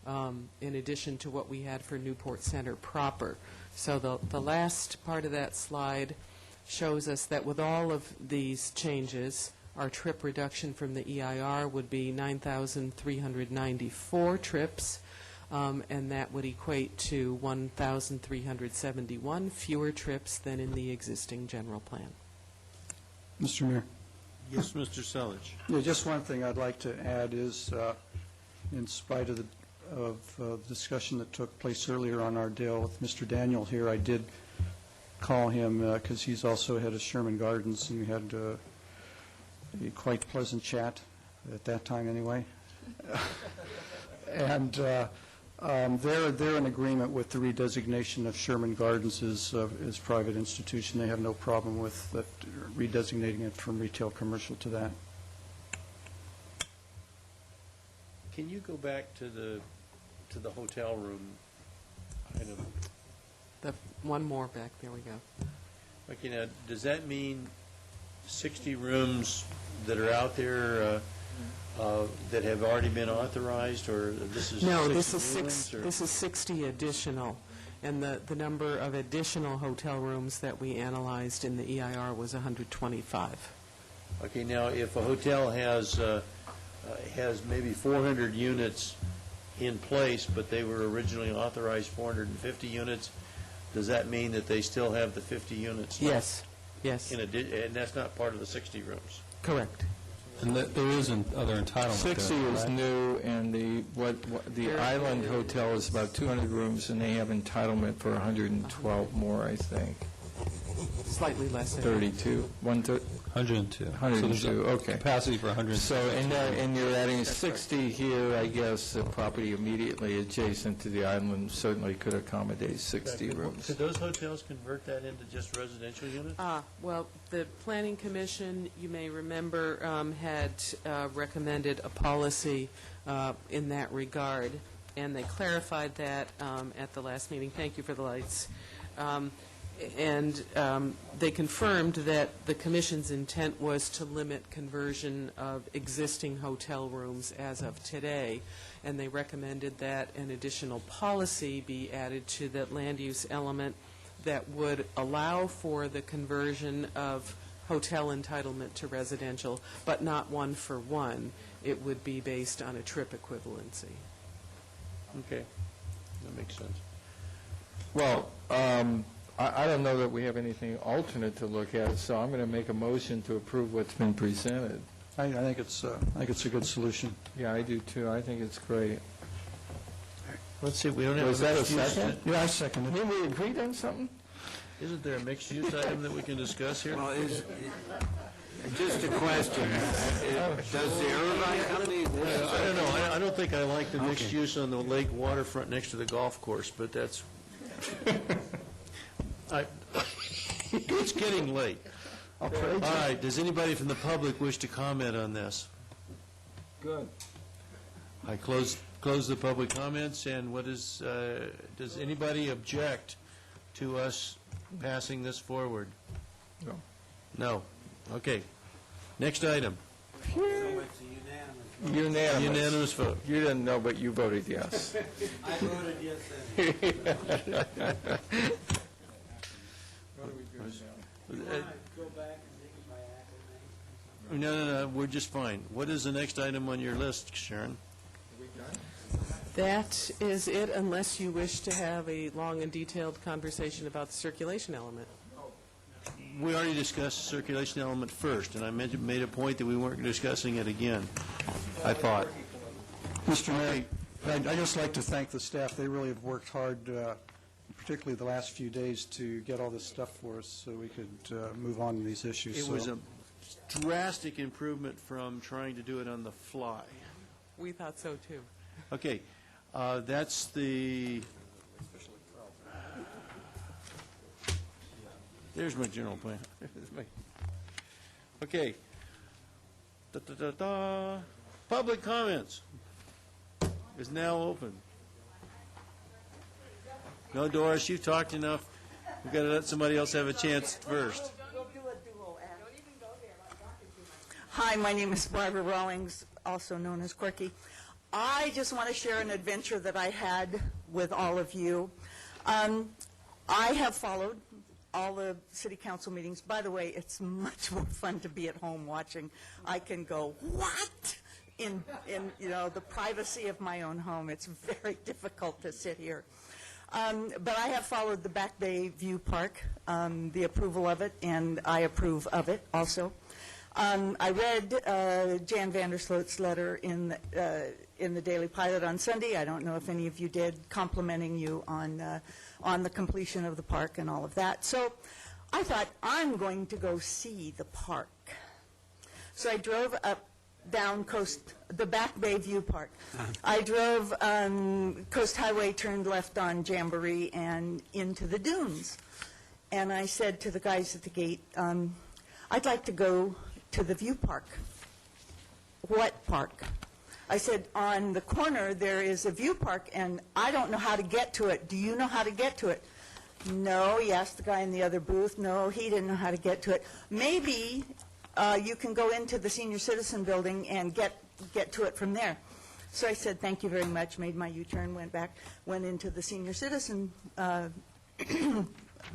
S4: in addition to what we had for Newport Center proper. So the last part of that slide shows us that with all of these changes, our trip reduction from the EIR would be 9,394 trips, and that would equate to 1,371 fewer trips than in the existing general plan.
S11: Mr. Mayor.
S1: Yes, Mr. Selich.
S11: Yeah, just one thing I'd like to add is, in spite of the discussion that took place earlier on our deal with Mr. Daniel here, I did call him because he's also head of Sherman Gardens, and we had a quite pleasant chat at that time anyway. And they're in agreement with the redesignation of Sherman Gardens as private institution. They have no problem with that, redesignating it from retail commercial to that.
S1: Can you go back to the hotel room item?
S4: One more back, there we go.
S1: Okay, now, does that mean 60 rooms that are out there that have already been authorized, or this is 60
S4: No,
S1: new
S4: this is
S1: ones, or-
S4: this is 60 additional, and the number of additional hotel rooms that we analyzed in the EIR was 125.
S1: Okay, now, if a hotel has maybe 400 units in place, but they were originally authorized 450 units, does that mean that they still have the 50 units left?
S4: Yes.
S1: And that's not part of the 60 rooms?
S4: Correct.
S13: And there is other entitlement
S7: 60
S13: there,
S7: is
S13: right?
S7: new, and the Island Hotel is about 200 rooms, and they have entitlement for 112 more, I think.
S4: Slightly less.
S7: 32,
S13: 102.
S7: 102,
S13: So there's
S7: okay.
S13: capacity for 102.
S7: So, and you're adding 60 here, I guess, the property immediately adjacent to the island certainly could accommodate 60 rooms.
S1: Could those hotels convert that into just residential units?
S4: Well, the Planning Commission, you may remember, had recommended a policy in that regard, and they clarified that at the last meeting. Thank you for the lights. And they confirmed that the Commission's intent was to limit conversion of existing hotel rooms as of today, and they recommended that an additional policy be added to that land use element that would allow for the conversion of hotel entitlement to residential, but not one for one. It would be based on a trip equivalency.
S1: Okay, that makes sense.
S7: Well, I don't know that we have anything alternate to look at, so I'm going to make a motion to approve what's been presented.
S11: I think it's a good solution.
S7: Yeah, I do too. I think it's great.
S1: Let's see, we don't have...
S7: Was that a
S1: mixed use-
S7: second?
S11: Yeah, I second it.
S7: Didn't we agree on something?
S1: Isn't there a mixed-use item that we can discuss here?
S14: Well, just a question. Does the Irvine company...
S1: I don't know, I don't think I like the mixed use on the lake waterfront next to the golf course, but that's... It's getting late. All right, does anybody from the public wish to comment on this?
S7: Good.
S1: I close the public comments, and what is, does anybody object to us passing this forward?
S7: No.
S1: No. Okay. Next item.
S7: Unanimous.
S1: Unanimous vote.
S7: You didn't know, but you voted yes.
S14: I voted yes.
S1: No, we're just fine. What is the next item on your list, Sharon?
S4: That is it, unless you wish to have a long and detailed conversation about the circulation element.
S1: We already discussed the circulation element first, and I made a point that we weren't discussing it again, I thought.
S11: Mr. Mayor, I'd just like to thank the staff. They really have worked hard, particularly the last few days, to get all this stuff for us so we could move on to these issues.
S1: It was a drastic improvement from trying to do it on the fly.
S4: We thought so, too.
S1: Okay, that's the... There's my general plan. Okay. Public comments is now open. No, Doris, you've talked enough. We've got to let somebody else have a chance first.
S9: Hi, my name is Barbara Rawlings, also known as Quirky. I just want to share an adventure that I had with all of you. I have followed all the city council meetings. By the way, it's much more fun to be at home watching. I can go, what? In the privacy of my own home. It's very difficult to sit here. But I have followed the Back Bay View Park, the approval of it, and I approve of it also. I read Jan Vandersloot's letter in the Daily Pilot on Sunday. I don't know if any of you did, complimenting you on the completion of the park and all of that. So I thought, I'm going to go see the park. So I drove up down the Back Bay View Park. I drove Coast Highway, turned left on Jamboree, and into the dunes. And I said to the guys at the gate, I'd like to go to the view park. What park? I said, on the corner there is a view park, and I don't know how to get to it. Do you know how to get to it? No, he asked the guy in the other booth. No, he didn't know how to get to it. Maybe you can go into the senior citizen building and get to it from there. So I said, thank you very much, made my U-turn, went back, went into the senior citizen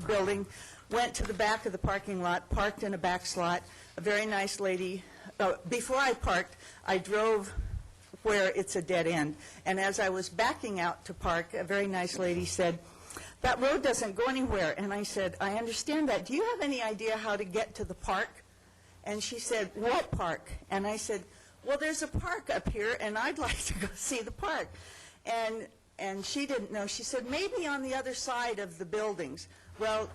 S9: building, went to the back of the parking lot, parked in a back slot. A very nice lady. Before I parked, I drove where it's a dead end. And as I was backing out to park, a very nice lady said, that road doesn't go anywhere. And I said, I understand that. Do you have any idea how to get to the park? And she said, what park? And I said, well, there's a park up here, and I'd like to go see the park. And she didn't know. She said, maybe on the other side of the buildings. Well,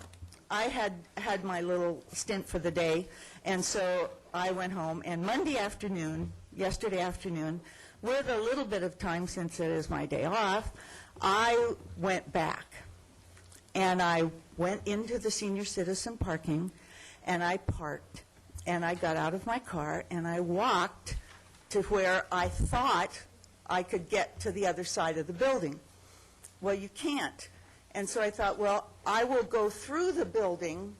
S9: I had my little stint for the day, and so I went home. And Monday afternoon, yesterday afternoon, with a little bit of time since it is my day off, I went back. And I went into the senior citizen parking, and I parked. And I got out of my car, and I walked to where I thought I could get to the other side of the building. Well, you can't. And so I thought, well, I will go through the building,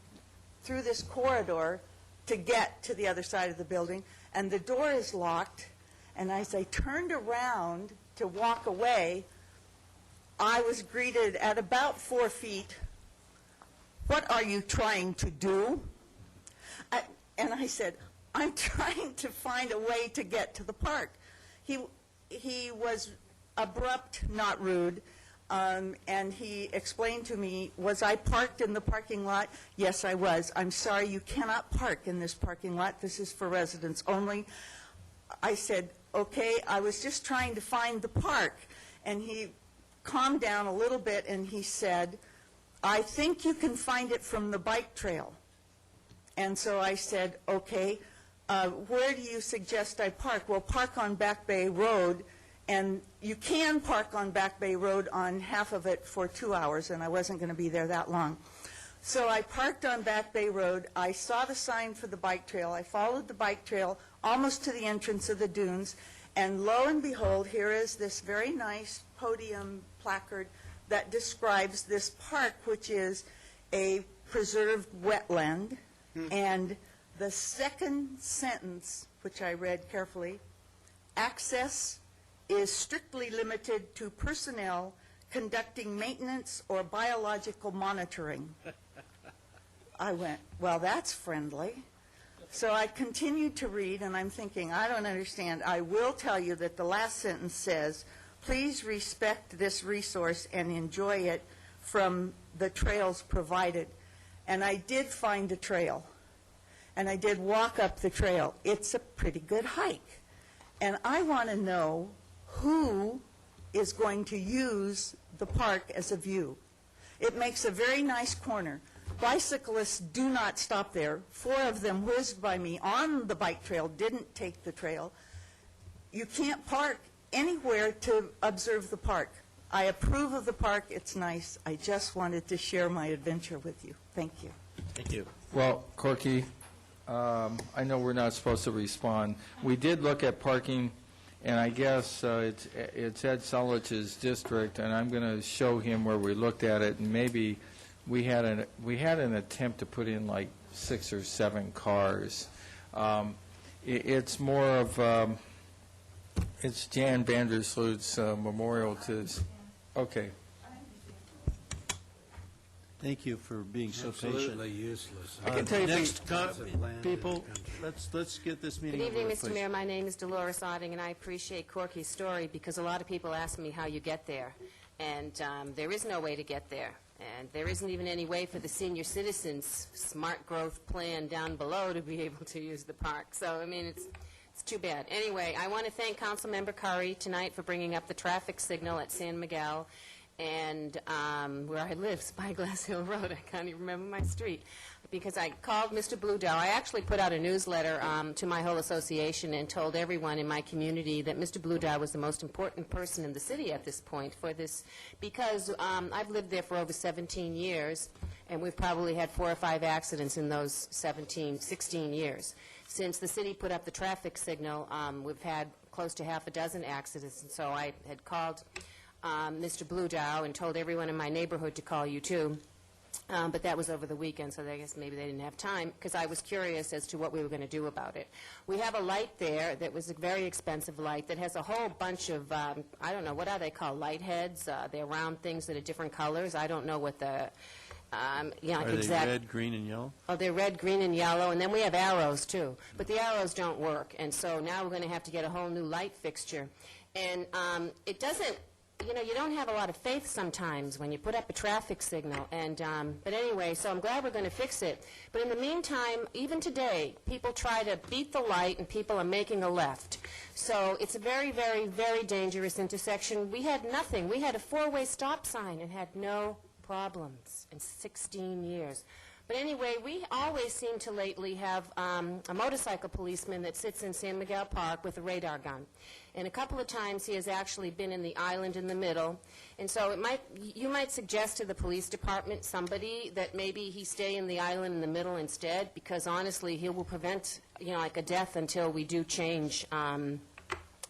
S9: through this corridor, to get to the other side of the building. And the door is locked. And as I turned around to walk away, I was greeted at about 4 feet. What are you trying to do? And I said, I'm trying to find a way to get to the park. He was abrupt, not rude. And he explained to me, was I parked in the parking lot? Yes, I was. I'm sorry, you cannot park in this parking lot. This is for residents only. I said, okay, I was just trying to find the park. And he calmed down a little bit, and he said, I think you can find it from the bike trail. And so I said, okay, where do you suggest I park? Well, park on Back Bay Road, and you can park on Back Bay Road on half of it for 2 hours, and I wasn't going to be there that long. So I parked on Back Bay Road. I saw the sign for the bike trail. I followed the bike trail almost to the entrance of the dunes, and lo and behold, here is this very nice podium placard that describes this park, which is a preserved wetland. And the second sentence, which I read carefully, access is strictly limited to personnel conducting maintenance or biological monitoring. I went, well, that's friendly. So I continued to read, and I'm thinking, I don't understand. I will tell you that the last sentence says, please respect this resource and enjoy it from the trails provided. And I did find a trail, and I did walk up the trail. It's a pretty good hike. And I want to know who is going to use the park as a view. It makes a very nice corner. Bicyclists do not stop there. 4 of them whizzed by me on the bike trail, didn't take the trail. You can't park anywhere to observe the park. I approve of the park. It's nice. I just wanted to share my adventure with you. Thank you.
S21: Thank you.
S7: Well, Corky, I know we're not supposed to respond. We did look at parking, and I guess it's Ed Selich's district, and I'm going to show him where we looked at it, and maybe we had an attempt to put in like 6 or 7 cars. It's more of it's Jan Vandersloot's memorial to. Okay.
S21: Thank you for being so patient.
S14: Absolutely useless.
S7: I can tell you
S21: Next,
S14: people,
S21: let's get this meeting
S6: Good
S21: over
S6: evening,
S21: with,
S6: Mr.
S21: please.
S6: Mayor. My name is Dolores Otting, and I appreciate Corky's story because a lot of people ask me how you get there. And there is no way to get there. And there isn't even any way for the senior citizens' smart growth plan down below to be able to use the park. So, I mean, it's too bad. Anyway, I want to thank Councilmember Curry tonight for bringing up the traffic signal at San Miguel and where I live, Spyglass Hill Road. I can't even remember my street because I called Mr. Bluedow. I actually put out a newsletter to my whole association and told everyone in my community that Mr. Bluedow was the most important person in the city at this point for this because I've lived there for over 17 years, and we've probably had 4 or 5 accidents in those 16 years. Since the city put up the traffic signal, we've had close to half a dozen accidents, and so I had called Mr. Bluedow and told everyone in my neighborhood to call you too. But that was over the weekend, so I guess maybe they didn't have time, because I was curious as to what we were going to do about it. We have a light there that was a very expensive light that has a whole bunch of, I don't know, what are they called, light heads? They're round things that are different colors. I don't know what the,
S21: Are they red, green, and yellow?
S6: Oh, they're red, green, and yellow, and then we have arrows, too. But the arrows don't work, and so now we're going to have to get a whole new light fixture. And it doesn't, you know, you don't have a lot of faith sometimes when you put up a traffic signal. And but anyway, so I'm glad we're going to fix it. But in the meantime, even today, people try to beat the light, and people are making a left. So it's a very, very, very dangerous intersection. We had nothing. We had a 4-way stop sign and had no problems in 16 years. But anyway, we always seem to lately have a motorcycle policeman that sits in San Miguel Park with a radar gun. And a couple of times he has actually been in the island in the middle. And so you might suggest to the police department somebody that maybe he stay in the island in the middle instead, because honestly he will prevent, you know, like a death until we do change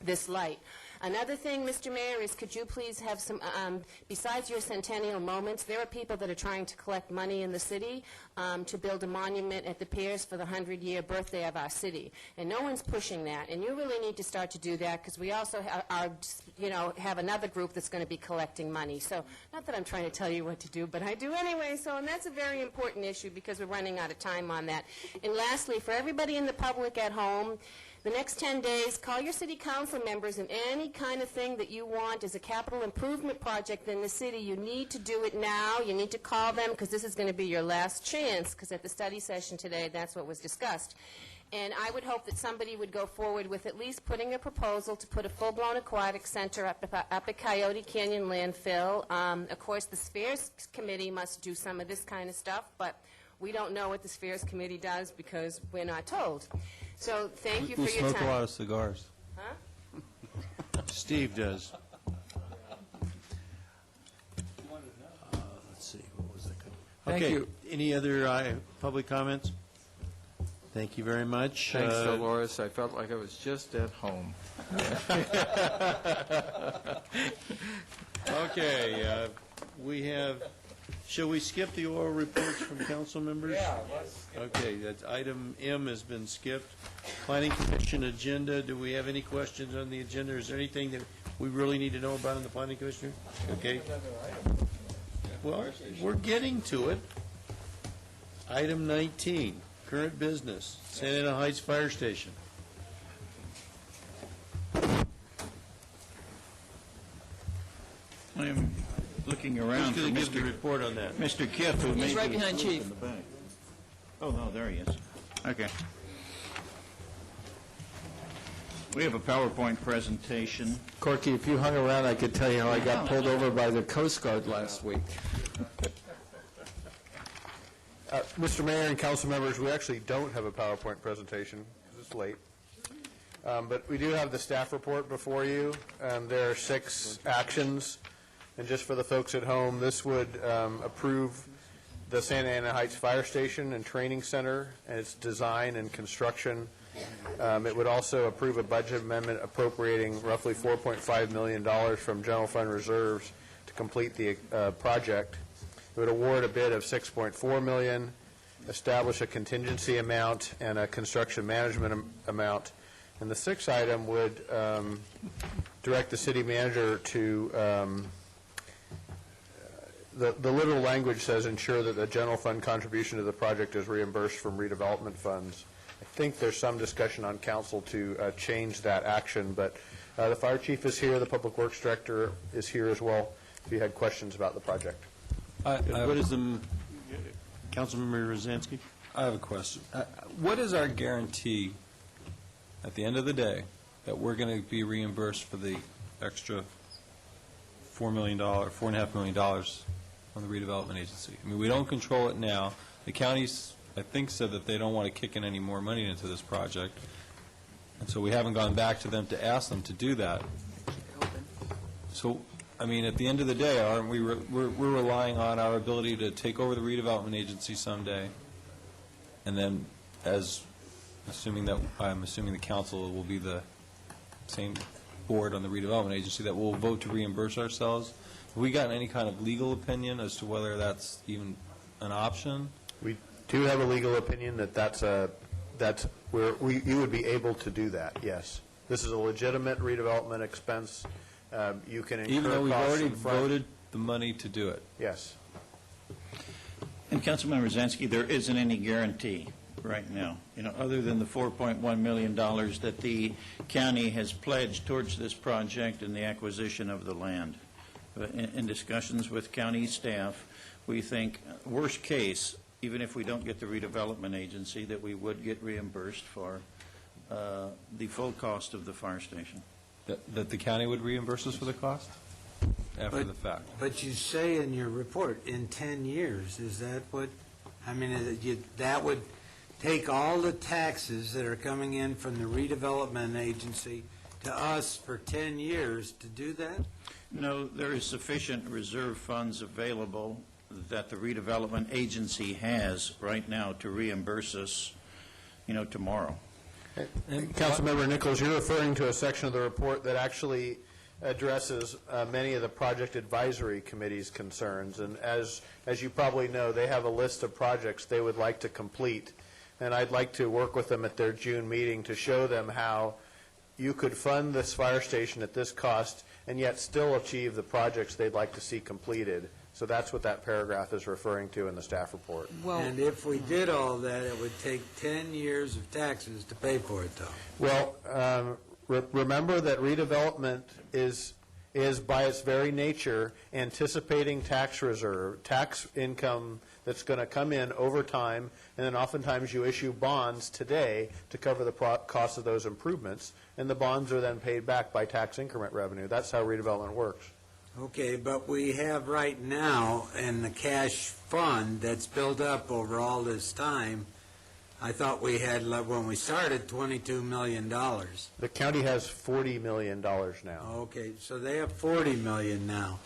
S6: this light. Another thing, Mr. Mayor, is could you please have some, besides your centennial moments, there are people that are trying to collect money in the city to build a monument at the piers for the 100-year birthday of our city. And no one's pushing that. And you really need to start to do that, because we also have another group that's going to be collecting money. So not that I'm trying to tell you what to do, but I do anyway. So, and that's a very important issue because we're running out of time on that. And lastly, for everybody in the public at home, The next 10 days, call your city council members, and any kind of thing that you want as a capital improvement project in the city, you need to do it now. You need to call them, because this is going to be your last chance, because at the study session today, that's what was discussed. And I would hope that somebody would go forward with at least putting a proposal to put a full-blown aquatic center up at Coyote Canyon landfill. Of course, the Spheres Committee must do some of this kind of stuff, but we don't know what the Spheres Committee does because we're not told. So thank you for your time.
S13: We smoke a lot of cigars.
S6: Huh?
S1: Steve does. Let's see, what was that?
S7: Thank you.
S1: Any other public comments? Thank you very much.
S7: Thanks, Dolores. I felt like I was just at home.
S1: Okay, we have, shall we skip the oral reports from council members?
S7: Yeah, let's skip.
S1: Okay, that item M has been skipped. Planning Commission agenda, do we have any questions on the agenda? Is there anything that we really need to know about in the Planning Commission? Okay. Well, we're getting to it. Item 19. Current business, Santa Ana Heights Fire Station.
S20: I'm looking around
S1: Who's
S20: for
S1: going to give the
S20: Mr.
S1: report on that?
S20: Mr. Kiff, who may
S15: He's
S20: be
S15: right behind
S20: asleep
S15: Chief.
S20: in the back. Oh, no, there he is. Okay. We have a PowerPoint presentation.
S7: Corky, if you hung around, I could tell you how I got pulled over by the Coast Guard last week.
S10: Mr. Mayor and council members, we actually don't have a PowerPoint presentation because it's late. But we do have the staff report before you. There are 6 actions. And just for the folks at home, this would approve the Santa Ana Heights Fire Station and Training Center and its design and construction. It would also approve a budget amendment appropriating roughly $4.5 million from general fund reserves to complete the project. It would award a bid of $6.4 million, establish a contingency amount and a construction management amount. And the 6th item would direct the city manager to, the literal language says, ensure that the general fund contribution to the project is reimbursed from redevelopment funds. I think there's some discussion on council to change that action, but the fire chief is here, the public works director is here as well, if you had questions about the project.
S1: What is the, Councilmember Rosansky?
S13: I have a question. What is our guarantee, at the end of the day, that we're going to be reimbursed for the extra $4.5 million from the redevelopment agency? I mean, we don't control it now. The counties, I think, said that they don't want to kick in any more money into this project, and so we haven't gone back to them to ask them to do that. So, I mean, at the end of the day, aren't we we're relying on our ability to take over the redevelopment agency someday, and then, I'm assuming the council will be the same board on the redevelopment agency that will vote to reimburse ourselves. Have we gotten any kind of legal opinion as to whether that's even an option?
S10: We do have a legal opinion that you would be able to do that, yes. This is a legitimate redevelopment expense. You can incur costs.
S13: Even though we've already voted the money to do it?
S10: Yes.
S20: And Councilmember Zansky, there isn't any guarantee right now, other than the $4.1 million that the county has pledged towards this project and the acquisition of the land. In discussions with county staff, we think, worst case, even if we don't get the redevelopment agency, that we would get reimbursed for the full cost of the fire station.
S13: That the county would reimburse us for the cost after the fact?
S14: But you say in your report, in 10 years, is that what, I mean, that would take all the taxes that are coming in from the redevelopment agency to us for 10 years to do that?
S20: No, there is sufficient reserve funds available that the redevelopment agency has right now to reimburse us, tomorrow.
S10: Councilmember Nichols, you're referring to a section of the report that actually addresses many of the project advisory committee's concerns. And as you probably know, they have a list of projects they would like to complete. And I'd like to work with them at their June meeting to show them how you could fund this fire station at this cost and yet still achieve the projects they'd like to see completed. So that's what that paragraph is referring to in the staff report.
S14: And if we did all that, it would take 10 years of taxes to pay for it, though.
S10: Well, remember that redevelopment is by its very nature anticipating tax reserve, tax income that's going to come in over time, and then oftentimes you issue bonds today to cover the cost of those improvements, and the bonds are then paid back by tax increment revenue. That's how redevelopment works.
S14: Okay, but we have right now in the cash fund that's built up over all this time, I thought we had, when we started, $22 million.
S10: The county has $40 million now.
S14: Okay, so they have $40 million now,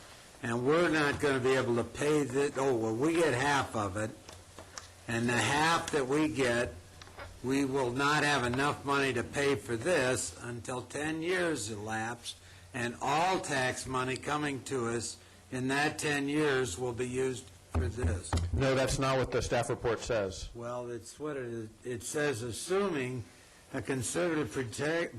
S14: and we're not going to be able to pay that. Oh, well, we get half of it, and the half that we get, we will not have enough money to pay for this until 10 years elapse, and all tax money coming to us in that 10 years will be used for this.
S10: No, that's not what the staff report says.
S14: Well, it's what it is. It says assuming a conservative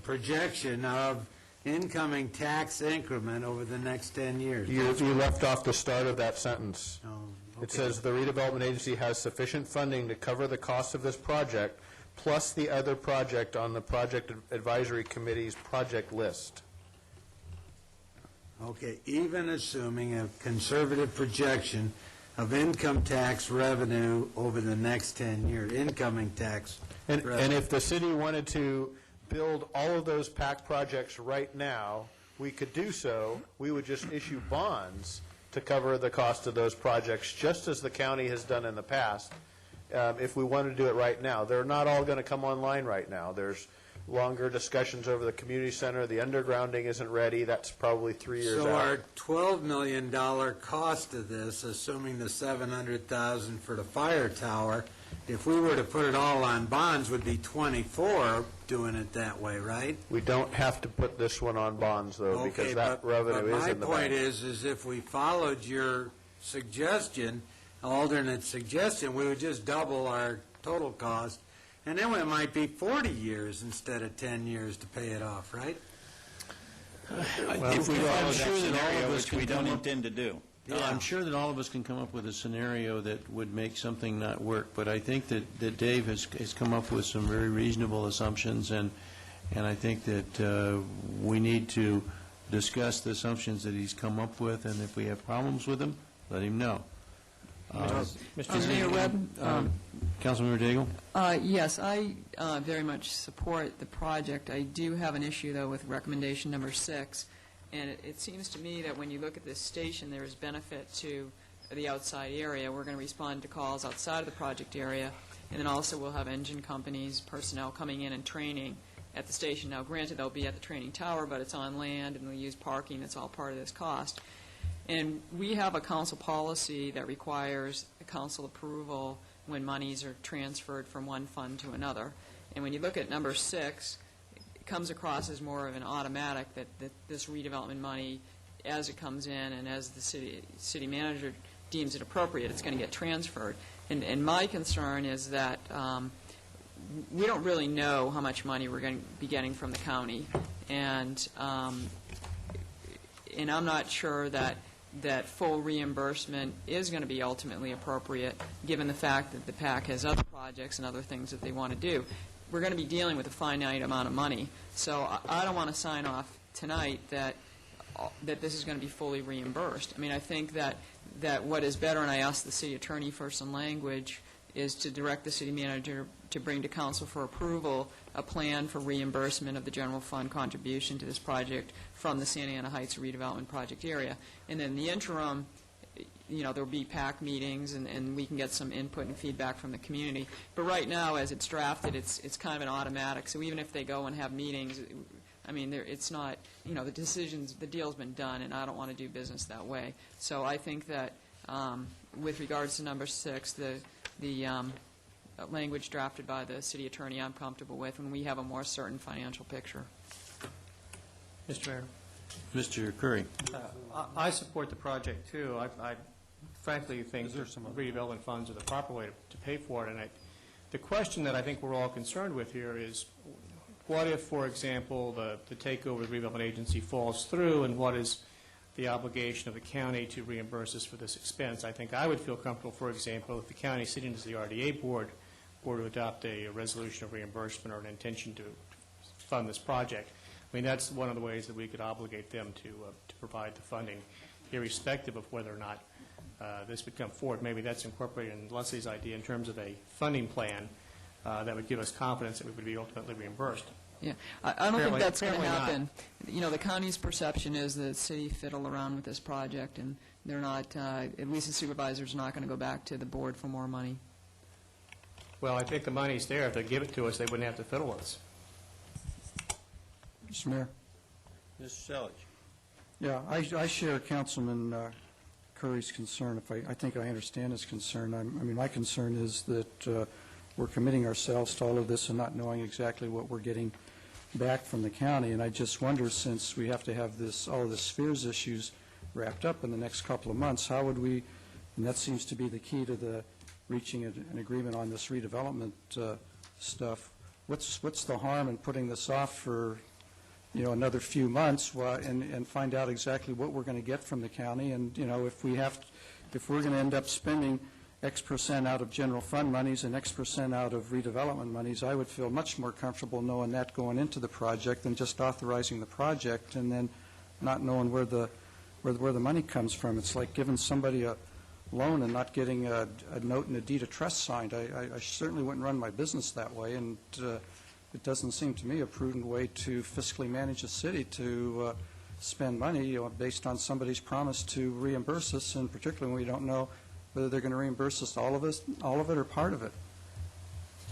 S14: projection of incoming tax increment over the next 10 years.
S10: You left off the start of that sentence.
S14: Oh, okay.
S10: It says the redevelopment agency has sufficient funding to cover the cost of this project, plus the other project on the project advisory committee's project list.
S14: Okay, even assuming a conservative projection of income tax revenue over the next 10 years, incoming tax revenue.
S10: And if the city wanted to build all of those PAC projects right now, we could do so. We would just issue bonds to cover the cost of those projects, just as the county has done in the past, if we wanted to do it right now. They're not all going to come online right now. There's longer discussions over the community center. The undergrounding isn't ready. That's probably 3 years out.
S14: So our $12 million cost of this, assuming the $700,000 for the fire tower, if we were to put it all on bonds, would be 24 doing it that way, right?
S10: We don't have to put this one on bonds, though, because that revenue is in the bank.
S14: My point is if we followed your suggestion, alternate suggestion, we would just double our total cost, and then it might be 40 years instead of 10 years to pay it off, right?
S21: If we follow that scenario, which we don't intend to do.
S1: I'm sure that all of us can come up with a scenario that would make something not work, but I think that Dave has come up with some very reasonable assumptions, and I think that we need to discuss the assumptions that he's come up with, and if we have problems with them, let him know.
S15: Mayor Webb?
S1: Councilmember Daigle?
S15: Yes, I very much support the project. I do have an issue, though, with recommendation number 6. And it seems to me that when you look at this station, there is benefit to the outside area. We're going to respond to calls outside of the project area, and then also we'll have engine companies, personnel coming in and training at the station. Now, granted, they'll be at the training tower, but it's on land, and we'll use parking. That's all part of this cost. And we have a council policy that requires council approval when monies are transferred from one fund to another. And when you look at number 6, comes across as more of an automatic that this redevelopment money, as it comes in and as the city manager deems it appropriate, it's going to get transferred. And my concern is that we don't really know how much money we're going to be getting from the county, and I'm not sure that full reimbursement is going to be ultimately appropriate, given the fact that the PAC has other projects and other things that they want to do. We're going to be dealing with a finite amount of money, so I don't want to sign off tonight that this is going to be fully reimbursed. I mean, I think that what is better, and I asked the city attorney for some language, is to direct the city manager to bring to council for approval a plan for reimbursement of the general fund contribution to this project from the Santa Ana Heights redevelopment project area. And then in the interim, there will be PAC meetings, and we can get some input and feedback from the community. But right now, as it's drafted, it's kind of an automatic. So even if they go and have meetings, I mean, it's not, the deal's been done, and I don't want to do business that way. So I think that with regards to number 6, the language drafted by the city attorney I'm comfortable with, and we have a more certain financial picture.
S2: Mr. Mayor.
S1: Mr. Curry.
S2: I support the project, too. I frankly think redevelopment funds are the proper way to pay for it. And the question that I think we're all concerned with here is, what if, for example, the takeover of the redevelopment agency falls through, and what is the obligation of the county to reimburse us for this expense. I think I would feel comfortable, for example, if the county sitting as the RDA board were to adopt a resolution of reimbursement or an intention to fund this project. I mean, that's one of the ways that we could obligate them to provide the funding, irrespective of whether or not this would come forward. Maybe that's incorporated in Leslie's idea in terms of a funding plan that would give us confidence that we would be ultimately reimbursed.
S15: Yeah, I don't think that's going to
S2: Apparently
S15: happen. You know, the county's perception is that the city fiddle around with this project, and they're not, at least the supervisor's not going to go back to the board for more money.
S2: Well, I think the money's there. If they give it to us, they wouldn't have to fiddle with us.
S11: Mr. Mayor?
S20: Mr. Selich.
S11: Yeah, I share Councilman Curry's concern. I think I understand his concern. I mean, my concern is that we're committing ourselves to all of this and not knowing exactly what we're getting back from the county. And I just wonder, since we have to have all of the spheres issues wrapped up in the next couple of months, how would we, and that seems to be the key to the reaching an agreement on this redevelopment stuff, what's the harm in putting this off for, you know, another few months and find out exactly what we're going to get from the county? And, you know, if we're going to end up spending X percent out of general fund monies and X percent out of redevelopment monies, I would feel much more comfortable knowing that going into the project than just authorizing the project and then not knowing where the money comes from. It's like giving somebody a loan and not getting a note and a deed of trust signed. I certainly wouldn't run my business that way, and it doesn't seem to me a prudent way to fiscally manage a city to spend money, you know, based on somebody's promise to reimburse us, and particularly when we don't know whether they're going to reimburse us all of it or part of it.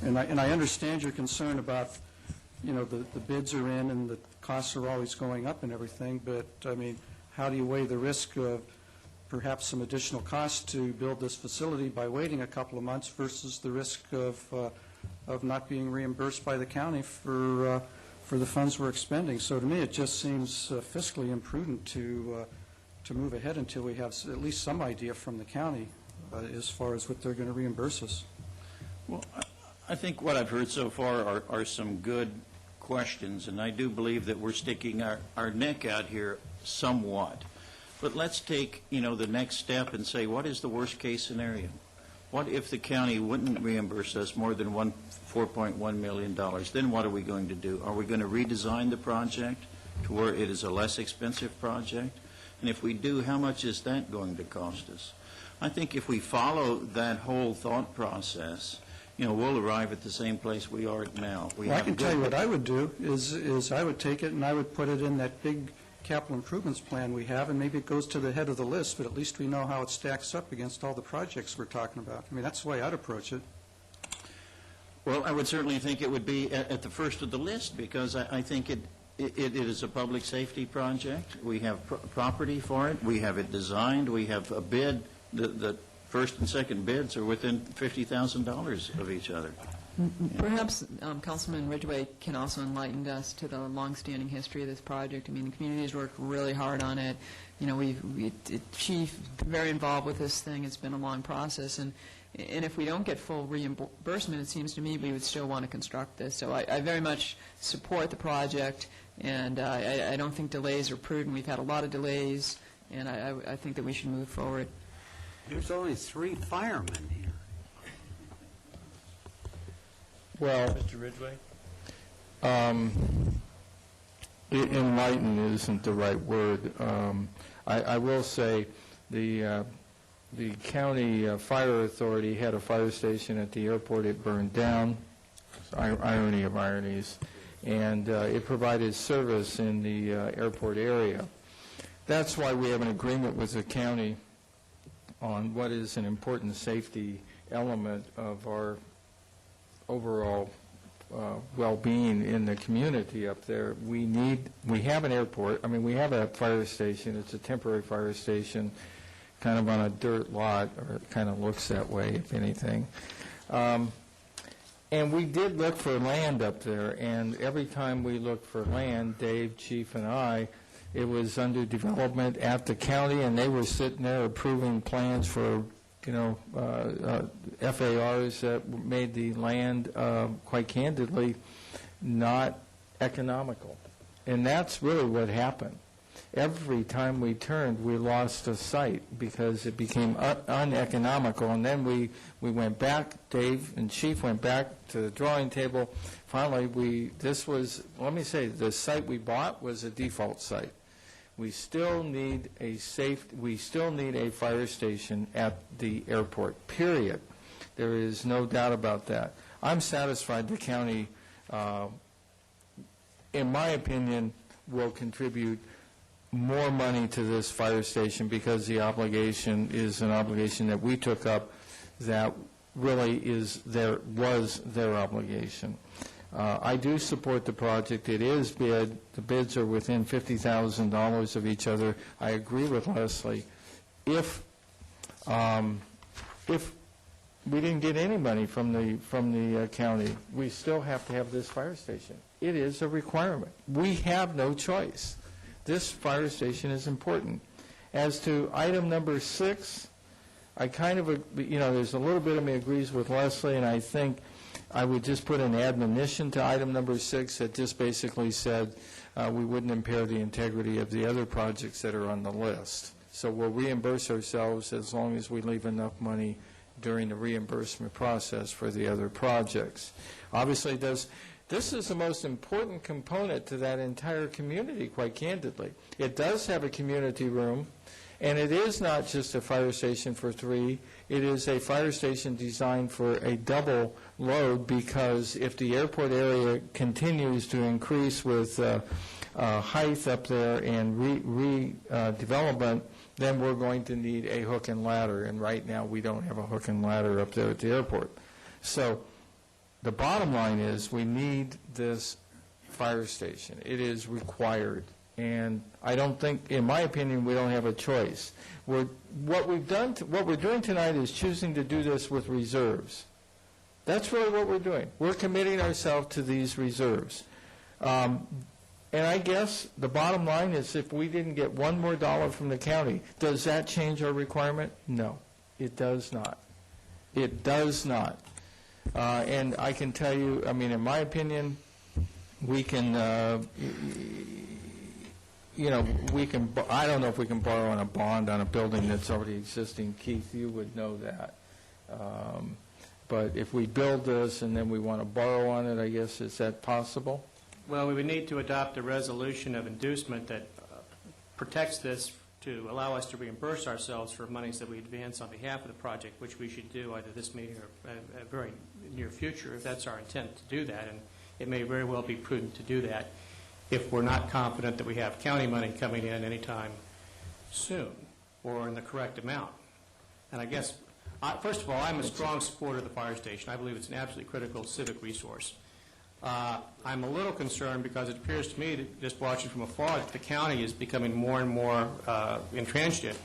S11: And I understand your concern about, you know, the bids are in and the costs are always going up and everything, but, I mean, how do you weigh the risk of perhaps some additional cost to build this facility by waiting a couple of months versus the risk of not being reimbursed by the county for the funds we're expending? So to me, it just seems fiscally imprudent to move ahead until we have at least some idea from the county as far as what they're going to reimburse us.
S20: Well, I think what I've heard so far are some good questions, and I do believe that we're sticking our neck out here somewhat. But let's take, you know, the next step and say, what is the worst-case scenario? What if the county wouldn't reimburse us more than $4.1 million? Then what are we going to do? Are we going to redesign the project to where it is a less expensive project? And if we do, how much is that going to cost us? I think if we follow that whole thought process, you know, we'll arrive at the same place we are at now.
S11: Well, I can tell you what I would do is I would take it and I would put it in that big capital improvements plan we have, and maybe it goes to the head of the list, but at least we know how it stacks up against all the projects we're talking about. I mean, that's the way I'd approach it.
S20: Well, I would certainly think it would be at the first of the list, because I think it is a public safety project. We have property for it. We have it designed. We have a bid. The first and second bids are within $50,000 of each other.
S15: Perhaps Councilman Ridgway can also enlighten us to the longstanding history of this project. I mean, the community's worked really hard on it. You know, Chief, very involved with this thing. It's been a long process, and if we don't get full reimbursement, it seems to me we would still want to construct this. So I very much support the project, and I don't think delays are prudent. We've had a lot of delays, and I think that we should move forward.
S14: There's only 3 firemen here.
S7: Well,
S13: Mr. Ridgway?
S7: Enlighten isn't the right word. I will say the county fire authority had a fire station at the airport. It burned down. Irony of ironies. And it provided service in the airport area. That's why we have an agreement with the county on what is an important safety element of our overall well-being in the community up there. We have an airport. I mean, we have a fire station. It's a temporary fire station, kind of on a dirt lot, or it kind of looks that way, if anything. And we did look for land up there, and every time we looked for land, Dave, Chief, and I, it was under development at the county, and they were sitting there approving plans for, you know, FARs that made the land, quite candidly, not economical. And that's really what happened. every time we turned, we lost a site because it became uneconomical. And then we went back, Dave and Chief went back to the drawing table. Finally, let me say, the site we bought was a default site. We still need a fire station at the airport, period. There is no doubt about that. I'm satisfied the county, in my opinion, will contribute more money to this fire station because the obligation is an obligation that we took up that really was their obligation. I do support the project. It is bid. The bids are within $50,000 of each other. I agree with Leslie. If we didn't get any money from the county, we still have to have this fire station. It is a requirement. We have no choice. This fire station is important. As to item number 6, I kind of, there's a little bit of me agrees with Leslie, and I think I would just put an admonition to item number 6 that just basically said we wouldn't impair the integrity of the other projects that are on the list. So we'll reimburse ourselves as long as we leave enough money during the reimbursement process for the other projects. Obviously, this is the most important component to that entire community, quite candidly. It does have a community room, and it is not just a fire station for 3. It is a fire station designed for a double load because if the airport area continues to increase with height up there and redevelopment, then we're going to need a hook and ladder, and right now we don't have a hook and ladder up there at the airport. So the bottom line is we need this fire station. It is required, and I don't think, in my opinion, we don't have a choice. What we're doing tonight is choosing to do this with reserves. That's really what we're doing. We're committing ourselves to these reserves. And I guess the bottom line is if we didn't get $1 more from the county, does that change our requirement? No, it does not. It does not. And I can tell you, I mean, in my opinion, we can, I don't know if we can borrow on a bond on a building that's already existing. Keith, you would know that. But if we build this and then we want to borrow on it, I guess, is that possible?
S2: Well, we would need to adopt a resolution of inducement that protects this to allow us to reimburse ourselves for monies that we advance on behalf of the project, which we should do either this meeting or a very near future, if that's our intent to do that. And it may very well be prudent to do that if we're not confident that we have county money coming in anytime soon or in the correct amount. And I guess, first of all, I'm a strong supporter of the fire station. I believe it's an absolutely critical civic resource. I'm a little concerned because it appears to me that just watching from afar that the county is becoming more and more intransigent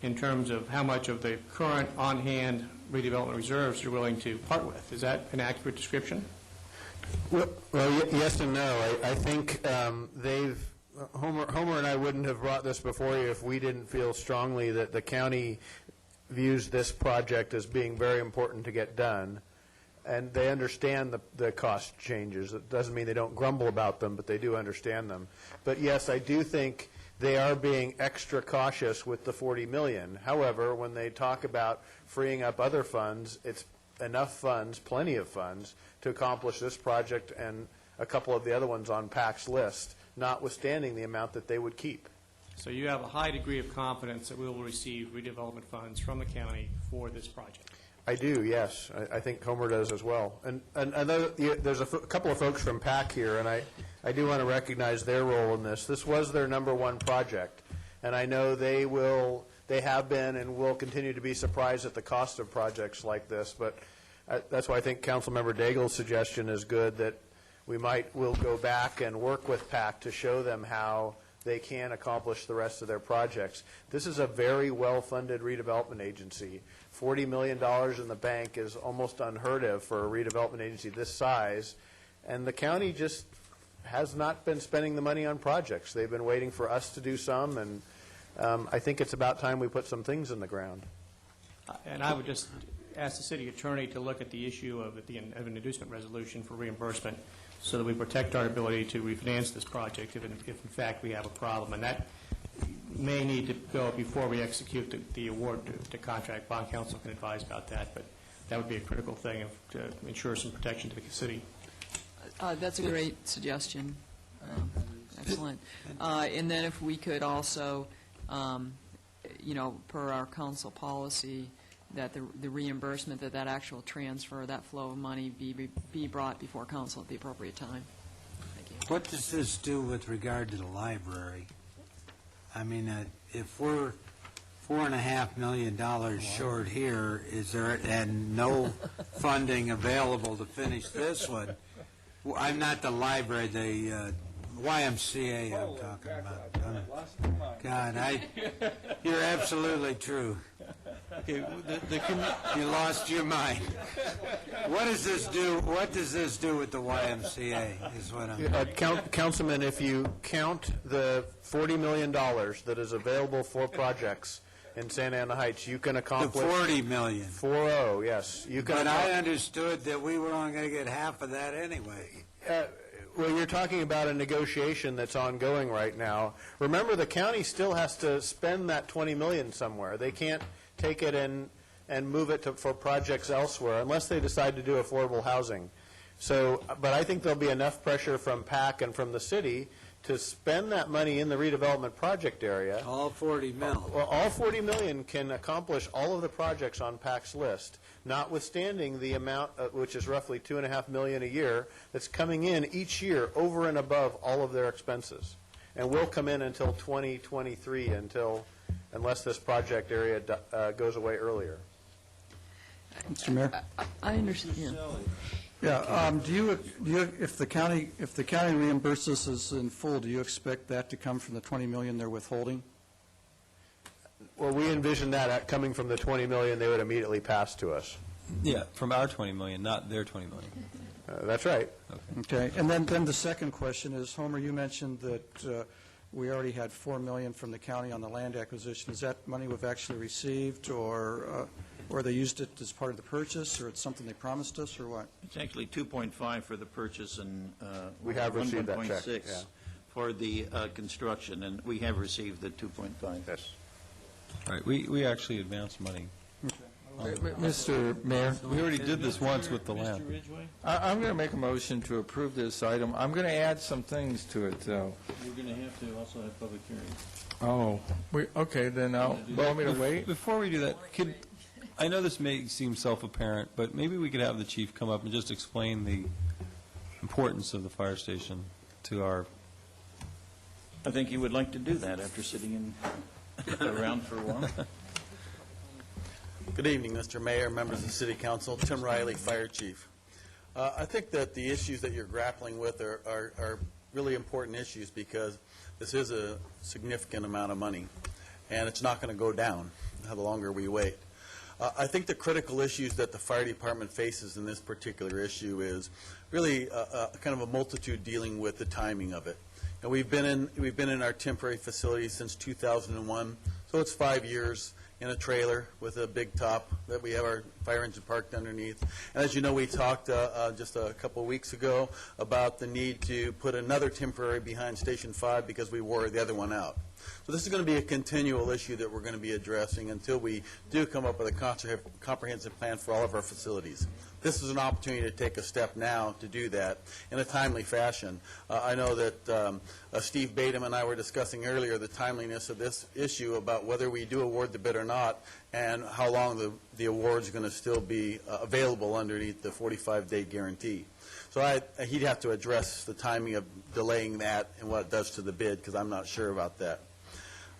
S2: in terms of how much of the current on-hand redevelopment reserves you're willing to part with. Is that an accurate description?
S10: Well, yes and no. I think Homer and I wouldn't have brought this before you if we didn't feel strongly that the county views this project as being very important to get done. And they understand the cost changes. It doesn't mean they don't grumble about them, but they do understand them. But yes, I do think they are being extra cautious with the $40 million. However, when they talk about freeing up other funds, it's enough funds, plenty of funds, to accomplish this project and a couple of the other ones on PAC's list, notwithstanding the amount that they would keep.
S2: So you have a high degree of confidence that we will receive redevelopment funds from the county for this project?
S10: I do, yes. I think Homer does as well. And there's a couple of folks from PAC here, and I do want to recognize their role in this. This was their #1 project, and I know they have been and will continue to be surprised at the cost of projects like this, but that's why I think Councilmember Daigle's suggestion is good, that we'll go back and work with PAC to show them how they can accomplish the rest of their projects. This is a very well-funded redevelopment agency. $40 million in the bank is almost unheard of for a redevelopment agency this size, and the county just has not been spending the money on projects. They've been waiting for us to do some, and I think it's about time we put some things in the ground.
S2: And I would just ask the city attorney to look at the issue of an inducement resolution for reimbursement so that we protect our ability to refinance this project if in fact we have a problem. And that may need to go before we execute the award to contract. Bond counsel can advise about that, but that would be a critical thing to ensure some protection to the city.
S15: That's a great suggestion. Excellent. And then if we could also, per our council policy, that the reimbursement, that actual transfer, that flow of money be brought before council at the appropriate time. Thank you.
S14: What does this do with regard to the library? I mean, if we're $4.5 million short here, is there, and no funding available to finish this one? Well, I'm not the library, the YMCA I'm talking about. God, you're absolutely true.
S21: Okay,
S14: you lost your mind. What does this do? What does this do with the YMCA? Is what I'm.
S10: Councilman, if you count the $40 million that is available for projects in Santa Ana Heights, you can accomplish.
S14: The $40 million.
S10: 40, yes. You can.
S14: But I understood that we were only going to get half of that anyway.
S10: Well, you're talking about a negotiation that's ongoing right now. Remember, the county still has to spend that $20 million somewhere. They can't take it and move it for projects elsewhere unless they decide to do affordable housing. So, but I think there'll be enough pressure from PAC and from the city to spend that money in the redevelopment project area.
S14: All 40 million.
S10: Well, all 40 million can accomplish all of the projects on PAC's list, notwithstanding the amount, which is roughly $2.5 million a year, that's coming in each year over and above all of their expenses, and will come in until 2023 unless this project area goes away earlier.
S11: Mr. Mayor?
S15: I understand.
S11: Yeah, do you, if the county reimburses us in full, do you expect that to come from the $20 million they're withholding?
S10: Well, we envision that coming from the $20 million they would immediately pass to us.
S13: Yeah, from our $20 million, not their $20 million.
S10: That's right.
S11: Okay, and then the second question is, Homer, you mentioned that we already had $4 million from the county on the land acquisition. Is that money we've actually received, or they used it as part of the purchase, or it's something they promised us, or what?
S20: It's actually 2.5 for the purchase and
S10: we have received that check.
S20: 1.6 for the construction, and we have received the 2.5.
S10: Yes.
S13: All right, we actually advanced money.
S7: Mr. Mayor?
S13: We already did this once with the land.
S7: I'm going to make a motion to approve this item. I'm going to add some things to it, though.
S21: We're going to have to also have public hearings.
S7: Oh, okay, then I'll, want me to wait?
S13: Before we do that, I know this may seem self-apparent, but maybe we could have the chief come up and just explain the importance of the fire station to our...
S20: I think you would like to do that after sitting around for a while.
S18: Good evening, Mr. Mayor, members of the City Council. Tim Riley, Fire Chief. I think that the issues that you're grappling with are really important issues because this is a significant amount of money, and it's not going to go down the longer we wait. I think the critical issues that the fire department faces in this particular issue is really kind of a multitude dealing with the timing of it. And we've been in our temporary facility since 2001, so it's 5 years in a trailer with a big top that we have our fire engine parked underneath. And as you know, we talked just a couple of weeks ago about the need to put another temporary behind Station 5 because we wore the other one out. So this is going to be a continual issue that we're going to be addressing until we do come up with a comprehensive plan for all of our facilities. This is an opportunity to take a step now to do that in a timely fashion. I know that Steve Batum and I were discussing earlier the timeliness of this issue about whether we do award the bid or not and how long the award is going to still be available underneath the 45-day guarantee. So he'd have to address the timing of delaying that and what it does to the bid because I'm not sure about that.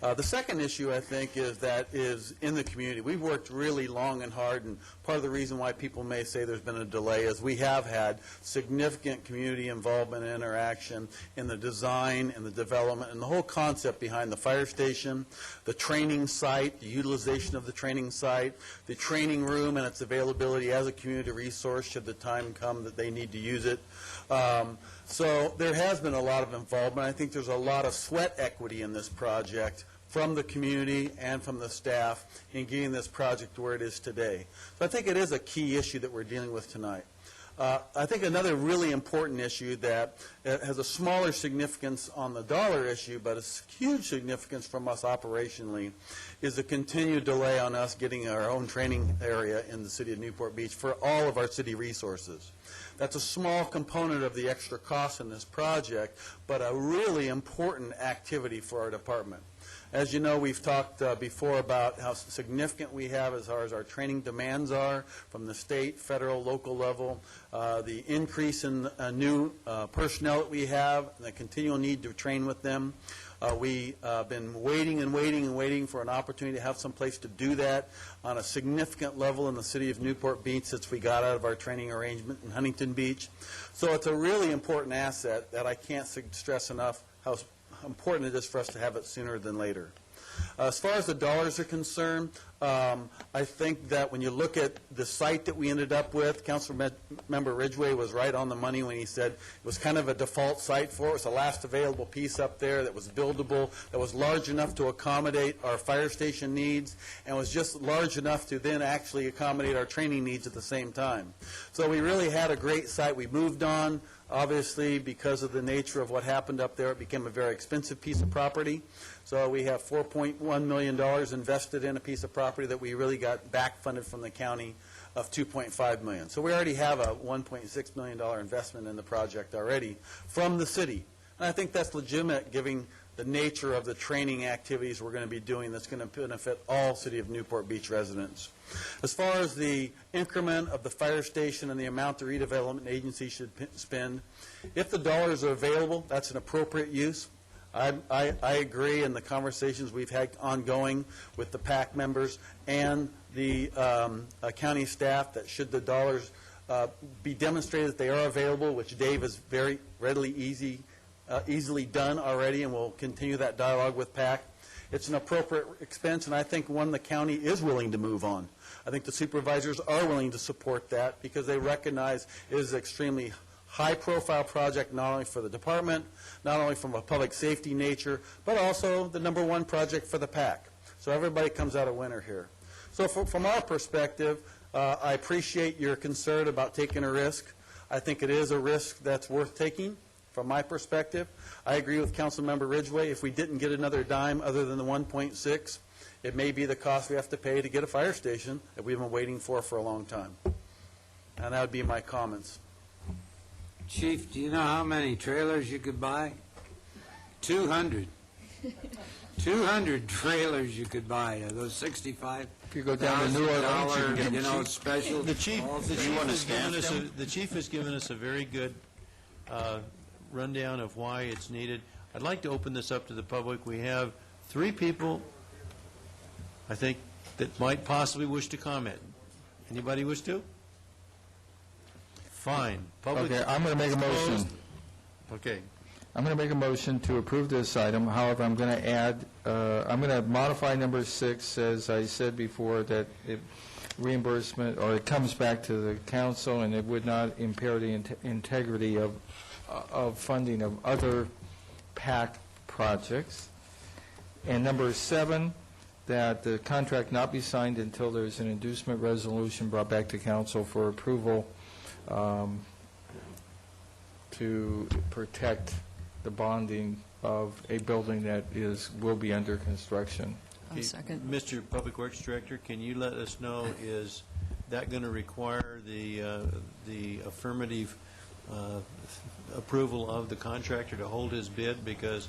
S18: The second issue, I think, is in the community. We've worked really long and hard, and part of the reason why people may say there's been a delay is we have had significant community involvement and interaction in the design and the development and the whole concept behind the fire station, the training site, the utilization of the training site, the training room and its availability as a community resource should the time come that they need to use it. So there has been a lot of involvement. I think there's a lot of sweat equity in this project from the community and from the staff in getting this project where it is today. So I think it is a key issue that we're dealing with tonight. I think another really important issue that has a smaller significance on the dollar issue, but a huge significance from us operationally, is the continued delay on us getting our own training area in the city of Newport Beach for all of our city resources. That's a small component of the extra cost in this project, but a really important activity for our department. As you know, we've talked before about how significant we have as far as our training demands are from the state, federal, local level, the increase in new personnel that we have, and the continual need to train with them. We've been waiting and waiting and waiting for an opportunity to have some place to do that on a significant level in the city of Newport Beach since we got out of our training arrangement in Huntington Beach. So it's a really important asset that I can't stress enough how important it is for us to have it sooner than later. As far as the dollars are concerned, I think that when you look at the site that we ended up with, Councilmember Ridgway was right on the money when he said it was kind of a default site for us, the last available piece up there that was buildable, that was large enough to accommodate our fire station needs, and was just large enough to then actually accommodate our training needs at the same time. So we really had a great site. We moved on. Obviously, because of the nature of what happened up there, it became a very expensive piece of property. So we have $4.1 million invested in a piece of property that we really got back funded from the county of $2.5 million. So we already have a $1.6 million investment in the project already from the city. And I think that's legitimate given the nature of the training activities we're going to be doing that's going to benefit all City of Newport Beach residents. As far as the increment of the fire station and the amount the redevelopment agency should spend, if the dollars are available, that's an appropriate use. I agree in the conversations we've had ongoing with the PAC members and the county staff that should the dollars be demonstrated that they are available, which Dave is very readily easily done already, and we'll continue that dialogue with PAC. It's an appropriate expense, and I think one the county is willing to move on. I think the supervisors are willing to support that because they recognize it is an extremely high-profile project, not only for the department, not only from a public safety nature, but also the #1 project for the PAC. So everybody comes out a winner here. So from our perspective, I appreciate your concern about taking a risk. I think it is a risk that's worth taking. From my perspective, I agree with Councilmember Ridgway. If we didn't get another dime other than the 1.6, it may be the cost we have to pay to get a fire station that we've been waiting for a long time. And that would be my comments.
S14: Chief, do you know how many trailers you could buy? 200. 200 trailers you could buy. Those 65.
S7: If you go down to New Orleans, you can get them cheap.
S14: Special.
S1: The chief has given us a very good rundown of why it's needed. I'd like to open this up to the public. We have 3 people, I think, that might possibly wish to comment. Anybody wish to? Fine. Public.
S7: Okay, I'm going to make a motion.
S1: Okay.
S7: I'm going to make a motion to approve this item. However, I'm going to add, I'm going to modify number 6, as I said before, that reimbursement, or it comes back to the council, and it would not impair the integrity of funding of other PAC projects. And number 7, that the contract not be signed until there's an inducement resolution brought back to council for approval to protect the bonding of a building that will be under construction.
S15: I'll second.
S1: Mr. Public Works Director, can you let us know, is that going to require the affirmative approval of the contractor to hold his bid? Because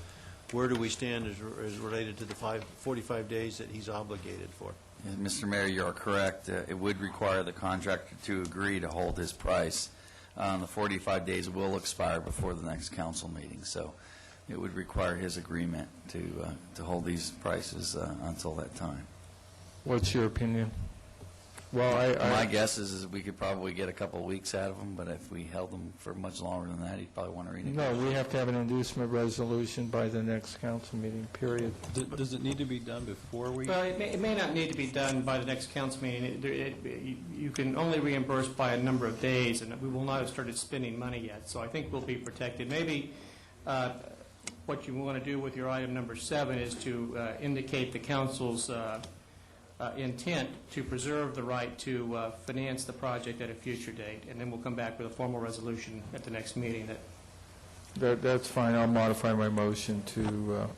S1: where do we stand as related to the 45 days that he's obligated for?
S16: Mr. Mayor, you are correct. It would require the contractor to agree to hold his price. The 45 days will expire before the next council meeting, so it would require his agreement to hold these prices until that time.
S7: What's your opinion? Well,
S16: my guess is we could probably get a couple of weeks out of him, but if we held them for much longer than that, he'd probably want to renegotiate.
S7: No, we have to have an inducement resolution by the next council meeting, period.
S13: Does it need to be done before we?
S2: Well, it may not need to be done by the next council meeting. You can only reimburse by a number of days, and we will not have started spending money yet, so I think we'll be protected. Maybe what you want to do with your item number 7 is to indicate the council's intent to preserve the right to finance the project at a future date, and then we'll come back with a formal resolution at the next meeting that
S7: That's fine. I'll modify my motion to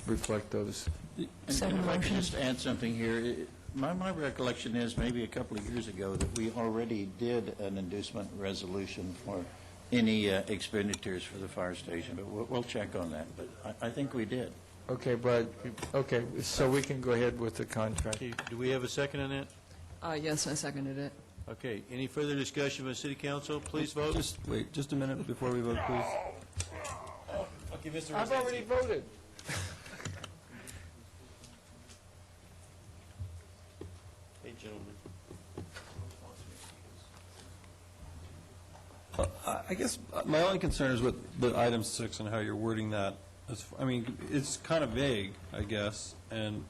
S7: reflect those.
S20: And if I could just add something here, my recollection is maybe a couple of years ago that we already did an inducement resolution for any expenditures for the fire station, but we'll check on that, but I think we did.
S7: Okay, Brad, okay, so we can go ahead with the contract.
S1: Okay, do we have a second on that?
S15: Yes, I seconded it.
S1: Okay, any further discussion by City Council? Please vote.
S13: Wait, just a minute before we vote, please.
S1: Okay, Mr.
S7: I've already voted.
S1: Hey, gentlemen.
S13: I guess my only concern is with the item 6 and how you're wording that. I mean, it's kind of vague, I guess, and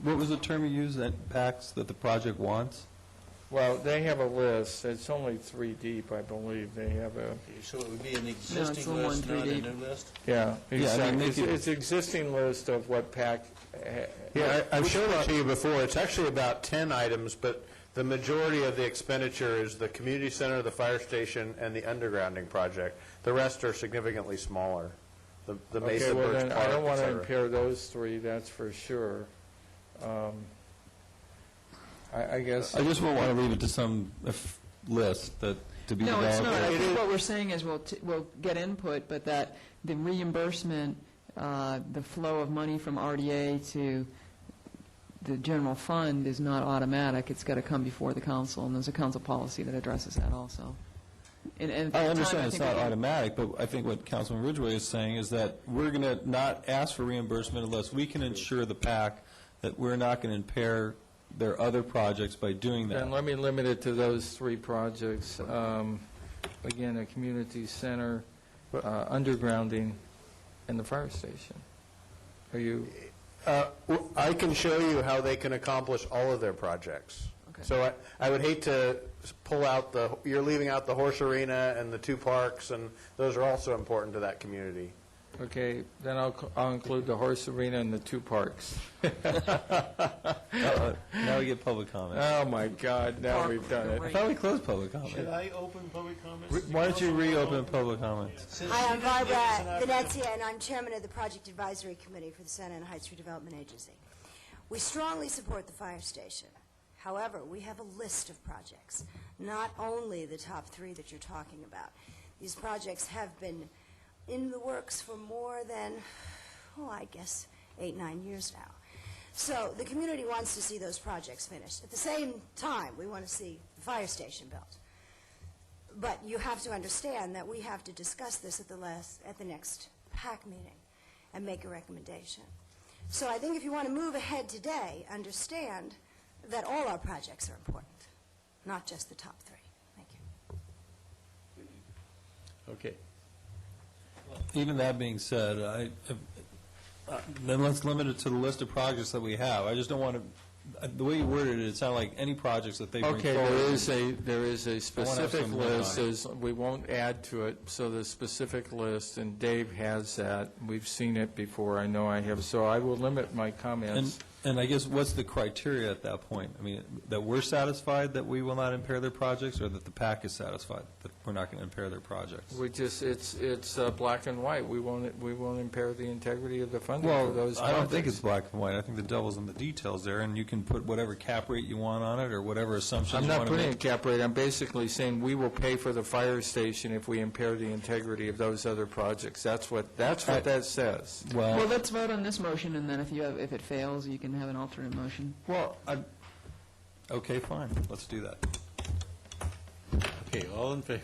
S13: what was the term you used, that PACs that the project wants?
S7: Well, they have a list. It's only 3 deep, I believe. They have a...
S1: So it would be an existing list, not a new list?
S7: Yeah,
S13: Yeah, I mean,
S7: it's an existing list of what PAC...
S10: Yeah, I've shown it to you before. It's actually about 10 items, but the majority of the expenditure is the community center, the fire station, and the undergrounding project. The rest are significantly smaller. The Mesa
S7: Okay, well,
S10: Birch
S7: then,
S10: Park,
S7: I don't want
S10: et
S7: to
S10: cetera.
S7: impair those 3, that's for sure. I guess...
S13: I just won't want to leave it to some list that, to be
S15: No,
S13: developed.
S15: it's not. I think what we're saying is we'll get input, but that the reimbursement, the flow of money from RDA to the general fund is not automatic. It's got to come before the council, and there's a council policy that addresses that also. And
S13: I understand it's not automatic, but I think what Councilman Ridgway is saying is that we're going to not ask for reimbursement unless we can ensure the PAC that we're not going to impair their other projects by doing that.
S7: Then let me limit it to those 3 projects. Again, a community center, undergrounding, and the fire station. Are you...
S10: I can show you how they can accomplish all of their projects.
S15: Okay.
S10: So I would hate to pull out you're leaving out the horse arena and the 2 parks, and those are also important to that community.
S7: Okay, then I'll include the horse arena and the 2 parks.
S13: Now we get public comment.
S7: Oh, my God, now we've done
S13: I
S7: it.
S13: thought we closed public comment.
S1: Should I open public comments?
S13: Why don't you reopen public comments?
S5: Hi, I'm Barbara Venezia, and I'm chairman of the Project Advisory Committee for the Santa Ana Heights Redevelopment Agency. We strongly support the fire station. However, we have a list of projects, not only the top 3 that you're talking about. These projects have been in the works for more than, I guess, 8, 9 years now. So the community wants to see those projects finished. At the same time, we want to see the fire station built. But you have to understand that we have to discuss this at the next PAC meeting and make a recommendation. So I think if you want to move ahead today, understand that all our projects are important, not just the top 3. Thank you.
S1: Okay.
S13: Even that being said, then let's limit it to the list of projects that we have. I just don't want to, the way you worded it, it sounded like any projects that they bring forward.
S7: Okay, there is a specific
S13: some limit on
S7: list, we won't add to it, so the specific list, and Dave has that, we've seen it before, I know I have, so I will limit my comments.
S13: And I guess what's the criteria at that point? I mean, that we're satisfied that we will not impair their projects, or that the PAC is satisfied that we're not going to impair their projects?
S7: We just, it's black and white, we won't impair the integrity of the funding for those projects.
S13: I don't think it's black and white. I think the devil's in the details there, and you can put whatever cap rate you want on it, or whatever assumptions
S7: I'm
S13: you
S7: not
S13: want to
S7: putting a
S13: make.
S7: cap rate, I'm basically saying we will pay for the fire station if we impair the integrity of those other projects. That's what that says.
S15: Well, let's vote on this motion, and then if it fails, you can have an alternate motion.
S13: Well, okay, fine, let's do that.
S1: Okay, all in favor?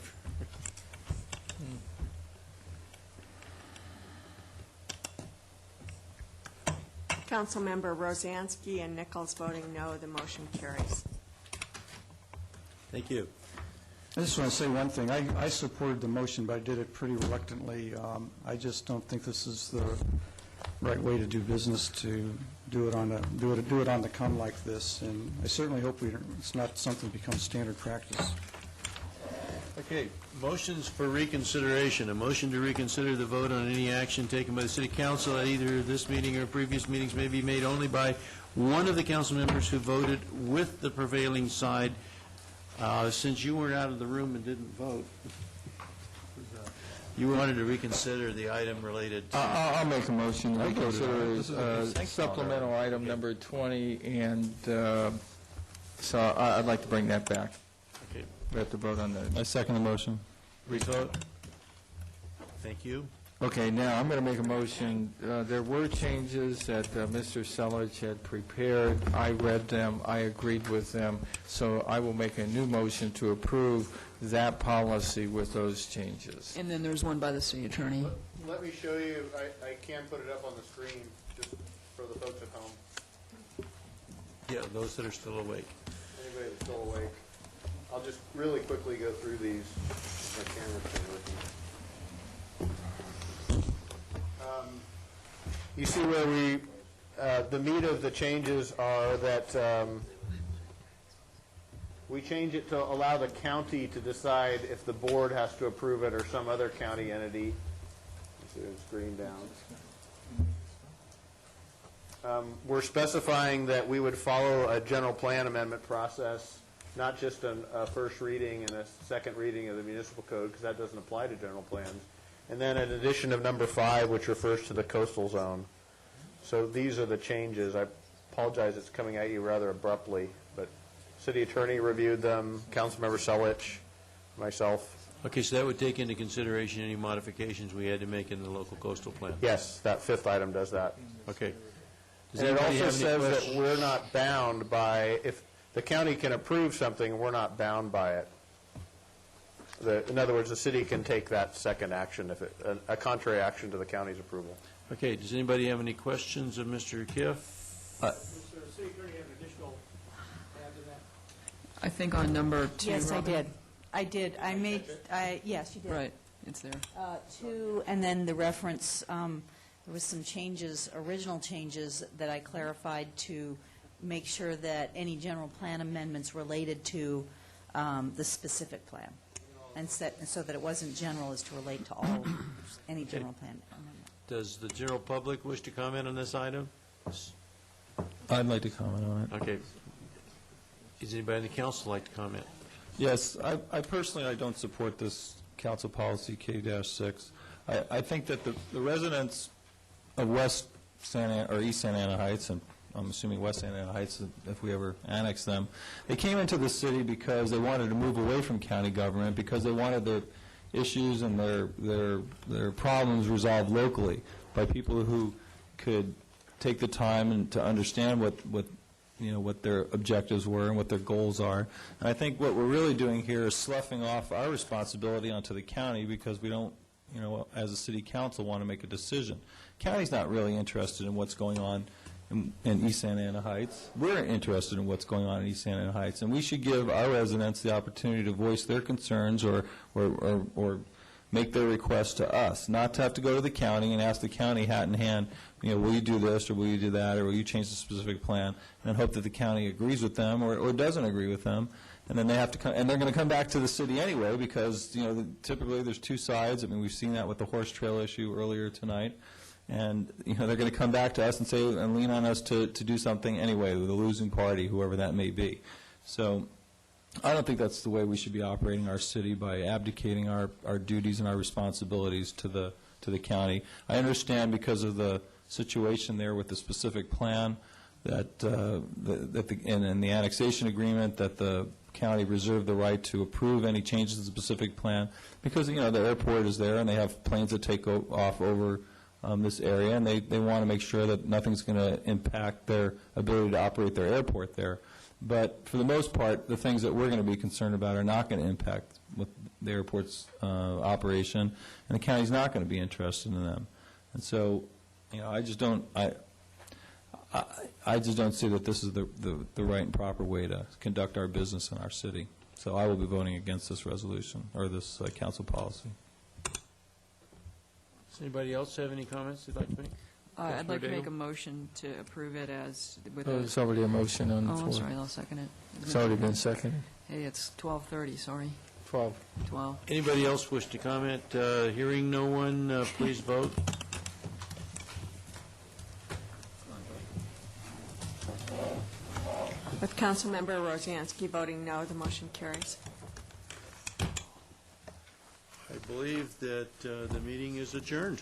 S8: Councilmember Rosansky and Nichols voting no, the motion carries.
S1: Thank you.
S11: I just want to say one thing. I supported the motion, but I did it pretty reluctantly. I just don't think this is the right way to do business, to do it on the come like this. And I certainly hope it's not something that becomes standard practice.
S1: Okay, motions for reconsideration. A motion to reconsider the vote on any action taken by the City Council at either this meeting or previous meetings may be made only by one of the council members who voted with the prevailing side, since you weren't out of the room and didn't vote, you wanted to reconsider the item related to...
S7: I'll make a motion to reconsider supplemental item number 20, and so I'd like to bring that back.
S1: Okay.
S7: We have to vote on that.
S13: I second the motion.
S1: Revote. Thank you.
S7: Okay, now I'm going to make a motion. There were changes that Mr. Selich had prepared. I read them. I agreed with them. So I will make a new motion to approve that policy with those changes.
S15: And then there's one by the city attorney.
S10: Let me show you, I can put it up on the screen, just for the folks at home.
S1: Yeah, those that are still awake.
S10: Anybody that's still awake. I'll just really quickly go through these. My camera's been working. You see where the meat of the changes are that we change it to allow the county to decide if the board has to approve it or some other county entity. See the screen down. We're specifying that we would follow a general plan amendment process, not just a first reading and a second reading of the municipal code, because that doesn't apply to general plans. And then an addition of number 5, which refers to the coastal zone. So these are the changes. I apologize, it's coming at you rather abruptly, but city attorney reviewed them, Councilmember Selich, myself.
S1: Okay, so that would take into consideration any modifications we had to make in the local coastal plan?
S10: Yes, that 5th item does that.
S1: Okay. Does
S10: And it
S1: anybody
S10: also
S1: have any
S10: says
S1: questions?
S10: that we're not bound by, if the county can approve something, we're not bound by it. In other words, the city can take that second action, if a contrary action to the county's approval.
S1: Okay, does anybody have any questions of Mr. Kiff?
S2: Mr. City Attorney, have an additional add to that?
S15: I think on number 2.
S8: Yes, I
S15: Robin.
S8: did. I did. I made, yes, you did.
S15: Right, it's there.
S17: 2, and then the reference, there was some changes, original changes that I clarified to make sure that any general plan amendments related to the specific plan, and so that it wasn't general as to relate to all, any general plan amendment.
S1: Does the general public wish to comment on this item?
S13: I'd like to comment on it.
S1: Okay. Does anybody in the council like to comment?
S13: Yes, I personally, I don't support this council policy K-6. I think that the residents of West Santa Ana, or East Santa Ana Heights, and I'm assuming West Santa Ana Heights, if we ever annex them, they came into the city because they wanted to move away from county government, because they wanted their issues and their problems resolved locally by people who could take the time and to understand what their objectives were and what their goals are. And I think what we're really doing here is sloughing off our responsibility onto the county, because we don't, as a city council, want to make a decision. County's not really interested in what's going on in East Santa Ana Heights. We're interested in what's going on in East Santa Ana Heights, and we should give our residents the opportunity to voice their concerns or make their requests to us, not to have to go to the county and ask the county hat in hand, will you do this, or will you do that, or will you change the specific plan, and hope that the county agrees with them or doesn't agree with them. And then they have to come, and they're going to come back to the city anyway, because, typically there's two sides. I mean, we've seen that with the horse trail issue earlier tonight. And, they're going to come back to us and say, and lean on us to do something anyway, with the losing party, whoever that may be. So I don't think that's the way we should be operating our city, by abdicating our duties and our responsibilities to the county. I understand, because of the situation there with the specific plan, that in the annexation agreement, that the county reserved the right to approve any changes to the specific plan, because, the airport is there and they have planes that take off over this area, and they want to make sure that nothing's going to impact their ability to operate their airport there. But for the most part, the things that we're going to be concerned about are not going to impact with the airport's operation, and the county's not going to be interested in them. And so, I just don't see that this is the right and proper way to conduct our business in our city. So I will be voting against this resolution, or this council policy.
S1: Does anybody else have any comments they'd like to make?
S15: I'd like to make a motion to approve it as with
S7: There's already a motion on the floor.
S15: I'm sorry, I'll second it.
S7: It's already been seconded.
S15: Hey, it's 12:30, sorry.
S7: 12.
S15: 12.
S1: Anybody else wish to comment? Hearing no one, please vote.
S8: With Councilmember Rosansky voting no, the motion carries.
S1: I believe that the meeting is adjourned.